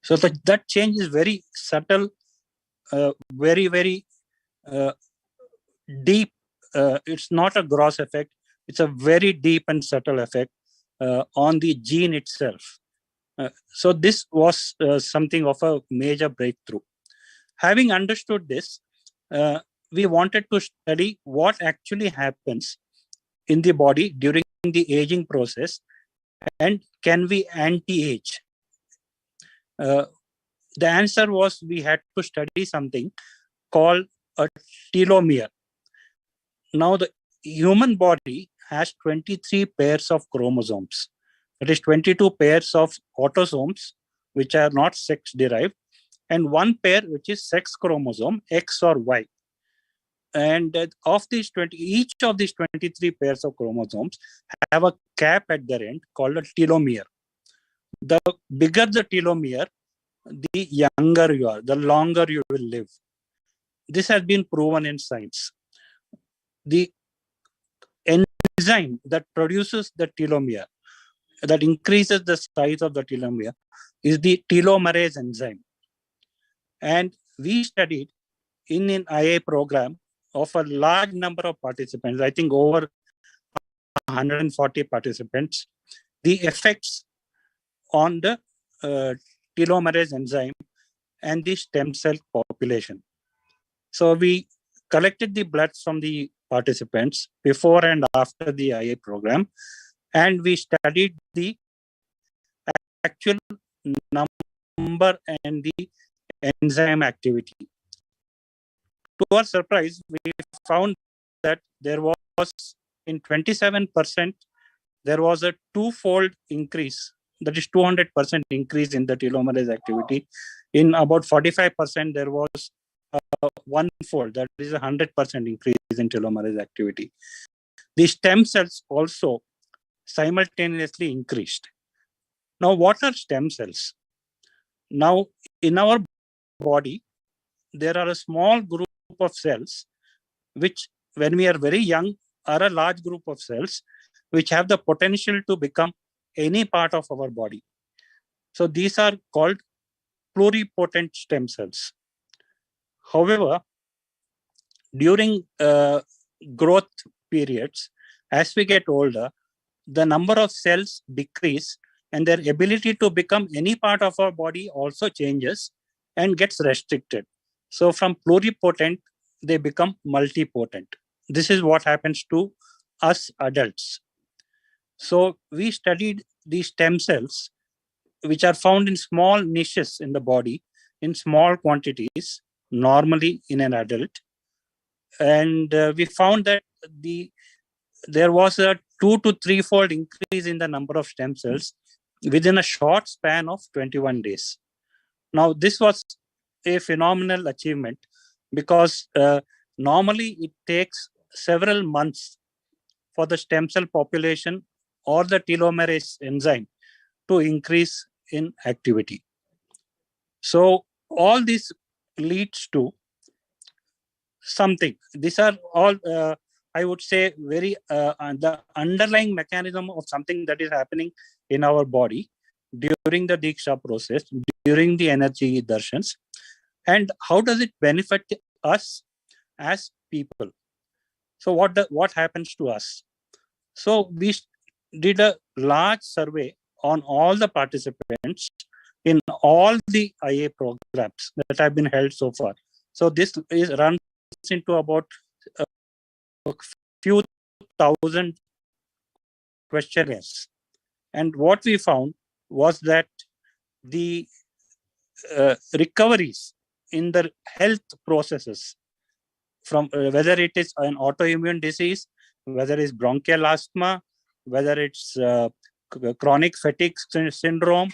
So that change is very subtle, very, very deep. It's not a gross effect. It's a very deep and subtle effect on the gene itself. So this was something of a major breakthrough. Having understood this, we wanted to study what actually happens in the body during the aging process, and can we anti-age? The answer was we had to study something called a telomere. Now, the human body has 23 pairs of chromosomes. That is 22 pairs of autosomes, which are not sex-derived, and one pair which is sex chromosome, X or Y. And of these 20, each of these 23 pairs of chromosomes have a cap at their end called a telomere. The bigger the telomere, the younger you are, the longer you will live. This has been proven in science. The enzyme that produces the telomere, that increases the size of the telomere, is the telomerase enzyme. And we studied in an IA program of a large number of participants, I think over 140 participants, the effects on the telomerase enzyme and the stem cell population. So we collected the blood from the participants before and after the IA program, and we studied the actual number and the enzyme activity. To our surprise, we found that there was, in 27%, there was a twofold increase, that is 200% increase in the telomerase activity. In about 45%, there was one-fold, that is 100% increase in telomerase activity. The stem cells also simultaneously increased. Now, what are stem cells? Now, in our body, there are a small group of cells which, when we are very young, are a large group of cells which have the potential to become any part of our body. So these are called pluripotent stem cells. However, during growth periods, as we get older, the number of cells decrease and their ability to become any part of our body also changes and gets restricted. So from pluripotent, they become multipotent. This is what happens to us adults. So we studied these stem cells, which are found in small niches in the body, in small quantities, normally in an adult. And we found that there was a 2 to 3-fold increase in the number of stem cells within a short span of 21 days. Now, this was a phenomenal achievement because normally it takes several months for the stem cell population or the telomerase enzyme to increase in activity. So all this leads to something. These are all, I would say, very the underlying mechanism of something that is happening in our body during the Diksha process, during the energy darshans. And how does it benefit us as people? So what happens to us? So we did a large survey on all the participants in all the IA programs that have been held so far. So this runs into about a few thousand questionnaires. And what we found was that the recoveries in the health processes, from whether it is an autoimmune disease, whether it's bronchial asthma, whether it's chronic fatigue syndrome,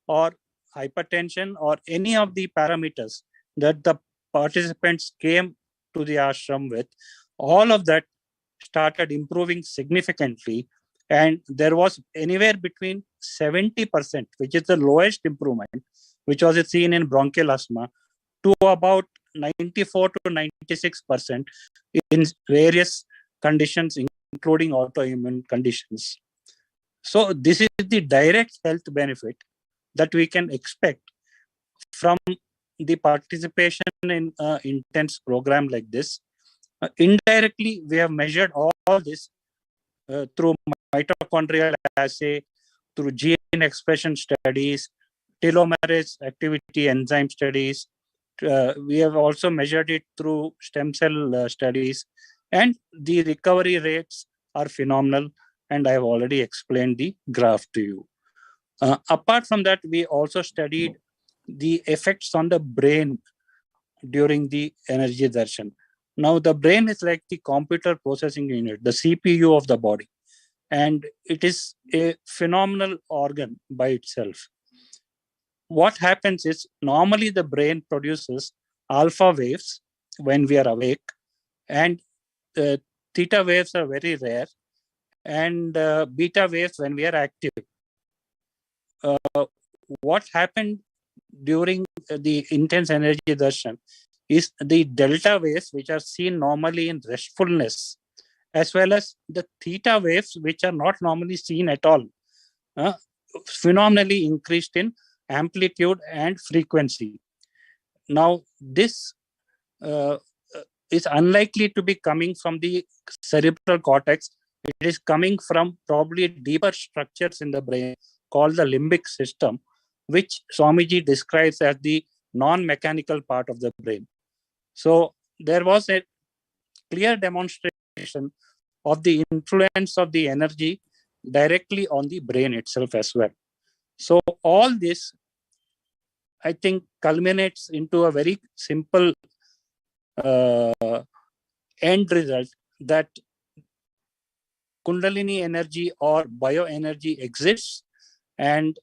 or hypertension, or any of the parameters that the participants came to the ashram with, all of that started improving significantly. And there was anywhere between 70%, which is the lowest improvement, which was seen in bronchial asthma, to about 94 to 96% in various conditions, including autoimmune conditions. So this is the direct health benefit that we can expect from the participation in an intense program like this. Indirectly, we have measured all this through mitochondrial assay, through gene expression studies, telomerase activity enzyme studies. We have also measured it through stem cell studies, and the recovery rates are phenomenal. And I have already explained the graph to you. Apart from that, we also studied the effects on the brain during the energy darshan. Now, the brain is like the computer processing unit, the CPU of the body, and it is a phenomenal organ by itself. What happens is, normally the brain produces alpha waves when we are awake, and theta waves are very rare, and beta waves when we are active. What happened during the intense energy darshan is the delta waves, which are seen normally in restfulness, as well as the theta waves, which are not normally seen at all, phenomenally increased in amplitude and frequency. Now, this is unlikely to be coming from the cerebral cortex. It is coming from probably deeper structures in the brain called the limbic system, which Swamiji describes as the non-mechanical part of the brain. So there was a clear demonstration of the influence of the energy directly on the brain itself as well. So all this, I think, culminates into a very simple end result, that Kundalini energy or bioenergy exists, and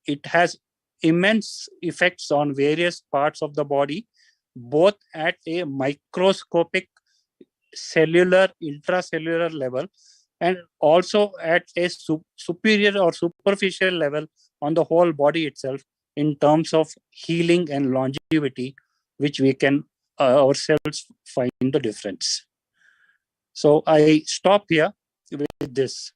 it has immense effects on various parts of the body, both at a microscopic, cellular, intracellular level, and also at a superior or superficial level on the whole body itself, in terms of healing and longevity, which we can ourselves find the difference. So I stop here with this.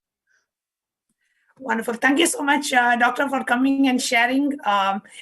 Wonderful. Thank you so much, Doctor, for coming and sharing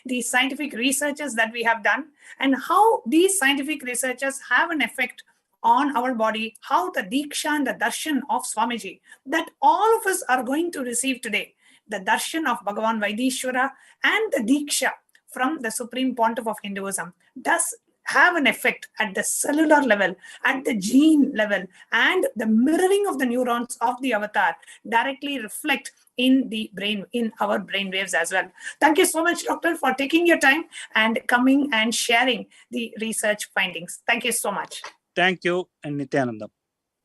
the scientific researches that we have done, and how these scientific researches have an effect on our body, how the Diksha and the Darshan of Swamiji that all of us are going to receive today, the Darshan of Bhagavan Vaideeswara and the Diksha from the Supreme Pontiff of Hinduism, does have an effect at the cellular level, at the gene level, and the mirroring of the neurons of the avatar directly reflect in the brain, in our brain waves as well. Thank you so much, Doctor, for taking your time and coming and sharing the research findings. Thank you so much. Thank you, and Nityanandam.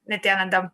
Nityanandam.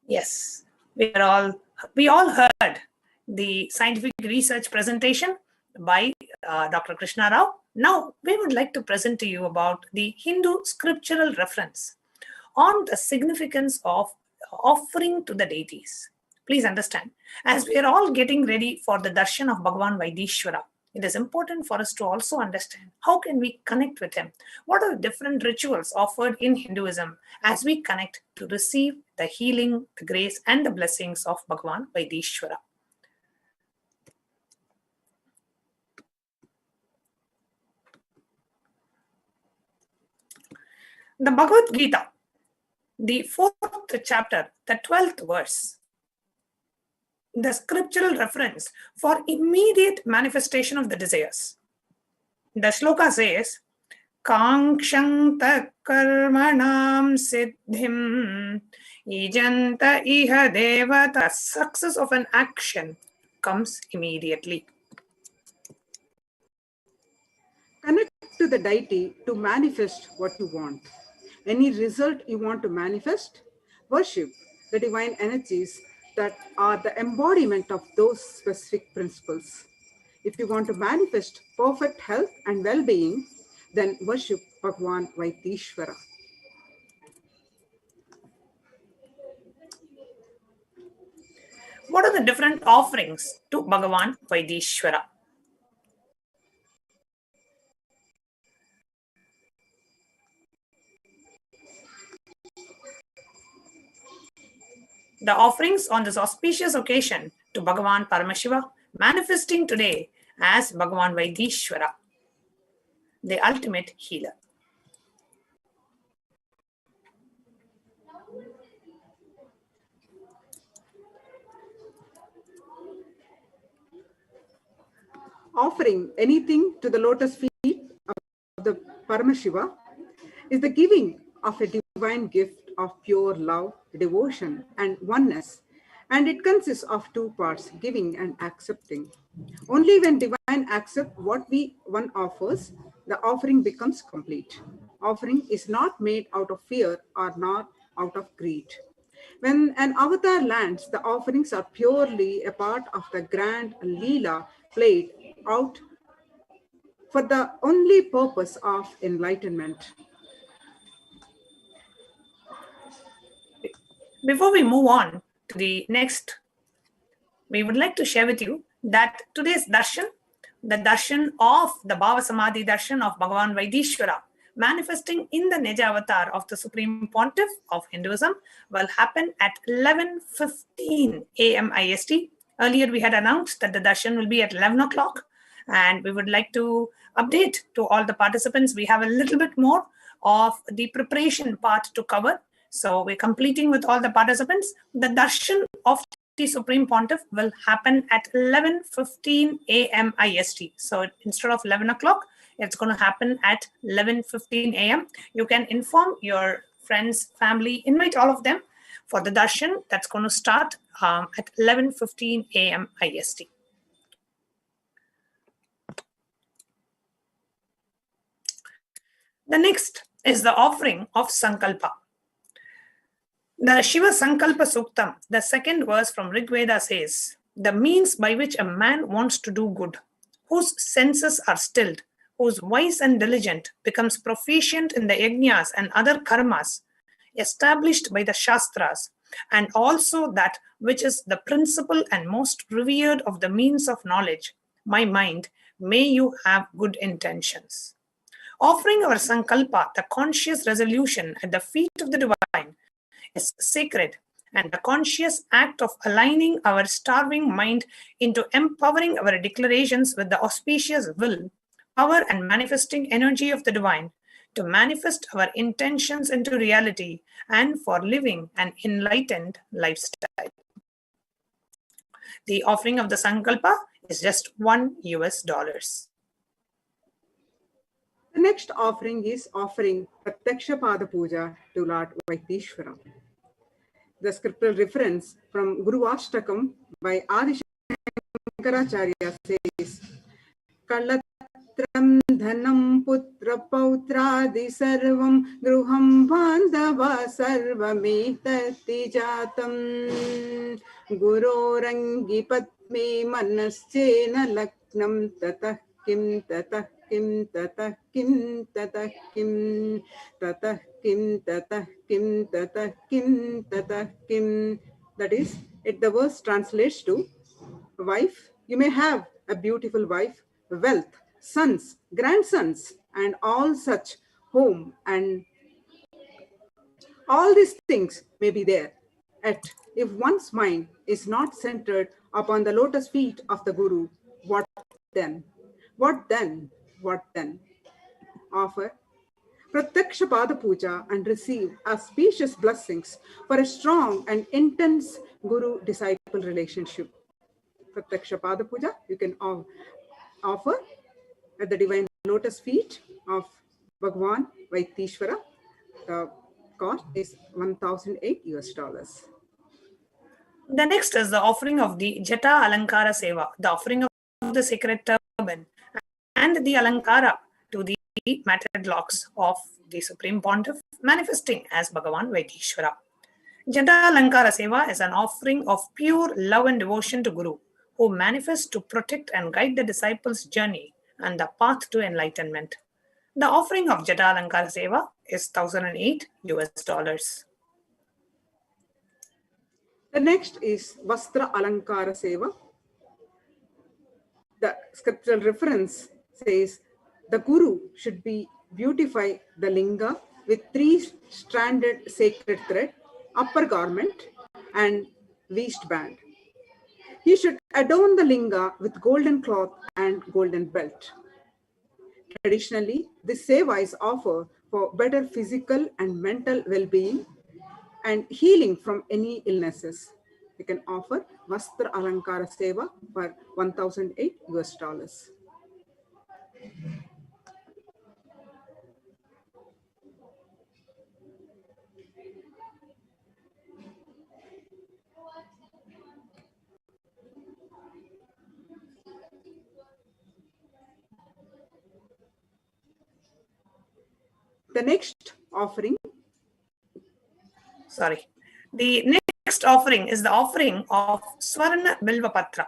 Yes, we all heard the scientific research presentation by Dr. Krishna Rao. Now, we would like to present to you about the Hindu scriptural reference on the significance of offering to the deities. Please understand, as we are all getting ready for the darshan of Bhagavan Vaideeswara, it is important for us to also understand how can we connect with him. What are the different rituals offered in Hinduism as we connect to receive the healing, the grace, and the blessings of Bhagavan Vaideeswara. The Bhagavad Gita, the 4th chapter, the 12th verse, the scriptural reference for immediate manifestation of the desires. The shloka says, Kankshanta karmanam siddhim ijanta iha devata. The success of an action comes immediately. Connect to the deity to manifest what you want. Any result you want to manifest, worship the divine energies that are the embodiment of those specific principles. If you want to manifest perfect health and well-being, then worship Bhagavan Vaideeswara. What are the different offerings to Bhagavan Vaideeswara? The offerings on this auspicious occasion to Bhagavan Paramashiva, manifesting today as Bhagavan Vaideeswara, the ultimate healer. Offering anything to the lotus feet of the Paramashiva is the giving of a divine gift of pure love, devotion, and oneness. And it consists of two parts, giving and accepting. Only when divine accepts what one offers, the offering becomes complete. Offering is not made out of fear or not out of greed. When an avatar lands, the offerings are purely a part of the grand Leela played out for the only purpose of enlightenment. Before we move on to the next, we would like to share with you that today's darshan, the darshan of the Bhava Samadhi Darshan of Bhagavan Vaideeswara, manifesting in the Nija avatar of the Supreme Pontiff of Hinduism, will happen at 11:15 a.m. IST. Earlier, we had announced that the darshan will be at 11 o'clock, and we would like to update to all the participants. We have a little bit more of the preparation part to cover. So we're completing with all the participants. The darshan of the Supreme Pontiff will happen at 11:15 a.m. IST. So instead of 11 o'clock, it's going to happen at 11:15 a.m. You can inform your friends, family, invite all of them for the darshan that's going to start at 11:15 a.m. IST. The next is the offering of Sankalpa. The Shiva Sankalpa Suktam, the second verse from Rig Veda says, the means by which a man wants to do good, whose senses are stilled, whose wise and diligent becomes proficient in the yajnas and other karmas established by the Shastras, and also that which is the principal and most revered of the means of knowledge, my mind, may you have good intentions. Offering our Sankalpa, the conscious resolution at the feet of the divine, is sacred, and the conscious act of aligning our starving mind into empowering our declarations with the auspicious will, power, and manifesting energy of the divine to manifest our intentions into reality and for living an enlightened lifestyle. The offering of the Sankalpa is just $1. The next offering is offering Pratyaksha Pada Puja to Lord Vaideeswara. The scriptural reference from Guru Ashtakam by Adi Shankaracharya says, Kallatram Dhanam putra pautradi sarvam gruham bandhava sarvametati jatam gurorangi padme manaschena laknam tatah kim tatah kim tatah kim tatah kim tatah kim tatah kim tatah kim tatah kim. That is, the verse translates to: wife, you may have a beautiful wife, wealth, sons, grandsons, and all such, home, and all these things may be there. Yet, if one's mind is not centered upon the lotus feet of the Guru, what then? What then? What then? Offer Pratyaksha Pada Puja and receive auspicious blessings for a strong and intense Guru-disciple relationship. Pratyaksha Pada Puja you can offer at the divine lotus feet of Bhagavan Vaideeswara. The cost is $1,008. The next is the offering of the Jata Alankara Seva, the offering of the sacred turban and the Alankara to the matted locks of the Supreme Pontiff, manifesting as Bhagavan Vaideeswara. Jata Alankara Seva is an offering of pure love and devotion to Guru, who manifests to protect and guide the disciples' journey and the path to enlightenment. The offering of Jata Alankara Seva is $1,008. The next is Vastra Alankara Seva. The scriptural reference says the Guru should beautify the linga with 3-stranded sacred thread, upper garment, and waistband. He should adorn the linga with golden cloth and golden belt. Traditionally, this seva is offered for better physical and mental well-being and healing from any illnesses. You can offer Vastra Alankara Seva for $1,008. The next offering. The next offering is the offering of Swarna Bilva Patra.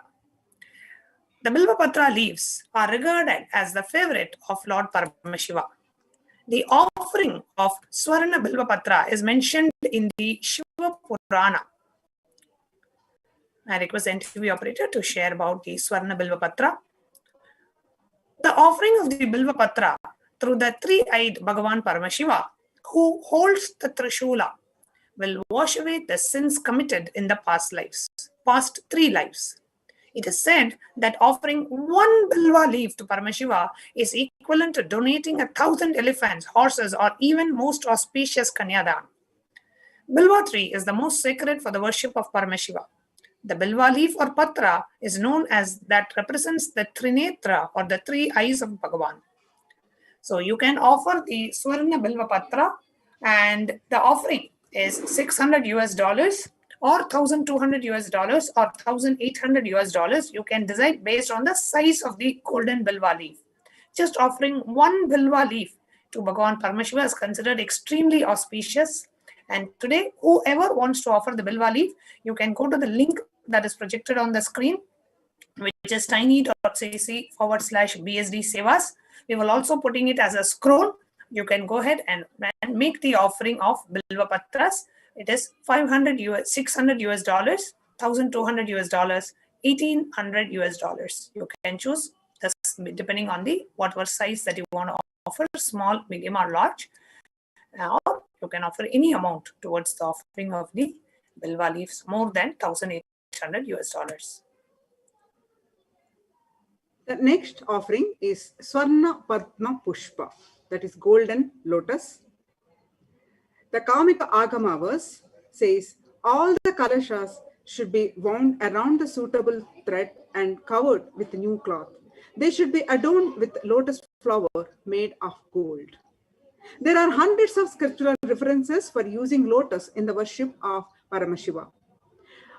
The Bilva Patra leaves are regarded as the favorite of Lord Paramashiva. The offering of Swarna Bilva Patra is mentioned in the Shiva Purana. I request the NTV operator to share about the Swarna Bilva Patra. The offering of the Bilva Patra through the three-eyed Bhagavan Paramashiva, who holds the Trishula, will wash away the sins committed in the past 3 lives. It is said that offering 1 Bilva leaf to Paramashiva is equivalent to donating 1,000 elephants, horses, or even most auspicious Kanyadan. Bilva tree is the most sacred for the worship of Paramashiva. The Bilva leaf or Patra is known as that represents the Trinetra or the 3 eyes of Bhagavan. So you can offer the Swarna Bilva Patra, and the offering is $600 or $1,200 or $1,800. You can decide based on the size of the golden Bilva leaf. Just offering 1 Bilva leaf to Bhagavan Paramashiva is considered extremely auspicious. And today, whoever wants to offer the Bilva leaf, you can go to the link that is projected on the screen, which is tiny.cc/BSD Sevas. We will also putting it as a scroll. You can go ahead and make the offering of Bilva Patras. It is $600, $1,200, $1,800. You can choose this depending on the whatever size that you want to offer, small, medium, or large. Or you can offer any amount towards the offering of the Bilva leaves more than $1,800. The next offering is Swarna Padma Pushpa, that is golden lotus. The Kamika Agama verse says all the kalashas should be wound around the suitable thread and covered with new cloth. They should be adorned with lotus flower made of gold. There are hundreds of scriptural references for using lotus in the worship of Paramashiva.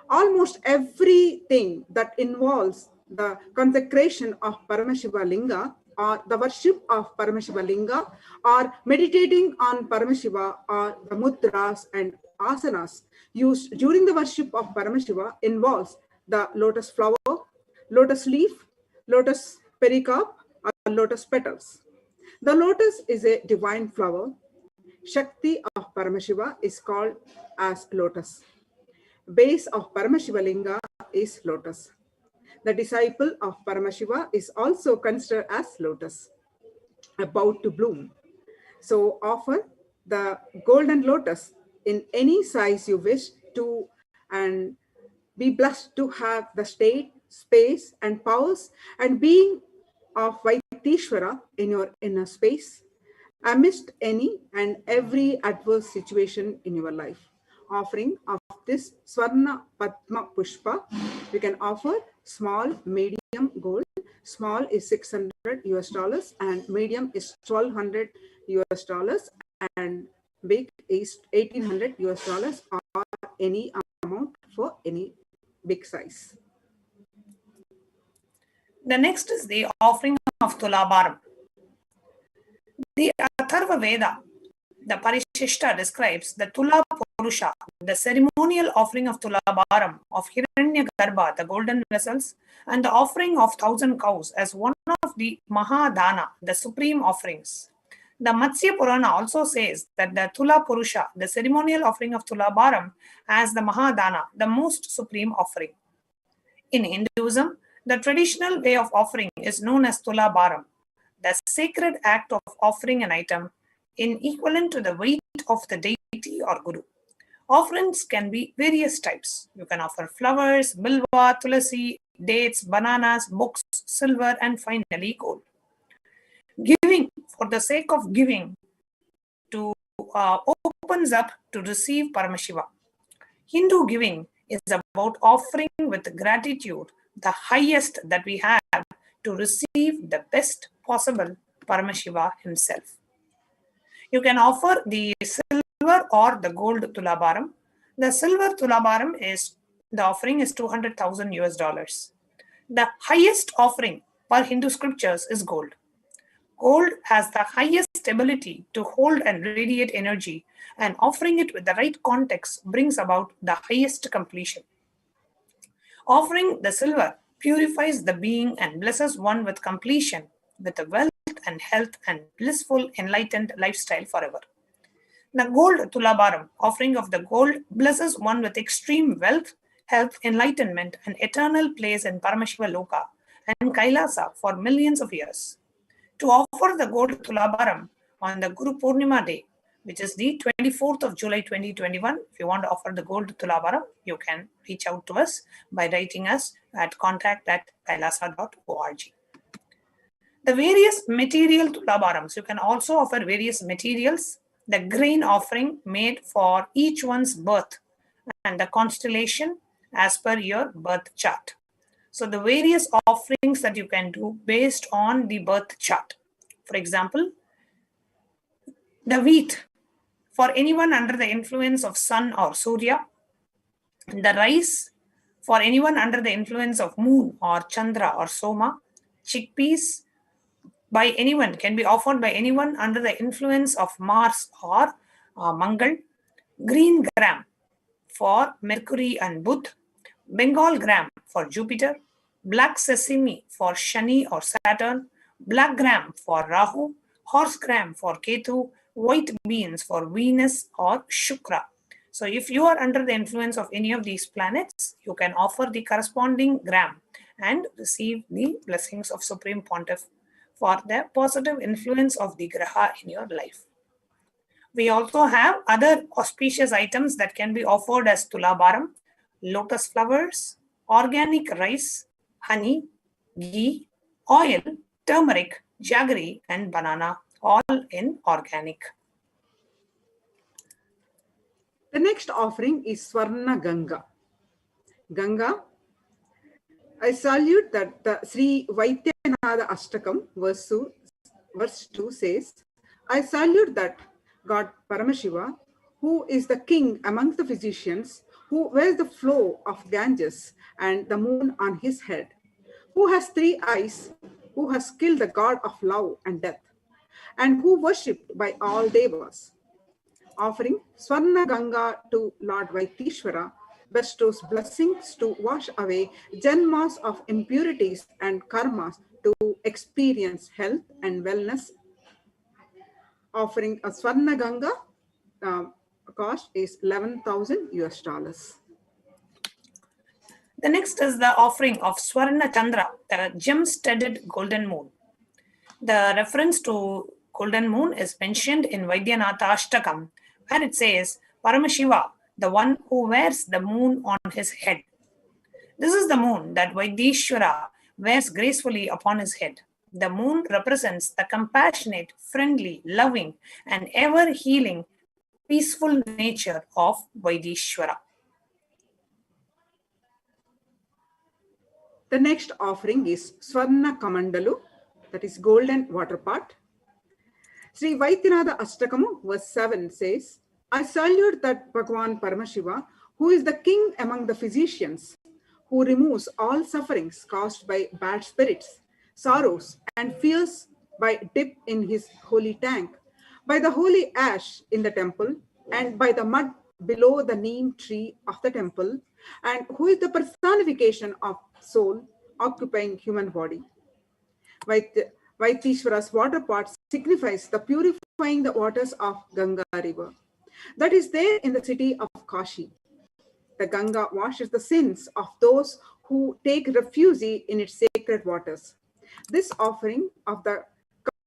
Almost everything that involves the consecration of Paramashiva Linga or the worship of Paramashiva Linga, or meditating on Paramashiva, or the mudras and asanas used during the worship of Paramashiva involves the lotus flower, lotus leaf, lotus pericarp, or lotus petals. The lotus is a divine flower. Shakti of Paramashiva is called as lotus. Base of Paramashiva Linga is lotus. The disciple of Paramashiva is also considered as lotus, about to bloom. So offer the golden lotus in any size you wish to, and be blessed to have the state, space, and powers and being of Vaideeswara in your inner space, amidst any and every adverse situation in your life. Offering of this Swarna Padma Pushpa, we can offer small, medium, gold. Small is $600 and medium is $1,200 and big is $1,800 or any amount for any big size. The next is the offering of Tulabharam. The Atharva Veda, the Parishishta, describes the Tula Purusha, the ceremonial offering of Tulabharam, of Hiranyagarbha, the golden vessels, and the offering of 1,000 cows as one of the Mahadana, the supreme offerings. The Matsya Purana also says that the Tula Purusha, the ceremonial offering of Tulabharam, as the Mahadana, the most supreme offering. In Hinduism, the traditional way of offering is known as Tulabharam, the sacred act of offering an item in equivalent to the weight of the deity or guru. Offerings can be various types. You can offer flowers, bilva, tulasi, dates, bananas, books, silver, and finally gold. Giving for the sake of giving to opens up to receive Paramashiva. Hindu giving is about offering with gratitude the highest that we have to receive the best possible Paramashiva himself. You can offer the silver or the gold Tulabharam. The silver Tulabharam is, the offering is $200,000. The highest offering per Hindu scriptures is gold. Gold has the highest ability to hold and radiate energy, and offering it with the right context brings about the highest completion. Offering the silver purifies the being and blesses one with completion, with the wealth and health and blissful enlightened lifestyle forever. The gold Tulabharam, offering of the gold, blesses one with extreme wealth, health, enlightenment, and eternal place in Paramashiva Loka and Kailasa for millions of years. To offer the gold Tulabharam on the Guru Purnima day, which is the 24th of July 2021, if you want to offer the gold Tulabharam, you can reach out to us by writing us at contact@kailasa.org. The various material Tulabharams, you can also offer various materials, the grain offering made for each one's birth and the constellation as per your birth chart. So the various offerings that you can do based on the birth chart. For example, the wheat for anyone under the influence of sun or Surya, the rice for anyone under the influence of moon or Chandra or Soma, chickpeas by anyone, can be offered by anyone under the influence of Mars or Mangal, green gram for Mercury and Buddha, Bengal gram for Jupiter, black sesame for Shani or Saturn, black gram for Rahu, horse gram for Ketu, white beans for Venus or Shukra. So if you are under the influence of any of these planets, you can offer the corresponding gram and receive the blessings of Supreme Pontiff for the positive influence of the Graha in your life. We also have other auspicious items that can be offered as Tulabharam, lotus flowers, organic rice, honey, ghee, oil, turmeric, jaggery, and banana, all in organic. The next offering is Swarna Ganga. Ganga, I salute that the Sri Vaidyanatha Ashtakam verse 2 says, I salute that God Paramashiva, who is the king amongst the physicians, who wears the flow of Ganges and the moon on his head, who has 3 eyes, who has killed the god of love and death, and who worshipped by all devas. Offering Swarna Ganga to Lord Vaitishvara bestows blessings to wash away janmas of impurities and karmas to experience health and wellness. Offering a Swarna Ganga cost is $11,000. The next is the offering of Swarna Chandra, the gem-studded golden moon. The reference to golden moon is mentioned in Vaidyanatha Ashtakam, where it says, Paramashiva, the one who wears the moon on his head. This is the moon that Vaideshwara wears gracefully upon his head. The moon represents the compassionate, friendly, loving, and ever-healing, peaceful nature of Vaideshwara. The next offering is Swarna Kamandalu, that is golden water pot. Sri Vaidyanatha Ashtakamu verse 7 says, I salute that Bhagavan Paramashiva, who is the king among the physicians, who removes all sufferings caused by bad spirits, sorrows, and fears by dip in his holy tank, by the holy ash in the temple, and by the mud below the neem tree of the temple, and who is the personification of soul occupying human body. Vaitishvara's water pot signifies the purifying the waters of Ganga river that is there in the city of Kashi. The Ganga washes the sins of those who take refuge in its sacred waters. This offering of the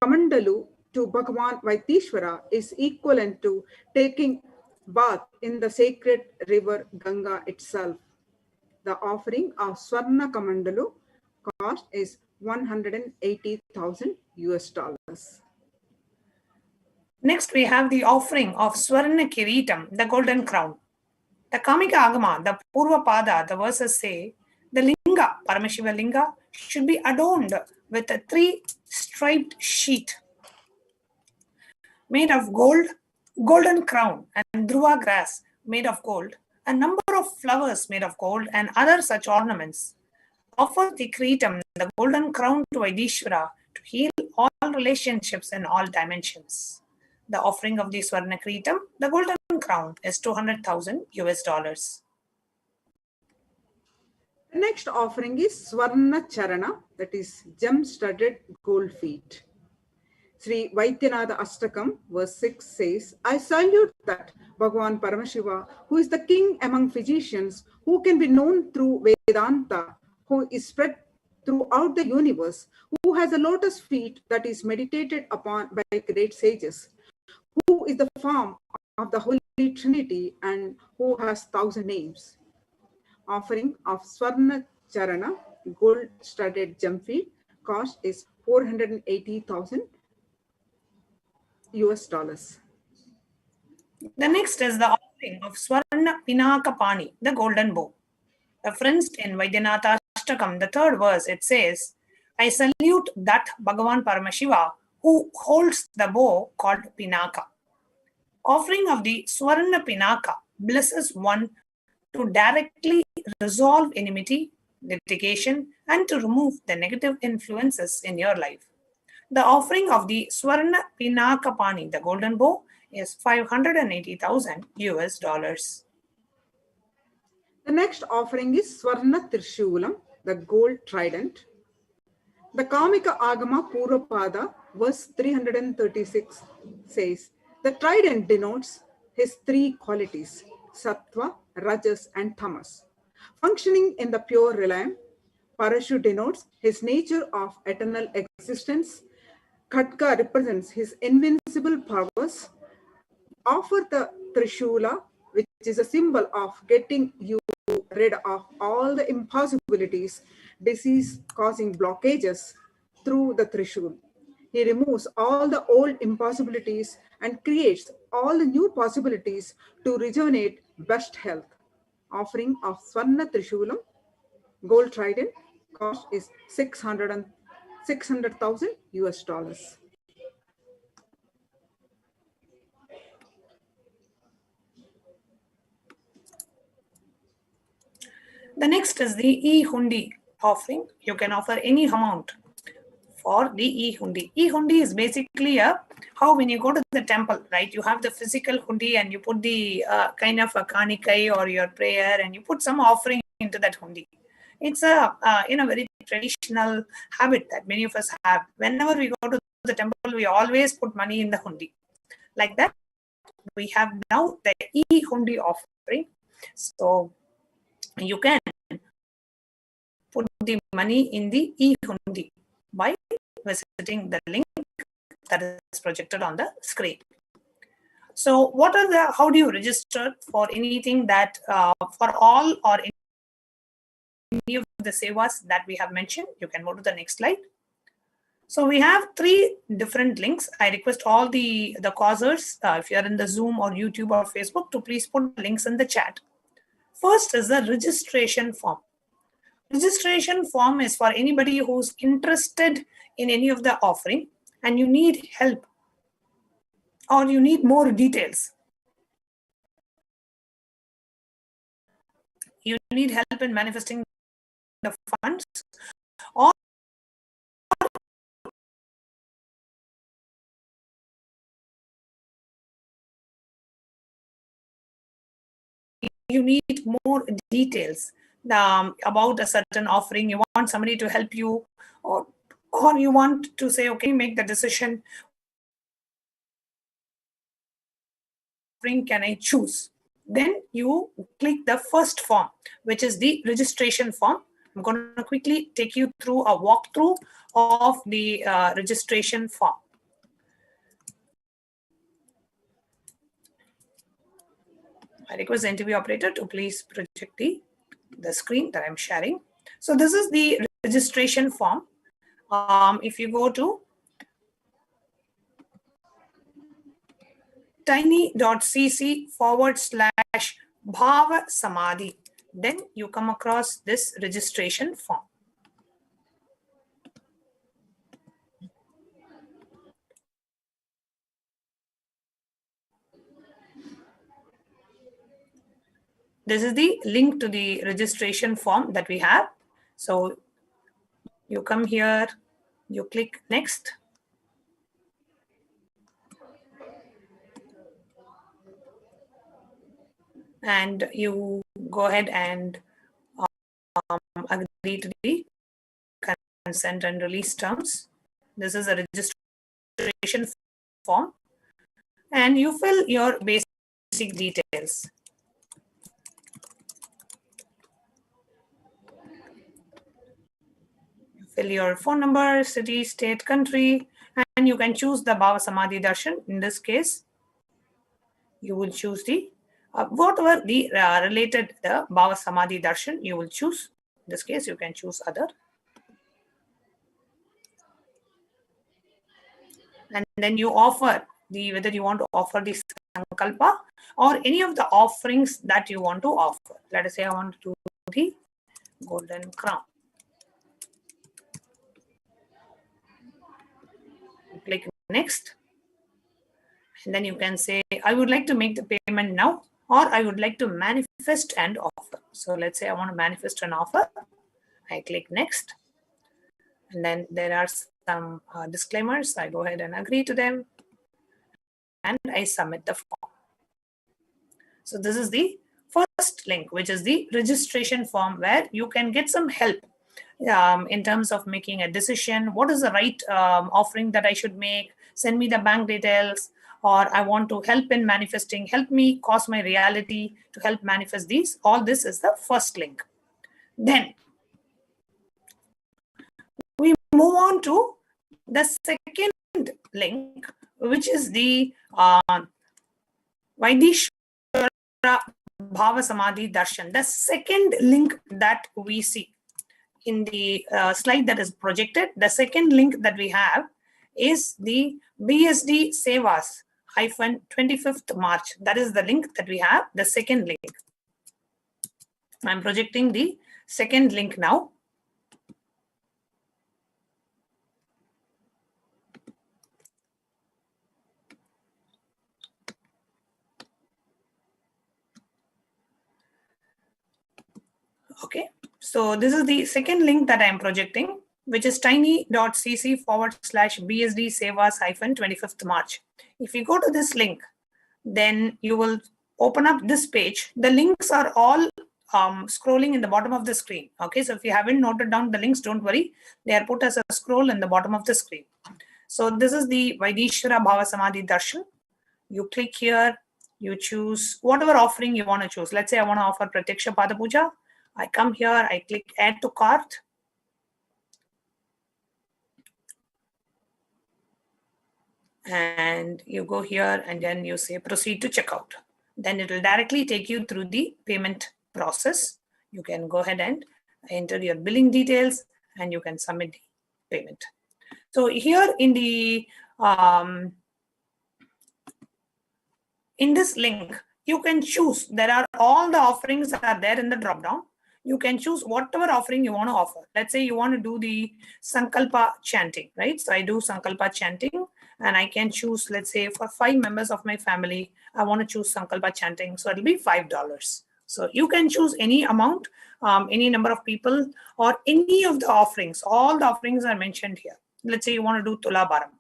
Kamandalu to Bhagavan Vaideshwara is equivalent to taking bath in the sacred river Ganga itself. The offering of Swarna Kamandalu cost is $180,000. Next, we have the offering of Swarna Kiritam, the golden crown. The Kamika Agama, the Purva Pada, the verses say, the Linga, Paramashiva Linga, should be adorned with a 3-striped sheet made of gold, golden crown, and dhruva grass made of gold, a number of flowers made of gold, and other such ornaments. Offer the Kritam, the golden crown, to Vaideshwara to heal all relationships in all dimensions. The offering of the Swarna Kritam, the golden crown, is $200,000. The next offering is Swarna Charana, that is gem-studded gold feet. Sri Vaidyanatha Ashtakam, verse 6 says, I salute that Bhagavan Paramashiva, who is the king among physicians, who can be known through Vedanta, who is spread throughout the universe, who has a lotus feet that is meditated upon by great sages, who is the form of the Holy Trinity and who has 1,000 names. Offering of Swarna Charana, gold-studded gem feet, cost is $480,000. The next is the offering of Swarna Pinaka Pani, the golden bow. Referenced in Vaidyanatha Ashtakam, the 3rd verse, it says, I salute that Bhagavan Paramashiva who holds the bow called Pinaka. Offering of the Swarna Pinaka blesses one to directly resolve enmity, litigation, and to remove the negative influences in your life. The offering of the Swarna Pinaka Pani, the golden bow, is $580,000. The next offering is Swarna Tirshulam, the gold trident. The Kamika Agama Purapada, verse 336 says, the trident denotes his 3 qualities, Sattva, Rajas, and Tamas. Functioning in the pure realm, Parashu denotes his nature of eternal existence. Khatga represents his invincible powers. Offer the Trishula, which is a symbol of getting you rid of all the impossibilities, disease-causing blockages through the Trishul. He removes all the old impossibilities and creates all the new possibilities to rejuvenate best health. Offering of Swarna Trishulam, gold trident, cost is $600,000. The next is the E-Hundi offering. You can offer any amount for the e-hundi. E-hundi is basically how when you go to the temple, right, you have the physical hundi and you put the kind of a kanikai or your prayer and you put some offering into that hundi. It's a very traditional habit that many of us have. Whenever we go to the temple, we always put money in the hundi. Like that, we have now the e-hundi offering. So you can put the money in the e-hundi by visiting the link that is projected on the screen. So how do you register for anything that for all or any of the sevas that we have mentioned? You can go to the next slide. So we have 3 different links. I request all the causers, if you are in the Zoom or YouTube or Facebook, to please put links in the chat. First is the registration form. Registration form is for anybody who's interested in any of the offering and you need help or you need more details. You need help in manifesting the funds, or you need more details about a certain offering. You want somebody to help you, or you want to say, okay, make the decision. Can I choose? Then you click the first form, which is the registration form. I'm going to quickly take you through a walkthrough of the registration form. I request the interview operator to please project the screen that I'm sharing. So this is the registration form. If you go to tiny.cc/Bhava Samadhi, then you come across this registration form. This is the link to the registration form that we have. So you come here, you click next. And you go ahead and agree to the consent and release terms. This is a registration form. And you fill your basic details. You fill your phone number, city, state, country, and you can choose the Bhava Samadhi Darshan. In this case, you will choose the whatever the related the Bhava Samadhi Darshan you will choose. In this case, you can choose other. And then you offer whether you want to offer the Sankalpa or any of the offerings that you want to offer. Let us say I want to do the golden crown. You click next. And then you can say, I would like to make the payment now, or I would like to manifest and offer. So let's say I want to manifest an offer. I click next. And then there are some disclaimers. I go ahead and agree to them. And I submit the form. So this is the first link, which is the registration form, where you can get some help in terms of making a decision. What is the right offering that I should make? Send me the bank details. Or I want to help in manifesting, help me cause my reality to help manifest these. All this is the first link. Then we move on to the second link, which is the Vaideeswara Bhava Samadhi Darshan. The second link that we see in the slide that is projected, the second link that we have is the BSD Sevas 25th March. That is the link that we have, the second link. I'm projecting the second link now. Okay, so this is the second link that I'm projecting. which is tiny.cc/BSD Sevas-25th March. If you go to this link, then you will open up this page. The links are all scrolling in the bottom of the screen. Okay, so if you haven't noted down the links, don't worry. They are put as a scroll in the bottom of the screen. So this is the Vaideeswara Bhava Samadhi Darshan. You click here, you choose whatever offering you want to choose. Let's say I want to offer Pratyaksha Pada Puja. I come here, I click add to cart. And you go here and then you say proceed to checkout. Then it will directly take you through the payment process. You can go ahead and enter your billing details and you can submit the payment. So here in the in this link, you can choose. There are all the offerings that are there in the drop down. You can choose whatever offering you want to offer. Let's say you want to do the Sankalpa chanting, right? So I do Sankalpa chanting and I can choose, let's say for 5 members of my family, I want to choose Sankalpa chanting. So it'll be $5. So you can choose any amount, any number of people or any of the offerings. All the offerings are mentioned here. Let's say you want to do Tula Bharam,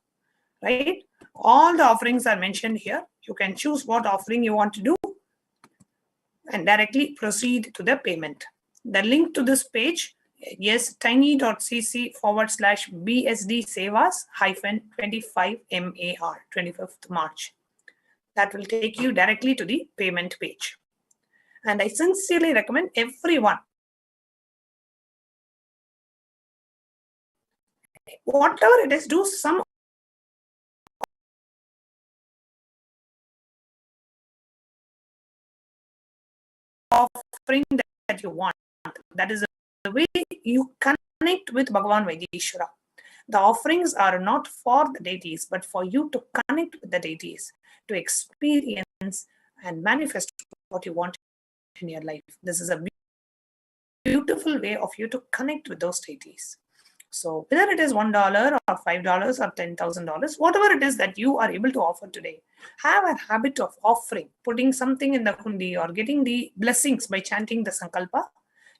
right? All the offerings are mentioned here. You can choose what offering you want to do and directly proceed to the payment. The link to this page, yes, tiny.cc/BSD Sevas-25MAR, 25th March. That will take you directly to the payment page. And I sincerely recommend everyone, whatever it is, do some offering that you want. That is the way you connect with Bhagavan Vaideeswara. The offerings are not for the deities, but for you to connect with the deities, to experience and manifest what you want in your life. This is a beautiful way of you to connect with those deities. So whether it is $1 or $5 or $10,000, whatever it is that you are able to offer today, have a habit of offering, putting something in the hundi or getting the blessings by chanting the Sankalpa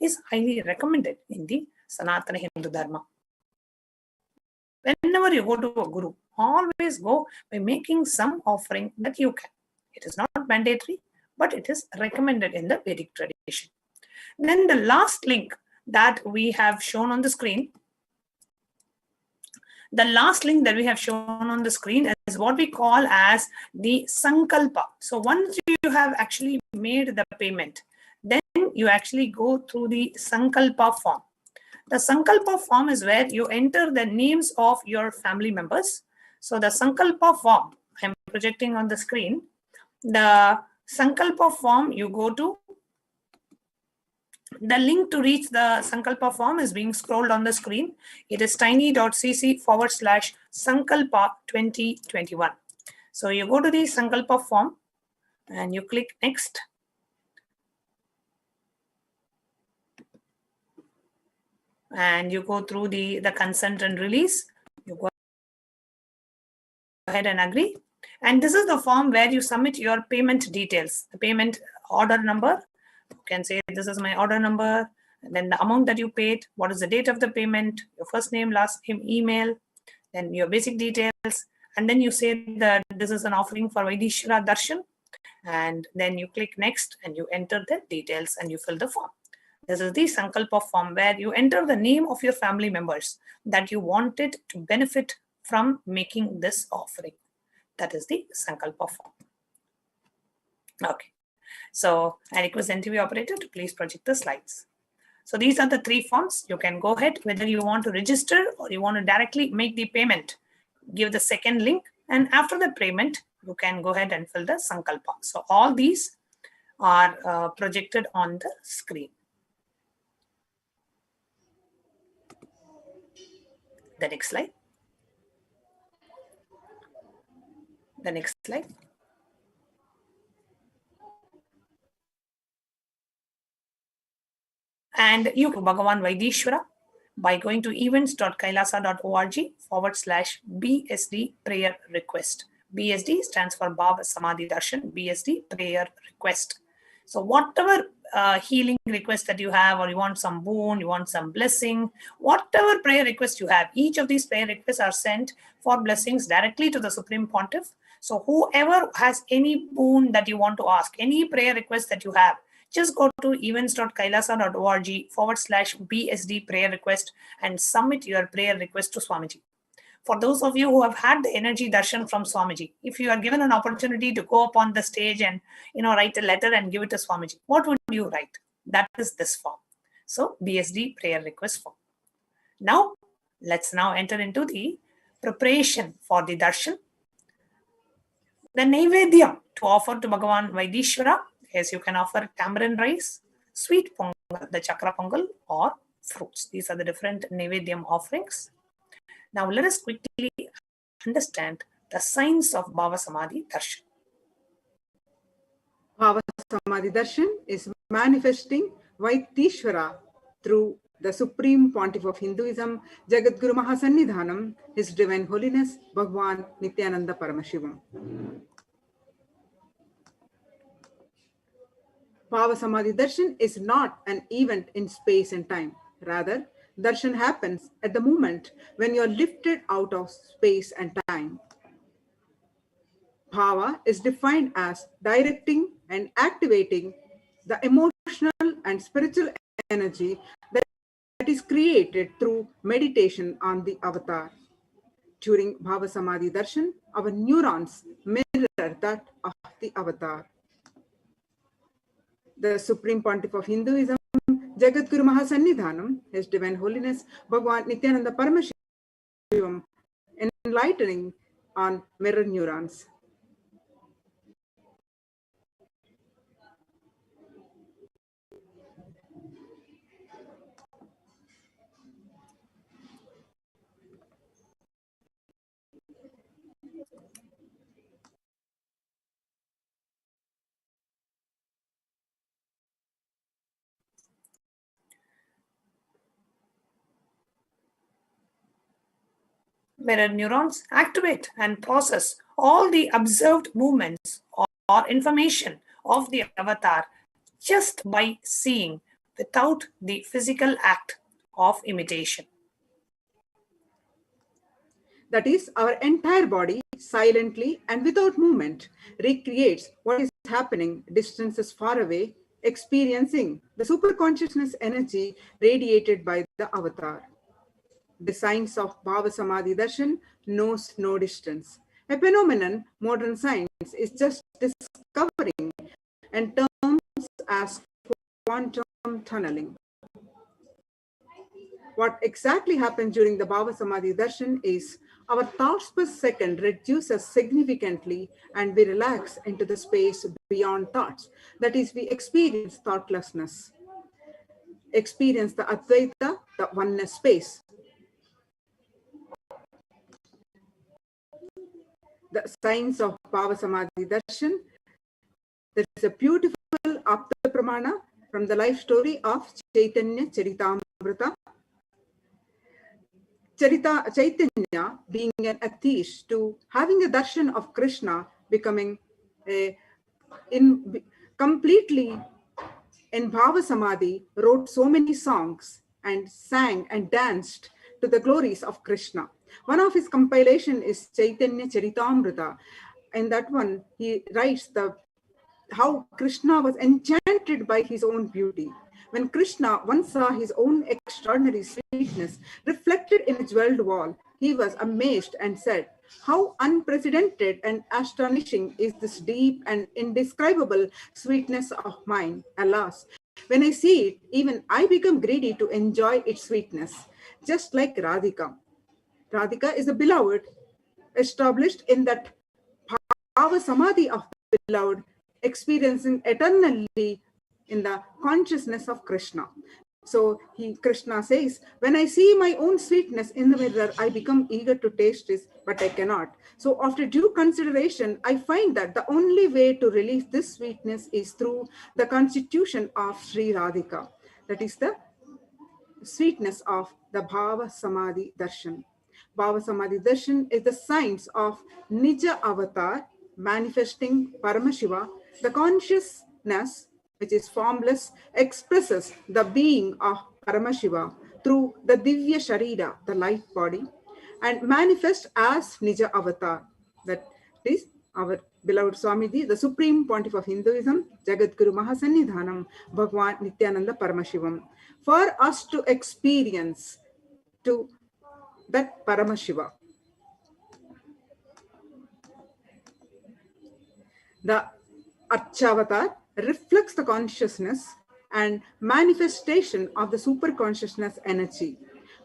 is highly recommended in the Sanatana Hindu Dharma. Whenever you go to a guru, always go by making some offering that you can. It is not mandatory, but it is recommended in the Vedic tradition. Then the last link that we have shown on the screen, is what we call as the Sankalpa. So once you have actually made the payment, then you actually go through the Sankalpa form. The Sankalpa form is where you enter the names of your family members. So the Sankalpa form, I'm projecting on the screen. The Sankalpa form, you go to, the link to reach the Sankalpa form is being scrolled on the screen. It is tiny.cc/Sankalpa 2021. So you go to the Sankalpa form and you click next. And you go through the consent and release. You go ahead and agree. And this is the form where you submit your payment details, the payment order number. You can say this is my order number, and then the amount that you paid, what is the date of the payment, your first name, last name, email, then your basic details, and then you say that this is an offering for Vaideeswara Darshan, and then you click next and you enter the details and you fill the form. This is the Sankalpa form where you enter the name of your family members that you wanted to benefit from making this offering. That is the Sankalpa form. Okay. So I request NTV operator to please project the slides. So these are the 3 forms. You can go ahead, whether you want to register or you want to directly make the payment, give the second link, and after the payment, you can go ahead and fill the Sankalpa. So all these are projected on the screen. The next slide. The next slide. And you can Bhagavan Vaideeswara by going to events.kailasa.org/BSD prayer request. BSD stands for Bhava Samadhi Darshan, BSD prayer request. So whatever healing request that you have, or you want some boon, you want some blessing, whatever prayer request you have, each of these prayer requests are sent for blessings directly to the Supreme Pontiff. So whoever has any boon that you want to ask, any prayer request that you have, just go to events.kailasa.org/BSD prayer request and submit your prayer request to Swamiji. For those of you who have had the energy darshan from Swamiji, if you are given an opportunity to go up on the stage and write a letter and give it to Swamiji, what would you write? That is this form. So BSD prayer request form. Now let's enter into the preparation for the darshan. The Naivedyam to offer to Bhagavan Vaideeswara is you can offer tamarind rice, sweet pongal, the chakra pongal, or fruits. These are the different Naivedyam offerings. Now let us quickly understand the signs of Bhava Samadhi Darshan. Bhava Samadhi Darshan is manifesting Vaideeswara through the Supreme Pontiff of Hinduism, Jagadguru Mahasannidhanam, His Divine Holiness, Bhagavan Nityananda Paramashivam. Bhava Samadhi Darshan is not an event in space and time. Rather, darshan happens at the moment when you are lifted out of space and time. Bhava is defined as directing and activating the emotional and spiritual energy that is created through meditation on the avatar. During Bhava Samadhi Darshan, our neurons mirror that of the avatar. The Supreme Pontiff of Hinduism, Jagadguru Mahasannidhanam, His Divine Holiness, Bhagavan Nityananda Paramashivam, enlightening on mirror neurons. Mirror neurons activate and process all the observed movements or information of the avatar just by seeing, without the physical act of imitation. That is, our entire body, silently and without movement, recreates what is happening distances far away, experiencing the superconsciousness energy radiated by the avatar. The science of Bhava Samadhi Darshan knows no distance, a phenomenon modern science is just discovering and terms as quantum tunneling. What exactly happens during the Bhava Samadhi Darshan is our thoughts per second reduces significantly and we relax into the space beyond thoughts. That is, we experience thoughtlessness, experience the Advaita, the oneness space. The science of Bhava Samadhi Darshan, there is a beautiful Apta Pramana from the life story of Chaitanya Charitamrita. Chaitanya, being an atheist, to having a darshan of Krishna, becoming completely in Bhava Samadhi, wrote so many songs and sang and danced to the glories of Krishna. One of his compilation is Chaitanya Charitamrita. In that one, he writes how Krishna was enchanted by his own beauty. When Krishna once saw his own extraordinary sweetness reflected in a jeweled wall, he was amazed and said, "How unprecedented and astonishing is this deep and indescribable sweetness of mine. Alas, when I see it, even I become greedy to enjoy its sweetness." Just like Radhika. Radhika is a beloved, established in that Bhava Samadhi of the beloved, experiencing eternally in the consciousness of Krishna. So Krishna says, when I see my own sweetness in the mirror, I become eager to taste this, but I cannot. So after due consideration, I find that the only way to release this sweetness is through the constitution of Sri Radhika. That is the sweetness of the Bhava Samadhi Darshan. Bhava Samadhi Darshan is the science of Nija Avatar, manifesting Paramashiva, the consciousness which is formless, expresses the being of Paramashiva through the Divya Sharira, the light body, and manifests as Nija Avatar. That is our beloved Swamiji, the Supreme Pontiff of Hinduism, Jagadguru Mahasannidhanam, Bhagavan Nityananda Paramashivam, for us to experience to that Paramashiva. The Archavatar reflects the consciousness and manifestation of the superconsciousness energy.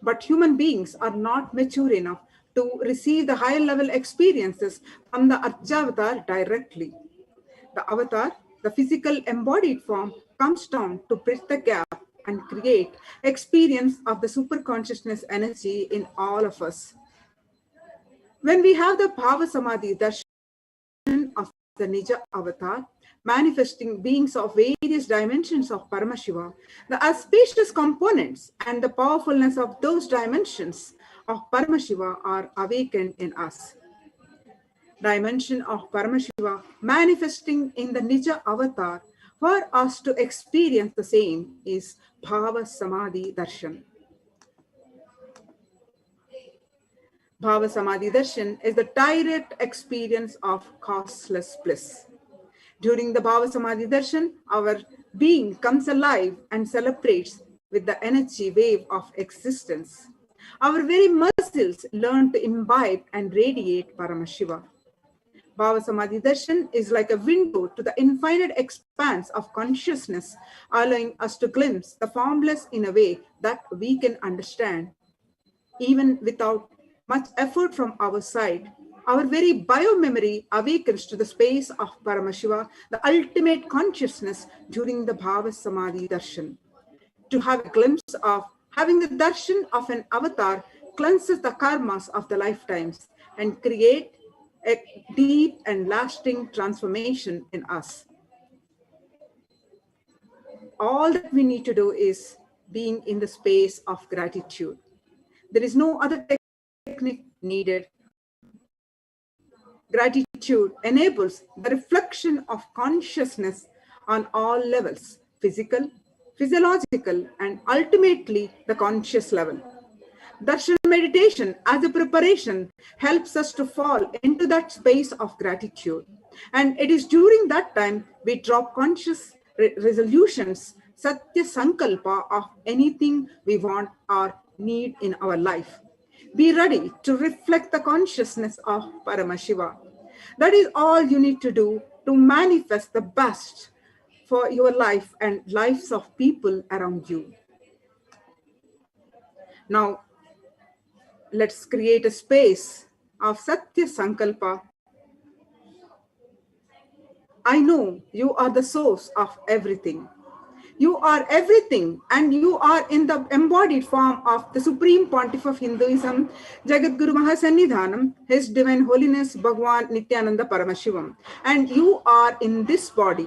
But human beings are not mature enough to receive the higher level experiences from the Archavatar directly. The avatar, the physical embodied form, comes down to bridge the gap and create experience of the superconsciousness energy in all of us. When we have the Bhava Samadhi Darshan of the Nija Avatar, manifesting beings of various dimensions of Paramashiva, the auspicious components and the powerfulness of those dimensions of Paramashiva are awakened in us. Dimension of Paramashiva manifesting in the Nija Avatar for us to experience the same is Bhava Samadhi Darshan. Bhava Samadhi Darshan is the direct experience of causeless bliss. During the Bhava Samadhi Darshan, our being comes alive and celebrates with the energy wave of existence. Our very muscles learn to imbibe and radiate Paramashiva. Bhava Samadhi Darshan is like a window to the infinite expanse of consciousness, allowing us to glimpse the formless in a way that we can understand. Even without much effort from our side, our very biomemory awakens to the space of Paramashiva, the ultimate consciousness during the Bhava Samadhi Darshan. To have a glimpse of having the darshan of an avatar cleanses the karmas of the lifetimes and create a deep and lasting transformation in us. All that we need to do is being in the space of gratitude. There is no other technique needed. Gratitude enables the reflection of consciousness on all levels, physical, physiological, and ultimately the conscious level. Darshan meditation as a preparation helps us to fall into that space of gratitude. And it is during that time we drop conscious resolutions, Satya Sankalpa of anything we want or need in our life. Be ready to reflect the consciousness of Paramashiva. That is all you need to do to manifest the best for your life and lives of people around you. Now, let's create a space of Satya Sankalpa. I know you are the source of everything. You are everything, and you are in the embodied form of the Supreme Pontiff of Hinduism, Jagadguru Mahasannidhanam, His Divine Holiness Bhagavan Nityananda Paramashivam. And you are in this body.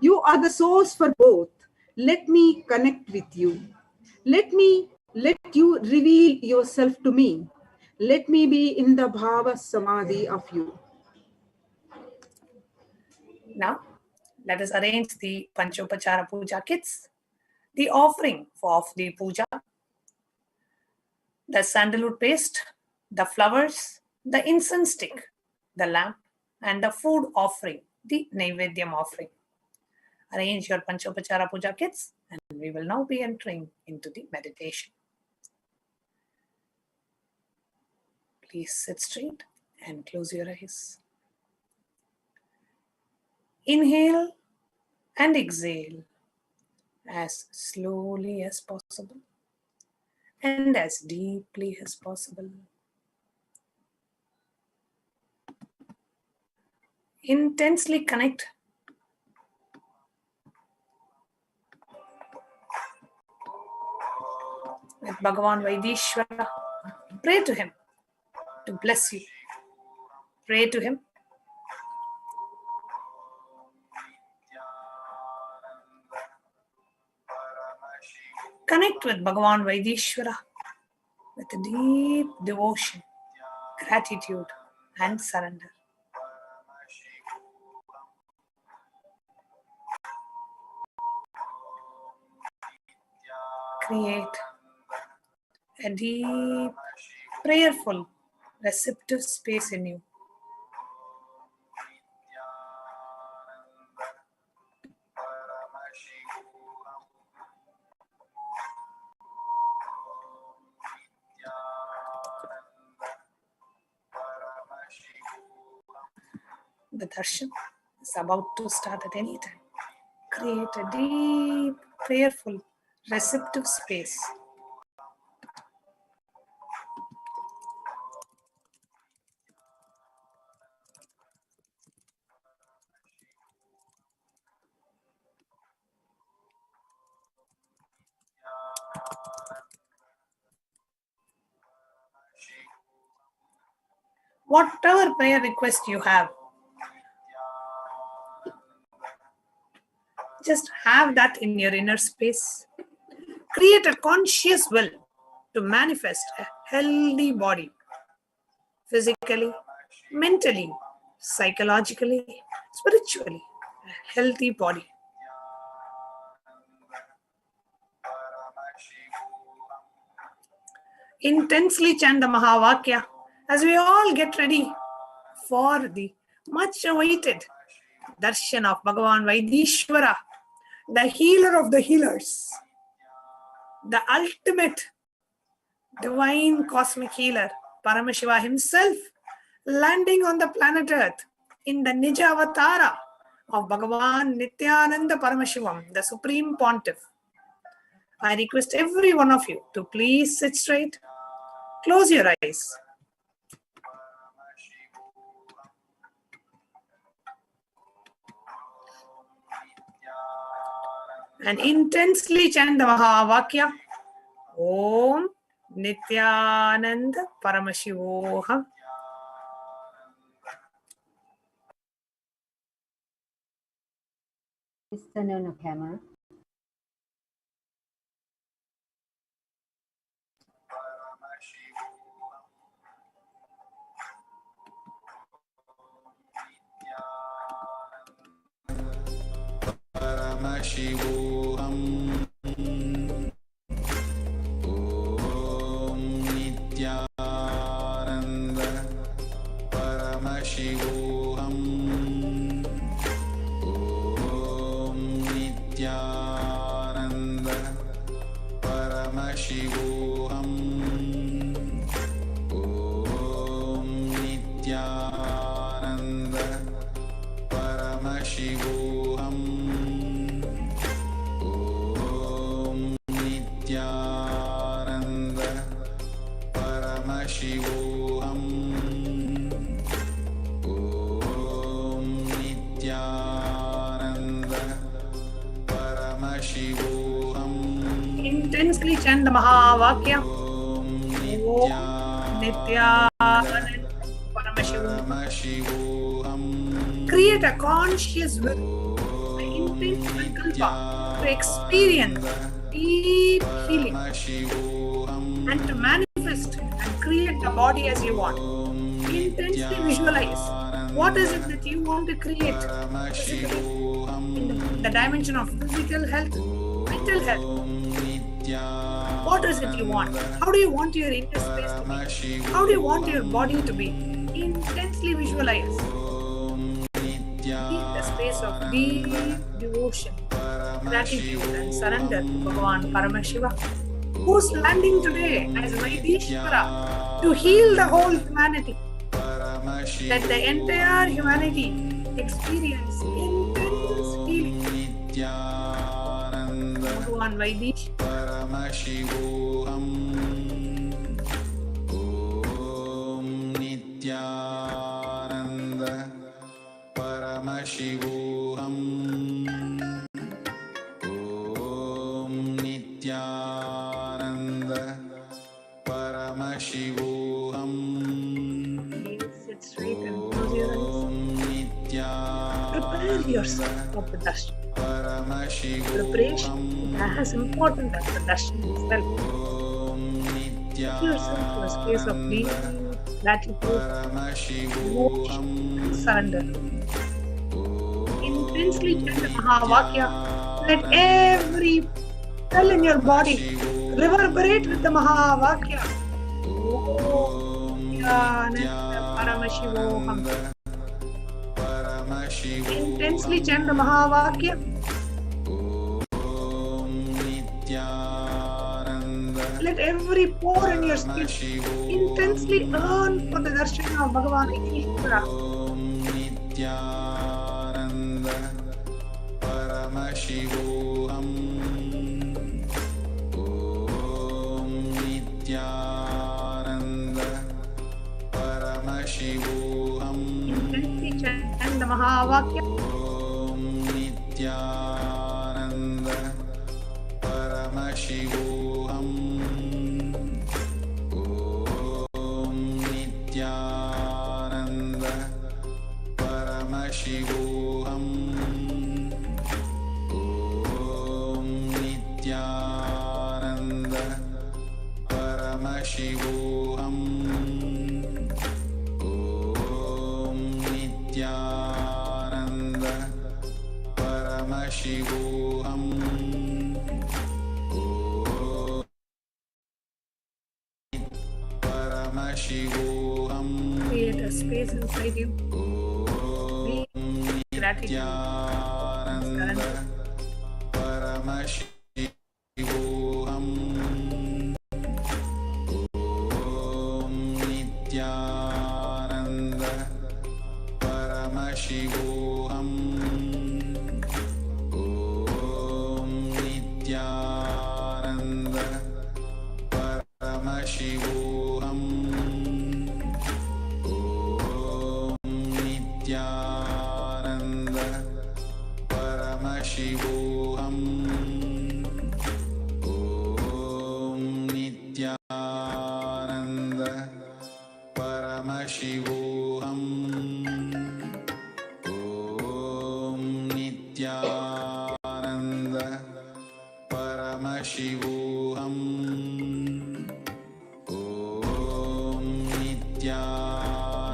You are the source for both. Let me connect with you. Let you reveal yourself to me. Let me be in the Bhava Samadhi of you. Now, let us arrange the Panchopachara Puja kits, the offering of the puja, the sandalwood paste, the flowers, the incense stick, the lamp, and the food offering, the Naivedyam offering. Arrange your Panchopachara Puja kits, and we will now be entering into the meditation. Please sit straight and close your eyes. Inhale and exhale as slowly as possible and as deeply as possible. Intensely connect with Bhagavan Vaideeswara. Pray to him to bless you. Pray to him. Connect with Bhagavan Vaideeswara with a deep devotion, gratitude, and surrender. create a deep, prayerful, receptive space in you. The darshan is about to start at any time. Create a deep, prayerful, receptive space. Whatever prayer request you have, just have that in your inner space. Create a conscious will to manifest a healthy body, physically, mentally, psychologically, spiritually, a healthy body. Intensely chant the Mahavakya as we all get ready for the much awaited darshan of Bhagavan Vaideeswara, the healer of the healers, the ultimate divine cosmic healer, Paramashiva himself, landing on the planet Earth in the Nija Avatara of Bhagavan Nityananda Paramashivam, the Supreme Pontiff. I request every one of you to please sit straight, close your eyes. And intensely chant the Mahavakya. Om Nityananda Paramashivoham. Please turn on the camera. Paramashivoham. Om Nityananda Paramashivoham. Om Nityananda Paramashivoham. Om Nityananda Paramashivoham. Nityananda Paramashivoham. Om Nityananda Paramashivoham. Intensely chant the Mahavakya. Om Nityananda Paramashivoham. Create a conscious will, an intense sankalpa to experience deep healing and to manifest and create the body as you want. Intensely visualize what is it that you want to create physically in the dimension of physical health, mental health. What is it you want? How do you want your inner space to be? How do you want your body to be? Intensely visualize. Keep the space of deep devotion, gratitude and surrender to Bhagavan Paramashiva, who's landing today as Vaideeswara to heal the whole humanity. Let the entire humanity experience intense healing. Bhagavan Vaideeswara. Om Nityananda Paramashivoham. Om Nityananda Paramashivoham. Sit straight and close your eyes. Prepare yourself for the darshan. Preparation is as important as the darshan itself. Put yourself to a space of deep gratitude, devotion, and surrender. Intensely chant the Mahavakya. Let every cell in your body reverberate with the Mahavakya. Intensely chant the Mahavakya. Let every pore in your skin intensely yearn for the darshan of Bhagavan Vaideeswara. Intensely chant the Mahavakya. Create a space inside you. Be gratitude. Surrender.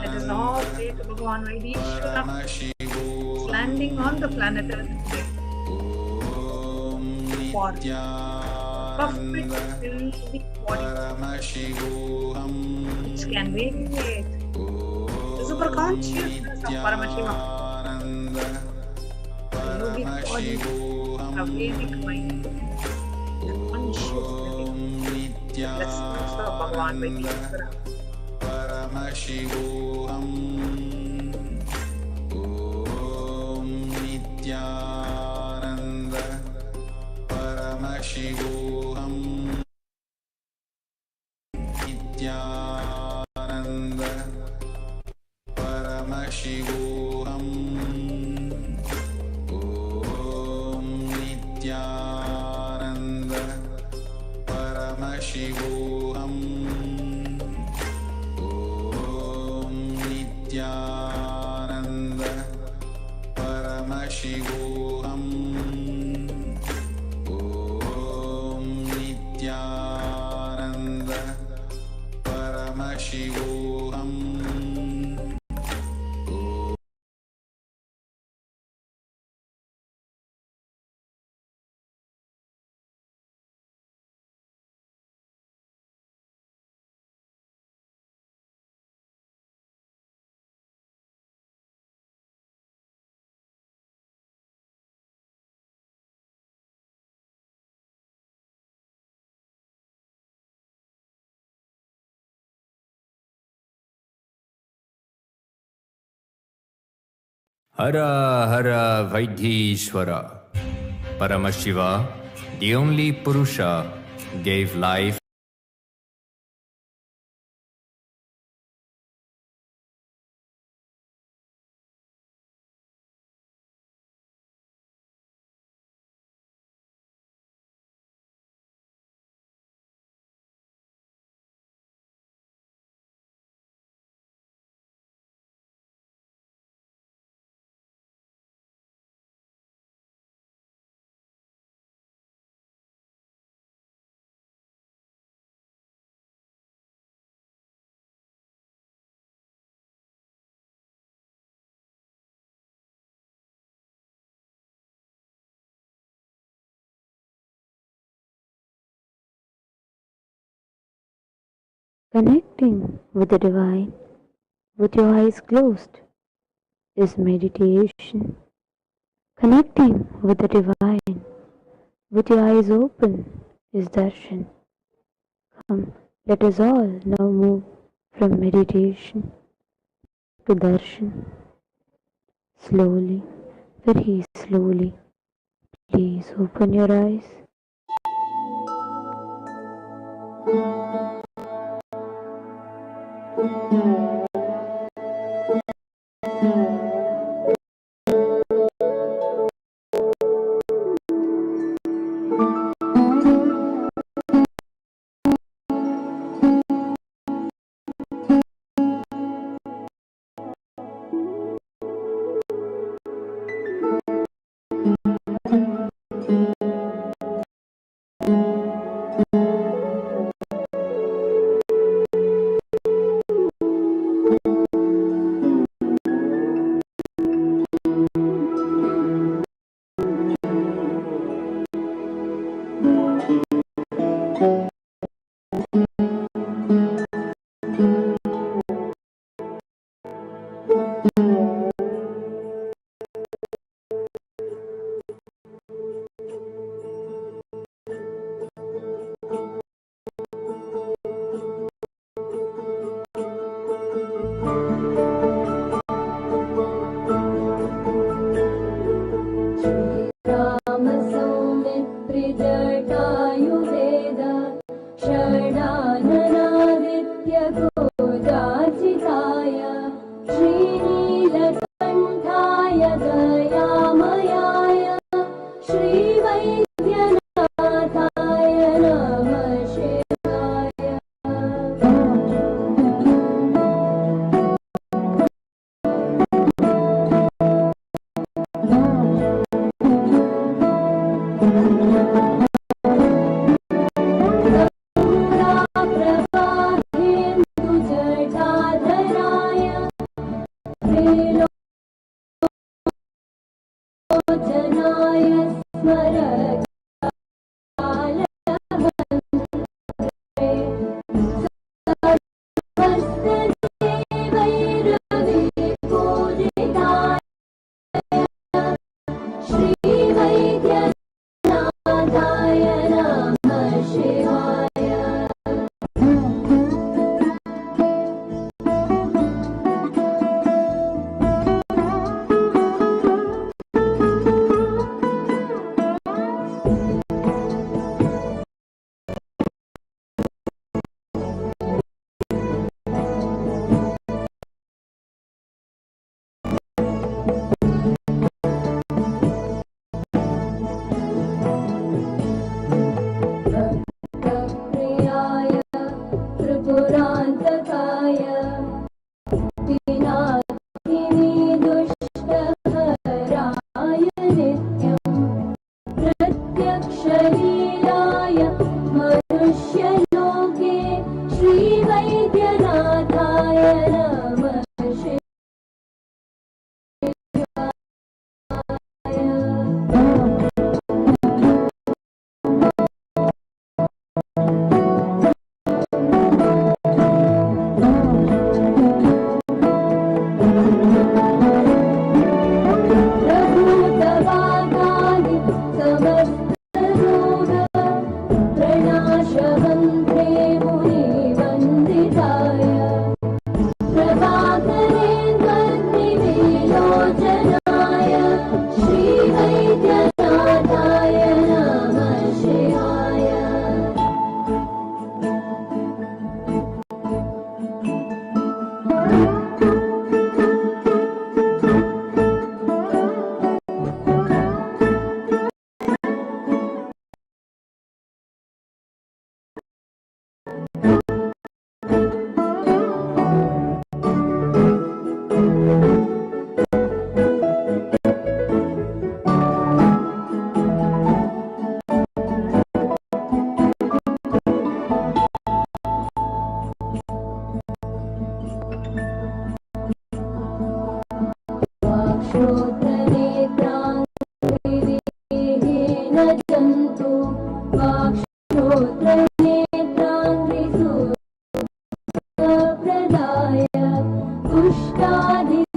Let us all pray to Bhagavan Vaideeswara, landing on the planet Earth today for perfect healthy body which can radiate the super consciousness of Paramashiva, the yogic body, the Vedic mind, the conscious living, the blessings of Bhagavan Vaideeswara. Hara Hara Vaidheeswara. Paramashiva, the only Purusha, gave life Connecting with the divine with your eyes closed is meditation. Connecting with the divine with your eyes open is darshan. Come, let us all now move from meditation to darshan. Slowly, very slowly, please open your eyes.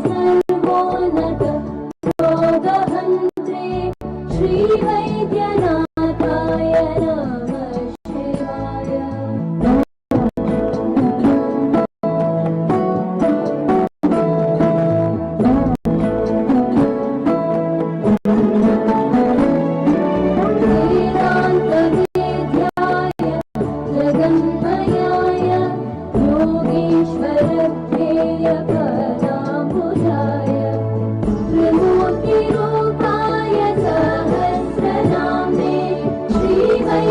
सर्वोन्नत रोगहन्त्रे श्रीवैद्यनाथाय नमः शिवाय। वेदान्तवेद्याय जगन्मयाय योगीश्वरध्येय पदाम्बुजाय त्रिमूर्तिरूपाय सहस्रनाम्ने श्रीवैद्यनाथाय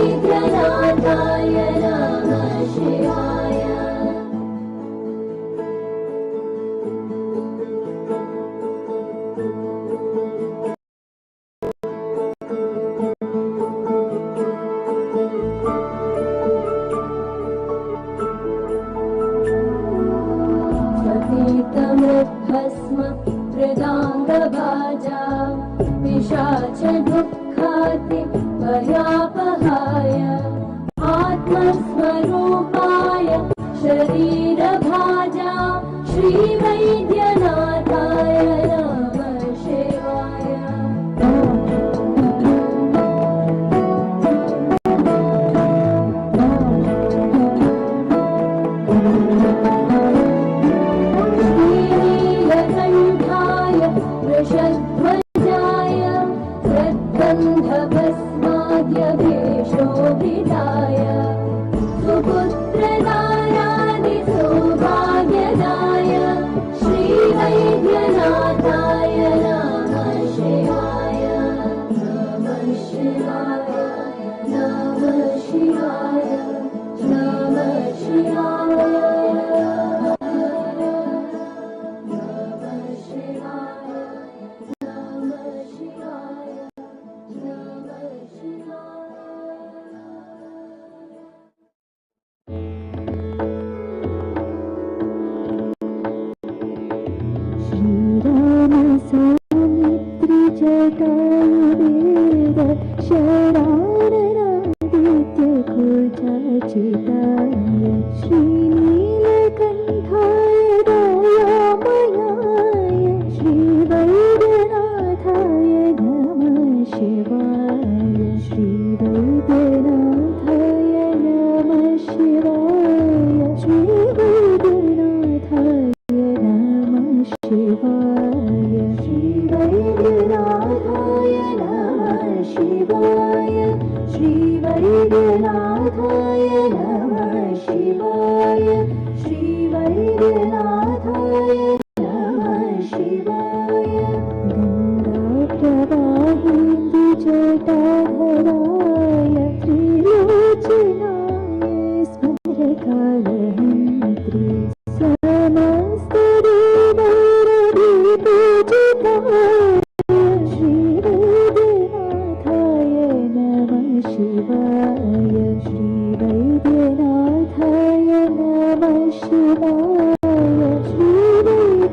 नमः शिवाय। स्वतीतमृद्भस्म हृदाङ्गभाजा पिशाचदुःखाति भयापहाय आत्मस्वरूपाय शरीरभाजा श्रीवैद्यनाथाय नमः शिवाय। श्रीनीलकण्ठाय वृषध्वजाय प्रद्गन्धभस्माद्यभीषोभिधाय सुपुत्रदारादिसौभाग्यदाय श्रीवैद्यनाथाय नमः शिवाय। नमः शिवाय नमः शिवाय नमः शिवाय नमः शिवाय नमः शिवाय नमः शिवाय। श्रीराम सौमित्रि जटायुवेद शराननादित्य कुचाचिताय श्रीनीलकण्ठाय दयामयाय श्रीवैद्यनाथाय नमः शिवाय। श्रीवैद्यनाथाय नमः शिवाय श्रीवैद्यनाथाय नमः शिवाय। श्रीवैद्यनाथाय नमः शिवाय श्रीवैद्यनाथाय नमः शिवाय श्रीवैद्यनाथाय नमः शिवाय। गङ्गाप्रवाहेन्दुजटाधराय त्रिलोचनाय स्मरकालहन्त्रे समस्तदेवैरभिपूजिताय श्रीवैद्यनाथाय नमः शिवाय। श्रीवैद्यनाथाय नमः शिवाय श्रीवैद्यनाथाय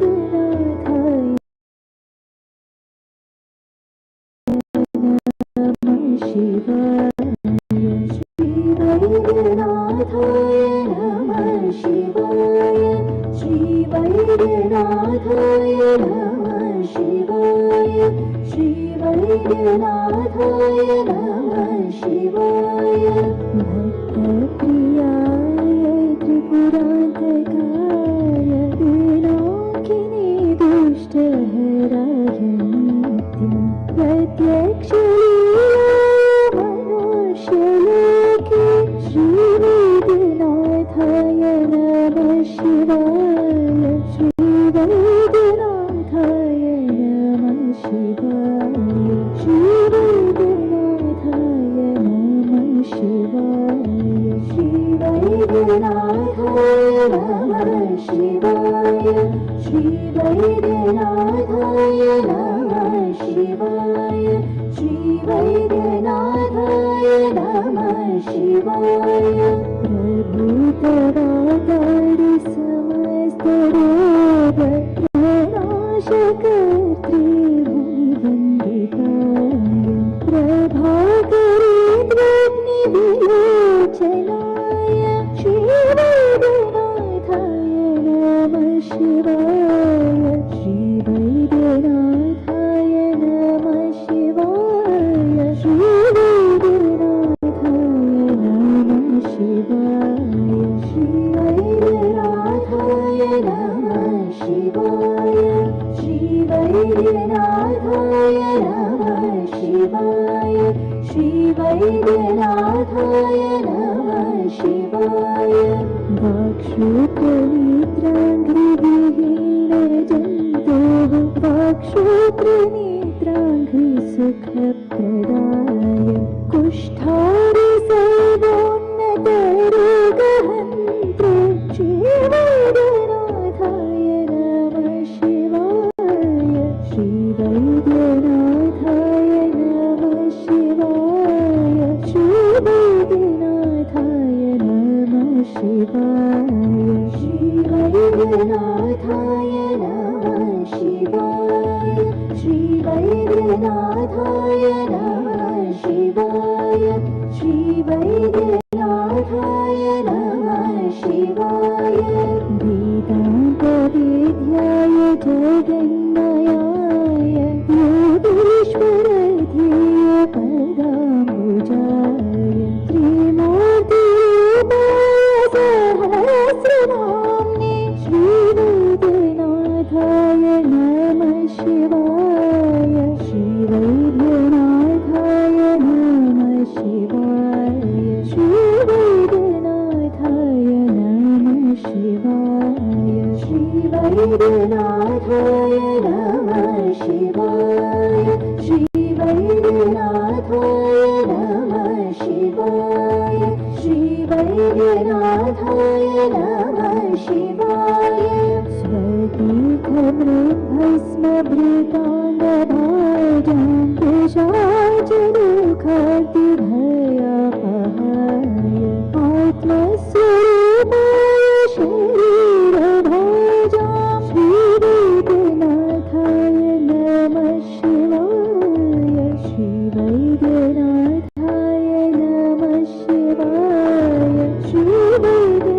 नमः शिवाय। श्रीवैद्यनाथाय नमः शिवाय श्रीवैद्यनाथाय नमः शिवाय श्रीवैद्यनाथाय नमः शिवाय। भक्तप्रियाय त्रिपुरान्तकाय विनाकिने दुष्टहराय नित्यं प्रत्यक्षलीलाय मनुष्यलोके श्रीवैद्यनाथाय नमः शिवाय। श्रीवैद्यनाथाय नमः शिवाय श्रीवैद्यनाथाय नमः शिवाय। श्रीवैद्यनाथाय नमः शिवाय श्रीवैद्यनाथाय नमः शिवाय श्रीवैद्यनाथाय नमः शिवाय। प्रभुतरातारि समस्त रोग प्रनाशकर्त्री मुनिवन्दिताय प्रभाकरेन्द्रग्निविलोचनाय श्रीवैद्यनाथाय नमः शिवाय वैद्यनाथाय नमः शिवाय श्री वैद्यनाथाय नमः शिवाय श्री वैद्यनाथाय नमः शिवाय वेदान्तवेद्याय जगन्मयाय योगीश्वर ध्येय पदाम्बुजाय त्रिमूर्तिरूपाय सहस्रनाम्ने श्रीवैद्यनाथाय नमः शिवाय श्रीवैद्यनाथाय नमः शिवाय श्रीवैद्यनाथाय नमः शिवाय श्रीवैद्यनाथाय नमः शिवाय श्रीवैद्यनाथाय नमः शिवाय श्रीवैद्यनाथाय नमः शिवाय स्वतीर्थमृभस्मभृताङ्गभाजां पिशाचदुःखार्तिभयापहाय आत्मस्वरूपाय शरीरभाजां श्रीवैद्यनाथाय नमः शिवाय श्रीवैद्यनाथाय नमः शिवाय श्रीवैद्यनाथाय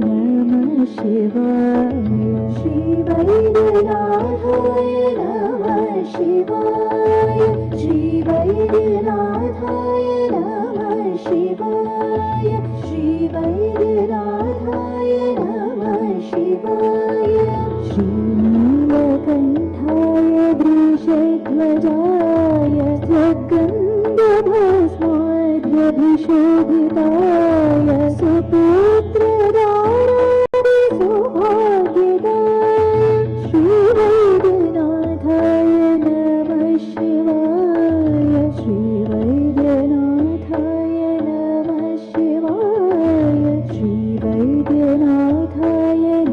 नमः शिवाय श्रीवैद्यनाथाय नमः शिवाय श्रीवैद्यनाथाय नमः शिवाय श्रीवैद्यनाथाय नमः शिवाय श्रीनीलकण्ठाय वृषध्वजाय स्वगन्धभस्माद्यभिशोभिताय सुपुत्रदारादिसौभाग्यदाय श्रीवैद्यनाथाय नमः शिवाय श्रीवैद्यनाथाय नमः शिवाय श्रीवैद्यनाथाय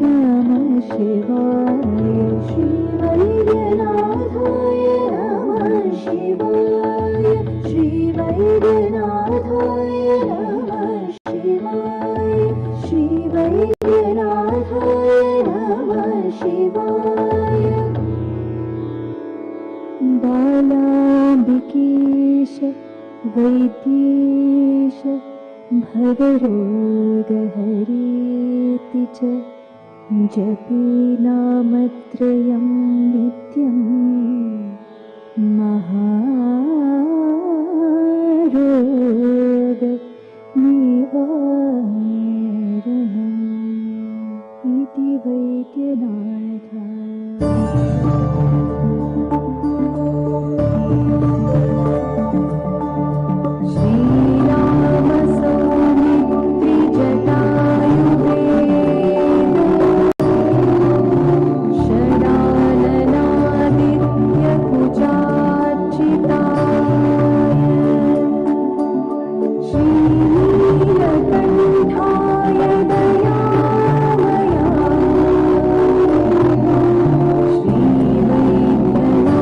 नमः शिवाय श्रीवैद्यनाथाय नमः शिवाय श्रीवैद्यनाथाय नमः शिवाय श्रीवैद्यनाथाय नमः शिवाय बालाम्बिकेश वैद्येश भवरोगहरेति च जपे नामत्रयं नित्यं महारोग निवारणम् इति वैद्यनाथ श्रीराम सौमित्रि जटायुवे षडाननादित्य कुचार्चिताय श्रीनीलकण्ठाय दयामयाय श्रीवैद्यनाथाय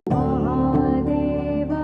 Mahadeva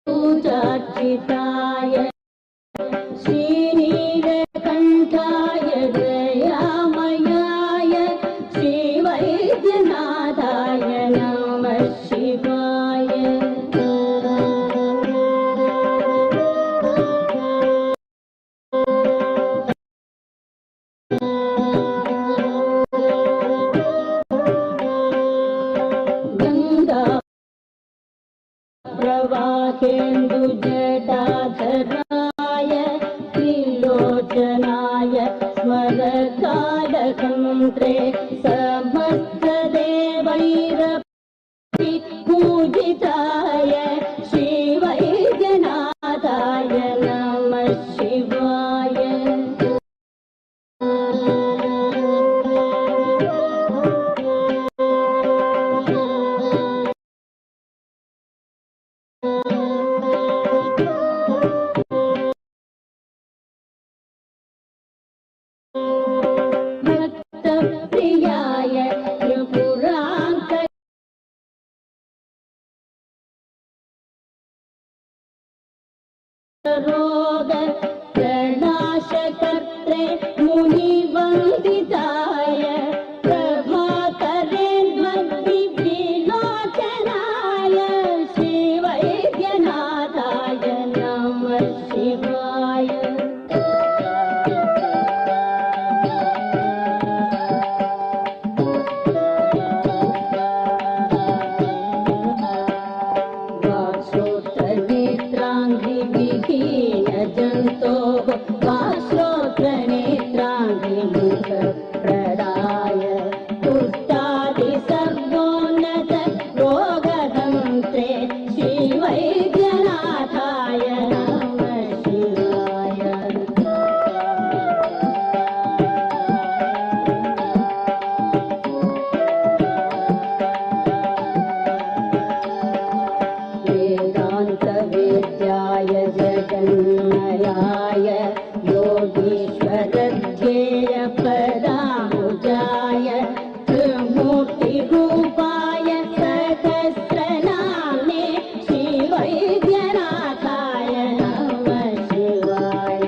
पूजार्चिताय श्रीनीलकण्ठाय दयामयाय श्रीवैद्यनाथाय नमः शिवाय गङ्गा प्रवाहेन्दुजटाधराय त्रिलोचनाय स्मरकालकन्त्रे समस्तदेवैरपि पूजिताय श्रीवैद्यनाथाय नमः शिवाय भक्तप्रियाय त्रिपुरान्त रोग प्रणाशकर्त्रे मुनिवन्दिताय प्रभाकरे भक्तिविलोचनाय श्रीवैद्यनाथाय नमः शिवाय वाक्श्रोत्रनेत्राङ्घ्रिविहीनजन्तोः वाक्श्रोत्रनेत्राङ्घ्रिमुखप्रदाय तुष्टादिसर्वोन्नत रोगहन्त्रे श्रीवैद्यनाथाय नमः शिवाय वेदान्तवेद्याय जगन्मयाय योगीश्वरध्येयपदामुजाय त्रिमूर्तिरूपाय सहस्रनाम्ने श्रीवैद्यनाथाय नमः शिवाय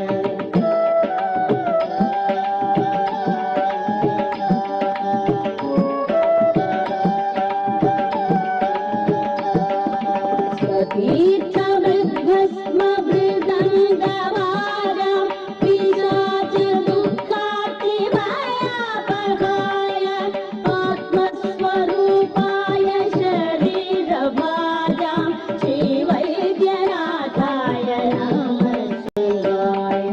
स्वतीर्थमृद्भस्ममृदङ्गवारं पिशाचदुःखातिभयापहाय आत्मस्वरूपाय शरीरभाजां श्रीवैद्यनाथाय नमः शिवाय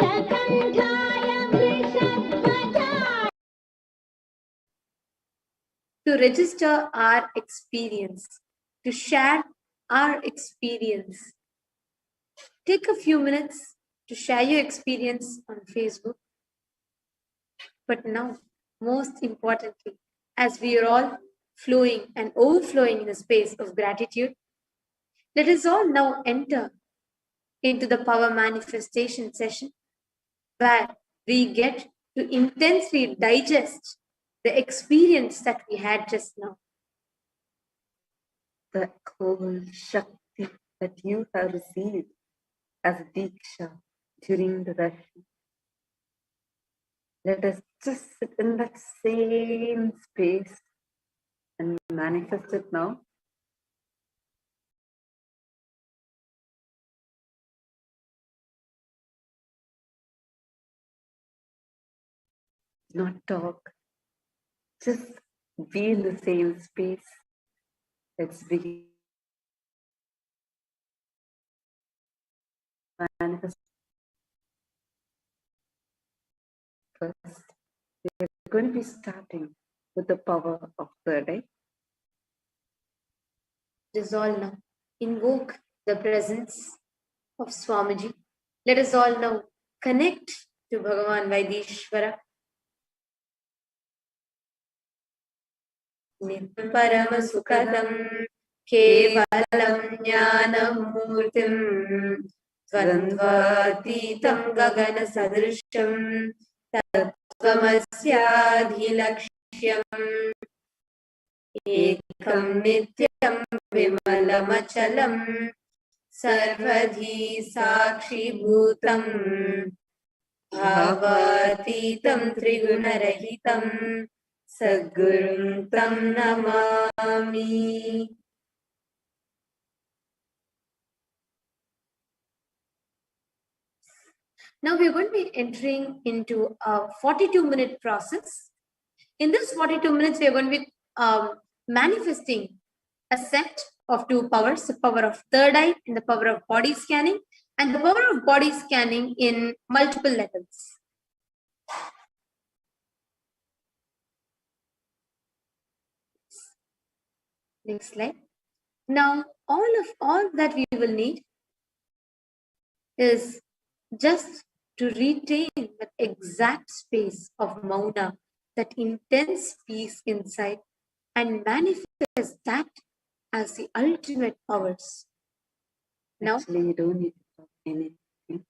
श्रीनीलकण्ठाय वृषध्वजाय To register our experience, to share our experience. Take a few minutes to share your experience on Facebook. But now, most importantly, as we are all flowing and overflowing in a space of gratitude, let us all now enter into the power manifestation session where we get to intensely digest the experience that we had just now. The whole Shakti that you have received as a Diksha during the darshan. Let us just sit in that same space and manifest it now. Not talk, just be in the same space. Let's begin. Manifest. First, we're going to be starting with the power of third eye. Resolve now. Invoke the presence of Swamiji. Let us all now connect to Bhagavan Vaideeswara. Param Sukadam Kevalam Jnanamurtim द्वन्द्वातीतं गगनसदृशं तत्त्वमस्याधिलक्ष्यम् एकं नित्यं विमलमचलं सर्वधी साक्षिभूतं भावातीतं त्रिगुणरहितं सद्गुरुं तं Namami. Now we're going to be entering into a 42-minute process. In this 42 minutes, we are going to be manifesting a set of two powers, the power of third eye and the power of body scanning, and the power of body scanning in multiple levels. Next slide. Now, all that we will need is just to retain that exact space of mauna, that intense peace inside, and manifest that as the ultimate powers. Now, actually, you don't need to talk anything. You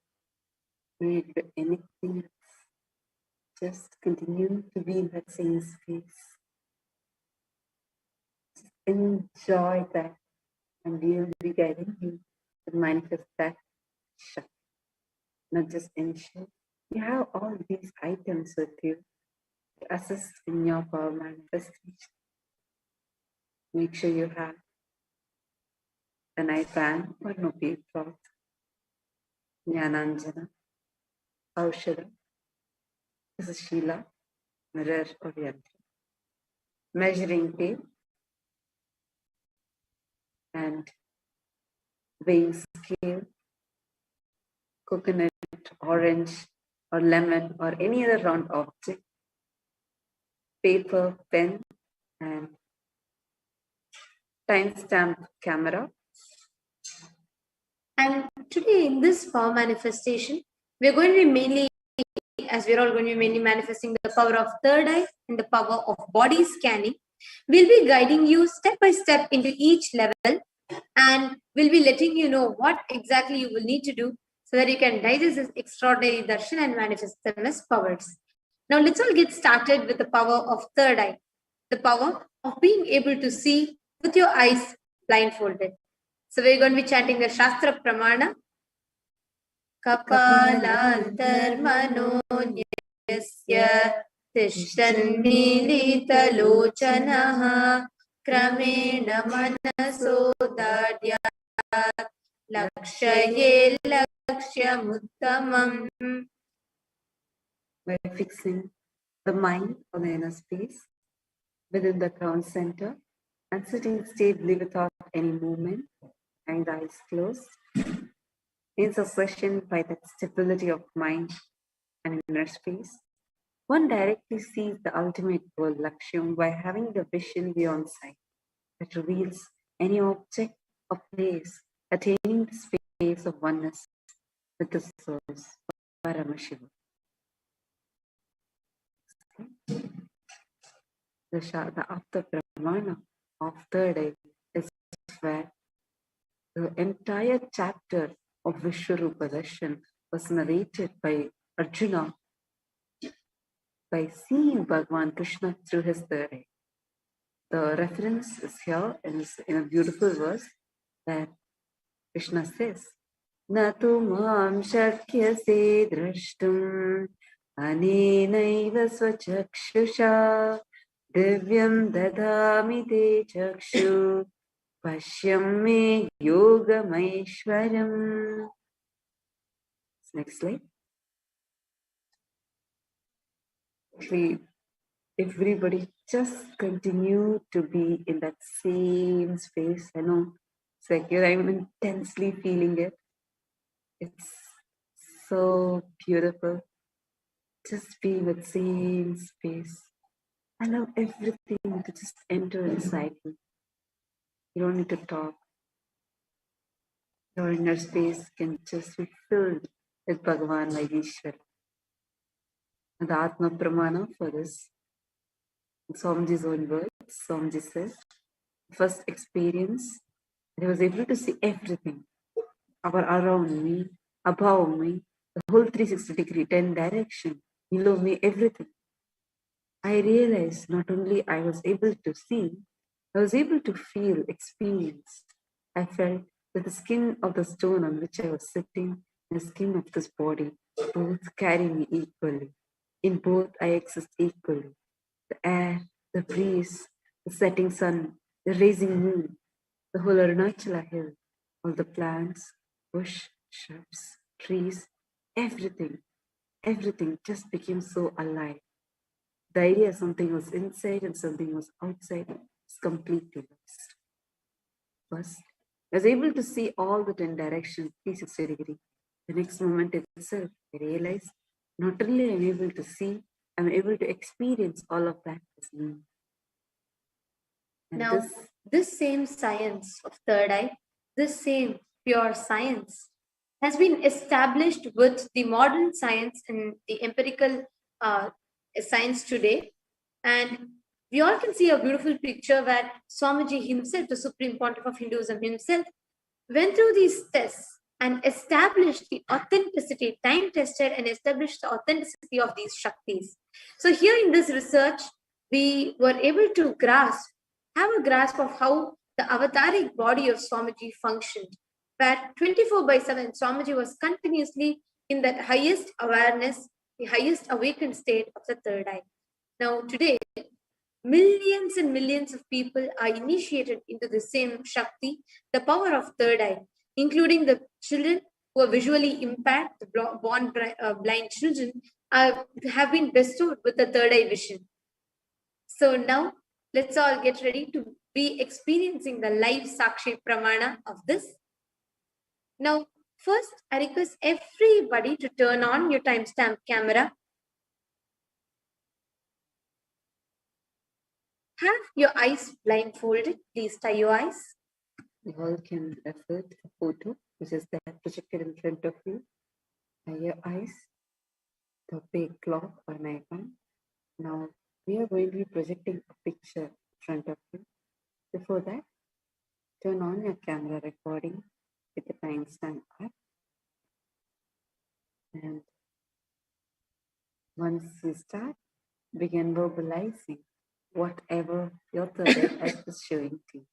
don't need to do anything. Just continue to be in that same space. Just enjoy that, and we will be guiding you to manifest that Shakti. Not just ensure you have all these items with you to assist in your power manifestation. Make sure you have an eye fan or no cloth, Jnananjana, Aushadha, this is Sheila, mirror or yantra, measuring tape, and weighing scale, coconut, orange, or lemon, or any other round object, paper, pen, and timestamp camera. And today in this power manifestation, we're going to be mainly, as we're all going to be mainly manifesting the power of third eye and the power of body scanning. We'll be guiding you step by step into each level, and we'll be letting you know what exactly you will need to do so that you can digest this extraordinary darshan and manifest them as powers. Now let's all get started with the power of third eye, the power of being able to see with your eyes blindfolded. So we're going to be chanting the Shastra Pramana. Kapalantarmanonyasya tishtannilitalochanaha kramena manasodadyat lakshaye lakshyamuttamam. By fixing the mind on the inner space within the crown center and sitting stably without any movement and eyes closed, in succession by that stability of mind and inner space, one directly sees the ultimate goal, Lakshyam, by having the vision beyond sight that reveals any object or place attaining the space of oneness with the source, Paramashiva. The Apta Pramana of third eye is where the entire chapter of Vishwarupa Darshan was narrated by Arjuna by seeing Bhagavan Krishna through his third eye. The reference is here in a beautiful verse that Krishna says, Na tu mam shakyase drashtum anenaiva svachakshusha divyam dadami te chakshu pashyam me yogamaishwaram. Next slide. Actually, everybody just continue to be in that same space. I know it's like I'm intensely feeling it. It's so beautiful. Just be in that same space. Allow everything to just enter inside you. You don't need to talk. Your inner space can just be filled with Bhagavan Vaideeswara. And the Atma Pramana for this, in Swamiji's own words, Swamiji says, first experience, I was able to see everything around me above me, the whole 360-degree, 10 direction, below me, everything. I realized not only I was able to see, I was able to feel, experience. I felt that the skin of the stone on which I was sitting and the skin of this body both carry me equally. In both, I exist equally. The air, the breeze, the setting sun, the rising moon, the whole Arunachala hill, all the plants, bush, shrubs, trees, everything just became so alive. The idea something was inside and something was outside is completely lost. First, I was able to see all the 10 directions, 360 degree. The next moment itself, I realized not only I'm able to see, I'm able to experience all of that as me. And Now, this same science of third eye, this same pure science, has been established with the modern science and the empirical science today. And we all can see a beautiful picture where Swamiji himself, the Supreme Pontiff of Hinduism himself, went through these tests and established the authenticity, time-tested and established the authenticity of these Shaktis. So here in this research, we were able to have a grasp of how the avataric body of Swamiji functioned, where 24/7 Swamiji was continuously in that highest awareness, the highest awakened state of the third eye. Now today, millions and millions of people are initiated into the same Shakti, the power of third eye, including the children who are visually impaired, the born blind children have been bestowed with the third eye vision. So now, let's all get ready to be experiencing the live Sakshi Pramana of this. Now, first, I request everybody to turn on your timestamp camera. Have your eyes blindfolded. Please tie your eyes. You all can refer to the photo which is there projected in front of you. Tie your eyes, the big clock or an icon. Now, we are going to be projecting a picture in front of you. Before that, turn on your camera recording with the timestamp up. And once you start, begin verbalizing whatever your third eye is showing to you.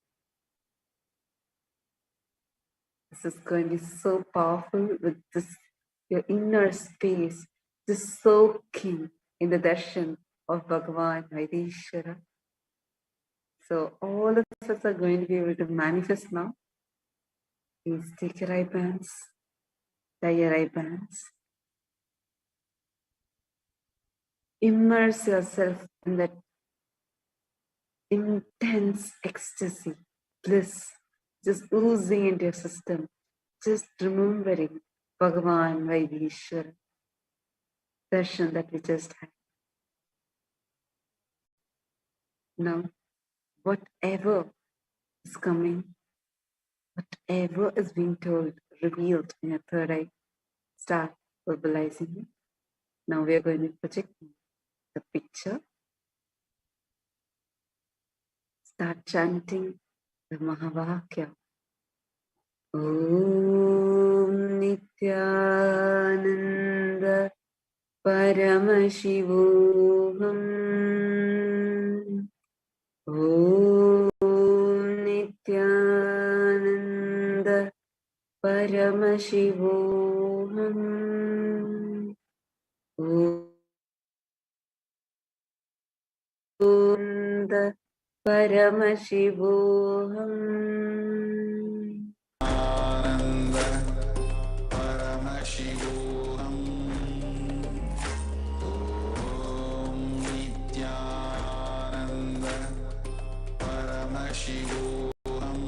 This is going to be so powerful with this, your inner space, just soaking in the darshan of Bhagavan Vaideeswara. So all of us are going to be able to manifest now. Please take your eye bands, tie your eye bands. Immerse yourself in that intense ecstasy, bliss, just oozing into your system, just remembering Bhagavan Vaideeswara darshan that we just had. Now, whatever is coming, whatever is being told, revealed in your third eye, start verbalizing it. Now we are going to project the picture. Start chanting the Mahavakya. Om Nityananda Paramashivoham. Om Nityananda Paramashivoham. Om Paramashivoham. Ananda Paramashivoham. Om Nityananda Paramashivoham.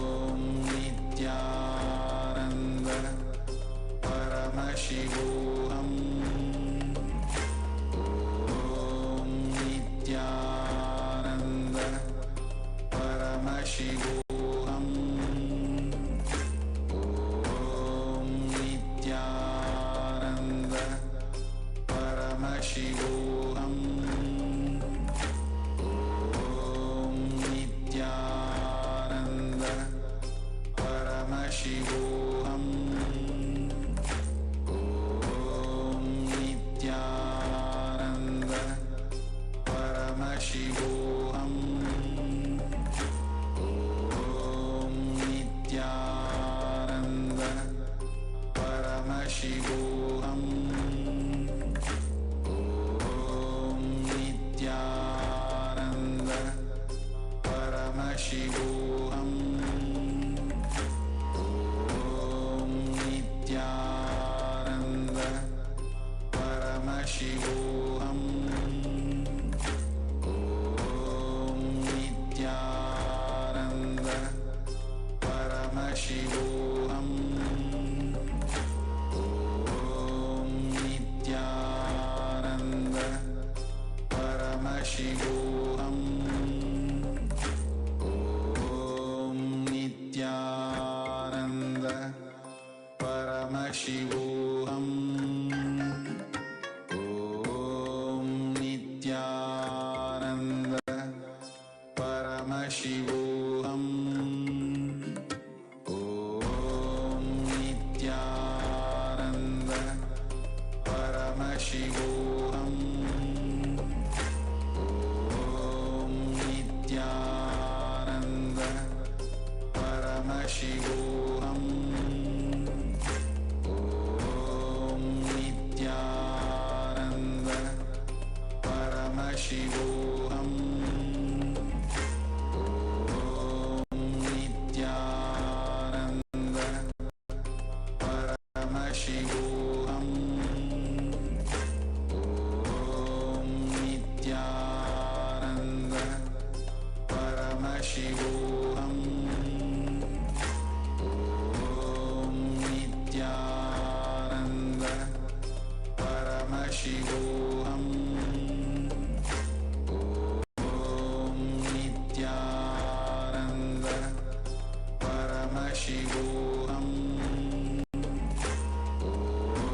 Om Nityananda Paramashivoham. Om Nityananda Paramashivoham. Om Nityananda Paramashivoham. Om Nityananda Paramashivoham. Om Nityananda Paramashivoham. Om Nityananda Paramashivoham. Om Nityananda Paramashivoham. Om Nityananda Paramashivoham. Om Nityananda Paramashivoham. Om Nityananda Paramashivoham.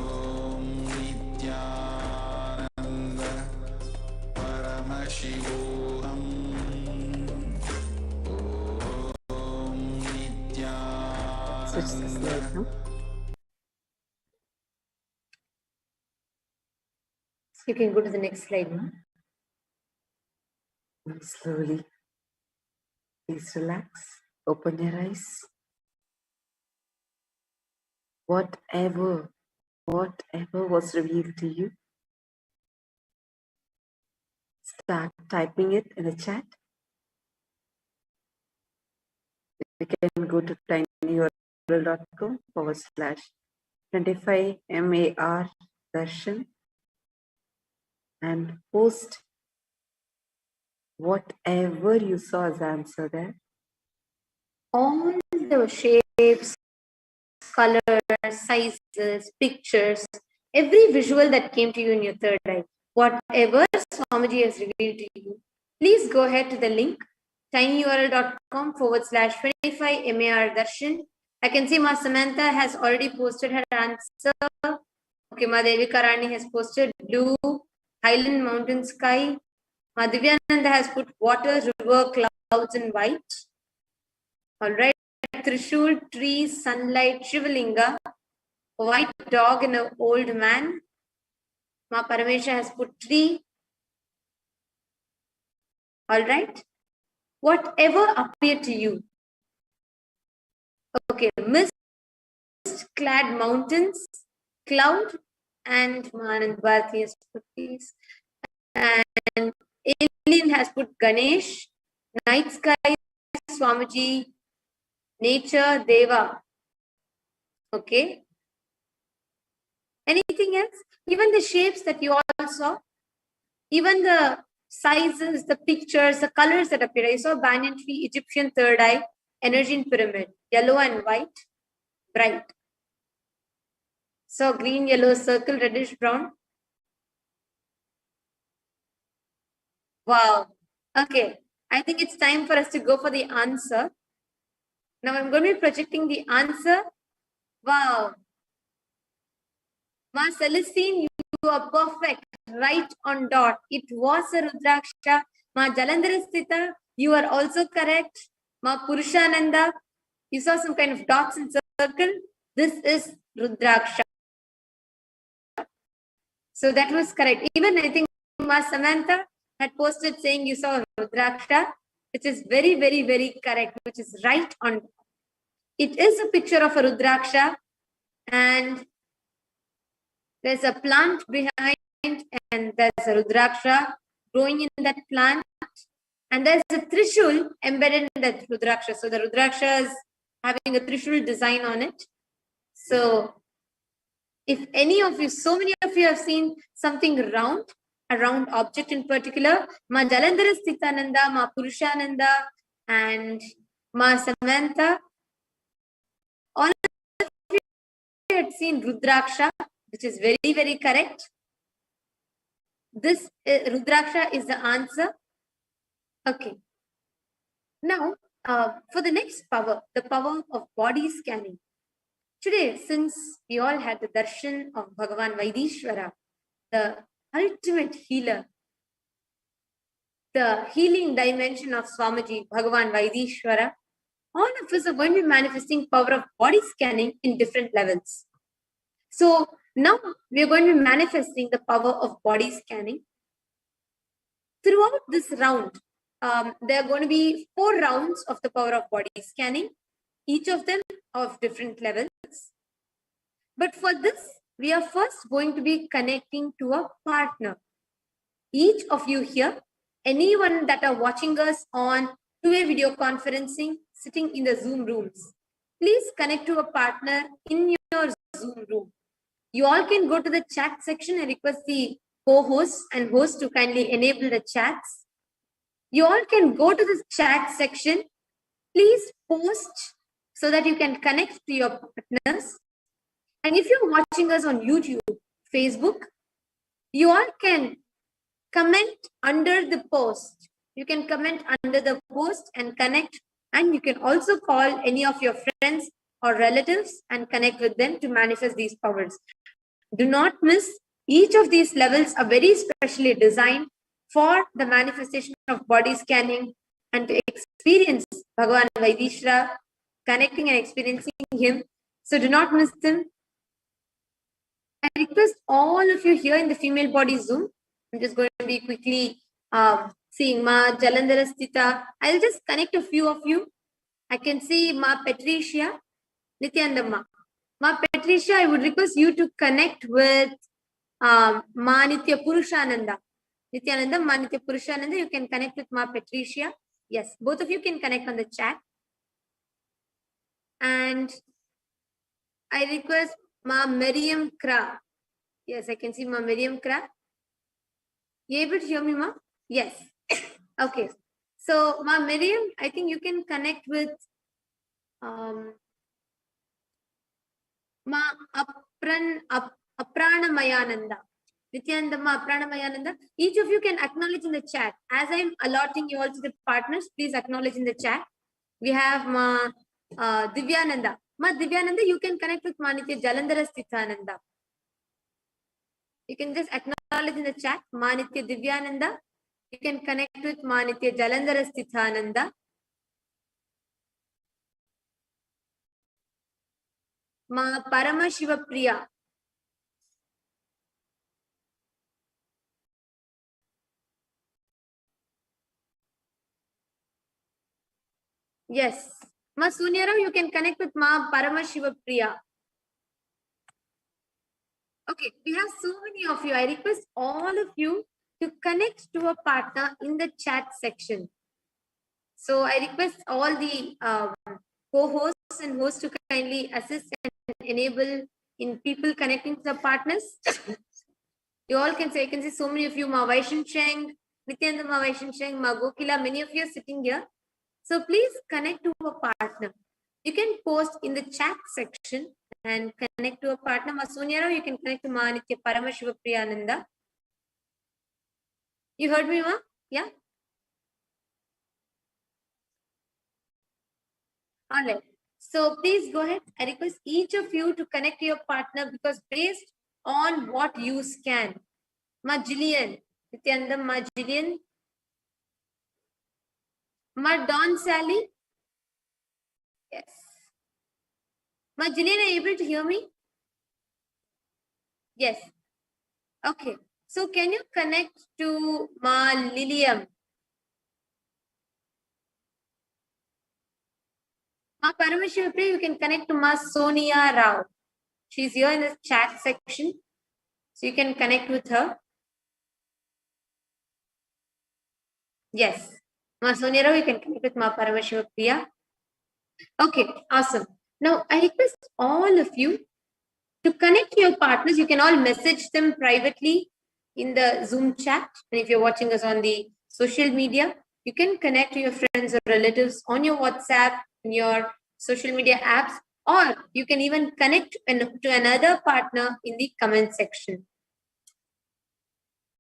Om Nityananda Paramashivoham. Om Switch the slide now. So you can go to the next slide now. Slowly, please relax. Open your eyes. Whatever was revealed to you, start typing it in the chat. You can go to tinyurl.com/25MAR Darshan and post whatever you saw as answer there. All the shapes, colors, sizes, pictures, every visual that came to you in your third eye, whatever Swamiji has revealed to you, please go ahead to the link tinyurl.com/25MAR Darshan. I can see Ma Samantha has already posted her answer. Okay, Ma Devika Rani has posted blue, highland, mountain, sky. Ma Divyananda has put water, river, clouds, and white. All right. Trishul, trees, sunlight, Shivalinga, a white dog and an old man. Ma Paramesha has put tree. All right. Whatever appeared to you. Okay, mist-clad mountains, cloud, and Manand Bharati has put these. And Alien has put Ganesh, night sky, Swamiji, nature, Deva. Okay. Anything else? Even the shapes that you all saw, even the sizes, the pictures, the colors that appear. I saw banyan tree, Egyptian third eye, energy in pyramid, yellow and white, bright. So green, yellow, circle, reddish brown. Wow. Okay. I think it's time for us to go for the answer. Now I'm going to be projecting the answer. Wow. Ma Celestine, you are perfect. Right on dot. It was a Rudraksha. Ma Jalandharasthita, you are also correct. Ma Purushananda, you saw some kind of dots in circle. This is Rudraksha. So that was correct. Even I think Ma Samantha had posted saying you saw Rudraksha, which is very, very, very correct, which is right on. It is a picture of a Rudraksha, and there's a plant behind, and there's a Rudraksha growing in that plant, and there's a Trishul embedded in that Rudraksha. So the Rudraksha is having a Trishul design on it. So if any of you, so many of you have seen something round, a round object in particular, Ma Jalandhara Sthitananda, Ma Purushananda, and Ma Samantha, all of you had seen Rudraksha, which is very, very correct. This Rudraksha is the answer. Okay. Now, for the next power, the power of body scanning. Today, since we all had the darshan of Bhagavan Vaideeswara, the ultimate healer, the healing dimension of Swamiji, Bhagavan Vaideeswara, all of us are going to be manifesting power of body scanning in different levels. So now we are going to be manifesting the power of body scanning. Throughout this round, there are going to be 4 rounds of the power of body scanning, each of them of different levels. But for this, we are first going to be connecting to a partner. Each of you here, anyone that are watching us on two-way video conferencing, sitting in the Zoom rooms, please connect to a partner in your Zoom room. You all can go to the chat section and request the co-hosts and hosts to kindly enable the chats. You all can go to the chat section. Please post so that you can connect to your partners. And if you're watching us on YouTube, Facebook, you all can comment under the post. You can comment under the post and connect. And you can also call any of your friends or relatives and connect with them to manifest these powers. Do not miss. Each of these levels are very specially designed for the manifestation of body scanning and to experience Bhagavan Vaideeswara, connecting and experiencing him. So do not miss them. I request all of you here in the female body Zoom. I'm just going to be quickly seeing Ma Jalandhara Sthita. I'll just connect a few of you. I can see Ma Patricia, Nityanandamma. Ma Patricia, I would request you to connect with Ma Nitya Purushananda. Nityananda, Ma Nitya Purushananda, you can connect with Ma Patricia. Yes, both of you can connect on the chat. And I request Ma Miriam Kra. Yes, I can see Ma Miriam Kra. You able to hear me, Ma? Yes. Okay. So, Ma Miriam, I think you can connect with Ma Apranamayananda. Nityanandamma Apranamayananda. Each of you can acknowledge in the chat. As I'm allotting you all to the partners, please acknowledge in the chat. We have Ma Divyananda. Ma Divyananda, you can connect with Ma Nitya Jalandhara Stithananda. You can just acknowledge in the chat. Ma Nitya Divyananda. You can connect with Ma Nitya Jalandhara Stithananda. Ma Parama Shiva Priya. Yes. Ma Sunyara, you can connect with Ma Parama Shiva Priya. Okay, we have so many of you. I request all of you to connect to a partner in the chat section. So I request all the co-hosts and hosts to kindly assist and enable in people connecting to the partners. You all can say, I can see so many of you, Ma Vaishan Sheng, Nityanandamma Vaishan Sheng, Ma Gokila, many of you are sitting here. So please connect to a partner. You can post in the chat section and connect to a partner. Ma Sunyara, you can connect to Ma Nitya Paramashiva Priyananda. You heard me, Ma? Yeah? All right. So please go ahead. I request each of you to connect to your partner because based on what you scan. Ma Jillian, Nityanandam, Ma Jillian. Ma Don Sally. Yes. Ma Jillian, are you able to hear me? Yes. Okay. So can you connect to Ma Lilium? Ma Parameshwar, you can connect to Ma Sonia Rao. She's here in the chat section. So you can connect with her. Yes. Ma Sonia Rao, you can connect with Ma Parameshwar Priya. Okay, awesome. Now I request all of you to connect to your partners. You can all message them privately in the Zoom chat. And if you're watching us on the social media, you can connect to your friends or relatives on your WhatsApp, in your social media apps, or you can even connect to another partner in the comment section.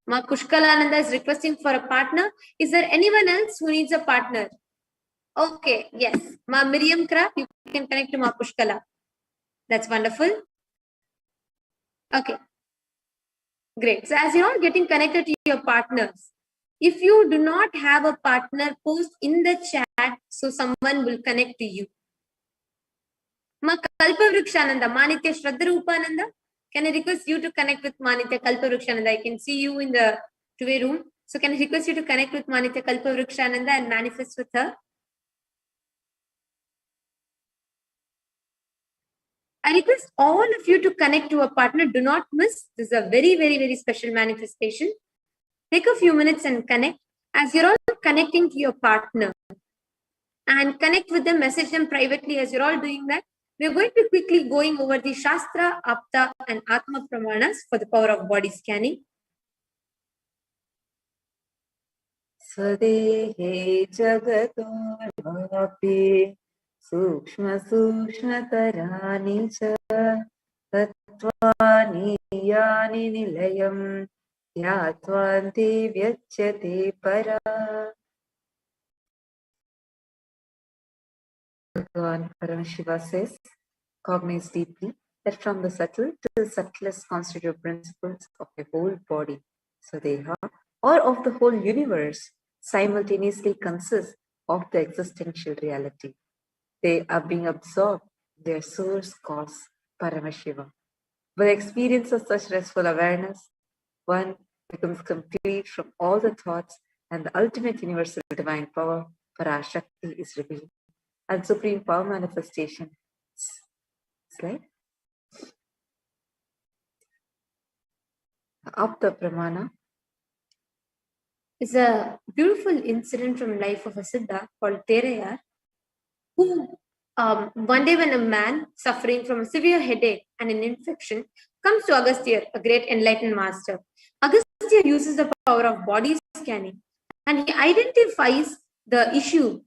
Ma Kushkalananda is requesting for a partner. Is there anyone else who needs a partner? Okay, yes. Ma Miriam Kra, you can connect to Ma Kushkala. That's wonderful. Okay, great. So as you're all getting connected to your partners, if you do not have a partner, post in the chat so someone will connect to you. Ma Kalpavrukshananda, Manitya Shraddharupananda, can I request you to connect with Manitya Kalpavrukshananda? I can see you in the two-way room. So can I request you to connect with Manitya Kalpavrukshananda and manifest with her? I request all of you to connect to a partner. Do not miss. This is a very, very, very special manifestation. Take a few minutes and connect. As you're all connecting to your partner and connect with them, message them privately. As you're all doing that, we're going to be quickly going over the Shastra, Apta and Atma Pramanas for the power of body scanning. Swadehe jagato vapi sukshma sushmatarani cha tattvani yani nilayam yatvanti vyachyate para. Bhagavan Paramashiva says, cognize deeply that from the subtle to the subtlest constitutive principles of the whole body, Swadeha, or of the whole universe, simultaneously consist of the existential reality. They are being absorbed, their source cause, Paramashiva. With the experience of such restful awareness, one becomes complete from all the thoughts and the ultimate universal divine power, Parashakti, is revealed. And supreme power manifestation. Slide. Apta Pramana is a beautiful incident from life of a Siddha called Terayar, who one day when a man suffering from a severe headache and an infection comes to Agastya, a great enlightened master. Agastya uses the power of body scanning and he identifies the issue,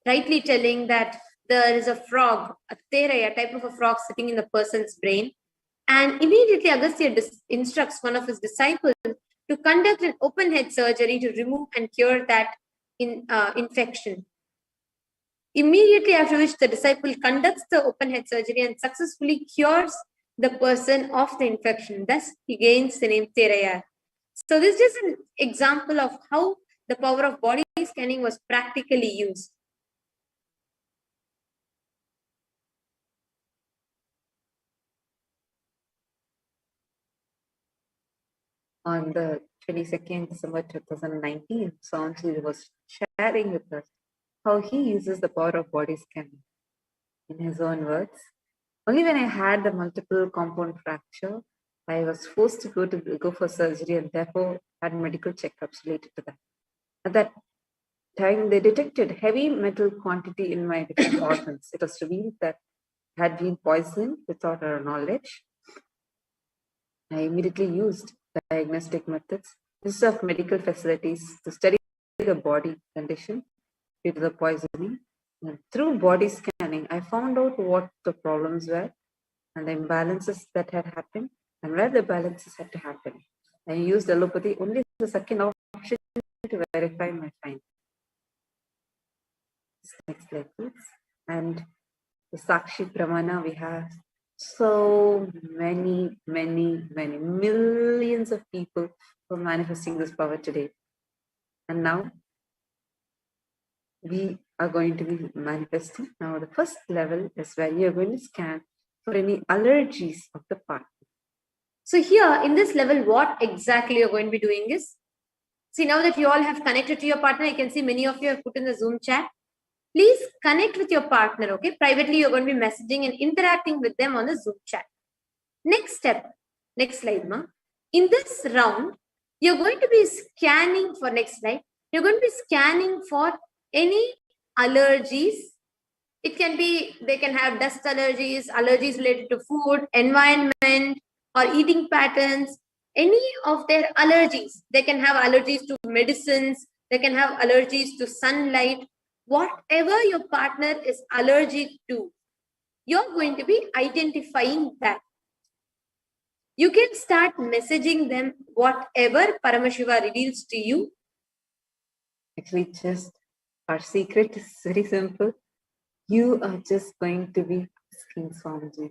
rightly telling that there is a frog, a Teraya, type of a frog sitting in the person's brain. And immediately Agastya instructs one of his disciples to conduct an open head surgery to remove and cure that infection. Immediately after which the disciple conducts the open head surgery and successfully cures the person of the infection. Thus, he gains the name Teraya. So this is just an example of how the power of body scanning was practically used. On the 22nd December 2019, Sanji was sharing with us how he uses the power of body scanning. In his own words, only when I had the multiple compound fracture, I was forced to go for surgery and therefore had medical checkups related to that. At that time, they detected heavy metal quantity in my different organs. It was revealed that I had been poisoned without our knowledge. I immediately used diagnostic methods instead of medical facilities to study the body condition due to the poisoning. And through body scanning, I found out what the problems were and the imbalances that had happened and where the balances had to happen. I used allopathy only as the second option to verify my findings. Next slide, please. And the Sakshi Pramana, we have so many millions of people who are manifesting this power today. And now we are going to be manifesting. Now the first level is where you are going to scan for any allergies of the partner. So here in this level, what exactly you're going to be doing is, see, now that you all have connected to your partner, I can see many of you have put in the Zoom chat. Please connect with your partner, okay? Privately, you're going to be messaging and interacting with them on the Zoom chat. Next step, next slide, ma. In this round, you're going to be scanning for, next slide, you're going to be scanning for any allergies. It can be, they can have dust allergies, allergies related to food, environment, or eating patterns, any of their allergies. They can have allergies to medicines, they can have allergies to sunlight. Whatever your partner is allergic to, you're going to be identifying that. You can start messaging them whatever Paramashiva reveals to you. Actually, just our secret is very simple. You are just going to be asking Swamiji,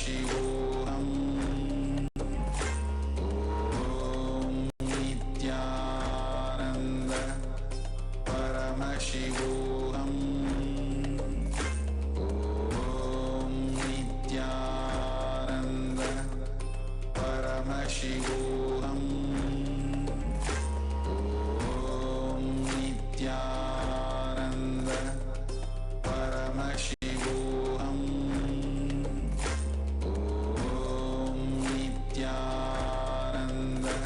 Shivoham. Om Nityananda Paramashivoham. Om Nityananda Paramashivoham. Om Nityananda Paramashivoham. Om Nityananda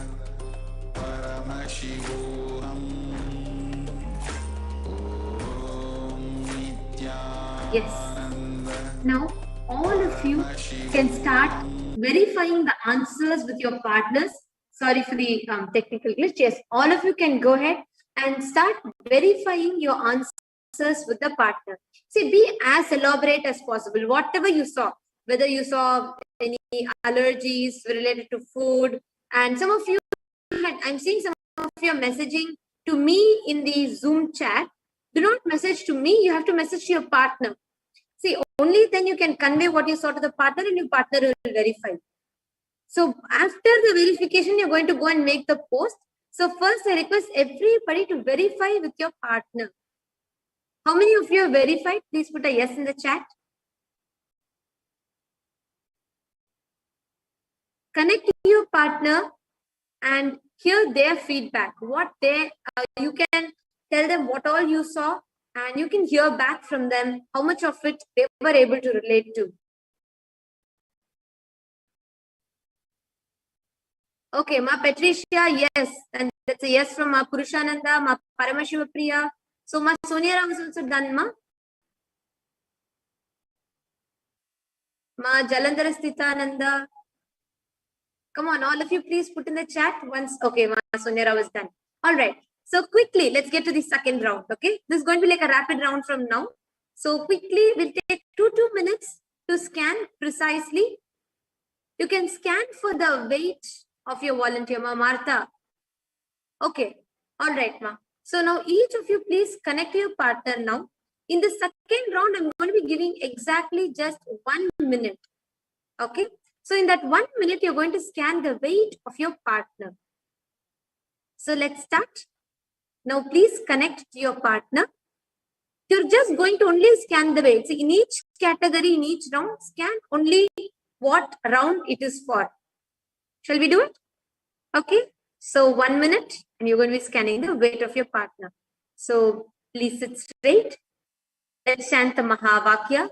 Paramashivoham. Om Nityananda. Yes. Now, all of you can start verifying the answers with your partners. Sorry for the technical glitch. Yes, all of you can go ahead and start verifying your answers with the partner. See, be as elaborate as possible. Whatever you saw, whether you saw any allergies related to food, and some of you, I'm seeing some of you are messaging to me in the Zoom chat. Do not message to me, you have to message to your partner. See, only then you can convey what you saw to the partner and your partner will verify. So after the verification, you're going to go and make the post. So first I request everybody to verify with your partner. How many of you have verified? Please put a yes in the chat. Connect to your partner and hear their feedback. What they, you can tell them what all you saw, and you can hear back from them how much of it they were able to relate to. Okay, Ma Patricia, yes, and that's a yes from Ma Purushananda, Ma Paramashiva Priya. So Ma Sonia Ram is also done, Ma. Ma Jalandhara Sthitananda. Come on, all of you, please put in the chat once. Okay, Ma Sonia Ram is done. All right. So quickly, let's get to the second round. Okay, this is going to be like a rapid round from now. So quickly, we'll take 2 minutes to scan precisely. You can scan for the weight of your volunteer, Ma Martha. Okay, all right, Ma. So now each of you, please connect to your partner now. In the second round, I'm going to be giving exactly just 1 minute. Okay, so in that 1 minute, you're going to scan the weight of your partner. So let's start. Now, please connect to your partner. You're just going to only scan the weight. So in each category, in each round, scan only what round it is for. Shall we do it? Okay. So 1 minute, and you're going to be scanning the weight of your partner. So please sit straight. Let's chant the Mahavakya.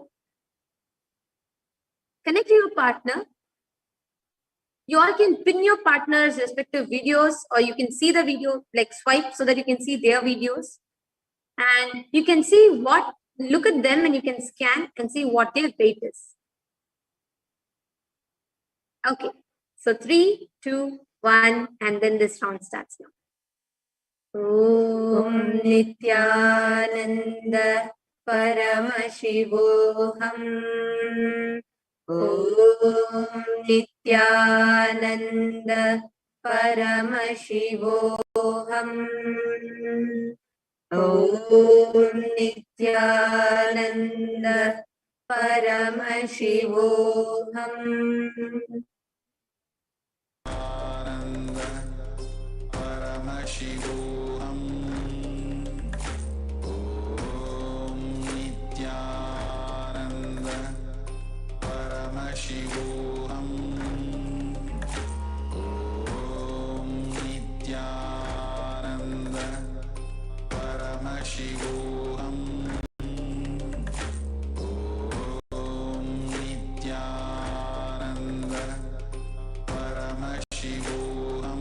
Connect to your partner. You all can pin your partner's respective videos, or you can see the video, like swipe so that you can see their videos. And you can see what, look at them and you can scan and see what their weight is. Okay, so 3, 2, 1, and then this round starts now. Om Nityananda Paramashivoham. Om Nityananda Paramashivoham. Om Nityananda Paramashivoham. Paramashivoham. Om Nityananda Paramashivoham. Om Nityananda Paramashivoham. Om Nityananda Paramashivoham.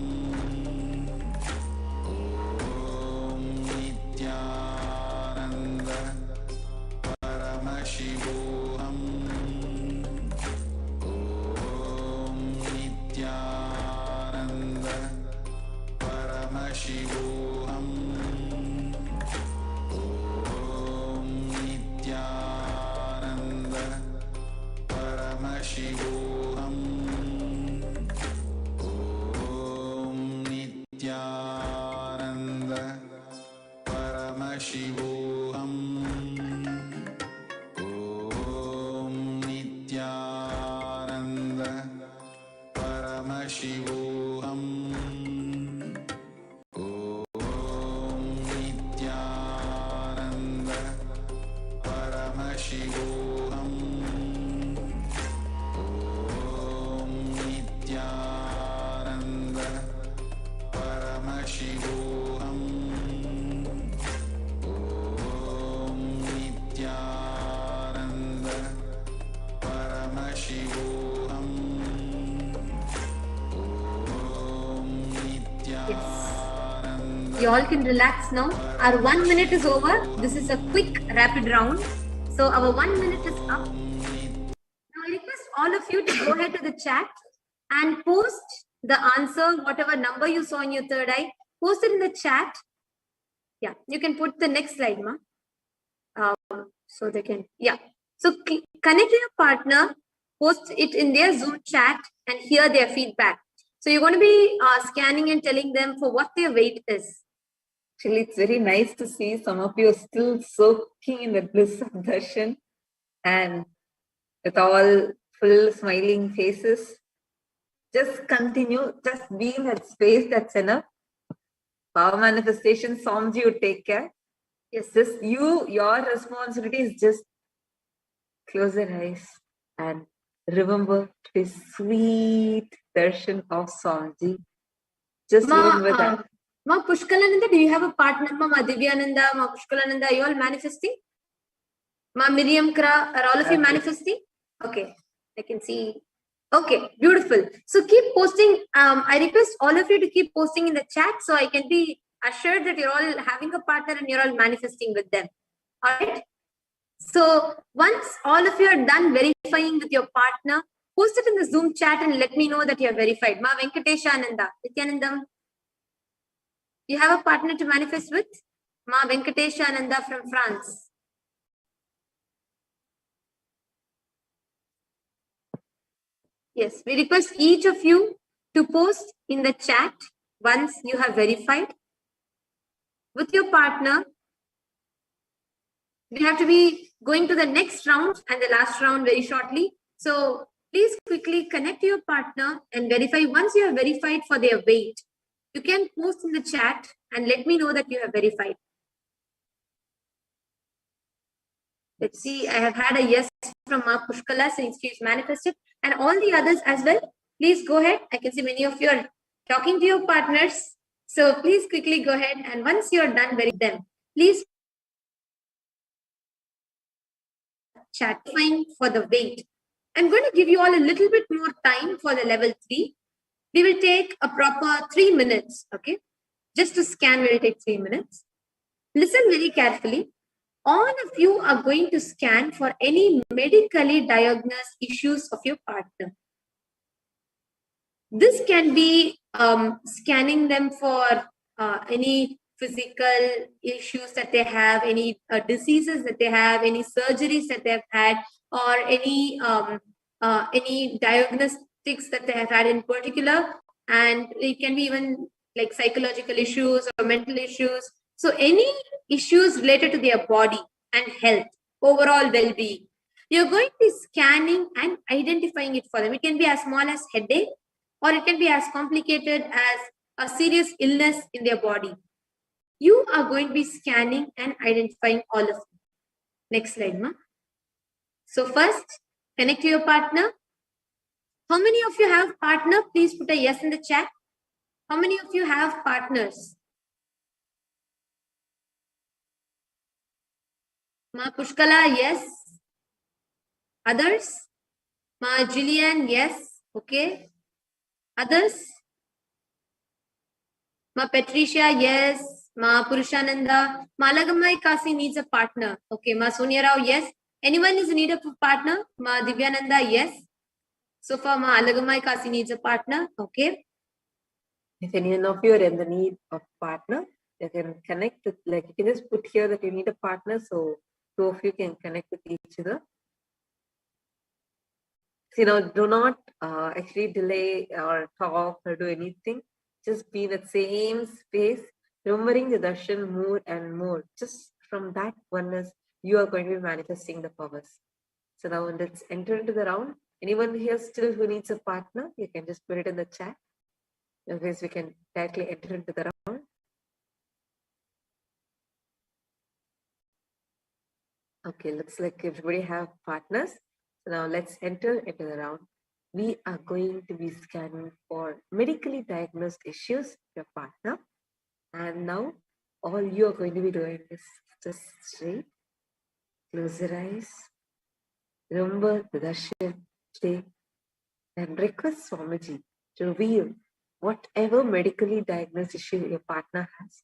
You all can relax now. Our 1 minute is over. This is a quick rapid round. So our 1 minute is up. Now I request all of you to go ahead to the chat and post the answer, whatever number you saw in your third eye. Post it in the chat. Yeah, you can put the next slide, ma. So they can, yeah. So connect to your partner, post it in their Zoom chat and hear their feedback. So you're going to be scanning and telling them for what their weight is. Actually, it's very nice to see some of you are still soaking in the bliss of darshan and with all full smiling faces. Just continue, just be in that space, that's enough. Power manifestation, Swamiji, you take care. Yes, just your responsibility is just close your eyes and remember this sweet darshan of Swamiji. Just remember that. Ma Pushkalananda, do you have a partner? Ma Divyananda, Ma Pushkalananda, are you all manifesting? Ma Miriam Kra, are all of you manifesting? Okay, I can see. Okay, beautiful. So keep posting. I request all of you to keep posting in the chat so I can be assured that you're all having a partner and you're all manifesting with them. All right. So once all of you are done verifying with your partner, post it in the Zoom chat and let me know that you're verified. Ma Venkatesha Ananda, Nityanandam. You have a partner to manifest with? Ma Venkatesha Ananda from France. Yes, we request each of you to post in the chat once you have verified with your partner. We have to be going to the next round and the last round very shortly. So please quickly connect to your partner and verify. Once you have verified for their weight, you can post in the chat and let me know that you have verified. Let's see, I have had a yes from Ma Pushkala since she's manifested, and all the others as well. Please go ahead. I can see many of you are talking to your partners. So please quickly go ahead, and once you're done with them, please chat for the weight. I'm going to give you all a little bit more time for the level 3. We will take a proper 3 minutes, okay? Just to scan will take 3 minutes. Listen very carefully. All of you are going to scan for any medically diagnosed issues of your partner. This can be scanning them for any physical issues that they have, any diseases that they have, any surgeries that they've had, or any diagnostics that they have had in particular. And it can be even like psychological issues or mental issues. So any issues related to their body and health, overall well-being, you're going to be scanning and identifying it for them. It can be as small as headache, or it can be as complicated as a serious illness in their body. You are going to be scanning and identifying all of them. Next slide, ma. So first, connect to your partner. How many of you have partner? Please put a yes in the chat. How many of you have partners? Ma Pushkala, yes. Others? Ma Jillian, yes. Okay. Others? Ma Patricia, yes. Ma Purushananda. Ma Alagamai Kasi needs a partner. Okay. Ma Sonia Rao, yes. Anyone is in need of a partner? Ma Divyananda, yes. So far, Ma Alagamai Kasi needs a partner. Okay. If any of you are in the need of partner, you can connect with, like, you can just put here that you need a partner, so 2 of you can connect with each other. So, do not actually delay or talk or do anything. Just be in the same space, remembering the darshan more and more. Just from that oneness, you are going to be manifesting the powers. So now let's enter into the round. Anyone here still who needs a partner, you can just put it in the chat. Otherwise, we can directly enter into the round. Okay, looks like everybody have partners. So now let's enter into the round. We are going to be scanning for medically diagnosed issues with your partner. And now all you are going to be doing is just straight, close your eyes, remember the darshan today, and request Swamiji to reveal whatever medically diagnosed issue your partner has.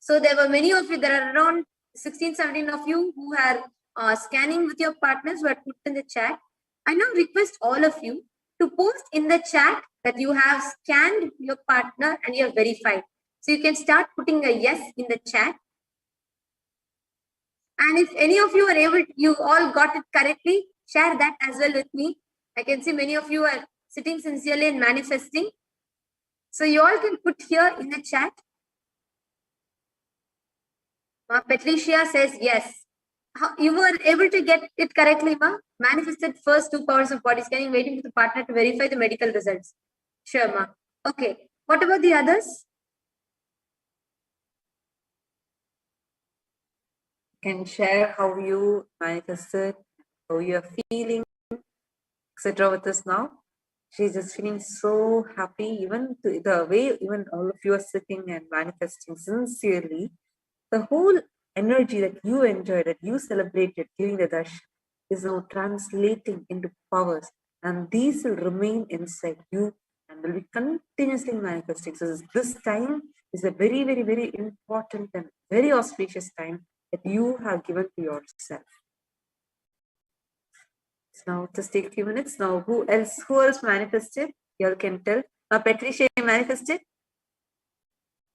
So there were many of you, there are around 16, 17 of you who are scanning with your partners who had put in the chat. I now request all of you to post in the chat that you have scanned your partner and you are verified. So you can start putting a yes in the chat. And if any of you are able, you all got it correctly, share that as well with me. I can see many of you are sitting sincerely and manifesting. So you all can put here in the chat. Patricia says yes. You were able to get it correctly, ma? Manifested first 2 powers of body scanning, waiting for the partner to verify the medical results. Sure, ma. Okay. What about the others? Can share how you manifested, how you are feeling, etc. with us now. She's just feeling so happy, even to the way even all of you are sitting and manifesting sincerely. The whole energy that you enjoyed, that you celebrated during the darshan, is now translating into powers, and these will remain inside you and will be continuously manifesting. So this time is a very, very, very important and very auspicious time that you have given to yourself. So now just take a few minutes. Now who else manifested? You all can tell. Now Patricia manifested?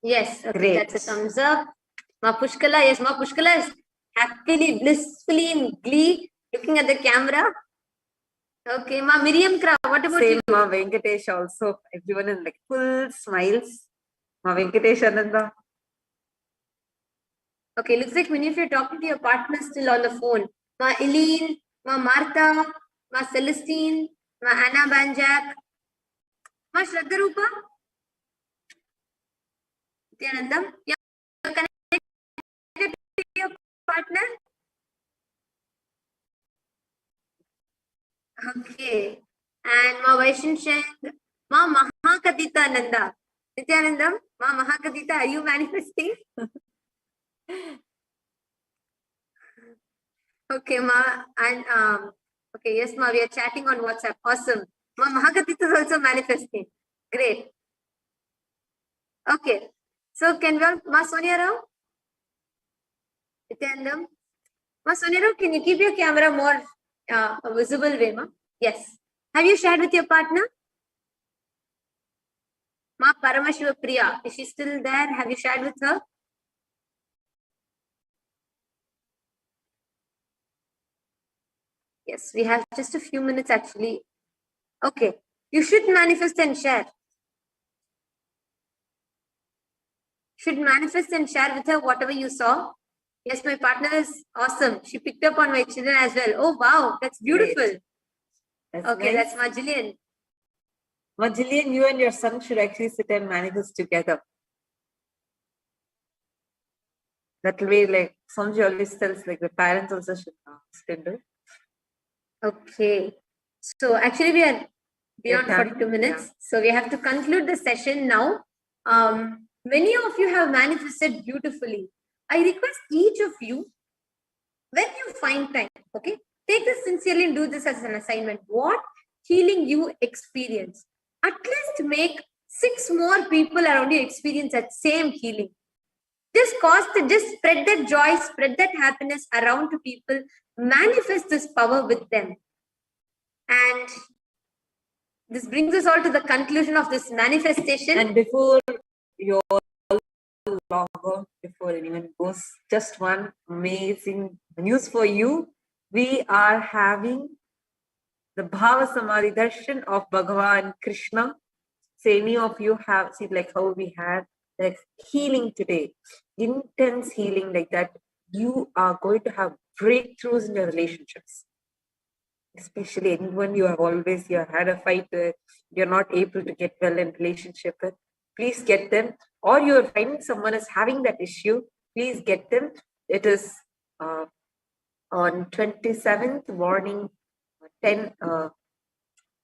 Yes, okay, Great. that's a thumbs up. Ma Pushkala, yes, Ma Pushkala is happily, blissfully in glee, looking at the camera. Okay, Ma Miriam Kra, what about Same, you? Ma Venkatesh also. Everyone is like full smiles. Ma Venkatesh Ananda. Okay, looks like many of you are talking to your partner still on the phone. Ma Eileen, Ma Martha, Ma Celestine, Ma Anna Banjak, Ma Shraddha Rupa, Nityanandam. You are connected to your partner? Okay. And Ma Vaishan Sheng, Ma Mahakatita Nanda. Nityanandam, Ma Mahakatita, are you manifesting? Okay, Ma. And okay, yes, Ma, we are chatting on WhatsApp. Awesome. Ma Mahakatita is also manifesting. Great. Okay. So can we all, Ma Sonia Rao? Nityanandam. Ma Sonia Rao, can you keep your camera more visible way, Ma? Yes. Have you shared with your partner? Ma Paramashiva Priya, is she still there? Have you shared with her? Yes, we have just a few minutes actually. Okay, you should manifest and share. Should manifest and share with her whatever you saw. Yes, my partner is awesome. She picked up on my children as well. Oh, wow, that's beautiful. Great. That's okay, nice. that's Majillian. Majillian, you and your son should actually sit and manifest together. That way, like Sanjay always tells, like the parents also should sit and do. Okay, so actually we are beyond You're done? 42 minutes. Yeah. So we have to conclude the session now. Many of you have manifested beautifully. I request each of you, when you find time, okay, take this sincerely and do this as an assignment. What healing you experience? At least make 6 more people around you experience that same healing. Just spread that joy, spread that happiness around to people, manifest this power with them. And this brings us all to the conclusion of this manifestation. And before you all log on, before anyone goes, just one amazing news for you. We are having the Bhava Samadhi Darshan of Bhagavan Krishna. So any of you have seen like how we had like healing today, intense healing like that. You are going to have breakthroughs in your relationships. Especially anyone you have had a fight with, you're not able to get well in relationship with, please get them. Or you're finding someone is having that issue, please get them. It is on 27th morning,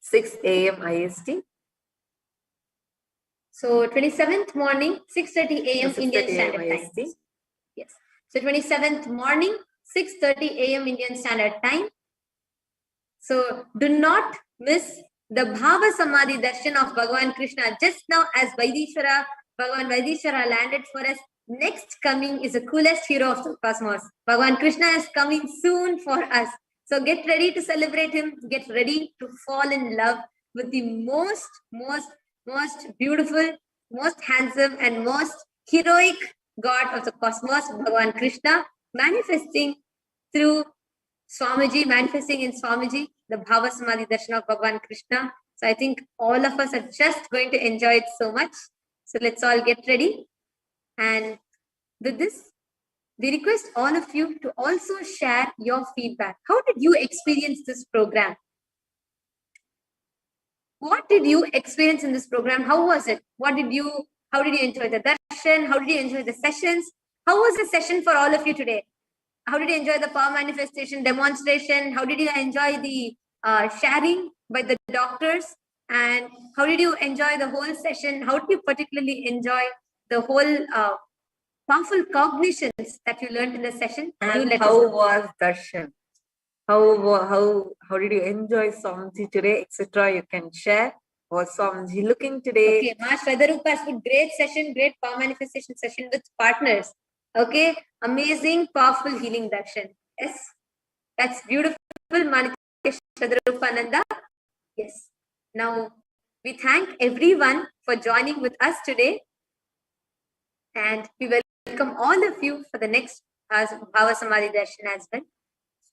6 a.m. IST. So 27th morning, 6:30 a.m. Indian Standard Time. Yes. So 27th morning, 6:30 a.m. Indian Standard Time. So do not miss the Bhava Samadhi Darshan of Bhagavan Krishna. Just now as Bhagavan Vaideeswara landed for us, next coming is the coolest hero of the cosmos. Bhagavan Krishna is coming soon for us. So get ready to celebrate him. Get ready to fall in love with the most beautiful, most handsome, and most heroic God of the cosmos, Bhagavan Krishna, manifesting through Swamiji, manifesting in Swamiji, the Bhava Samadhi Darshan of Bhagavan Krishna. So I think all of us are just going to enjoy it so much. So let's all get ready. And with this, we request all of you to also share your feedback. How did you experience this program? What did you experience in this program? How was it? How did you enjoy the darshan? How did you enjoy the sessions? How was the session for all of you today? How did you enjoy the power manifestation demonstration? How did you enjoy the sharing by the doctors? And how did you enjoy the whole session? How did you particularly enjoy the whole powerful cognitions that you learned in the session? And how was darshan? How did you enjoy Swamiji today, etc.? You can share. Was Swamiji looking today? Okay, Ma Shwadarupa has put great session, great power manifestation session with partners. Okay, amazing, powerful healing darshan. Yes, that's beautiful, Manikesh Shwadarupananda. Yes. Now, we thank everyone for joining with us today. And we welcome all of you for the next Bhava Samadhi Darshan as well.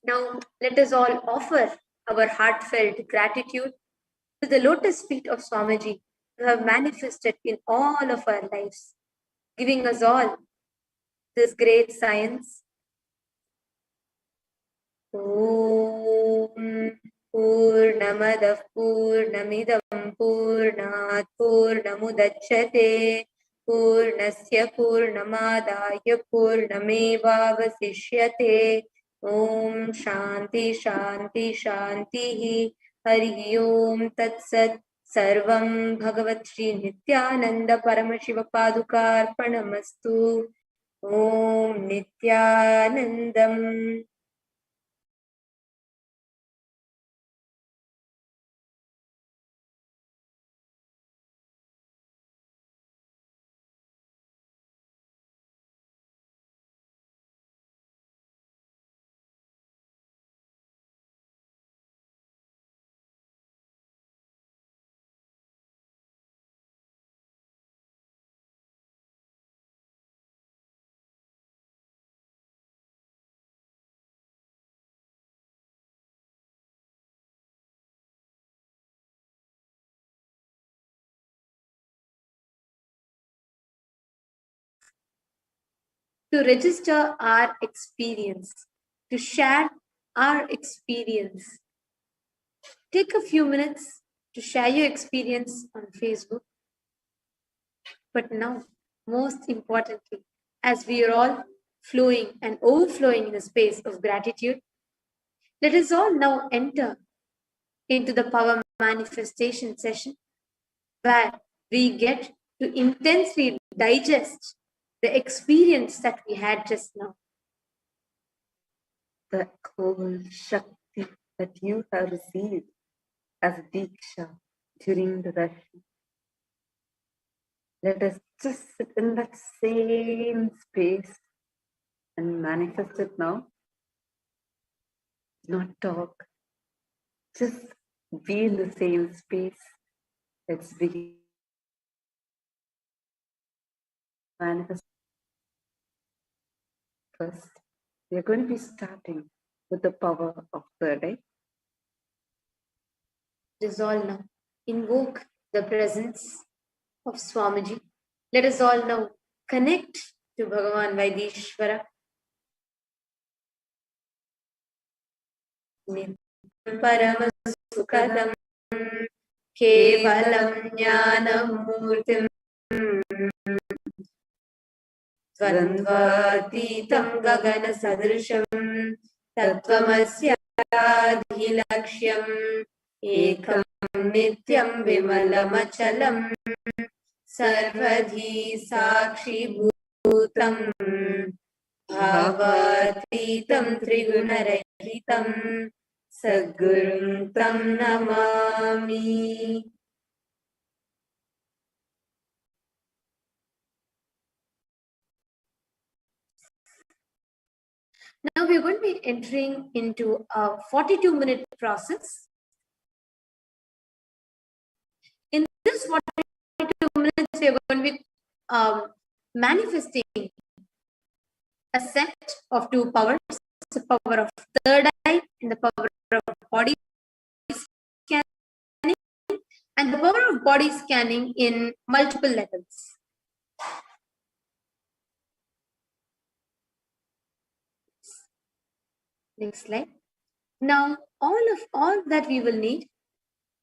Now, let us all offer our heartfelt gratitude to the lotus feet of Swamiji who have manifested in all of our lives, giving us all this great science. Om Purnamadah Purnamidam Purnat Purnamudachyate Purnasya Purnamadaya Purnamevavasishyate. Om Shanti Shanti Shanti Hari Om Tat Sat. Sarvam Bhagavat Shri Nityananda Paramashiva Padukarpanamastu. Om Nityanandam. To register our experience, to share our experience. Take a few minutes to share your experience on Facebook. But now, most importantly, as we are all flowing and overflowing in the space of gratitude, let us all now enter into the power manifestation session where we get to intensely digest the experience that we had just now. The whole Shakti that you have received as Diksha during the darshan. Let us just sit in that same space and manifest it now. Not talk, just be in the same space. Let's begin. Manifest. First, we are going to be starting with the power of third eye. Resolve now. Invoke the presence of Swamiji. Let us all now connect to Bhagavan Vaideeswara. Paramasukadam Kevalam Jnanamurtim Dvandvatitam Gagana Sadrisham Tattvamasya Ekam Nityam Vimalamachalam Sarvadhi Sakshi Bhutam Bhavatitam Trigunarahitam Sadgurum Tam Namami. be entering into a 42-minute process. In this 42 minutes, we are going to be manifesting a set of two powers, the power of third eye and the power of body scanning, and the power of body scanning in multiple levels. Next slide. Now, all that we will need